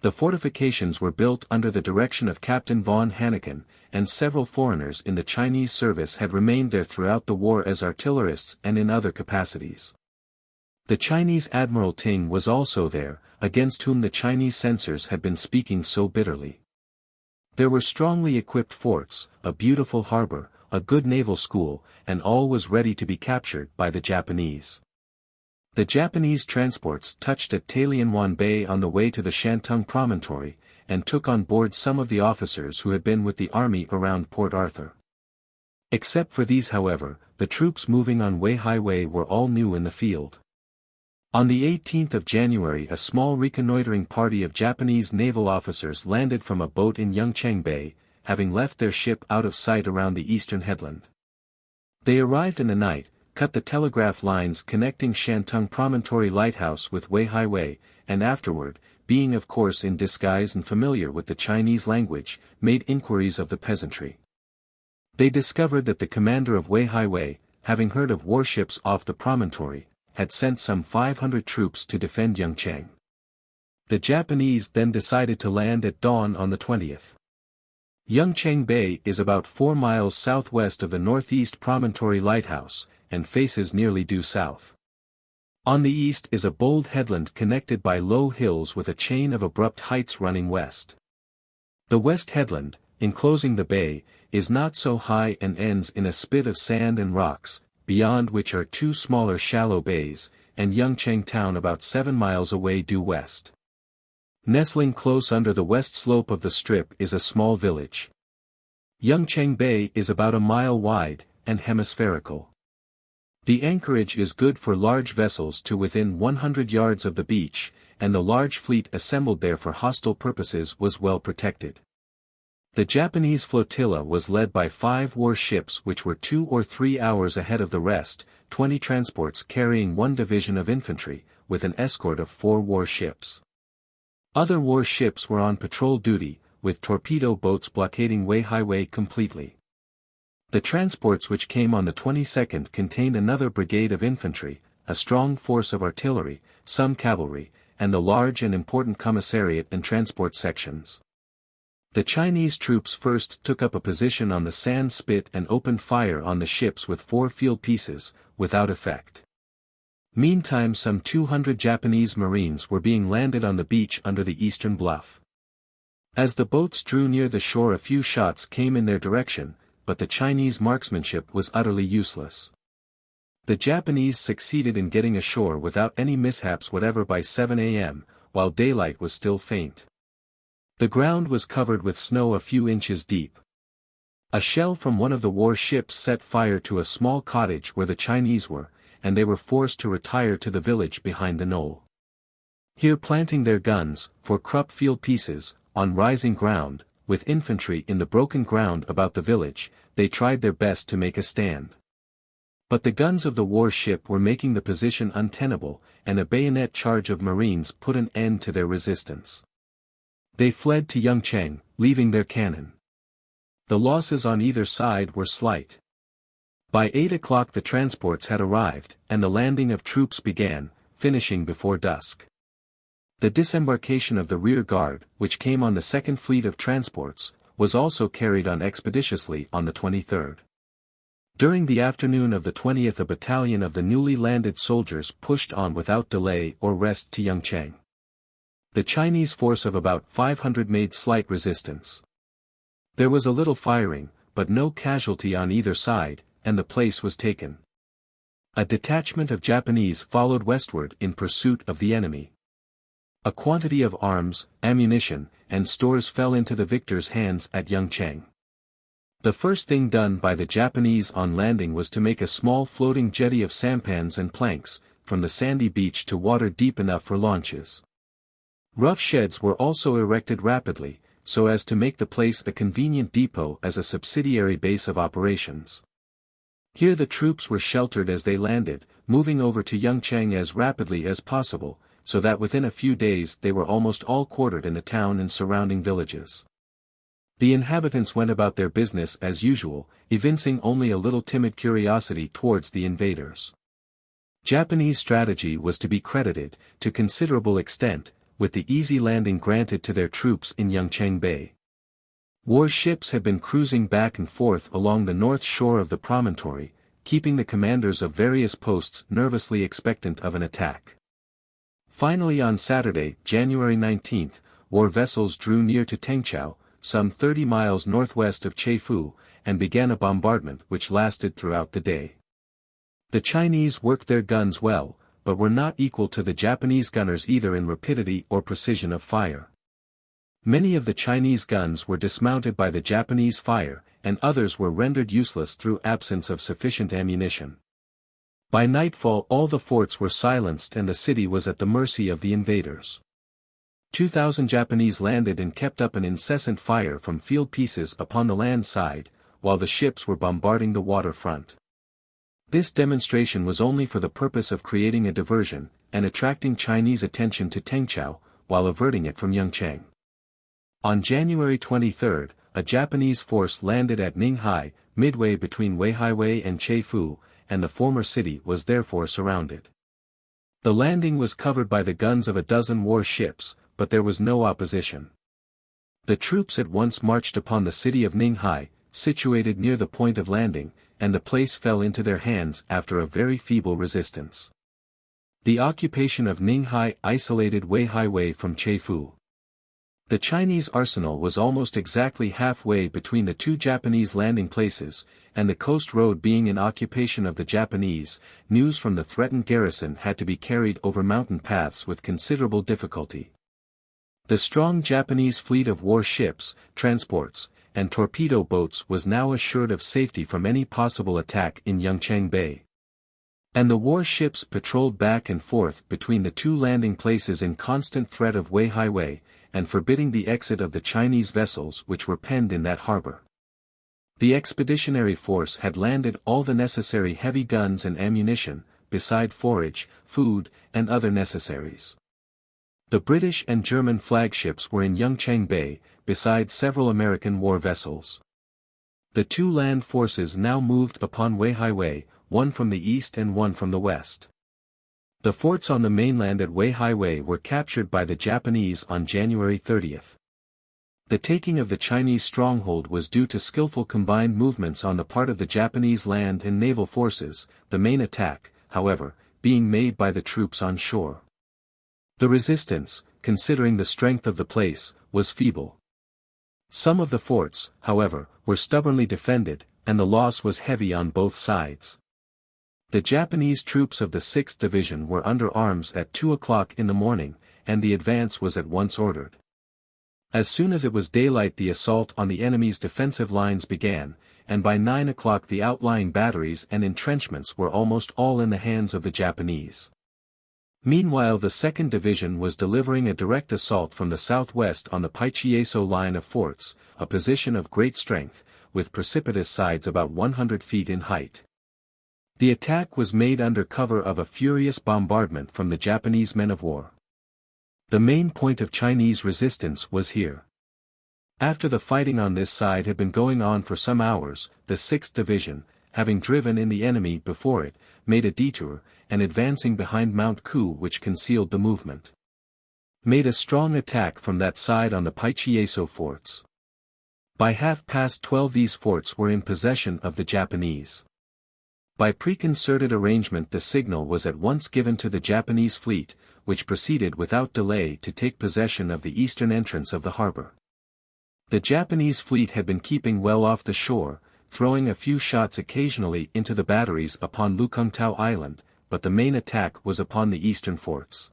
The fortifications were built under the direction of Captain von Hanneken, and several foreigners in the Chinese service had remained there throughout the war as artillerists and in other capacities. The Chinese Admiral Ting was also there, against whom the Chinese censors had been speaking so bitterly. There were strongly equipped forts, a beautiful harbor, a good naval school, and all was ready to be captured by the Japanese. The Japanese transports touched at Tailianwan Bay on the way to the Shantung promontory, and took on board some of the officers who had been with the army around Port Arthur. Except for these, however, the troops moving on Wei-hai-wei were all new in the field. On the 18th of January a small reconnoitering party of Japanese naval officers landed from a boat in Yangcheng Bay, having left their ship out of sight around the eastern headland. They arrived in the night, cut the telegraph lines connecting Shantung Promontory Lighthouse with Wei-hai-wei, and afterward, being of course in disguise and familiar with the Chinese language, made inquiries of the peasantry. They discovered that the commander of Wei-hai-wei, having heard of warships off the promontory, had sent some 500 troops to defend Yangcheng. The Japanese then decided to land at dawn on the 20th. Yangcheng Bay is about 4 miles southwest of the northeast promontory lighthouse, and faces nearly due south. On the east is a bold headland connected by low hills with a chain of abrupt heights running west. The west headland, enclosing the bay, is not so high and ends in a spit of sand and rocks, beyond which are 2 smaller shallow bays, and Yangcheng town about 7 miles away due west. Nestling close under the west slope of the strip is a small village. Yangcheng Bay is about a mile wide, and hemispherical. The anchorage is good for large vessels to within 100 yards of the beach, and the large fleet assembled there for hostile purposes was well protected. The Japanese flotilla was led by 5 warships which were 2 or 3 hours ahead of the rest, 20 transports carrying 1 division of infantry, with an escort of 4 warships. Other warships were on patrol duty, with torpedo boats blockading Wei-hai-wei completely. The transports which came on the 22nd contained another brigade of infantry, a strong force of artillery, some cavalry, and the large and important commissariat and transport sections. The Chinese troops first took up a position on the sand spit and opened fire on the ships with 4 field pieces, without effect. Meantime some 200 Japanese marines were being landed on the beach under the eastern bluff. As the boats drew near the shore a few shots came in their direction, but the Chinese marksmanship was utterly useless. The Japanese succeeded in getting ashore without any mishaps whatever by 7 a.m., while daylight was still faint. The ground was covered with snow a few inches deep. A shell from one of the warships set fire to a small cottage where the Chinese were, and they were forced to retire to the village behind the knoll. Here planting their guns, for Krupp field pieces, on rising ground, with infantry in the broken ground about the village, they tried their best to make a stand. But the guns of the warship were making the position untenable, and a bayonet charge of marines put an end to their resistance. They fled to Yangcheng, leaving their cannon. The losses on either side were slight. By 8 o'clock the transports had arrived, and the landing of troops began, finishing before dusk. The disembarkation of the rear guard, which came on the second fleet of transports, was also carried on expeditiously on the 23rd. During the afternoon of the 20th a battalion of the newly landed soldiers pushed on without delay or rest to Yangcheng. The Chinese force of about 500 made slight resistance. There was a little firing, but no casualty on either side, and the place was taken. A detachment of Japanese followed westward in pursuit of the enemy. A quantity of arms, ammunition, and stores fell into the victors' hands at Yangcheng. The first thing done by the Japanese on landing was to make a small floating jetty of sampans and planks, from the sandy beach to water deep enough for launches. Rough sheds were also erected rapidly, so as to make the place a convenient depot as a subsidiary base of operations. Here the troops were sheltered as they landed, moving over to Yangcheng as rapidly as possible, so that within a few days they were almost all quartered in the town and surrounding villages. The inhabitants went about their business as usual, evincing only a little timid curiosity towards the invaders. Japanese strategy was to be credited, to considerable extent, with the easy landing granted to their troops in Yangcheng Bay. Warships had been cruising back and forth along the north shore of the promontory, keeping the commanders of various posts nervously expectant of an attack. Finally on Saturday, January 19, war vessels drew near to Tengchao, some 30 miles northwest of Chefoo, and began a bombardment which lasted throughout the day. The Chinese worked their guns well, but were not equal to the Japanese gunners either in rapidity or precision of fire. Many of the Chinese guns were dismounted by the Japanese fire, and others were rendered useless through absence of sufficient ammunition. By nightfall all the forts were silenced and the city was at the mercy of the invaders. 2,000 Japanese landed and kept up an incessant fire from field pieces upon the land side, while the ships were bombarding the water front. This demonstration was only for the purpose of creating a diversion, and attracting Chinese attention to Tengchao, while averting it from Yongcheng. On January 23, a Japanese force landed at Ninghai, midway between Wei-hai-wei and Chefoo, and the former city was therefore surrounded. The landing was covered by the guns of a dozen war ships, but there was no opposition. The troops at once marched upon the city of Ninghai, situated near the point of landing, and the place fell into their hands after a very feeble resistance. The occupation of Ninghai isolated Wei-hai-wei from Chefoo. The Chinese arsenal was almost exactly halfway between the two Japanese landing places, and the coast road being in occupation of the Japanese, news from the threatened garrison had to be carried over mountain paths with considerable difficulty. The strong Japanese fleet of war ships, transports, and torpedo boats was now assured of safety from any possible attack in Yongcheng Bay. And the war ships patrolled back and forth between the two landing places in constant threat of Wei-hai-wei, and forbidding the exit of the Chinese vessels which were penned in that harbor. The expeditionary force had landed all the necessary heavy guns and ammunition, beside forage, food, and other necessaries. The British and German flagships were in Yongcheng Bay, beside several American war vessels. The two land forces now moved upon Wei-hai-wei, one from the east and one from the west. The forts on the mainland at Wei-hai-wei were captured by the Japanese on January 30. The taking of the Chinese stronghold was due to skillful combined movements on the part of the Japanese land and naval forces, the main attack, however, being made by the troops on shore. The resistance, considering the strength of the place, was feeble. Some of the forts, however, were stubbornly defended, and the loss was heavy on both sides. The Japanese troops of the 6th Division were under arms at 2 o'clock in the morning, and the advance was at once ordered. As soon as it was daylight the assault on the enemy's defensive lines began, and by 9 o'clock the outlying batteries and entrenchments were almost all in the hands of the Japanese. Meanwhile the 2nd Division was delivering a direct assault from the southwest on the Paichieso line of forts, a position of great strength, with precipitous sides about 100 feet in height. The attack was made under cover of a furious bombardment from the Japanese men of war. The main point of Chinese resistance was here. After the fighting on this side had been going on for some hours, the 6th Division, having driven in the enemy before it, made a detour, and advancing behind Mount Ku which concealed the movement, made a strong attack from that side on the Paichieso forts. By 12:30 these forts were in possession of the Japanese. By preconcerted arrangement the signal was at once given to the Japanese fleet, which proceeded without delay to take possession of the eastern entrance of the harbor. The Japanese fleet had been keeping well off the shore, throwing a few shots occasionally into the batteries upon Lukungtao Island, but the main attack was upon the eastern forts.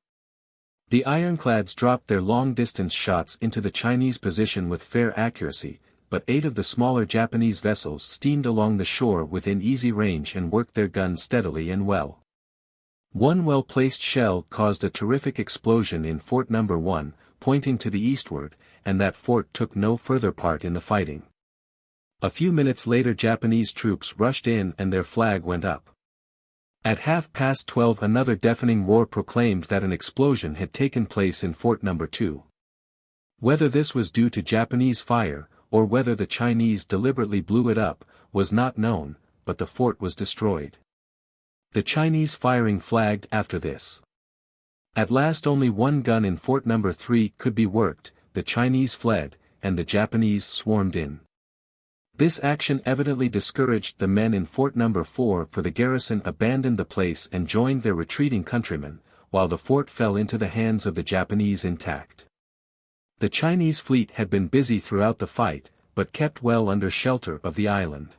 The ironclads dropped their long-distance shots into the Chinese position with fair accuracy, but 8 of the smaller Japanese vessels steamed along the shore within easy range and worked their guns steadily and well. One well-placed shell caused a terrific explosion in Fort No. 1, pointing to the eastward, and that fort took no further part in the fighting. A few minutes later Japanese troops rushed in and their flag went up. At 12:30 another deafening roar proclaimed that an explosion had taken place in Fort No. 2. Whether this was due to Japanese fire, or whether the Chinese deliberately blew it up, was not known, but the fort was destroyed. The Chinese firing flagged after this. At last only one gun in Fort No. 3 could be worked, the Chinese fled, and the Japanese swarmed in. This action evidently discouraged the men in Fort No. 4, for the garrison abandoned the place and joined their retreating countrymen, while the fort fell into the hands of the Japanese intact. The Chinese fleet had been busy throughout the fight, but kept well under shelter of the island.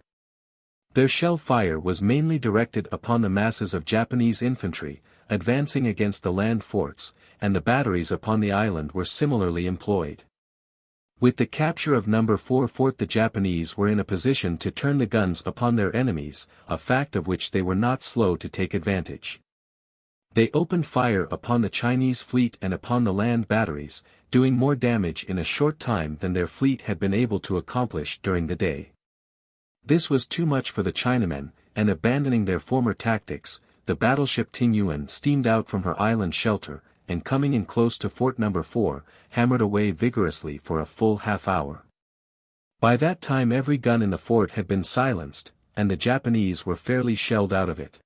Their shell fire was mainly directed upon the masses of Japanese infantry, advancing against the land forts, and the batteries upon the island were similarly employed. With the capture of No. 4 fort the Japanese were in a position to turn the guns upon their enemies, a fact of which they were not slow to take advantage. They opened fire upon the Chinese fleet and upon the land batteries, doing more damage in a short time than their fleet had been able to accomplish during the day. This was too much for the Chinamen, and abandoning their former tactics, the battleship Tingyuan steamed out from her island shelter, and coming in close to Fort No. 4, hammered away vigorously for a full half-hour. By that time every gun in the fort had been silenced, and the Japanese were fairly shelled out of it.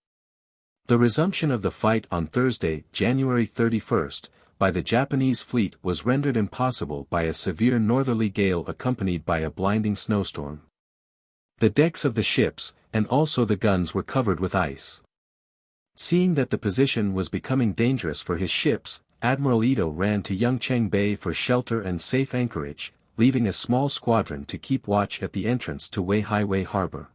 The resumption of the fight on Thursday, January 31st, by the Japanese fleet was rendered impossible by a severe northerly gale accompanied by a blinding snowstorm. The decks of the ships, and also the guns, were covered with ice. Seeing that the position was becoming dangerous for his ships, Admiral Ito ran to Yongcheng Bay for shelter and safe anchorage, leaving a small squadron to keep watch at the entrance to Wei-hai-wei harbor.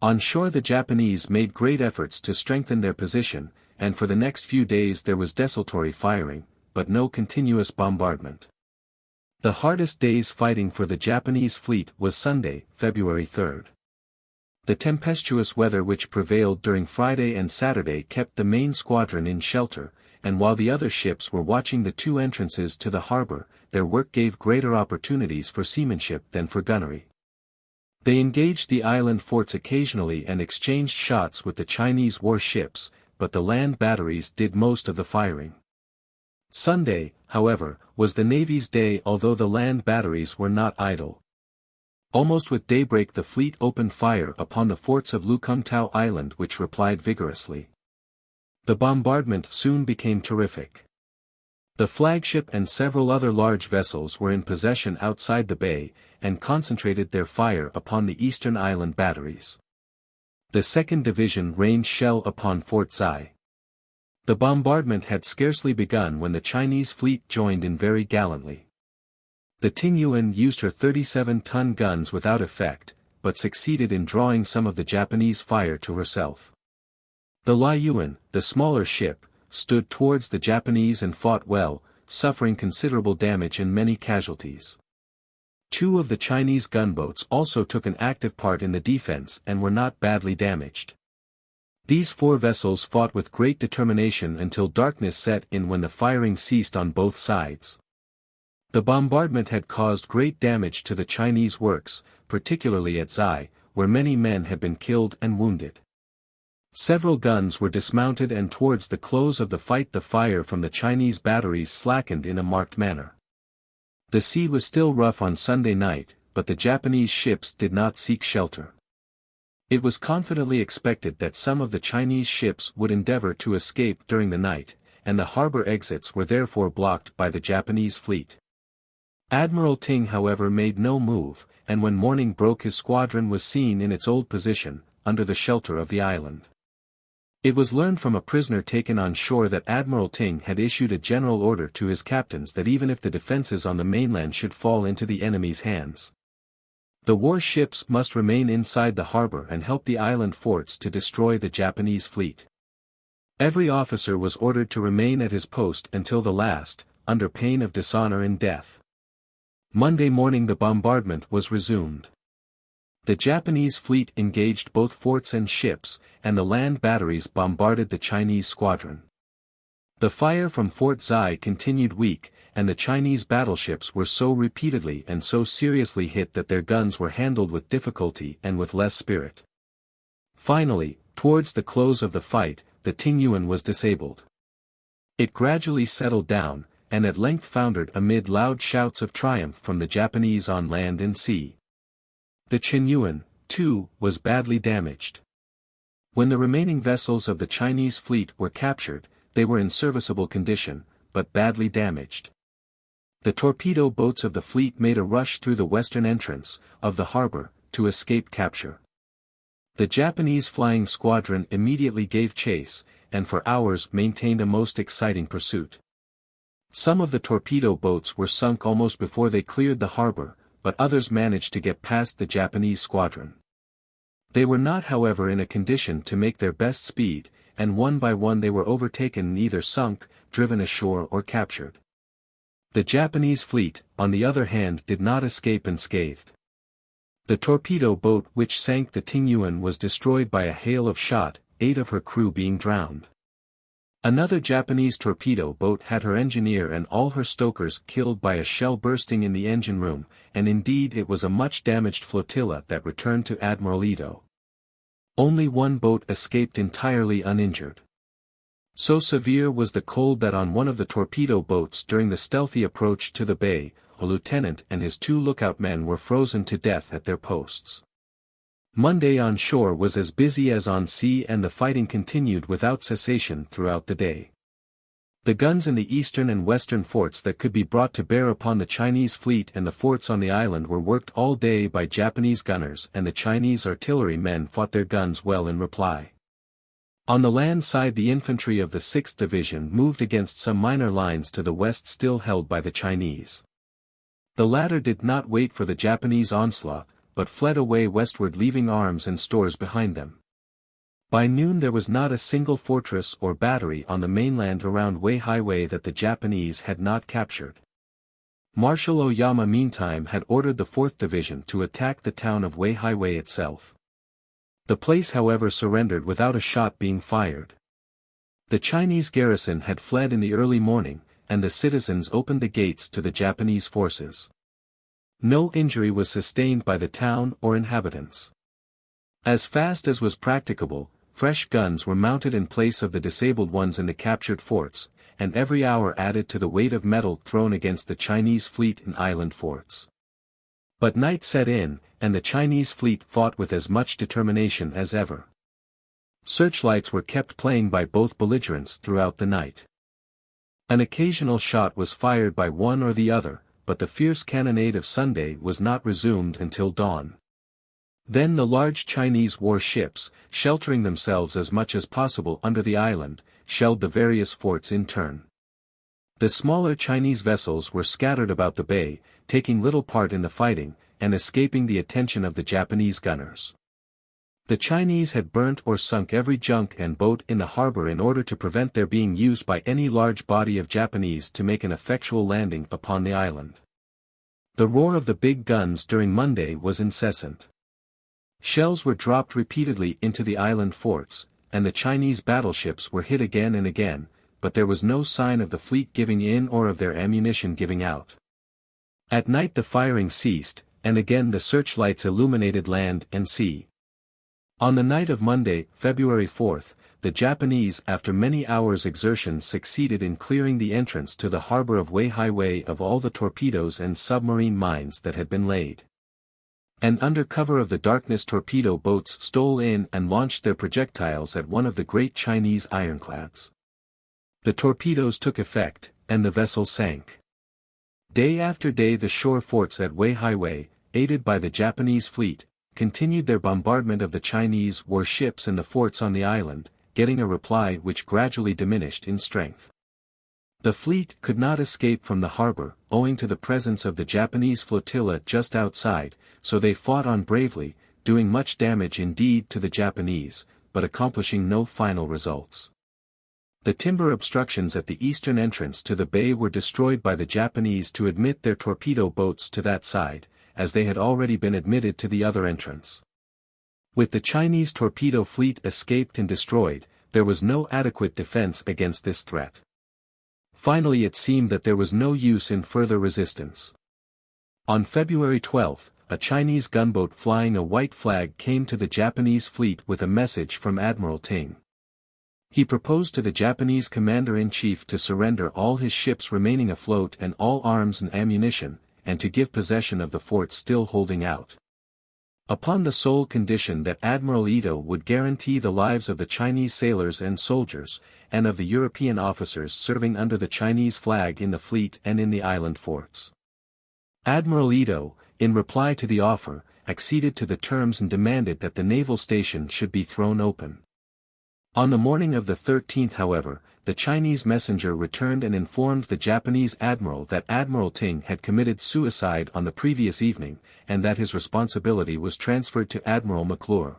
On shore the Japanese made great efforts to strengthen their position, and for the next few days there was desultory firing, but no continuous bombardment. The hardest day's fighting for the Japanese fleet was Sunday, February 3rd. The tempestuous weather which prevailed during Friday and Saturday kept the main squadron in shelter, and while the other ships were watching the two entrances to the harbor, their work gave greater opportunities for seamanship than for gunnery. They engaged the island forts occasionally and exchanged shots with the Chinese warships, but the land batteries did most of the firing. Sunday, however, was the Navy's day, although the land batteries were not idle. Almost with daybreak the fleet opened fire upon the forts of Lukumtao Island, which replied vigorously. The bombardment soon became terrific. The flagship and several other large vessels were in possession outside the bay, and concentrated their fire upon the eastern island batteries. The 2nd Division rained shell upon Fort Zai. The bombardment had scarcely begun when the Chinese fleet joined in very gallantly. The Tingyuan used her 37-ton guns without effect, but succeeded in drawing some of the Japanese fire to herself. The Liuyuan, the smaller ship, stood towards the Japanese and fought well, suffering considerable damage and many casualties. 2 of the Chinese gunboats also took an active part in the defense and were not badly damaged. These 4 vessels fought with great determination until darkness set in, when the firing ceased on both sides. The bombardment had caused great damage to the Chinese works, particularly at Zai, where many men had been killed and wounded. Several guns were dismounted, and towards the close of the fight the fire from the Chinese batteries slackened in a marked manner. The sea was still rough on Sunday night, but the Japanese ships did not seek shelter. It was confidently expected that some of the Chinese ships would endeavor to escape during the night, and the harbor exits were therefore blocked by the Japanese fleet. Admiral Ting, however, made no move, and when morning broke his squadron was seen in its old position, under the shelter of the island. It was learned from a prisoner taken on shore that Admiral Ting had issued a general order to his captains that even if the defenses on the mainland should fall into the enemy's hands, the warships must remain inside the harbor and help the island forts to destroy the Japanese fleet. Every officer was ordered to remain at his post until the last, under pain of dishonor and death. Monday morning the bombardment was resumed. The Japanese fleet engaged both forts and ships, and the land batteries bombarded the Chinese squadron. The fire from Fort Zai continued weak, and the Chinese battleships were so repeatedly and so seriously hit that their guns were handled with difficulty and with less spirit. Finally, towards the close of the fight, the Tingyuan was disabled. It gradually settled down, and at length foundered amid loud shouts of triumph from the Japanese on land and sea. The Chinyuan, too, was badly damaged. When the remaining vessels of the Chinese fleet were captured, they were in serviceable condition, but badly damaged. The torpedo boats of the fleet made a rush through the western entrance of the harbor, to escape capture. The Japanese flying squadron immediately gave chase, and for hours maintained a most exciting pursuit. Some of the torpedo boats were sunk almost before they cleared the harbor, but others managed to get past the Japanese squadron. They were not, however, in a condition to make their best speed, and one by one they were overtaken and either sunk, driven ashore or captured. The Japanese fleet, on the other hand, did not escape unscathed. The torpedo boat which sank the Tingyuan was destroyed by a hail of shot, 8 of her crew being drowned. Another Japanese torpedo boat had her engineer and all her stokers killed by a shell bursting in the engine room, and indeed it was a much damaged flotilla that returned to Admiral Ito. Only one boat escaped entirely uninjured. So severe was the cold that on one of the torpedo boats during the stealthy approach to the bay, a lieutenant and his 2 lookout men were frozen to death at their posts. Monday on shore was as busy as on sea, and the fighting continued without cessation throughout the day. The guns in the eastern and western forts that could be brought to bear upon the Chinese fleet and the forts on the island were worked all day by Japanese gunners, and the Chinese artillery men fought their guns well in reply. On the land side, the infantry of the 6th Division moved against some minor lines to the west still held by the Chinese. The latter did not wait for the Japanese onslaught, but fled away westward, leaving arms and stores behind them. By noon there was not a single fortress or battery on the mainland around Wei-hai-wei that the Japanese had not captured. Marshal Oyama meantime had ordered the 4th Division to attack the town of Wei-hai-wei itself. The place however surrendered without a shot being fired. The Chinese garrison had fled in the early morning, and the citizens opened the gates to the Japanese forces. No injury was sustained by the town or inhabitants. As fast as was practicable, fresh guns were mounted in place of the disabled ones in the captured forts, and every hour added to the weight of metal thrown against the Chinese fleet in island forts. But night set in, and the Chinese fleet fought with as much determination as ever. Searchlights were kept playing by both belligerents throughout the night. An occasional shot was fired by one or the other, but the fierce cannonade of Sunday was not resumed until dawn. Then the large Chinese warships, sheltering themselves as much as possible under the island, shelled the various forts in turn. The smaller Chinese vessels were scattered about the bay, taking little part in the fighting, and escaping the attention of the Japanese gunners. The Chinese had burnt or sunk every junk and boat in the harbor in order to prevent their being used by any large body of Japanese to make an effectual landing upon the island. The roar of the big guns during Monday was incessant. Shells were dropped repeatedly into the island forts, and the Chinese battleships were hit again and again, but there was no sign of the fleet giving in or of their ammunition giving out. At night the firing ceased, and again the searchlights illuminated land and sea. On the night of Monday, February 4th, the Japanese after many hours' exertion succeeded in clearing the entrance to the harbor of Wei-hai-wei of all the torpedoes and submarine mines that had been laid. And under cover of the darkness torpedo boats stole in and launched their projectiles at one of the great Chinese ironclads. The torpedoes took effect, and the vessel sank. Day after day the shore forts at Wei-hai-wei, aided by the Japanese fleet, continued their bombardment of the Chinese warships and the forts on the island, getting a reply which gradually diminished in strength. The fleet could not escape from the harbor, owing to the presence of the Japanese flotilla just outside, so they fought on bravely, doing much damage indeed to the Japanese, but accomplishing no final results. The timber obstructions at the eastern entrance to the bay were destroyed by the Japanese to admit their torpedo boats to that side, as they had already been admitted to the other entrance. With the Chinese torpedo fleet escaped and destroyed, there was no adequate defense against this threat. Finally it seemed that there was no use in further resistance. On February 12, a Chinese gunboat flying a white flag came to the Japanese fleet with a message from Admiral Ting. He proposed to the Japanese commander-in-chief to surrender all his ships remaining afloat and all arms and ammunition, and to give possession of the forts still holding out. Upon the sole condition that Admiral Ito would guarantee the lives of the Chinese sailors and soldiers, and of the European officers serving under the Chinese flag in the fleet and in the island forts. Admiral Ito, in reply to the offer, acceded to the terms and demanded that the naval station should be thrown open. On the morning of the 13th, however, the Chinese messenger returned and informed the Japanese admiral that Admiral Ting had committed suicide on the previous evening, and that his responsibility was transferred to Admiral McClure.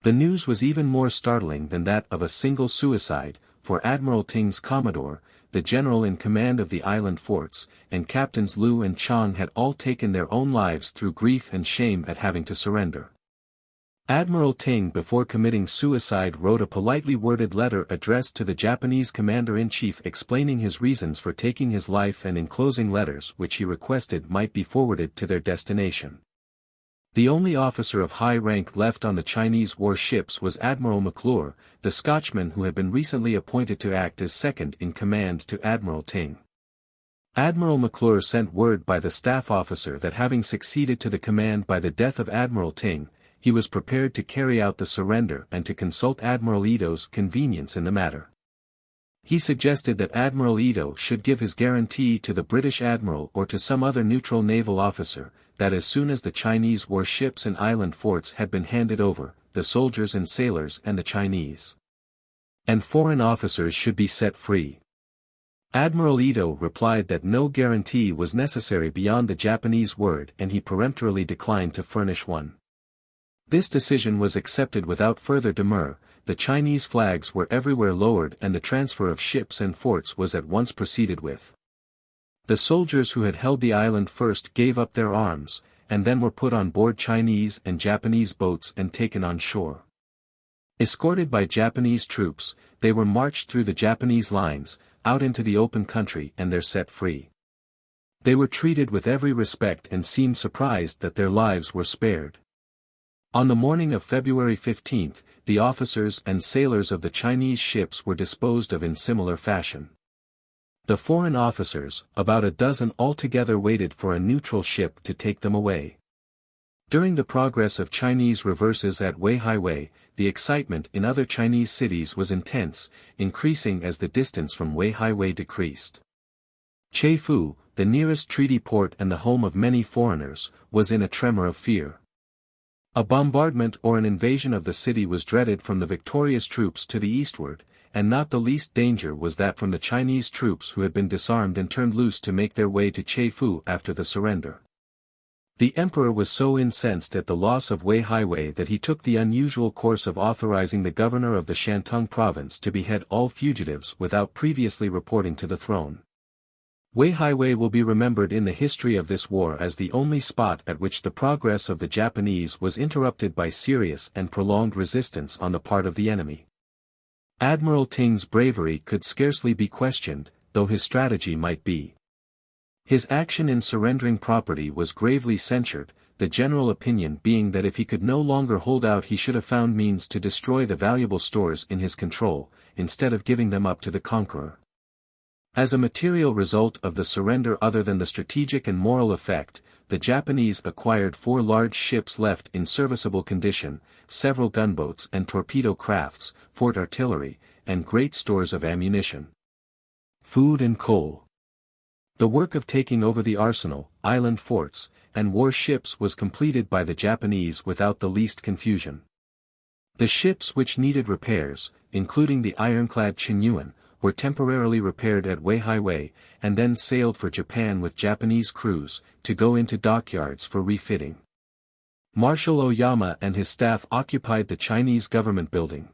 The news was even more startling than that of a single suicide, for Admiral Ting's commodore, the general in command of the island forts, and Captains Liu and Chang had all taken their own lives through grief and shame at having to surrender. Admiral Ting before committing suicide wrote a politely worded letter addressed to the Japanese commander-in-chief explaining his reasons for taking his life and enclosing letters which he requested might be forwarded to their destination. The only officer of high rank left on the Chinese warships was Admiral McClure, the Scotchman who had been recently appointed to act as second in command to Admiral Ting. Admiral McClure sent word by the staff officer that having succeeded to the command by the death of Admiral Ting, he was prepared to carry out the surrender and to consult Admiral Ito's convenience in the matter. He suggested that Admiral Ito should give his guarantee to the British admiral or to some other neutral naval officer, that as soon as the Chinese warships and island forts had been handed over, the soldiers and sailors and the Chinese and foreign officers should be set free. Admiral Ito replied that no guarantee was necessary beyond the Japanese word and he peremptorily declined to furnish one. This decision was accepted without further demur. The Chinese flags were everywhere lowered and the transfer of ships and forts was at once proceeded with. The soldiers who had held the island first gave up their arms, and then were put on board Chinese and Japanese boats and taken on shore. Escorted by Japanese troops, they were marched through the Japanese lines, out into the open country and there set free. They were treated with every respect and seemed surprised that their lives were spared. On the morning of February 15, the officers and sailors of the Chinese ships were disposed of in similar fashion. The foreign officers, about a dozen altogether, waited for a neutral ship to take them away. During the progress of Chinese reverses at Wei-hai-wei, the excitement in other Chinese cities was intense, increasing as the distance from Wei-hai-wei decreased. Chefoo, the nearest treaty port and the home of many foreigners, was in a tremor of fear. A bombardment or an invasion of the city was dreaded from the victorious troops to the eastward, and not the least danger was that from the Chinese troops who had been disarmed and turned loose to make their way to Chefoo after the surrender. The emperor was so incensed at the loss of Wei-hai-wei that he took the unusual course of authorizing the governor of the Shantung province to behead all fugitives without previously reporting to the throne. Wei-hai-wei will be remembered in the history of this war as the only spot at which the progress of the Japanese was interrupted by serious and prolonged resistance on the part of the enemy. Admiral Ting's bravery could scarcely be questioned, though his strategy might be. His action in surrendering property was gravely censured, the general opinion being that if he could no longer hold out he should have found means to destroy the valuable stores in his control, instead of giving them up to the conqueror. As a material result of the surrender other than the strategic and moral effect, the Japanese acquired 4 large ships left in serviceable condition, several gunboats and torpedo crafts, fort artillery, and great stores of ammunition, food and coal. The work of taking over the arsenal, island forts, and war ships was completed by the Japanese without the least confusion. The ships which needed repairs, including the ironclad Chinyuan, were temporarily repaired at Wei-hai-wei, and then sailed for Japan with Japanese crews, to go into dockyards for refitting. Marshal Oyama and his staff occupied the Chinese government building.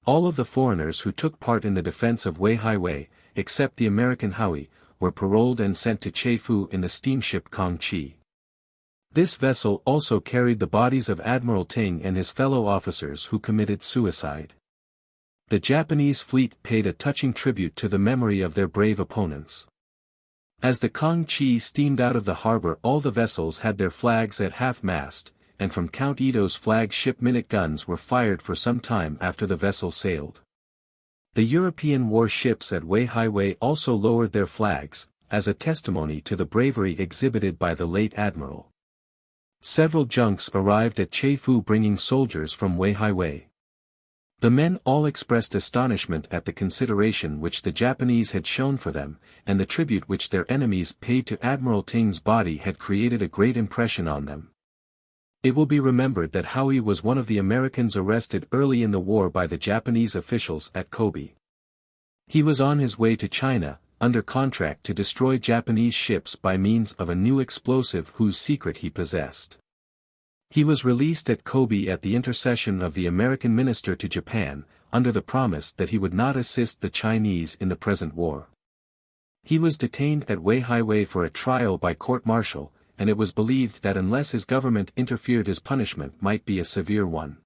All of the foreigners who took part in the defense of Wei-hai-wei, except the American Howie, were paroled and sent to Chefoo in the steamship Kangchi. This vessel also carried the bodies of Admiral Ting and his fellow officers who committed suicide. The Japanese fleet paid a touching tribute to the memory of their brave opponents. As the Kangchi steamed out of the harbor, all the vessels had their flags at half-mast, and from Count Ito's flagship minute guns were fired for some time after the vessel sailed. The European warships at Wei-hai-wei also lowered their flags, as a testimony to the bravery exhibited by the late admiral. Several junks arrived at Chefoo bringing soldiers from Wei-hai-wei. The men all expressed astonishment at the consideration which the Japanese had shown for them, and the tribute which their enemies paid to Admiral Ting's body had created a great impression on them. It will be remembered that Howie was one of the Americans arrested early in the war by the Japanese officials at Kobe. He was on his way to China, under contract to destroy Japanese ships by means of a new explosive whose secret he possessed. He was released at Kobe at the intercession of the American minister to Japan, under the promise that he would not assist the Chinese in the present war. He was detained at Wei-hai-wei for a trial by court-martial, and it was believed that unless his government interfered his punishment might be a severe one.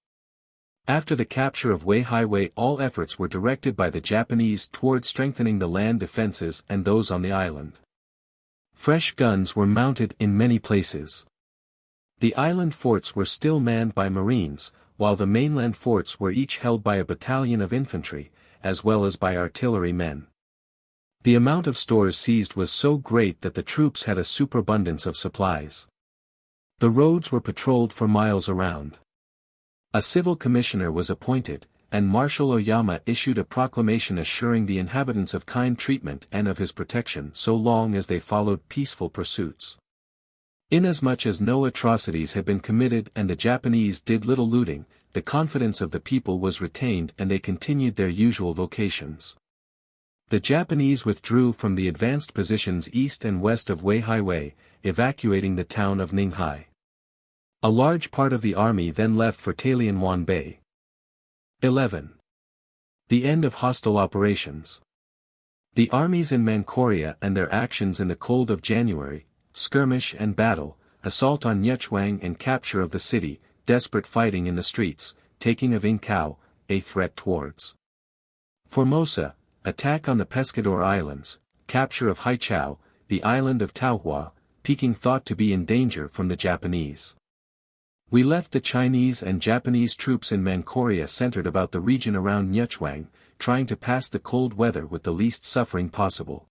After the capture of Wei-hai-wei, all efforts were directed by the Japanese toward strengthening the land defenses and those on the island. Fresh guns were mounted in many places. The island forts were still manned by marines, while the mainland forts were each held by a battalion of infantry, as well as by artillery men. The amount of stores seized was so great that the troops had a superabundance of supplies. The roads were patrolled for miles around. A civil commissioner was appointed, and Marshal Oyama issued a proclamation assuring the inhabitants of kind treatment and of his protection so long as they followed peaceful pursuits. Inasmuch as no atrocities had been committed and the Japanese did little looting, the confidence of the people was retained and they continued their usual vocations. The Japanese withdrew from the advanced positions east and west of Wei-hai-wei, evacuating the town of Ninghai. A large part of the army then left for Talienwan Bay. 11. The end of hostile operations. The armies in Manchuria and their actions in the cold of January, skirmish and battle, assault on Nyechuang and capture of the city, desperate fighting in the streets, taking of Inkau, a threat towards Formosa, attack on the Pescador Islands, capture of Haichao, the island of Taohua, Peking thought to be in danger from the Japanese. We left the Chinese and Japanese troops in Manchuria centered about the region around Nyechuang, trying to pass the cold weather with the least suffering possible.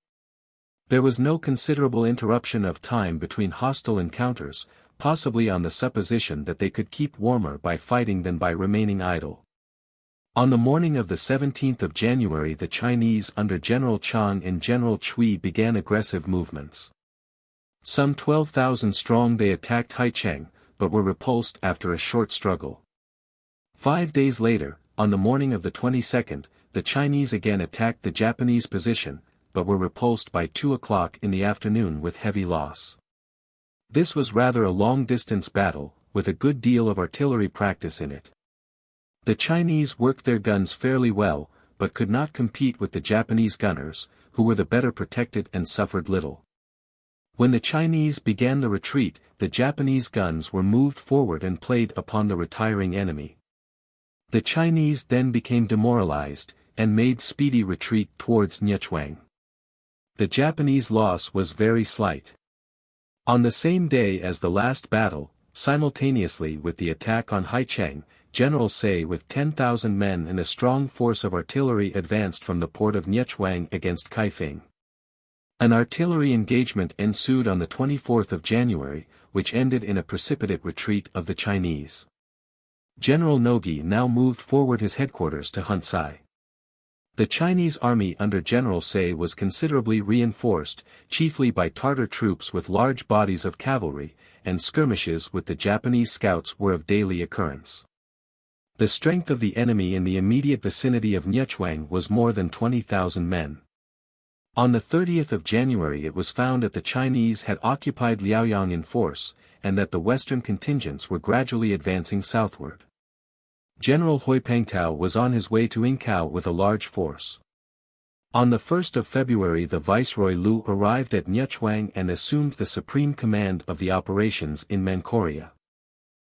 There was no considerable interruption of time between hostile encounters, possibly on the supposition that they could keep warmer by fighting than by remaining idle. On the morning of the 17th of January the Chinese under General Chang and General Chui began aggressive movements. Some 12,000 strong they attacked Haicheng, but were repulsed after a short struggle. 5 days later, on the morning of the 22nd, the Chinese again attacked the Japanese position, but were repulsed by 2 o'clock in the afternoon with heavy loss. This was rather a long-distance battle, with a good deal of artillery practice in it. The Chinese worked their guns fairly well, but could not compete with the Japanese gunners, who were the better protected and suffered little. When the Chinese began the retreat, the Japanese guns were moved forward and played upon the retiring enemy. The Chinese then became demoralized, and made speedy retreat towards Nyechuang. The Japanese loss was very slight. On the same day as the last battle, simultaneously with the attack on Haicheng, General Say with 10,000 men and a strong force of artillery advanced from the port of Nyechuang against Kaifeng. An artillery engagement ensued on the 24th of January, which ended in a precipitate retreat of the Chinese. General Nogi now moved forward his headquarters to Hunsai. The Chinese army under General Say was considerably reinforced, chiefly by Tartar troops with large bodies of cavalry, and skirmishes with the Japanese scouts were of daily occurrence. The strength of the enemy in the immediate vicinity of Nyechuang was more than 20,000 men. On the 30th of January it was found that the Chinese had occupied Liaoyang in force, and that the western contingents were gradually advancing southward. General Huipengtao was on his way to Inkau with a large force. On the 1st of February the Viceroy Lu arrived at Nyechuang and assumed the supreme command of the operations in Manchuria.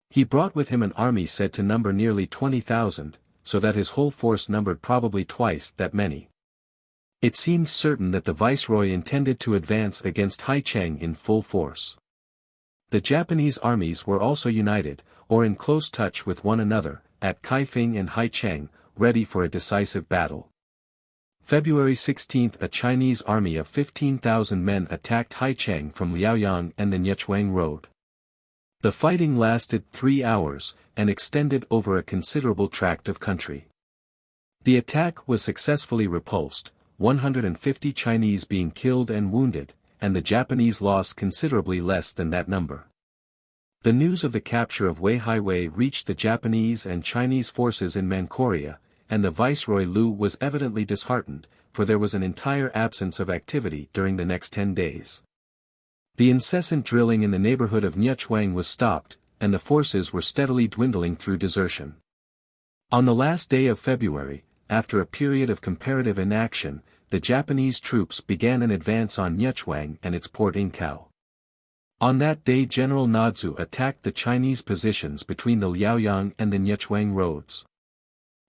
He brought with him an army said to number nearly 20,000, so that his whole force numbered probably twice that many. It seemed certain that the Viceroy intended to advance against Haicheng in full force. The Japanese armies were also united, or in close touch with one another, at Kaifeng and Haicheng, ready for a decisive battle. February 16 a Chinese army of 15,000 men attacked Haicheng from Liaoyang and the Nyechuang road. The fighting lasted 3 hours, and extended over a considerable tract of country. The attack was successfully repulsed, 150 Chinese being killed and wounded, and the Japanese loss considerably less than that number. The news of the capture of Wei-hai-wei reached the Japanese and Chinese forces in Manchuria, and the Viceroy Lu was evidently disheartened, for there was an entire absence of activity during the next 10 days. The incessant drilling in the neighborhood of Nyechuang was stopped, and the forces were steadily dwindling through desertion. On the last day of February, after a period of comparative inaction, the Japanese troops began an advance on Nyechuang and its port Inkau. On that day General Nadzu attacked the Chinese positions between the Liaoyang and the Nyechuang roads.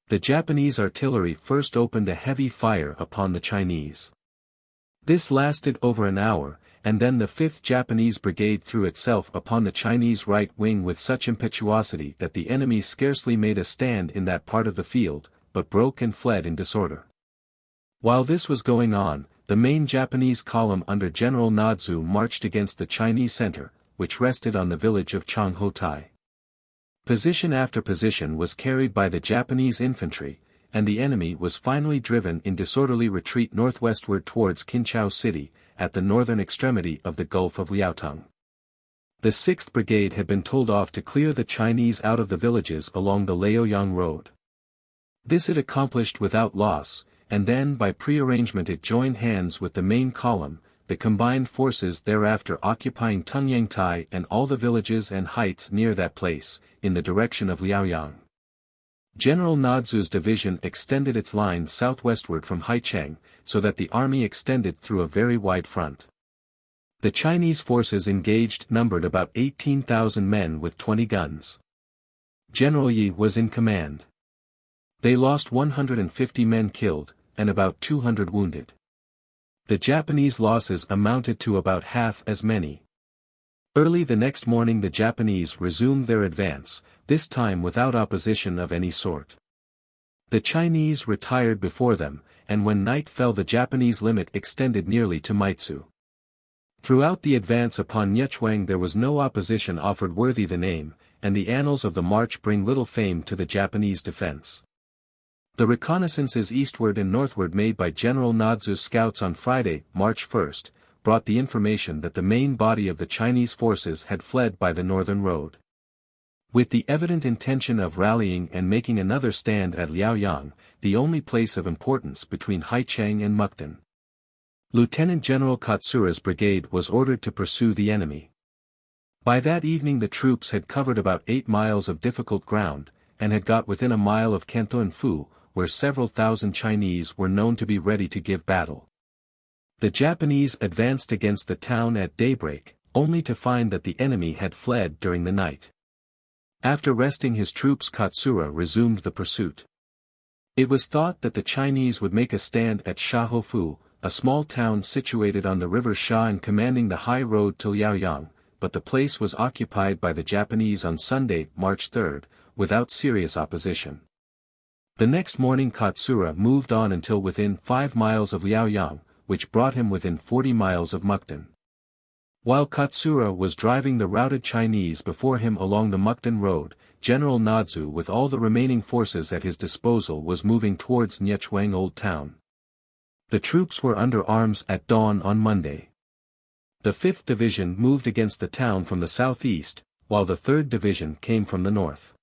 The Japanese artillery first opened a heavy fire upon the Chinese. This lasted over an hour, and then the 5th Japanese Brigade threw itself upon the Chinese right wing with such impetuosity that the enemy scarcely made a stand in that part of the field, but broke and fled in disorder. While this was going on, the main Japanese column under General Nadzu marched against the Chinese center, which rested on the village of Changhotai. Position after position was carried by the Japanese infantry, and the enemy was finally driven in disorderly retreat northwestward towards Kinchao City, at the northern extremity of the Gulf of Liaotung. The 6th Brigade had been told off to clear the Chinese out of the villages along the Liaoyang Road. This it accomplished without loss, and then by prearrangement it joined hands with the main column, the combined forces thereafter occupying Tungyangtai and all the villages and heights near that place, in the direction of Liaoyang. General Nadzu's division extended its line southwestward from Haicheng, so that the army extended through a very wide front. The Chinese forces engaged numbered about 18,000 men with 20 guns. General Yi was in command. They lost 150 men killed, and about 200 wounded. The Japanese losses amounted to about half as many. Early the next morning the Japanese resumed their advance, this time without opposition of any sort. The Chinese retired before them, and when night fell the Japanese limit extended nearly to Maitsu. Throughout the advance upon Nyechuang there was no opposition offered worthy the name, and the annals of the march bring little fame to the Japanese defense. The reconnaissances eastward and northward made by General Nadzu's scouts on Friday, March 1, brought the information that the main body of the Chinese forces had fled by the northern road. With the evident intention of rallying and making another stand at Liaoyang, the only place of importance between Haicheng and Mukden. Lieutenant General Katsura's brigade was ordered to pursue the enemy. By that evening the troops had covered about 8 miles of difficult ground, and had got within a mile of Kanto-en-Fu, where several thousand Chinese were known to be ready to give battle. The Japanese advanced against the town at daybreak, only to find that the enemy had fled during the night. After resting his troops Katsura resumed the pursuit. It was thought that the Chinese would make a stand at Shahofu, a small town situated on the river Sha and commanding the high road to Liaoyang, but the place was occupied by the Japanese on Sunday, March 3, without serious opposition. The next morning Katsura moved on until within 5 miles of Liaoyang, which brought him within 40 miles of Mukden. While Katsura was driving the routed Chinese before him along the Mukden road, General Nadzu with all the remaining forces at his disposal was moving towards Nyechuang Old Town. The troops were under arms at dawn on Monday. The 5th Division moved against the town from the southeast, while the 3rd Division came from the north.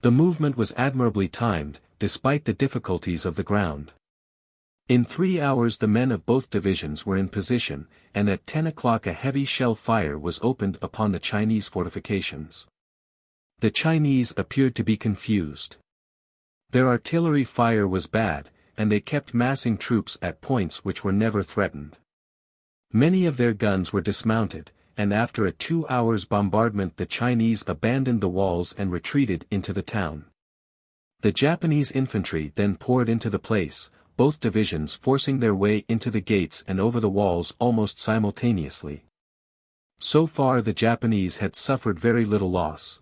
The movement was admirably timed, despite the difficulties of the ground. In 3 hours the men of both divisions were in position, and at 10 o'clock a heavy shell fire was opened upon the Chinese fortifications. The Chinese appeared to be confused. Their artillery fire was bad, and they kept massing troops at points which were never threatened. Many of their guns were dismounted, and after a 2 hours bombardment the Chinese abandoned the walls and retreated into the town. The Japanese infantry then poured into the place, both divisions forcing their way into the gates and over the walls almost simultaneously. So far the Japanese had suffered very little loss.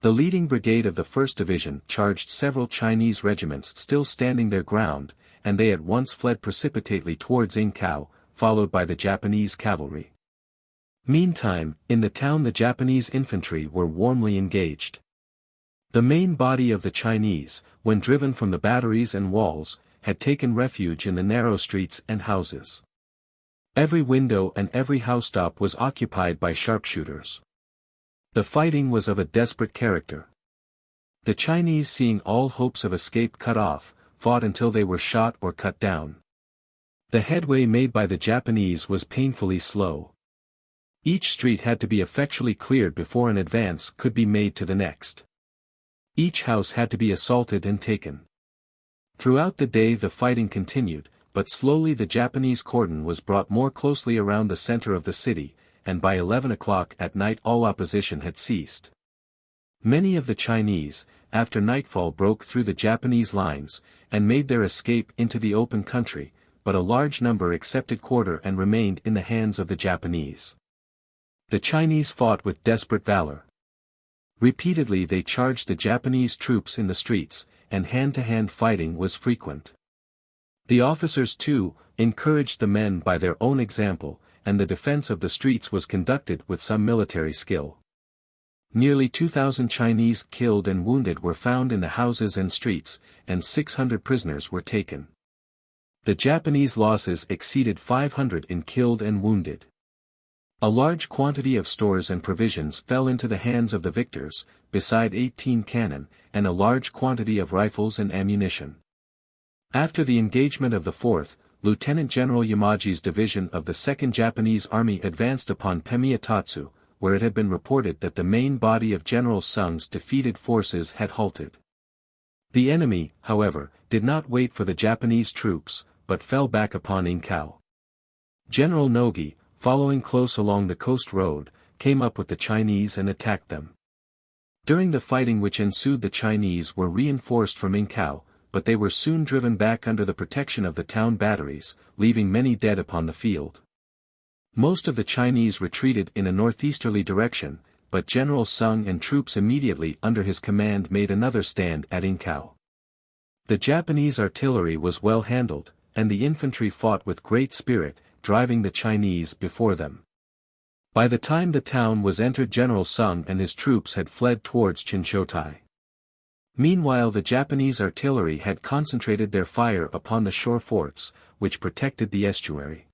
The leading brigade of the 1st Division charged several Chinese regiments still standing their ground, and they at once fled precipitately towards Inkao, followed by the Japanese cavalry. Meantime, in the town the Japanese infantry were warmly engaged. The main body of the Chinese, when driven from the batteries and walls, had taken refuge in the narrow streets and houses. Every window and every housetop was occupied by sharpshooters. The fighting was of a desperate character. The Chinese, seeing all hopes of escape cut off, fought until they were shot or cut down. The headway made by the Japanese was painfully slow. Each street had to be effectually cleared before an advance could be made to the next. Each house had to be assaulted and taken. Throughout the day the fighting continued, but slowly the Japanese cordon was brought more closely around the center of the city, and by 11 o'clock at night all opposition had ceased. Many of the Chinese, after nightfall broke through the Japanese lines, and made their escape into the open country, but a large number accepted quarter and remained in the hands of the Japanese. The Chinese fought with desperate valor. Repeatedly they charged the Japanese troops in the streets, and hand-to-hand fighting was frequent. The officers too, encouraged the men by their own example, and the defense of the streets was conducted with some military skill. Nearly 2,000 Chinese killed and wounded were found in the houses and streets, and 600 prisoners were taken. The Japanese losses exceeded 500 in killed and wounded. A large quantity of stores and provisions fell into the hands of the victors, beside 18 cannon, and a large quantity of rifles and ammunition. After the engagement of the 4th, Lieutenant General Yamagi's division of the 2nd Japanese Army advanced upon Pemiatatsu, where it had been reported that the main body of General Sung's defeated forces had halted. The enemy, however, did not wait for the Japanese troops, but fell back upon Inkau. General Nogi, following close along the coast road, came up with the Chinese and attacked them. During the fighting which ensued the Chinese were reinforced from Inkau, but they were soon driven back under the protection of the town batteries, leaving many dead upon the field. Most of the Chinese retreated in a northeasterly direction, but General Sung and troops immediately under his command made another stand at Inkau. The Japanese artillery was well handled, and the infantry fought with great spirit, driving the Chinese before them. By the time the town was entered, General Sung and his troops had fled towards Chinshotai. Meanwhile the Japanese artillery had concentrated their fire upon the shore forts, which protected the estuary.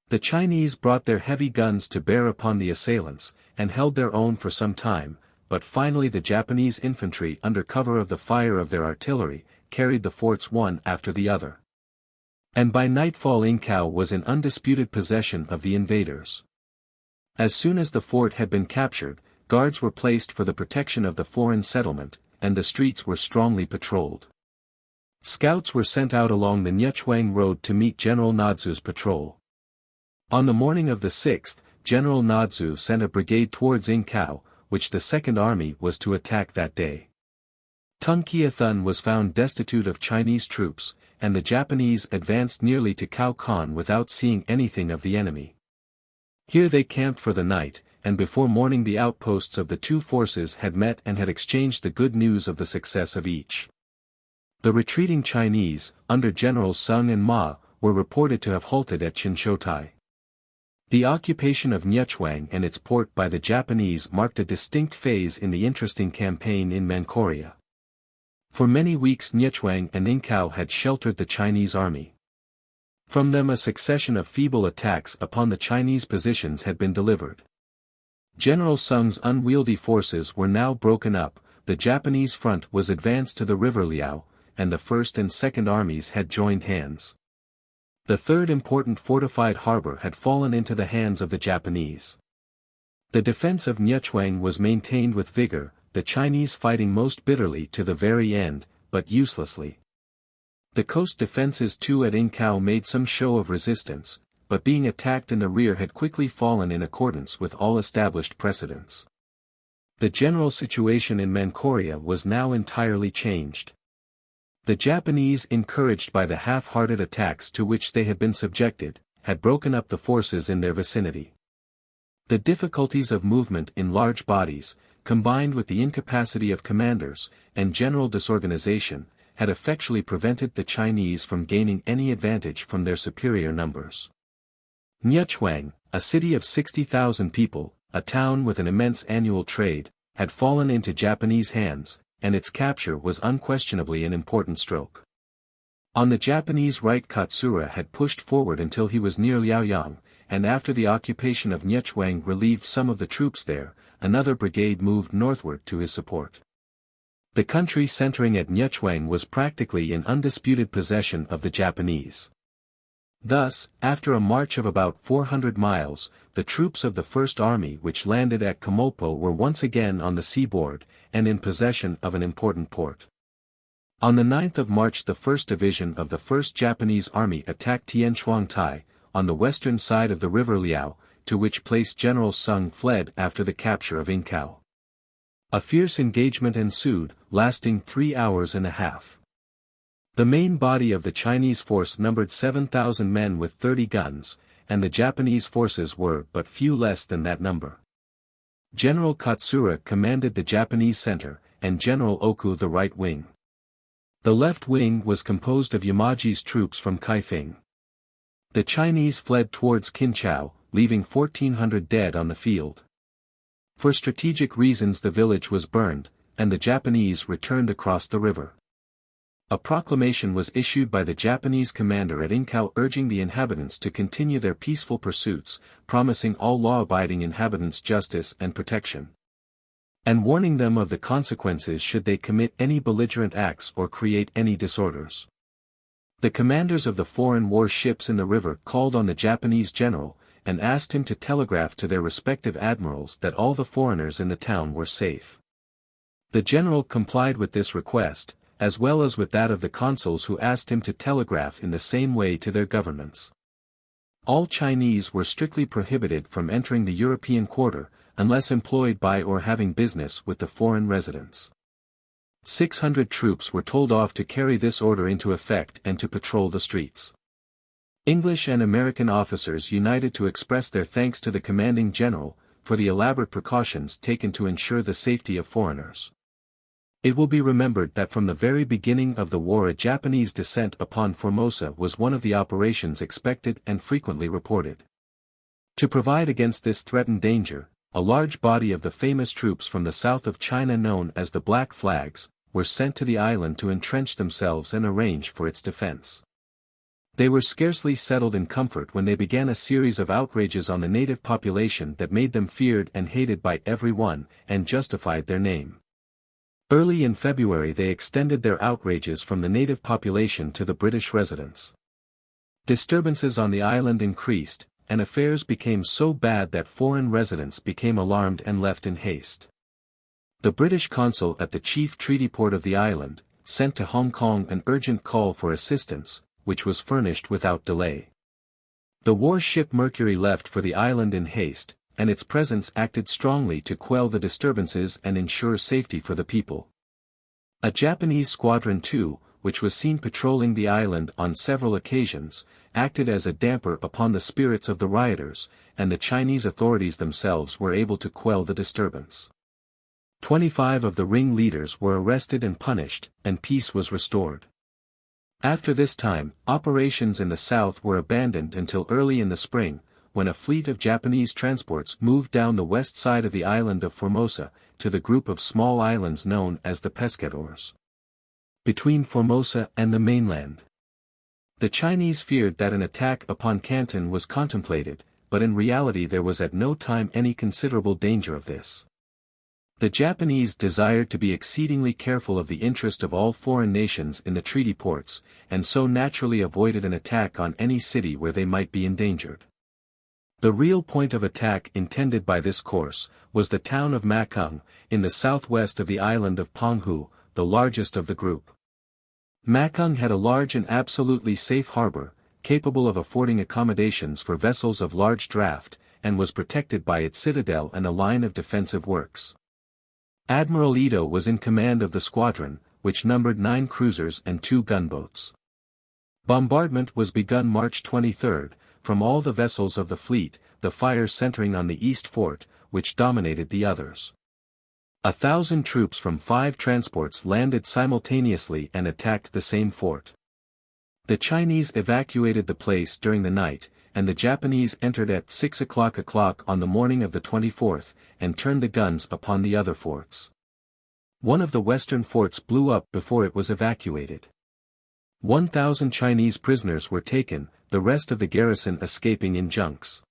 The Chinese brought their heavy guns to bear upon the assailants, and held their own for some time, but finally the Japanese infantry under cover of the fire of their artillery, carried the forts one after the other. And by nightfall Inkau was in undisputed possession of the invaders. As soon as the fort had been captured, guards were placed for the protection of the foreign settlement, and the streets were strongly patrolled. Scouts were sent out along the Nyechuang road to meet General Nadzu's patrol. On the morning of the 6th, General Nadzu sent a brigade towards Inkau, which the Second Army was to attack that day. Tung Kia-thun was found destitute of Chinese troops, and the Japanese advanced nearly to Khao Khan without seeing anything of the enemy. Here they camped for the night, and before morning the outposts of the two forces had met and had exchanged the good news of the success of each. The retreating Chinese, under Generals Sung and Ma, were reported to have halted at Chinshotai. The occupation of Nyechuang and its port by the Japanese marked a distinct phase in the interesting campaign in Manchuria. For many weeks Nyechuang and Inkau had sheltered the Chinese army. From them a succession of feeble attacks upon the Chinese positions had been delivered. General Sung's unwieldy forces were now broken up, the Japanese front was advanced to the river Liao, and the First and Second Armies had joined hands. The third important fortified harbor had fallen into the hands of the Japanese. The defense of Nyechuang was maintained with vigor, the Chinese fighting most bitterly to the very end, but uselessly. The coast defenses too at Inkau made some show of resistance, but being attacked in the rear had quickly fallen in accordance with all established precedents. The general situation in Manchuria was now entirely changed. The Japanese, encouraged by the half-hearted attacks to which they had been subjected, had broken up the forces in their vicinity. The difficulties of movement in large bodies, combined with the incapacity of commanders, and general disorganization, had effectually prevented the Chinese from gaining any advantage from their superior numbers. Nyechuang, a city of 60,000 people, a town with an immense annual trade, had fallen into Japanese hands, and its capture was unquestionably an important stroke. On the Japanese right Katsura had pushed forward until he was near Liaoyang, and after the occupation of Nyechuang relieved some of the troops there, another brigade moved northward to his support. The country centering at Nyechuang was practically in undisputed possession of the Japanese. Thus, after a march of about 400 miles, the troops of the First Army which landed at Kamolpo were once again on the seaboard, and in possession of an important port. On the 9th of March the 1st Division of the 1st Japanese Army attacked Tianchuangtai, on the western side of the river Liao, to which place General Sung fled after the capture of Inkau. A fierce engagement ensued, lasting 3 hours and a half. The main body of the Chinese force numbered 7,000 men with 30 guns, and the Japanese forces were but few less than that number. General Katsura commanded the Japanese center, and General Oku the right wing. The left wing was composed of Yamaji's troops from Kaifeng. The Chinese fled towards Kinchao, leaving 1,400 dead on the field. For strategic reasons the village was burned, and the Japanese returned across the river. A proclamation was issued by the Japanese commander at Inkau urging the inhabitants to continue their peaceful pursuits, promising all law-abiding inhabitants justice and protection, and warning them of the consequences should they commit any belligerent acts or create any disorders. The commanders of the foreign war ships in the river called on the Japanese general, and asked him to telegraph to their respective admirals that all the foreigners in the town were safe. The general complied with this request, as well as with that of the consuls who asked him to telegraph in the same way to their governments. All Chinese were strictly prohibited from entering the European quarter, unless employed by or having business with the foreign residents. 600 troops were told off to carry this order into effect and to patrol the streets. English and American officers united to express their thanks to the commanding general, for the elaborate precautions taken to ensure the safety of foreigners. It will be remembered that from the very beginning of the war a Japanese descent upon Formosa was one of the operations expected and frequently reported. To provide against this threatened danger, a large body of the famous troops from the south of China known as the Black Flags, were sent to the island to entrench themselves and arrange for its defense. They were scarcely settled in comfort when they began a series of outrages on the native population that made them feared and hated by everyone, and justified their name. Early in February they extended their outrages from the native population to the British residents. Disturbances on the island increased, and affairs became so bad that foreign residents became alarmed and left in haste. The British consul at the chief treaty port of the island, sent to Hong Kong an urgent call for assistance, which was furnished without delay. The warship Mercury left for the island in haste, and its presence acted strongly to quell the disturbances and ensure safety for the people. A Japanese squadron too, which was seen patrolling the island on several occasions, acted as a damper upon the spirits of the rioters, and the Chinese authorities themselves were able to quell the disturbance. 25 of the ringleaders were arrested and punished, and peace was restored. After this time, operations in the south were abandoned until early in the spring, when a fleet of Japanese transports moved down the west side of the island of Formosa, to the group of small islands known as the Pescadores, between Formosa and the mainland. The Chinese feared that an attack upon Canton was contemplated, but in reality there was at no time any considerable danger of this. The Japanese desired to be exceedingly careful of the interest of all foreign nations in the treaty ports, and so naturally avoided an attack on any city where they might be endangered. The real point of attack intended by this course, was the town of Makung, in the southwest of the island of Penghu, the largest of the group. Makung had a large and absolutely safe harbor, capable of affording accommodations for vessels of large draft, and was protected by its citadel and a line of defensive works. Admiral Ito was in command of the squadron, which numbered 9 cruisers and 2 gunboats. Bombardment was begun March 23, from all the vessels of the fleet, the fire centering on the East Fort, which dominated the others. 1,000 troops from 5 transports landed simultaneously and attacked the same fort. The Chinese evacuated the place during the night, and the Japanese entered at 6 o'clock on the morning of the 24th, and turned the guns upon the other forts. One of the western forts blew up before it was evacuated. 1,000 Chinese prisoners were taken, the rest of the garrison escaping in junks.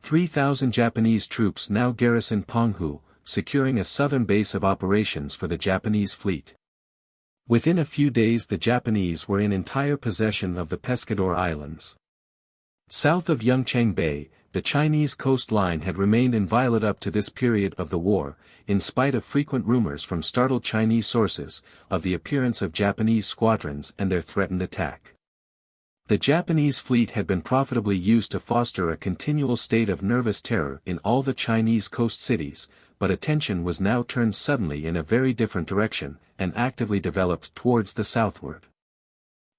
3,000 Japanese troops now garrisoned Penghu, securing a southern base of operations for the Japanese fleet. Within a few days the Japanese were in entire possession of the Pescador Islands. South of Yongchang Bay, the Chinese coastline had remained inviolate up to this period of the war, in spite of frequent rumors from startled Chinese sources, of the appearance of Japanese squadrons and their threatened attack. The Japanese fleet had been profitably used to foster a continual state of nervous terror in all the Chinese coast cities, but attention was now turned suddenly in a very different direction, and actively developed towards the southward.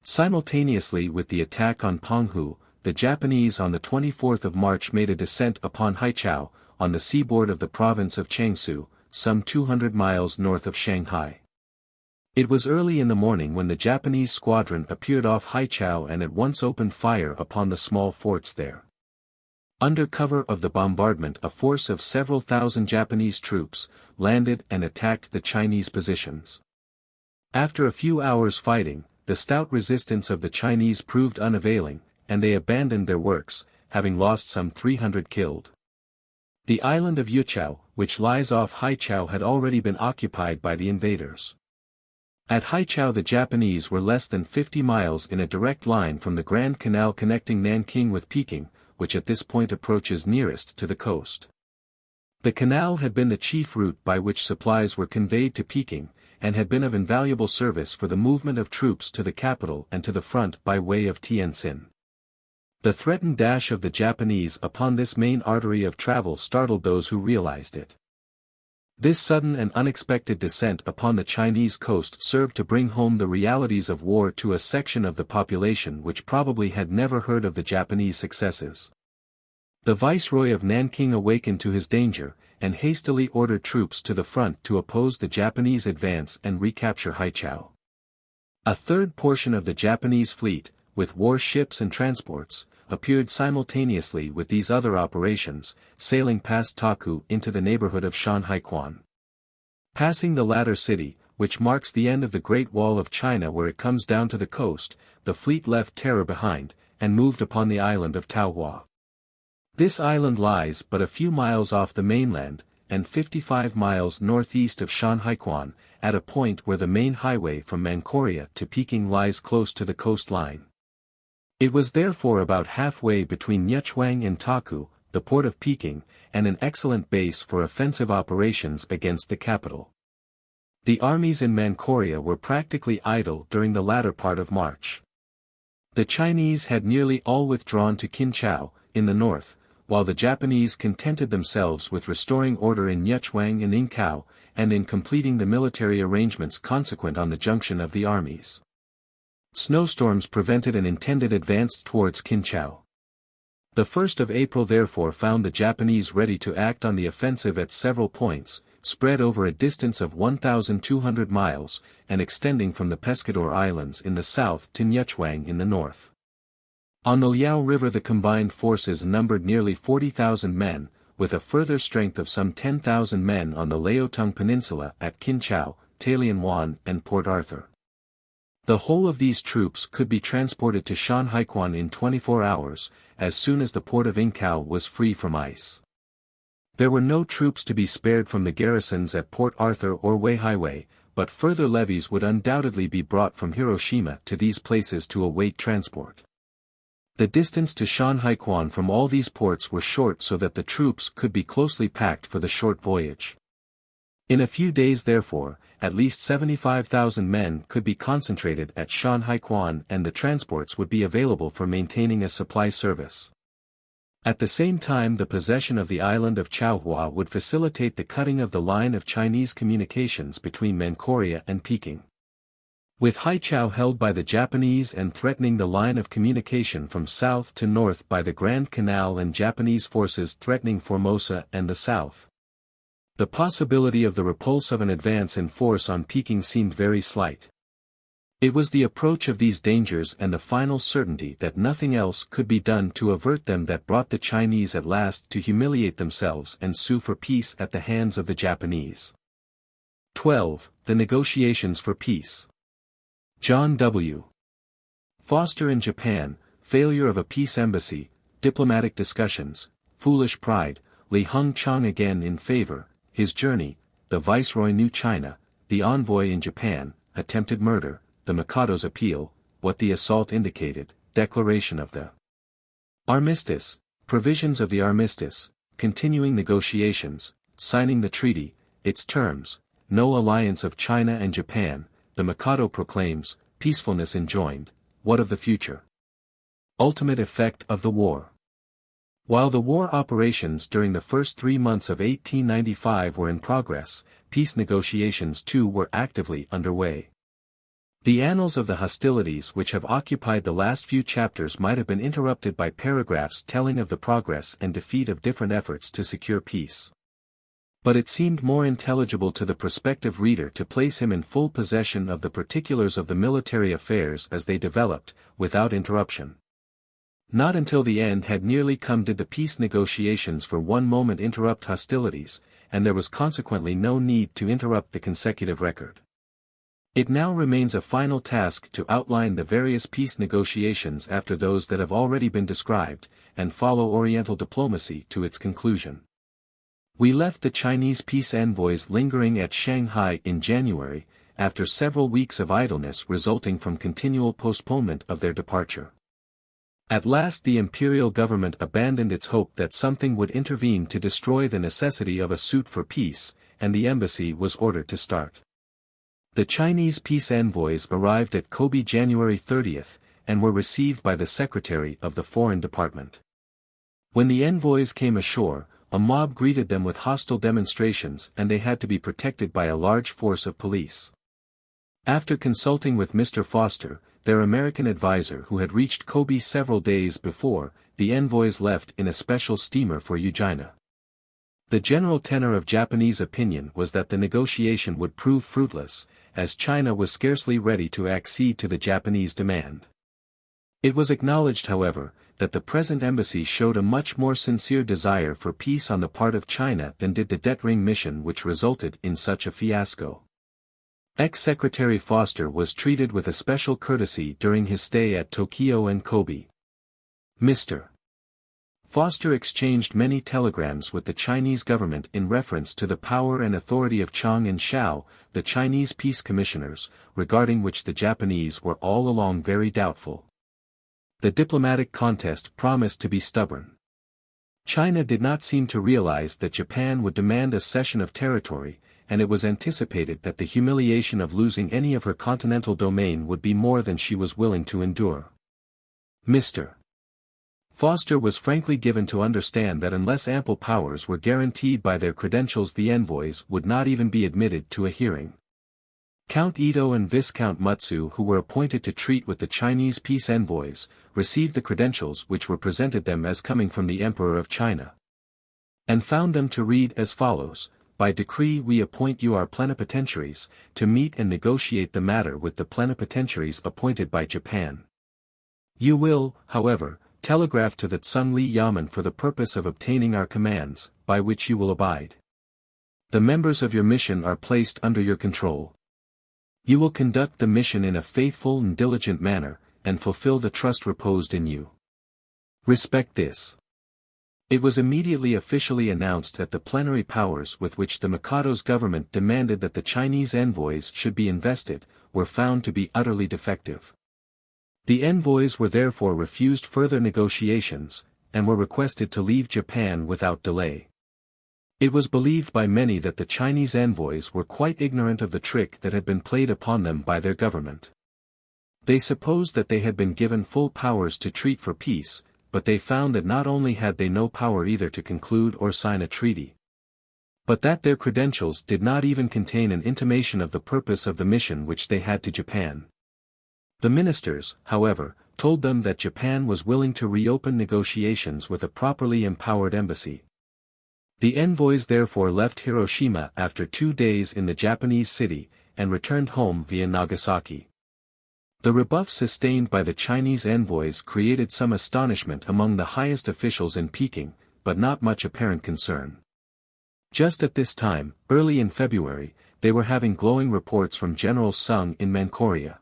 Simultaneously with the attack on Penghu, the Japanese on the 24th of March made a descent upon Haichao, on the seaboard of the province of Jiangsu, some 200 miles north of Shanghai. It was early in the morning when the Japanese squadron appeared off Haichao and at once opened fire upon the small forts there. Under cover of the bombardment, a force of several thousand Japanese troops landed and attacked the Chinese positions. After a few hours fighting, the stout resistance of the Chinese proved unavailing, and they abandoned their works, having lost some 300 killed. The island of Yuchao, which lies off Haichao, had already been occupied by the invaders. At Haichao the Japanese were less than 50 miles in a direct line from the Grand Canal connecting Nanking with Peking, which at this point approaches nearest to the coast. The canal had been the chief route by which supplies were conveyed to Peking, and had been of invaluable service for the movement of troops to the capital and to the front by way of Tientsin. The threatened dash of the Japanese upon this main artery of travel startled those who realized it. This sudden and unexpected descent upon the Chinese coast served to bring home the realities of war to a section of the population which probably had never heard of the Japanese successes. The Viceroy of Nanking awakened to his danger, and hastily ordered troops to the front to oppose the Japanese advance and recapture Haichao. A third portion of the Japanese fleet, with war ships and transports, appeared simultaneously with these other operations, sailing past Taku into the neighborhood of Shanhaikuan. Passing the latter city, which marks the end of the Great Wall of China where it comes down to the coast, the fleet left terror behind, and moved upon the island of Taohua. This island lies but a few miles off the mainland, and 55 miles northeast of Shanhaikuan, at a point where the main highway from Manchuria to Peking lies close to the coastline. It was therefore about halfway between Nyechuang and Taku, the port of Peking, and an excellent base for offensive operations against the capital. The armies in Manchuria were practically idle during the latter part of March. The Chinese had nearly all withdrawn to Qinchao, in the north, while the Japanese contented themselves with restoring order in Nyechuang and Inkao, and in completing the military arrangements consequent on the junction of the armies. Snowstorms prevented an intended advance towards Qinchao. The 1st of April therefore found the Japanese ready to act on the offensive at several points, spread over a distance of 1,200 miles, and extending from the Pescador Islands in the south to Nyechuang in the north. On the Liao River the combined forces numbered nearly 40,000 men, with a further strength of some 10,000 men on the Liaotung Peninsula at Qinchao, Tailianwan and Port Arthur. The whole of these troops could be transported to Shanhaikuan in 24 hours, as soon as the port of Inkao was free from ice. There were no troops to be spared from the garrisons at Port Arthur or Wei-hai-wei, but further levies would undoubtedly be brought from Hiroshima to these places to await transport. The distance to Shanhaikuan from all these ports were short so that the troops could be closely packed for the short voyage. In a few days therefore, at least 75,000 men could be concentrated at Shanhaikuan and the transports would be available for maintaining a supply service. At the same time the possession of the island of Chaohua would facilitate the cutting of the line of Chinese communications between Manchuria and Peking. With Haichao held by the Japanese and threatening the line of communication from south to north by the Grand Canal and Japanese forces threatening Formosa and the south, the possibility of the repulse of an advance in force on Peking seemed very slight. It was the approach of these dangers and the final certainty that nothing else could be done to avert them that brought the Chinese at last to humiliate themselves and sue for peace at the hands of the Japanese. 12. The negotiations for peace. John W. Foster in Japan, failure of a peace embassy, diplomatic discussions, foolish pride, Li Hung Chang again in favor, his journey, the Viceroy New China, the envoy in Japan, attempted murder, the Mikado's appeal, what the assault indicated, declaration of the armistice, provisions of the armistice, continuing negotiations, signing the treaty, its terms, no alliance of China and Japan, the Mikado proclaims, peacefulness enjoined, what of the future? Ultimate effect of the war. While the war operations during the first 3 months of 1895 were in progress, peace negotiations too were actively underway. The annals of the hostilities which have occupied the last few chapters might have been interrupted by paragraphs telling of the progress and defeat of different efforts to secure peace. But it seemed more intelligible to the prospective reader to place him in full possession of the particulars of the military affairs as they developed, without interruption. Not until the end had nearly come did the peace negotiations for one moment interrupt hostilities, and there was consequently no need to interrupt the consecutive record. It now remains a final task to outline the various peace negotiations after those that have already been described, and follow Oriental diplomacy to its conclusion. We left the Chinese peace envoys lingering at Shanghai in January, after several weeks of idleness resulting from continual postponement of their departure. At last the imperial government abandoned its hope that something would intervene to destroy the necessity of a suit for peace, and the embassy was ordered to start. The Chinese peace envoys arrived at Kobe January 30th, and were received by the Secretary of the Foreign Department. When the envoys came ashore, a mob greeted them with hostile demonstrations and they had to be protected by a large force of police. After consulting with Mr. Foster, their American advisor who had reached Kobe several days before, the envoys left in a special steamer for Ugina. The general tenor of Japanese opinion was that the negotiation would prove fruitless, as China was scarcely ready to accede to the Japanese demand. It was acknowledged, however, that the present embassy showed a much more sincere desire for peace on the part of China than did the debt-ring mission which resulted in such a fiasco. Ex-Secretary Foster was treated with a special courtesy during his stay at Tokyo and Kobe. Mr. Foster exchanged many telegrams with the Chinese government in reference to the power and authority of Chang and Shao, the Chinese peace commissioners, regarding which the Japanese were all along very doubtful. The diplomatic contest promised to be stubborn. China did not seem to realize that Japan would demand a cession of territory, and it was anticipated that the humiliation of losing any of her continental domain would be more than she was willing to endure. Mr. Foster was frankly given to understand that unless ample powers were guaranteed by their credentials the envoys would not even be admitted to a hearing. Count Ito and Viscount Mutsu, who were appointed to treat with the Chinese peace envoys, received the credentials which were presented them as coming from the Emperor of China, and found them to read as follows: "By decree we appoint you our plenipotentiaries, to meet and negotiate the matter with the plenipotentiaries appointed by Japan. You will, however, telegraph to the Tsung-Li Yamen for the purpose of obtaining our commands, by which you will abide. The members of your mission are placed under your control. You will conduct the mission in a faithful and diligent manner, and fulfill the trust reposed in you. Respect this." It was immediately officially announced that the plenary powers with which the Mikado's government demanded that the Chinese envoys should be invested, were found to be utterly defective. The envoys were therefore refused further negotiations, and were requested to leave Japan without delay. It was believed by many that the Chinese envoys were quite ignorant of the trick that had been played upon them by their government. They supposed that they had been given full powers to treat for peace, but they found that not only had they no power either to conclude or sign a treaty, but that their credentials did not even contain an intimation of the purpose of the mission which they had to Japan. The ministers, however, told them that Japan was willing to reopen negotiations with a properly empowered embassy. The envoys therefore left Hiroshima after 2 days in the Japanese city, and returned home via Nagasaki. The rebuffs sustained by the Chinese envoys created some astonishment among the highest officials in Peking, but not much apparent concern. Just at this time, early in February, they were having glowing reports from General Sung in Manchuria.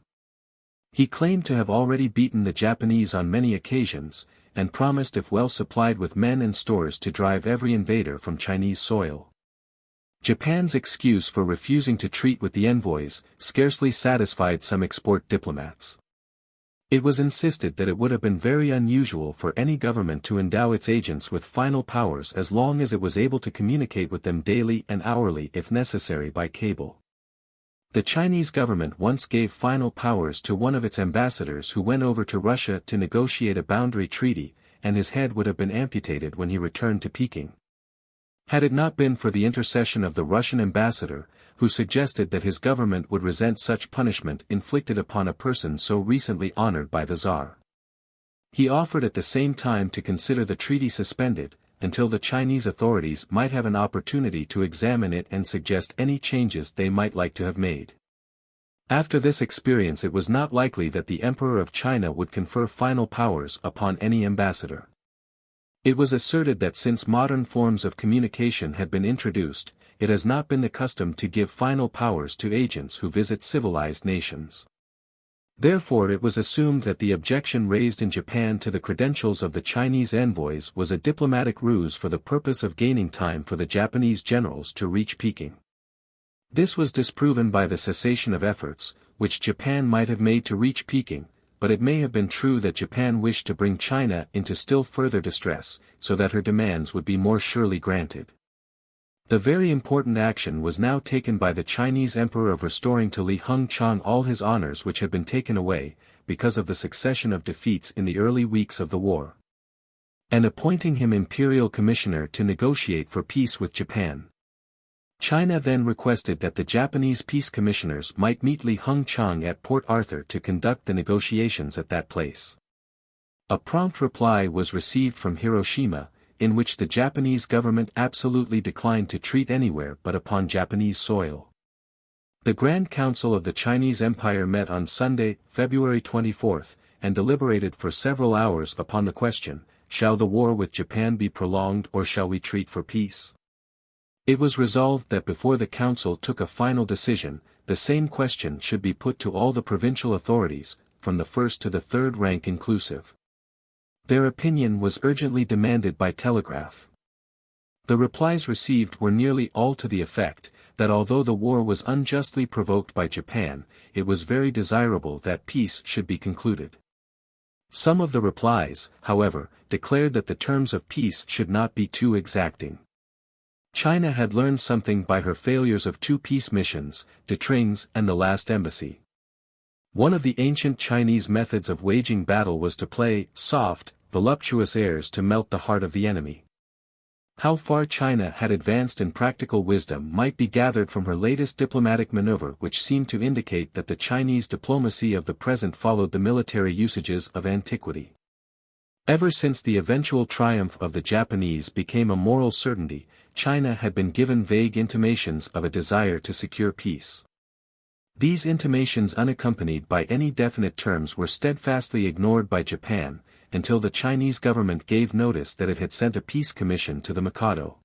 He claimed to have already beaten the Japanese on many occasions, and promised if well supplied with men and stores to drive every invader from Chinese soil. Japan's excuse for refusing to treat with the envoys scarcely satisfied some export diplomats. It was insisted that it would have been very unusual for any government to endow its agents with final powers as long as it was able to communicate with them daily and hourly if necessary by cable. The Chinese government once gave final powers to one of its ambassadors who went over to Russia to negotiate a boundary treaty, and his head would have been amputated when he returned to Peking. Had it not been for the intercession of the Russian ambassador, who suggested that his government would resent such punishment inflicted upon a person so recently honored by the Tsar. He offered at the same time to consider the treaty suspended, until the Chinese authorities might have an opportunity to examine it and suggest any changes they might like to have made. After this experience, it was not likely that the Emperor of China would confer final powers upon any ambassador. It was asserted that since modern forms of communication had been introduced, it has not been the custom to give final powers to agents who visit civilized nations. Therefore it was assumed that the objection raised in Japan to the credentials of the Chinese envoys was a diplomatic ruse for the purpose of gaining time for the Japanese generals to reach Peking. This was disproven by the cessation of efforts, which Japan might have made to reach Peking, but it may have been true that Japan wished to bring China into still further distress, so that her demands would be more surely granted. The very important action was now taken by the Chinese emperor of restoring to Li Hongchang all his honors which had been taken away, because of the succession of defeats in the early weeks of the war, and appointing him imperial commissioner to negotiate for peace with Japan. China then requested that the Japanese peace commissioners might meet Li Hongchang at Port Arthur to conduct the negotiations at that place. A prompt reply was received from Hiroshima, in which the Japanese government absolutely declined to treat anywhere but upon Japanese soil. The Grand Council of the Chinese Empire met on Sunday, February 24, and deliberated for several hours upon the question, shall the war with Japan be prolonged or shall we treat for peace? It was resolved that before the council took a final decision, the same question should be put to all the provincial authorities, from the first to the third rank inclusive. Their opinion was urgently demanded by telegraph. The replies received were nearly all to the effect, that although the war was unjustly provoked by Japan, it was very desirable that peace should be concluded. Some of the replies, however, declared that the terms of peace should not be too exacting. China had learned something by her failures of two peace missions, Detrings and the last embassy. One of the ancient Chinese methods of waging battle was to play soft, voluptuous airs to melt the heart of the enemy. How far China had advanced in practical wisdom might be gathered from her latest diplomatic maneuver, which seemed to indicate that the Chinese diplomacy of the present followed the military usages of antiquity. Ever since the eventual triumph of the Japanese became a moral certainty, China had been given vague intimations of a desire to secure peace. These intimations, unaccompanied by any definite terms, were steadfastly ignored by Japan, until the Chinese government gave notice that it had sent a peace commission to the Mikado.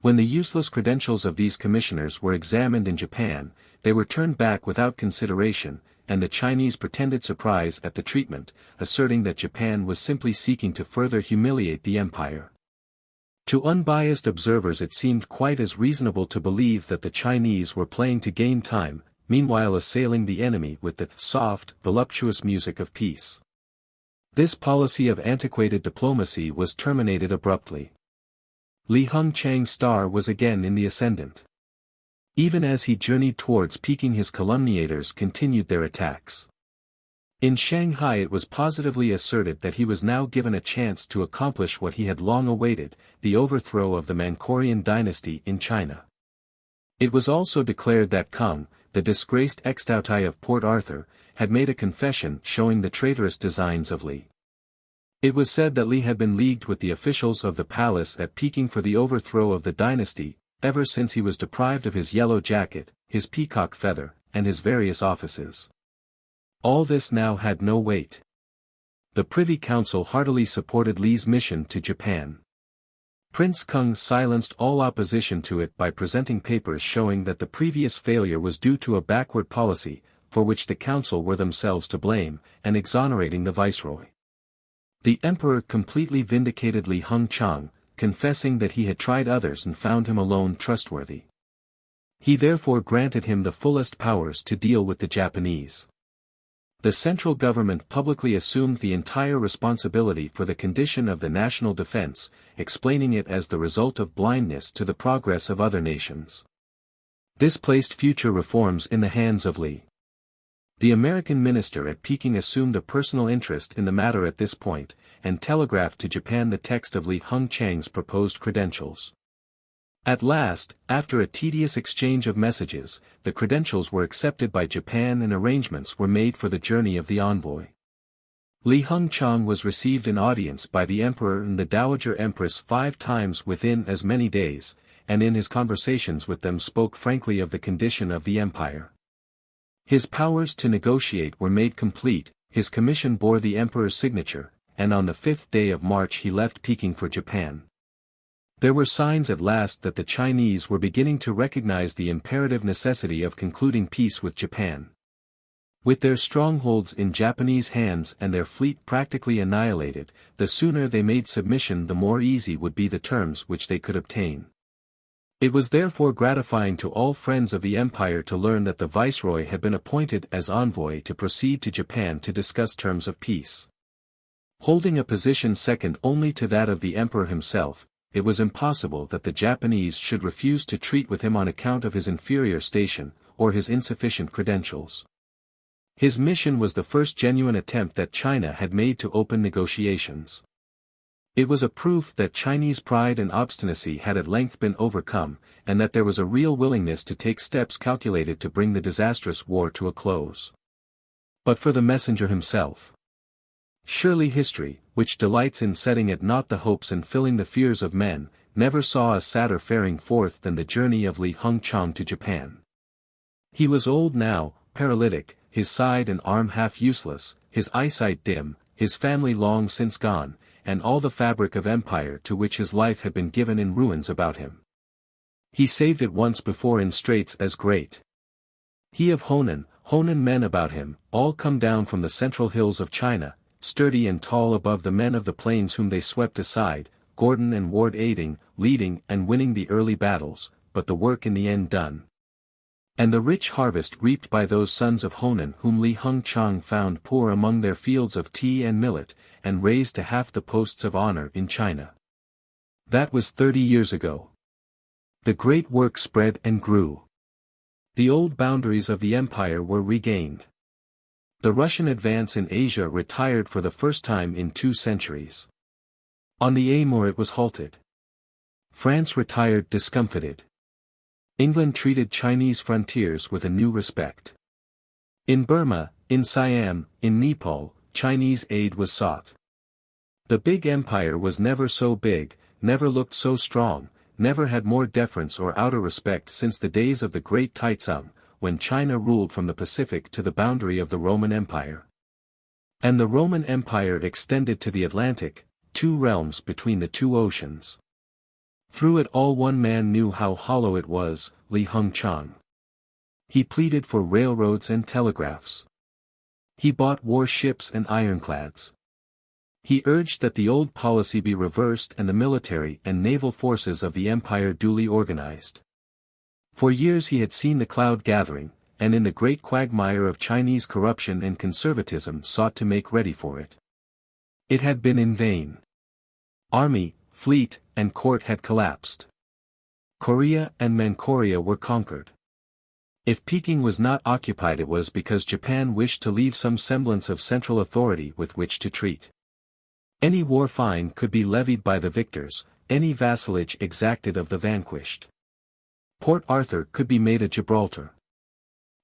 When the useless credentials of these commissioners were examined in Japan, they were turned back without consideration, and the Chinese pretended surprise at the treatment, asserting that Japan was simply seeking to further humiliate the empire. To unbiased observers it seemed quite as reasonable to believe that the Chinese were playing to gain time, meanwhile assailing the enemy with the soft, voluptuous music of peace. This policy of antiquated diplomacy was terminated abruptly. Li Hongchang's star was again in the ascendant. Even as he journeyed towards Peking, his calumniators continued their attacks. In Shanghai it was positively asserted that he was now given a chance to accomplish what he had long awaited, the overthrow of the Manchurian dynasty in China. It was also declared that Kung, the disgraced ex-Taotai of Port Arthur, had made a confession showing the traitorous designs of Li. It was said that Li had been leagued with the officials of the palace at Peking for the overthrow of the dynasty, ever since he was deprived of his yellow jacket, his peacock feather, and his various offices. All this now had no weight. The Privy Council heartily supported Li's mission to Japan. Prince Kung silenced all opposition to it by presenting papers showing that the previous failure was due to a backward policy, for which the council were themselves to blame, and exonerating the viceroy. The emperor completely vindicated Li Hongchang, confessing that he had tried others and found him alone trustworthy. He therefore granted him the fullest powers to deal with the Japanese. The central government publicly assumed the entire responsibility for the condition of the national defense, explaining it as the result of blindness to the progress of other nations. This placed future reforms in the hands of Li. The American minister at Peking assumed a personal interest in the matter at this point, and telegraphed to Japan the text of Li Hongchang's proposed credentials. At last, after a tedious exchange of messages, the credentials were accepted by Japan and arrangements were made for the journey of the envoy. Li Hung-chang was received in audience by the emperor and the dowager empress 5 times within as many days, and in his conversations with them spoke frankly of the condition of the empire. His powers to negotiate were made complete, his commission bore the emperor's signature, and on the 5th day of March he left Peking for Japan. There were signs at last that the Chinese were beginning to recognize the imperative necessity of concluding peace with Japan. With their strongholds in Japanese hands and their fleet practically annihilated, the sooner they made submission the more easy would be the terms which they could obtain. It was therefore gratifying to all friends of the empire to learn that the viceroy had been appointed as envoy to proceed to Japan to discuss terms of peace. Holding a position second only to that of the emperor himself, it was impossible that the Japanese should refuse to treat with him on account of his inferior station, or his insufficient credentials. His mission was the first genuine attempt that China had made to open negotiations. It was a proof that Chinese pride and obstinacy had at length been overcome, and that there was a real willingness to take steps calculated to bring the disastrous war to a close. But for the messenger himself. Surely history, which delights in setting at naught the hopes and filling the fears of men, never saw a sadder faring forth than the journey of Li Hung-chang to Japan. He was old now, paralytic, his side and arm half useless, his eyesight dim, his family long since gone, and all the fabric of empire to which his life had been given in ruins about him. He saved it once before in straits as great. He of Honan men about him, all come down from the central hills of China, sturdy and tall above the men of the plains whom they swept aside, Gordon and Ward aiding, leading and winning the early battles, but the work in the end done. And the rich harvest reaped by those sons of Honan whom Li Hung-chang found poor among their fields of tea and millet, and raised to half the posts of honor in China. That was 30 years ago. The great work spread and grew. The old boundaries of the empire were regained. The Russian advance in Asia retired for the first time in 2 centuries. On the Amur it was halted. France retired discomfited. England treated Chinese frontiers with a new respect. In Burma, in Siam, in Nepal, Chinese aid was sought. The big empire was never so big, never looked so strong, never had more deference or outer respect since the days of the great Taizong, when China ruled from the Pacific to the boundary of the Roman Empire. And the Roman Empire extended to the Atlantic, 2 realms between the 2 oceans. Through it all one man knew how hollow it was, Li Hung-chang. He pleaded for railroads and telegraphs. He bought warships and ironclads. He urged that the old policy be reversed and the military and naval forces of the empire duly organized. For years he had seen the cloud gathering, and in the great quagmire of Chinese corruption and conservatism sought to make ready for it. It had been in vain. Army, fleet, and court had collapsed. Korea and Manchuria were conquered. If Peking was not occupied it was because Japan wished to leave some semblance of central authority with which to treat. Any war fine could be levied by the victors, any vassalage exacted of the vanquished. Port Arthur could be made a Gibraltar.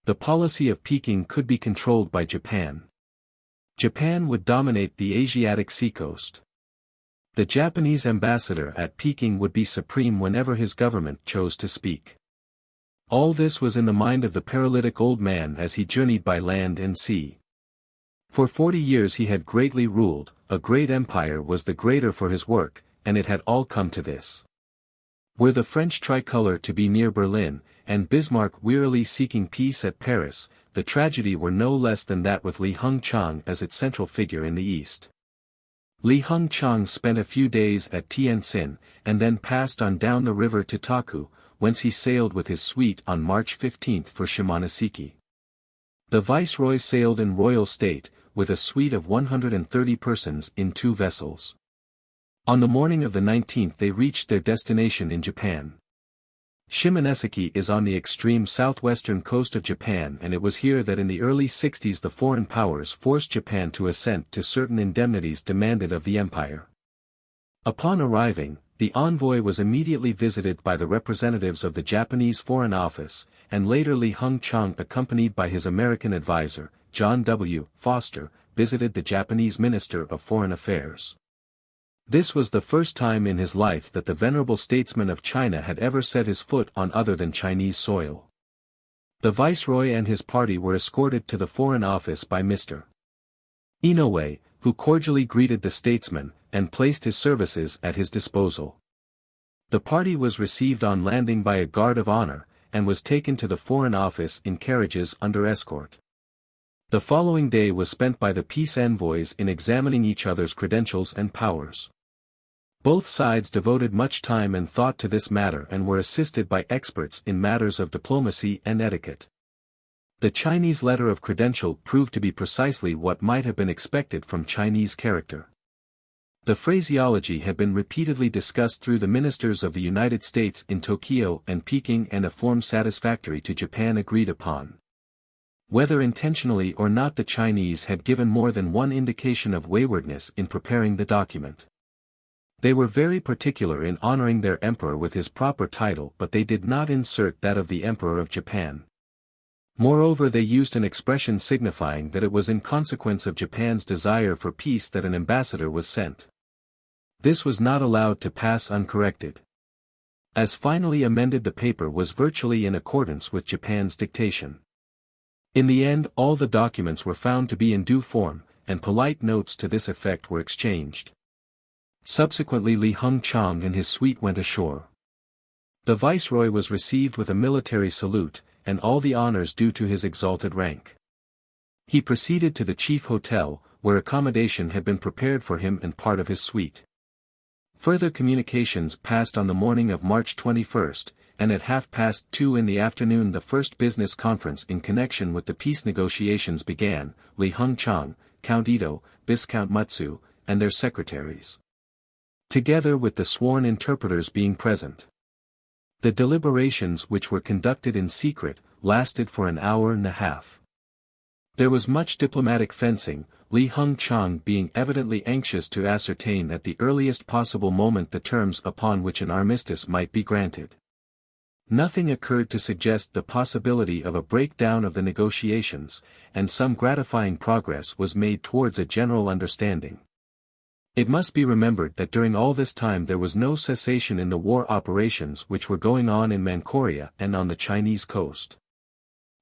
The policy of Peking could be controlled by Japan. Japan would dominate the Asiatic seacoast. The Japanese ambassador at Peking would be supreme whenever his government chose to speak. All this was in the mind of the paralytic old man as he journeyed by land and sea. For 40 years he had greatly ruled, a great empire was the greater for his work, and it had all come to this. Were the French tricolor to be near Berlin, and Bismarck wearily seeking peace at Paris, the tragedy were no less than that with Li Hung-chang as its central figure in the East. Li Hung-chang spent a few days at Tientsin, and then passed on down the river to Taku, whence he sailed with his suite on March 15 for Shimonoseki. The viceroy sailed in royal state, with a suite of 130 persons in 2 vessels. On the morning of the 19th they reached their destination in Japan. Shimonoseki is on the extreme southwestern coast of Japan, and it was here that in the early 60s the foreign powers forced Japan to assent to certain indemnities demanded of the empire. Upon arriving, the envoy was immediately visited by the representatives of the Japanese Foreign Office, and later Li Hung-chang, accompanied by his American advisor, John W. Foster, visited the Japanese Minister of Foreign Affairs. This was the first time in his life that the venerable statesman of China had ever set his foot on other than Chinese soil. The viceroy and his party were escorted to the Foreign Office by Mr. Inoue, who cordially greeted the statesman, and placed his services at his disposal. The party was received on landing by a guard of honor, and was taken to the Foreign Office in carriages under escort. The following day was spent by the peace envoys in examining each other's credentials and powers. Both sides devoted much time and thought to this matter and were assisted by experts in matters of diplomacy and etiquette. The Chinese letter of credential proved to be precisely what might have been expected from Chinese character. The phraseology had been repeatedly discussed through the ministers of the United States in Tokyo and Peking, and a form satisfactory to Japan agreed upon. Whether intentionally or not, the Chinese had given more than one indication of waywardness in preparing the document. They were very particular in honoring their emperor with his proper title, but they did not insert that of the Emperor of Japan. Moreover, they used an expression signifying that it was in consequence of Japan's desire for peace that an ambassador was sent. This was not allowed to pass uncorrected. As finally amended, the paper was virtually in accordance with Japan's dictation. In the end, all the documents were found to be in due form, and polite notes to this effect were exchanged. Subsequently, Li Hung-chang and his suite went ashore. The viceroy was received with a military salute, and all the honors due to his exalted rank. He proceeded to the chief hotel, where accommodation had been prepared for him and part of his suite. Further communications passed on the morning of March 21, and at 2:30 in the afternoon the first business conference in connection with the peace negotiations began, Li Hung-chang, Count Ito, Viscount Mutsu, and their secretaries, together with the sworn interpreters, being present. The deliberations, which were conducted in secret, lasted for an hour and a half. There was much diplomatic fencing, Li Hung-chang being evidently anxious to ascertain at the earliest possible moment the terms upon which an armistice might be granted. Nothing occurred to suggest the possibility of a breakdown of the negotiations, and some gratifying progress was made towards a general understanding. It must be remembered that during all this time there was no cessation in the war operations which were going on in Manchuria and on the Chinese coast.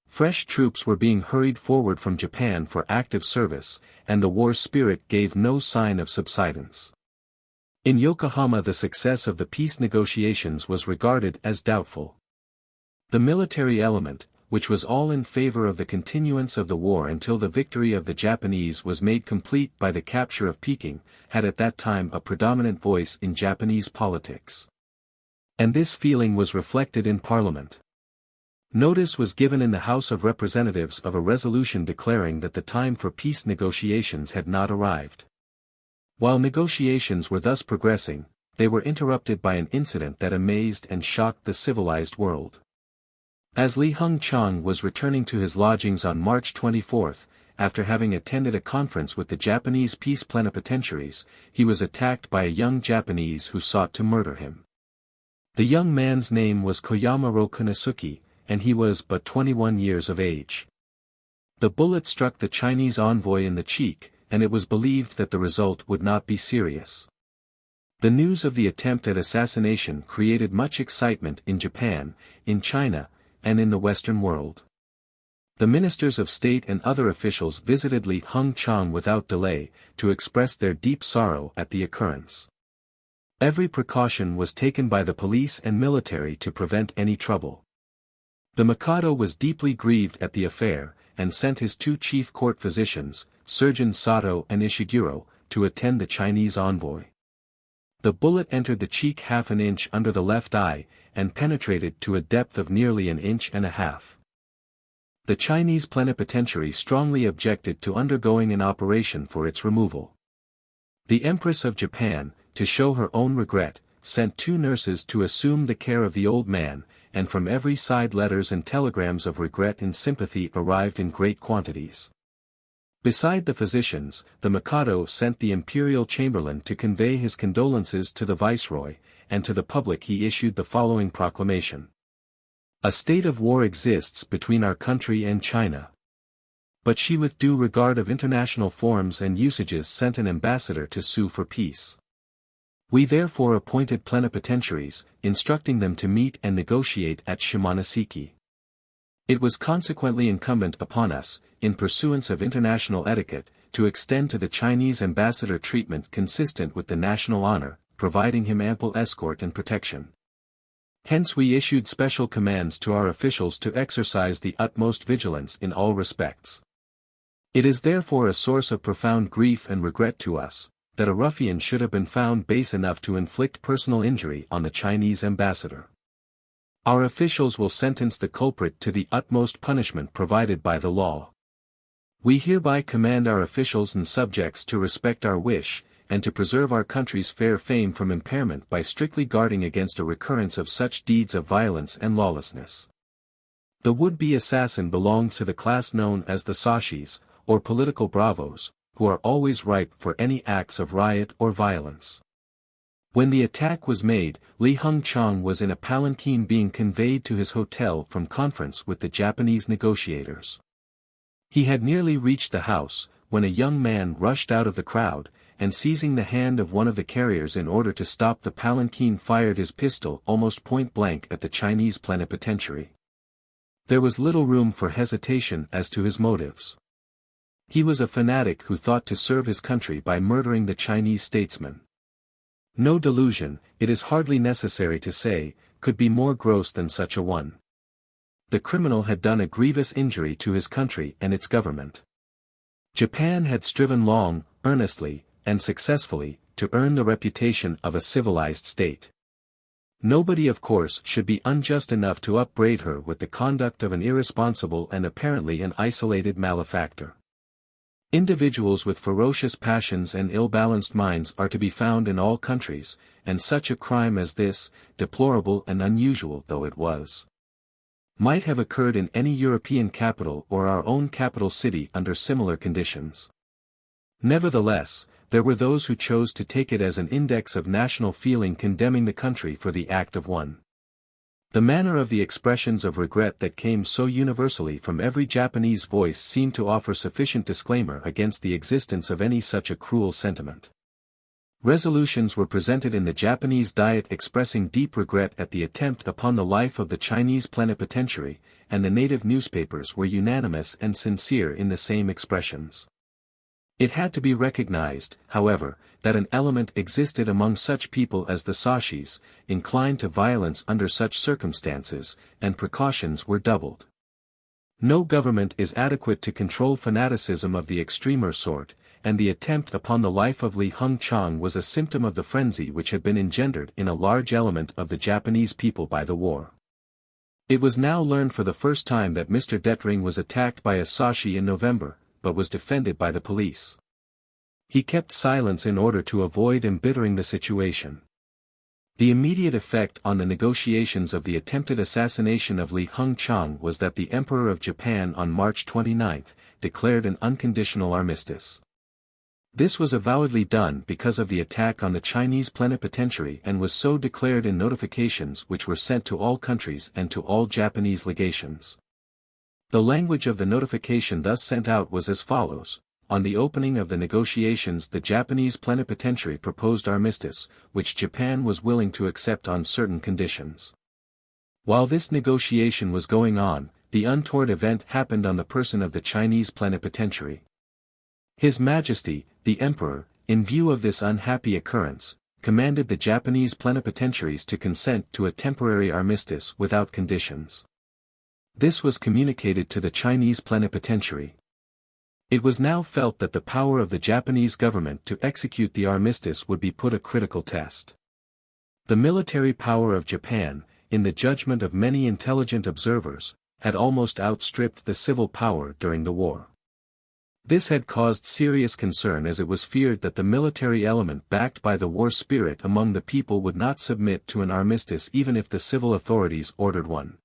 Fresh troops were being hurried forward from Japan for active service, and the war spirit gave no sign of subsidence. In Yokohama, the success of the peace negotiations was regarded as doubtful. The military element, which was all in favor of the continuance of the war until the victory of the Japanese was made complete by the capture of Peking, had at that time a predominant voice in Japanese politics. And this feeling was reflected in Parliament. Notice was given in the House of Representatives of a resolution declaring that the time for peace negotiations had not arrived. While negotiations were thus progressing, they were interrupted by an incident that amazed and shocked the civilized world. As Li Hung-chang was returning to his lodgings on March 24, after having attended a conference with the Japanese peace plenipotentiaries, he was attacked by a young Japanese who sought to murder him. The young man's name was Koyamaro Konosuke, and he was but 21 years of age. The bullet struck the Chinese envoy in the cheek, and it was believed that the result would not be serious. The news of the attempt at assassination created much excitement in Japan, in China, and in the Western world. The ministers of state and other officials visited Li Hung-chang without delay, to express their deep sorrow at the occurrence. Every precaution was taken by the police and military to prevent any trouble. The Mikado was deeply grieved at the affair, and sent his two chief court physicians, Surgeons Sato and Ishiguro, to attend the Chinese envoy. The bullet entered the cheek half an inch under the left eye, and penetrated to a depth of nearly an inch and a half. The Chinese plenipotentiary strongly objected to undergoing an operation for its removal. The Empress of Japan, to show her own regret, sent 2 nurses to assume the care of the old man, and from every side letters and telegrams of regret and sympathy arrived in great quantities. Beside the physicians, the Mikado sent the imperial chamberlain to convey his condolences to the viceroy, and to the public he issued the following proclamation. A state of war exists between our country and China. But she with due regard of international forms and usages sent an ambassador to sue for peace. We therefore appointed plenipotentiaries, instructing them to meet and negotiate at Shimonoseki. It was consequently incumbent upon us, in pursuance of international etiquette, to extend to the Chinese ambassador treatment consistent with the national honor, providing him ample escort and protection. Hence we issued special commands to our officials to exercise the utmost vigilance in all respects. It is therefore a source of profound grief and regret to us, that a ruffian should have been found base enough to inflict personal injury on the Chinese ambassador. Our officials will sentence the culprit to the utmost punishment provided by the law. We hereby command our officials and subjects to respect our wish, and to preserve our country's fair fame from impairment by strictly guarding against a recurrence of such deeds of violence and lawlessness. The would-be assassin belonged to the class known as the sashis, or political bravos, who are always ripe for any acts of riot or violence. When the attack was made, Li Hengchang was in a palanquin being conveyed to his hotel from conference with the Japanese negotiators. He had nearly reached the house, when a young man rushed out of the crowd, and seizing the hand of one of the carriers in order to stop the palanquin fired his pistol almost point-blank at the Chinese plenipotentiary. There was little room for hesitation as to his motives. He was a fanatic who thought to serve his country by murdering the Chinese statesman. No delusion, it is hardly necessary to say, could be more gross than such a one. The criminal had done a grievous injury to his country and its government. Japan had striven long, earnestly, and successfully, to earn the reputation of a civilized state. Nobody of course should be unjust enough to upbraid her with the conduct of an irresponsible and apparently an isolated malefactor. Individuals with ferocious passions and ill-balanced minds are to be found in all countries, and such a crime as this, deplorable and unusual though it was, might have occurred in any European capital or our own capital city under similar conditions. Nevertheless, there were those who chose to take it as an index of national feeling condemning the country for the act of one. The manner of the expressions of regret that came so universally from every Japanese voice seemed to offer sufficient disclaimer against the existence of any such a cruel sentiment. Resolutions were presented in the Japanese Diet expressing deep regret at the attempt upon the life of the Chinese plenipotentiary, and the native newspapers were unanimous and sincere in the same expressions. It had to be recognized, however, that an element existed among such people as the sashis, inclined to violence under such circumstances, and precautions were doubled. No government is adequate to control fanaticism of the extremer sort, and the attempt upon the life of Li Hengchang was a symptom of the frenzy which had been engendered in a large element of the Japanese people by the war. It was now learned for the first time that Mr. Detring was attacked by a sashi in November, but was defended by the police. He kept silence in order to avoid embittering the situation. The immediate effect on the negotiations of the attempted assassination of Li Hengchang was that the Emperor of Japan on March 29 declared an unconditional armistice. This was avowedly done because of the attack on the Chinese plenipotentiary and was so declared in notifications which were sent to all countries and to all Japanese legations. The language of the notification thus sent out was as follows. On the opening of the negotiations the Japanese plenipotentiary proposed armistice, which Japan was willing to accept on certain conditions. While this negotiation was going on, the untoward event happened on the person of the Chinese plenipotentiary. His Majesty, the Emperor, in view of this unhappy occurrence, commanded the Japanese plenipotentiaries to consent to a temporary armistice without conditions. This was communicated to the Chinese plenipotentiary. It was now felt that the power of the Japanese government to execute the armistice would be put a critical test. The military power of Japan, in the judgment of many intelligent observers, had almost outstripped the civil power during the war. This had caused serious concern as it was feared that the military element backed by the war spirit among the people would not submit to an armistice even if the civil authorities ordered one.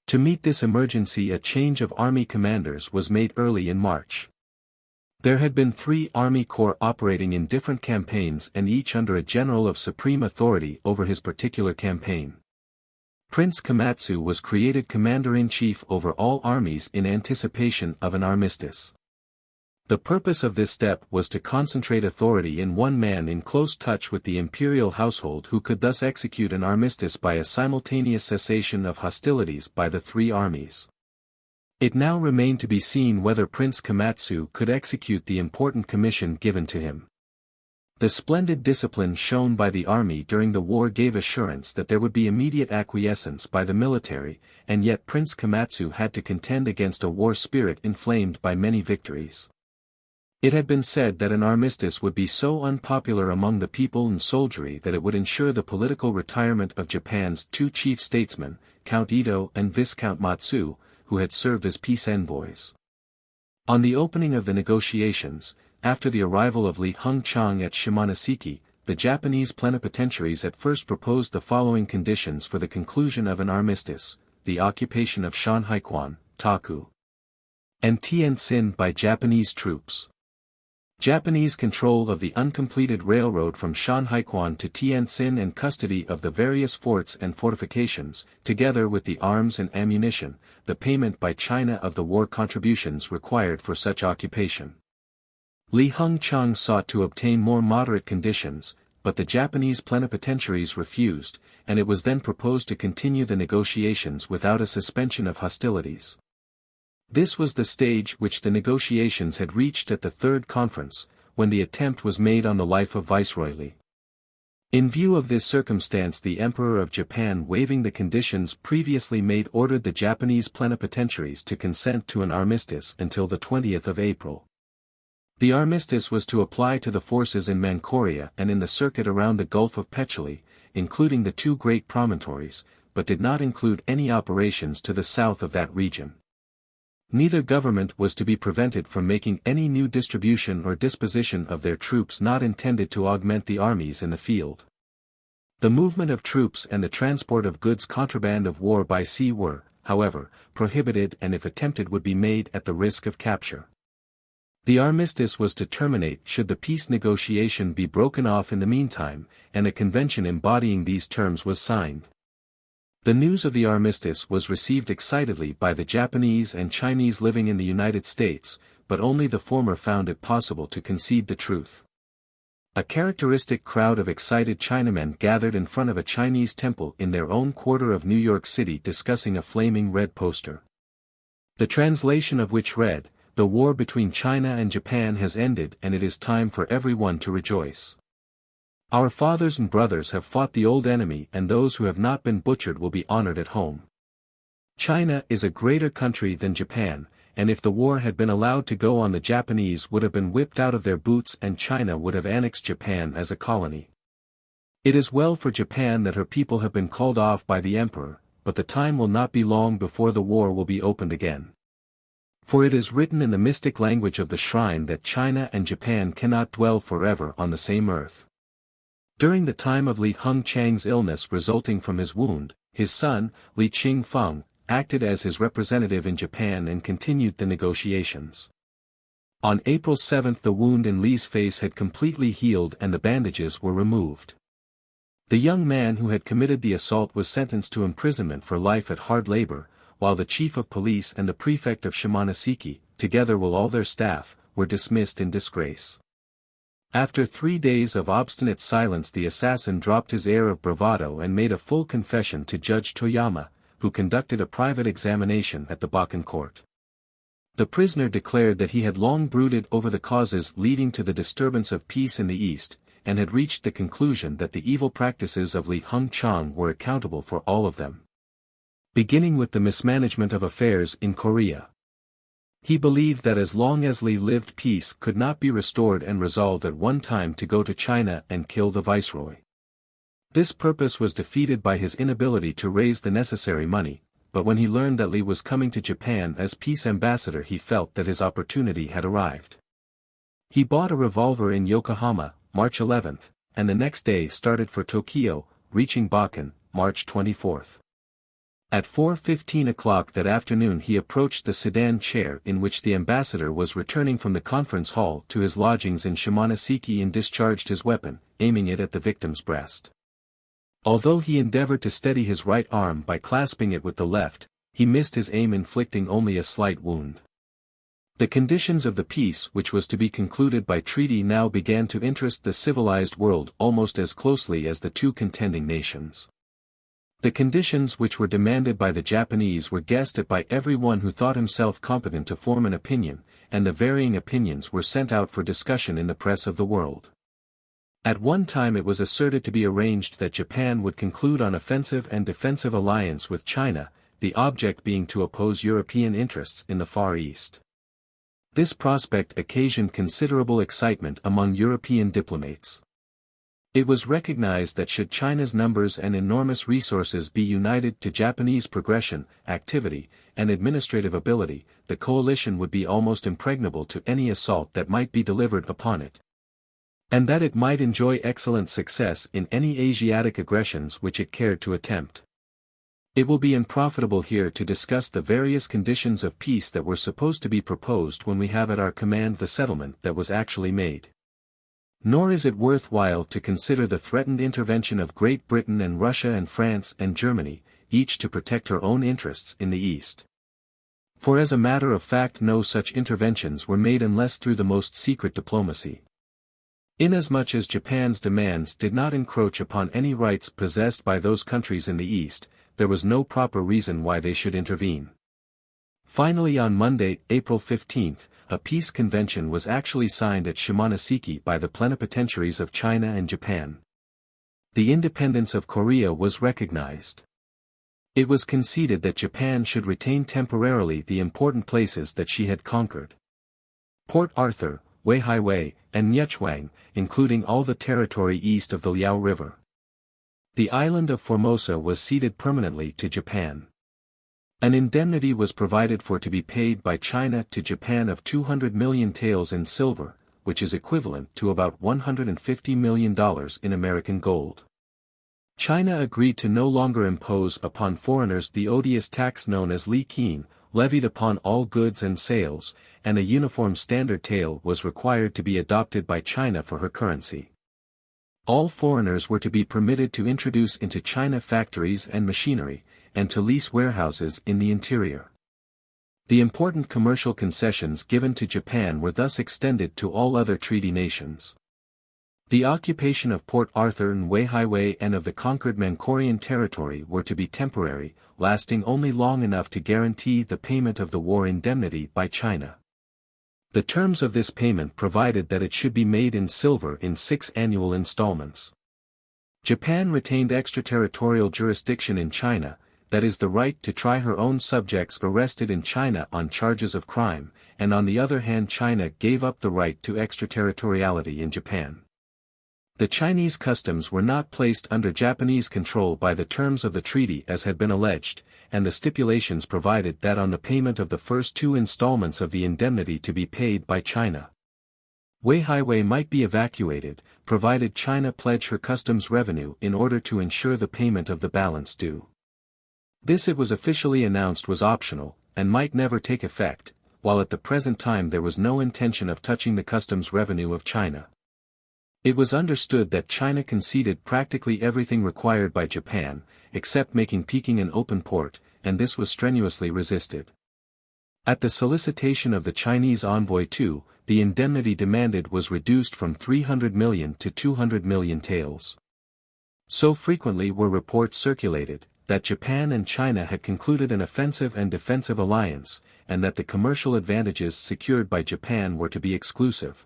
To meet this emergency a change of army commanders was made early in March. There had been 3 army corps operating in different campaigns and each under a general of supreme authority over his particular campaign. Prince Komatsu was created commander-in-chief over all armies in anticipation of an armistice. The purpose of this step was to concentrate authority in one man in close touch with the imperial household, who could thus execute an armistice by a simultaneous cessation of hostilities by the 3 armies. It now remained to be seen whether Prince Komatsu could execute the important commission given to him. The splendid discipline shown by the army during the war gave assurance that there would be immediate acquiescence by the military, and yet Prince Komatsu had to contend against a war spirit inflamed by many victories. It had been said that an armistice would be so unpopular among the people and soldiery that it would ensure the political retirement of Japan's 2 chief statesmen, Count Ito and Viscount Matsu, who had served as peace envoys. On the opening of the negotiations, after the arrival of Li Hung-chang at Shimonoseki, the Japanese plenipotentiaries at first proposed the following conditions for the conclusion of an armistice: the occupation of Shanhaikwan, Taku, and Tientsin by Japanese troops. Japanese control of the uncompleted railroad from Shanhaikwan to Tientsin and custody of the various forts and fortifications, together with the arms and ammunition, the payment by China of the war contributions required for such occupation. Li Hung-chang sought to obtain more moderate conditions, but the Japanese plenipotentiaries refused, and it was then proposed to continue the negotiations without a suspension of hostilities. This was the stage which the negotiations had reached at the 3rd conference, when the attempt was made on the life of Viceroy Li. In view of this circumstance, the Emperor of Japan, waiving the conditions previously made, ordered the Japanese plenipotentiaries to consent to an armistice until the 20th of April. The armistice was to apply to the forces in Manchuria and in the circuit around the Gulf of Petchali, including the 2 great promontories, but did not include any operations to the south of that region. Neither government was to be prevented from making any new distribution or disposition of their troops not intended to augment the armies in the field. The movement of troops and the transport of goods contraband of war by sea were, however, prohibited, and if attempted would be made at the risk of capture. The armistice was to terminate should the peace negotiation be broken off in the meantime, and a convention embodying these terms was signed. The news of the armistice was received excitedly by the Japanese and Chinese living in the United States, but only the former found it possible to concede the truth. A characteristic crowd of excited Chinamen gathered in front of a Chinese temple in their own quarter of New York City, discussing a flaming red poster, the translation of which read, "The war between China and Japan has ended, and it is time for everyone to rejoice. Our fathers and brothers have fought the old enemy, and those who have not been butchered will be honored at home. China is a greater country than Japan, and if the war had been allowed to go on, the Japanese would have been whipped out of their boots and China would have annexed Japan as a colony. It is well for Japan that her people have been called off by the emperor, but the time will not be long before the war will be opened again. For it is written in the mystic language of the shrine that China and Japan cannot dwell forever on the same earth." During the time of Li Hung-chang's illness resulting from his wound, his son, Li Ching-feng, acted as his representative in Japan and continued the negotiations. On April 7 the wound in Li's face had completely healed and the bandages were removed. The young man who had committed the assault was sentenced to imprisonment for life at hard labor, while the chief of police and the prefect of Shimonoseki, together with all their staff, were dismissed in disgrace. After 3 days of obstinate silence, the assassin dropped his air of bravado and made a full confession to Judge Toyama, who conducted a private examination at the Bakan court. The prisoner declared that he had long brooded over the causes leading to the disturbance of peace in the East, and had reached the conclusion that the evil practices of Li Hung-chang were accountable for all of them, beginning with the mismanagement of affairs in Korea. He believed that as long as Li lived, peace could not be restored, and resolved at one time to go to China and kill the viceroy. This purpose was defeated by his inability to raise the necessary money, but when he learned that Li was coming to Japan as peace ambassador, he felt that his opportunity had arrived. He bought a revolver in Yokohama, March 11, and the next day started for Tokyo, reaching Bakan, March 24. At 4:15 o'clock that afternoon he approached the sedan chair in which the ambassador was returning from the conference hall to his lodgings in Shimonoseki and discharged his weapon, aiming it at the victim's breast. Although he endeavored to steady his right arm by clasping it with the left, he missed his aim, inflicting only a slight wound. The conditions of the peace which was to be concluded by treaty now began to interest the civilized world almost as closely as the two contending nations. The conditions which were demanded by the Japanese were guessed at by everyone who thought himself competent to form an opinion, and the varying opinions were sent out for discussion in the press of the world. At one time it was asserted to be arranged that Japan would conclude an offensive and defensive alliance with China, the object being to oppose European interests in the Far East. This prospect occasioned considerable excitement among European diplomats. It was recognized that should China's numbers and enormous resources be united to Japanese progression, activity, and administrative ability, the coalition would be almost impregnable to any assault that might be delivered upon it. And that it might enjoy excellent success in any Asiatic aggressions which it cared to attempt. It will be unprofitable here to discuss the various conditions of peace that were supposed to be proposed when we have at our command the settlement that was actually made. Nor is it worthwhile to consider the threatened intervention of Great Britain and Russia and France and Germany, each to protect her own interests in the East. For as a matter of fact no such interventions were made unless through the most secret diplomacy. Inasmuch as Japan's demands did not encroach upon any rights possessed by those countries in the East, there was no proper reason why they should intervene. Finally, on Monday, April 15, a peace convention was actually signed at Shimonoseki by the plenipotentiaries of China and Japan. The independence of Korea was recognized. It was conceded that Japan should retain temporarily the important places that she had conquered. Port Arthur, Wei-hai-wei, and Nyechuang, including all the territory east of the Liao River. The island of Formosa was ceded permanently to Japan. An indemnity was provided for to be paid by China to Japan of 200 million taels in silver, which is equivalent to about $150 million in American gold. China agreed to no longer impose upon foreigners the odious tax known as Li Qin, levied upon all goods and sales, and a uniform standard tael was required to be adopted by China for her currency. All foreigners were to be permitted to introduce into China factories and machinery, and to lease warehouses in the interior. The important commercial concessions given to Japan were thus extended to all other treaty nations. The occupation of Port Arthur and Wei-hai-wei and of the conquered Manchurian territory were to be temporary, lasting only long enough to guarantee the payment of the war indemnity by China. The terms of this payment provided that it should be made in silver in 6 annual installments. Japan retained extraterritorial jurisdiction in China, that is the right to try her own subjects arrested in China on charges of crime, and on the other hand China gave up the right to extraterritoriality in Japan. The Chinese customs were not placed under Japanese control by the terms of the treaty as had been alleged, and the stipulations provided that on the payment of the first 2 installments of the indemnity to be paid by China, Wei-hai-wei might be evacuated, provided China pledge her customs revenue in order to ensure the payment of the balance due. This it was officially announced was optional, and might never take effect, while at the present time there was no intention of touching the customs revenue of China. It was understood that China conceded practically everything required by Japan, except making Peking an open port, and this was strenuously resisted. At the solicitation of the Chinese envoy too, the indemnity demanded was reduced from 300 million to 200 million taels. So frequently were reports circulated, that Japan and China had concluded an offensive and defensive alliance, and that the commercial advantages secured by Japan were to be exclusive.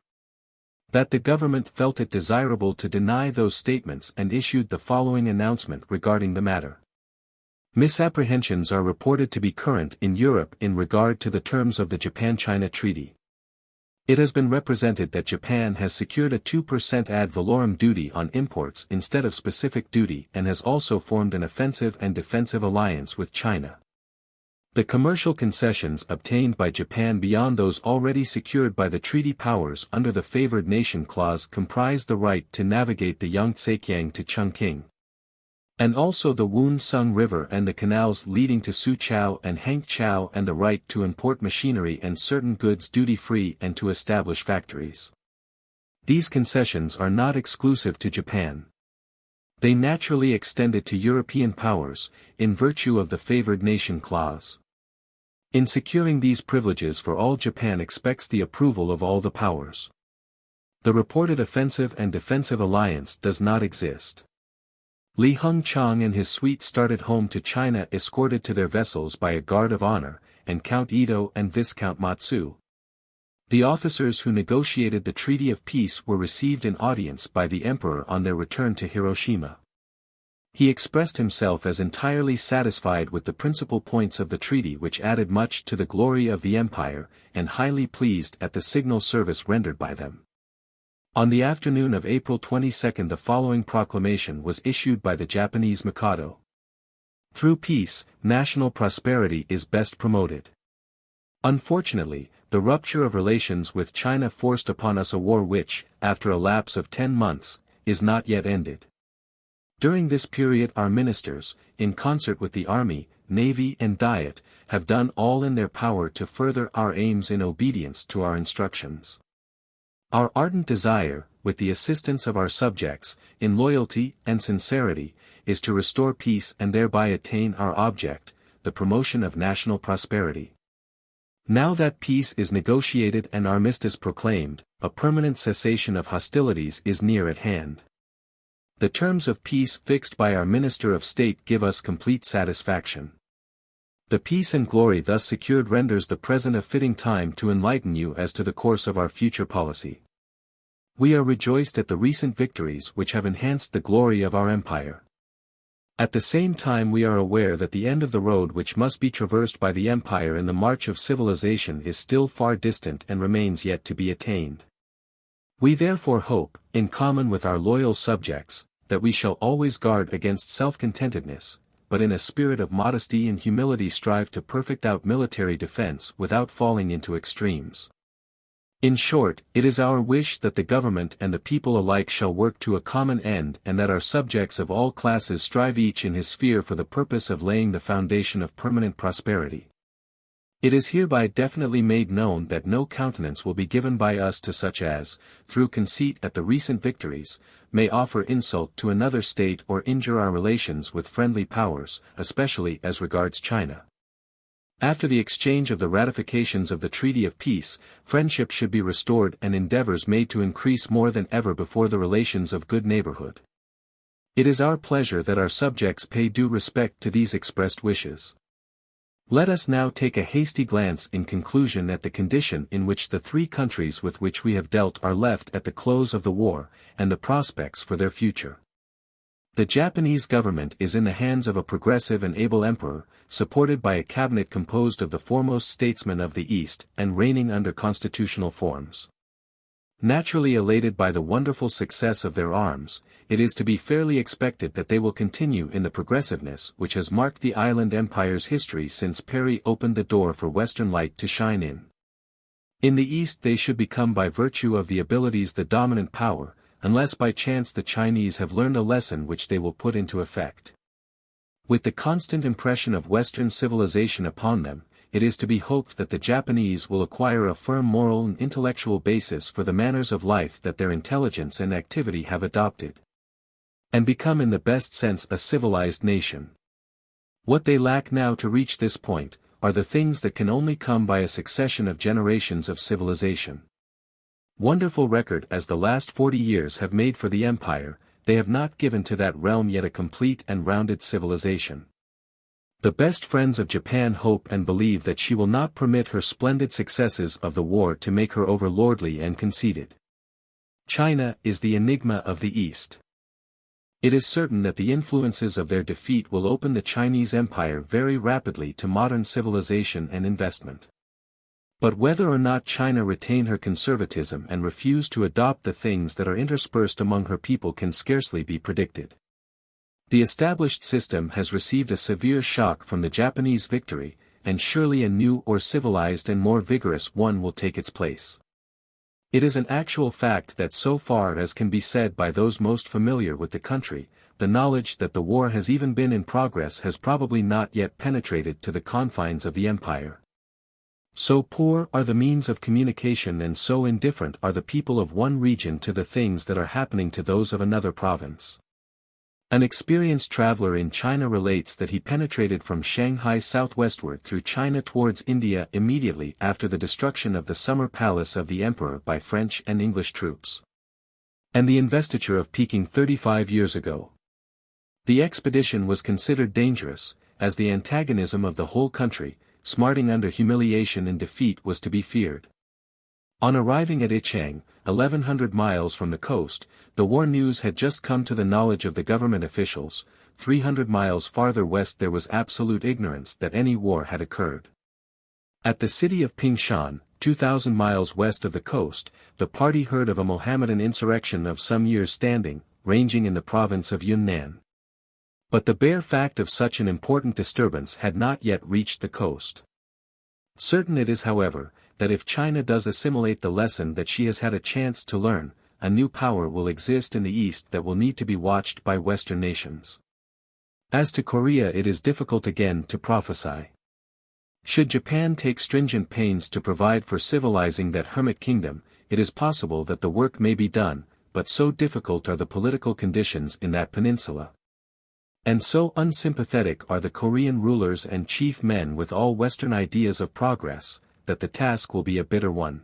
That the government felt it desirable to deny those statements and issued the following announcement regarding the matter. Misapprehensions are reported to be current in Europe in regard to the terms of the Japan-China Treaty. It has been represented that Japan has secured a 2% ad valorem duty on imports instead of specific duty and has also formed an offensive and defensive alliance with China. The commercial concessions obtained by Japan beyond those already secured by the treaty powers under the favored nation clause comprise the right to navigate the Yangtze-kiang to Chongqing. And also the Woon-sung River and the canals leading to Soochow and Hangchow, and the right to import machinery and certain goods duty-free and to establish factories. These concessions are not exclusive to Japan. They naturally extended to European powers, in virtue of the favored nation clause. In securing these privileges for all, Japan expects the approval of all the powers. The reported offensive and defensive alliance does not exist. Li Hung-chang and his suite started home to China escorted to their vessels by a guard of honor, and Count Ito and Viscount Matsu. The officers who negotiated the Treaty of Peace were received in audience by the Emperor on their return to Hiroshima. He expressed himself as entirely satisfied with the principal points of the treaty, which added much to the glory of the empire, and highly pleased at the signal service rendered by them. On the afternoon of April 22 the following proclamation was issued by the Japanese Mikado. Through peace, national prosperity is best promoted. Unfortunately, the rupture of relations with China forced upon us a war which, after a lapse of 10 months, is not yet ended. During this period our ministers, in concert with the Army, Navy and Diet, have done all in their power to further our aims in obedience to our instructions. Our ardent desire, with the assistance of our subjects, in loyalty and sincerity, is to restore peace and thereby attain our object, the promotion of national prosperity. Now that peace is negotiated and armistice proclaimed, a permanent cessation of hostilities is near at hand. The terms of peace fixed by our Minister of State give us complete satisfaction. The peace and glory thus secured renders the present a fitting time to enlighten you as to the course of our future policy. We are rejoiced at the recent victories which have enhanced the glory of our empire. At the same time we are aware that the end of the road which must be traversed by the empire in the march of civilization is still far distant and remains yet to be attained. We therefore hope, in common with our loyal subjects, that we shall always guard against self-contentedness, but in a spirit of modesty and humility strive to perfect out military defense without falling into extremes. In short, it is our wish that the government and the people alike shall work to a common end and that our subjects of all classes strive each in his sphere for the purpose of laying the foundation of permanent prosperity. It is hereby definitely made known that no countenance will be given by us to such as, through conceit at the recent victories, may offer insult to another state or injure our relations with friendly powers, especially as regards China. After the exchange of the ratifications of the Treaty of Peace, friendship should be restored and endeavors made to increase more than ever before the relations of good neighborhood. It is our pleasure that our subjects pay due respect to these expressed wishes. Let us now take a hasty glance in conclusion at the condition in which the three countries with which we have dealt are left at the close of the war, and the prospects for their future. The Japanese government is in the hands of a progressive and able emperor, supported by a cabinet composed of the foremost statesmen of the East and reigning under constitutional forms. Naturally elated by the wonderful success of their arms, it is to be fairly expected that they will continue in the progressiveness which has marked the island empire's history since Perry opened the door for Western light to shine in. In the East they should become by virtue of the abilities the dominant power, unless by chance the Chinese have learned a lesson which they will put into effect. With the constant impression of Western civilization upon them, it is to be hoped that the Japanese will acquire a firm moral and intellectual basis for the manners of life that their intelligence and activity have adopted, and become in the best sense a civilized nation. What they lack now to reach this point, are the things that can only come by a succession of generations of civilization. Wonderful record as the last 40 years have made for the empire, they have not given to that realm yet a complete and rounded civilization. The best friends of Japan hope and believe that she will not permit her splendid successes of the war to make her overlordly and conceited. China is the enigma of the East. It is certain that the influences of their defeat will open the Chinese empire very rapidly to modern civilization and investment. But whether or not China retain her conservatism and refuse to adopt the things that are interspersed among her people can scarcely be predicted. The established system has received a severe shock from the Japanese victory, and surely a new or civilized and more vigorous one will take its place. It is an actual fact that so far as can be said by those most familiar with the country, the knowledge that the war has even been in progress has probably not yet penetrated to the confines of the empire. So poor are the means of communication and so indifferent are the people of one region to the things that are happening to those of another province. An experienced traveler in China relates that he penetrated from Shanghai southwestward through China towards India immediately after the destruction of the summer palace of the emperor by French and English troops, and the investiture of Peking 35 years ago. The expedition was considered dangerous, as the antagonism of the whole country, smarting under humiliation and defeat, was to be feared. On arriving at Ichang, 1,100 miles from the coast, the war news had just come to the knowledge of the government officials. 300 miles farther west there was absolute ignorance that any war had occurred. At the city of Pingshan, 2,000 miles west of the coast, the party heard of a Mohammedan insurrection of some years' standing, ranging in the province of Yunnan. But the bare fact of such an important disturbance had not yet reached the coast. Certain it is, however, that if China does assimilate the lesson that she has had a chance to learn, a new power will exist in the East that will need to be watched by Western nations. As to Korea, it is difficult again to prophesy. Should Japan take stringent pains to provide for civilizing that hermit kingdom, it is possible that the work may be done, but so difficult are the political conditions in that peninsula, and so unsympathetic are the Korean rulers and chief men with all Western ideas of progress, that the task will be a bitter one.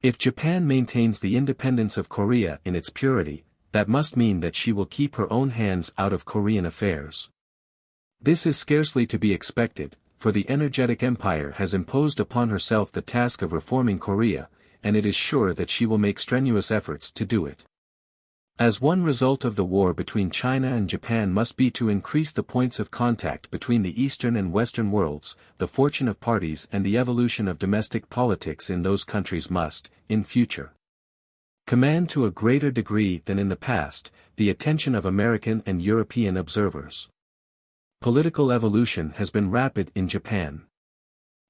If Japan maintains the independence of Korea in its purity, that must mean that she will keep her own hands out of Korean affairs. This is scarcely to be expected, for the energetic empire has imposed upon herself the task of reforming Korea, and it is sure that she will make strenuous efforts to do it. As one result of the war between China and Japan must be to increase the points of contact between the Eastern and Western worlds, the fortune of parties and the evolution of domestic politics in those countries must, in future, command to a greater degree than in the past, the attention of American and European observers. Political evolution has been rapid in Japan.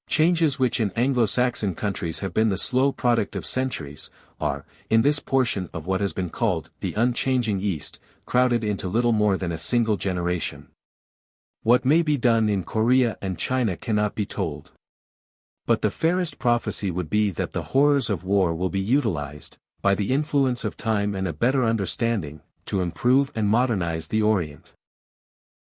Changes which in Anglo-Saxon countries have been the slow product of centuries, are, in this portion of what has been called the unchanging East, crowded into little more than a single generation. What may be done in Korea and China cannot be told. But the fairest prophecy would be that the horrors of war will be utilized, by the influence of time and a better understanding, to improve and modernize the Orient.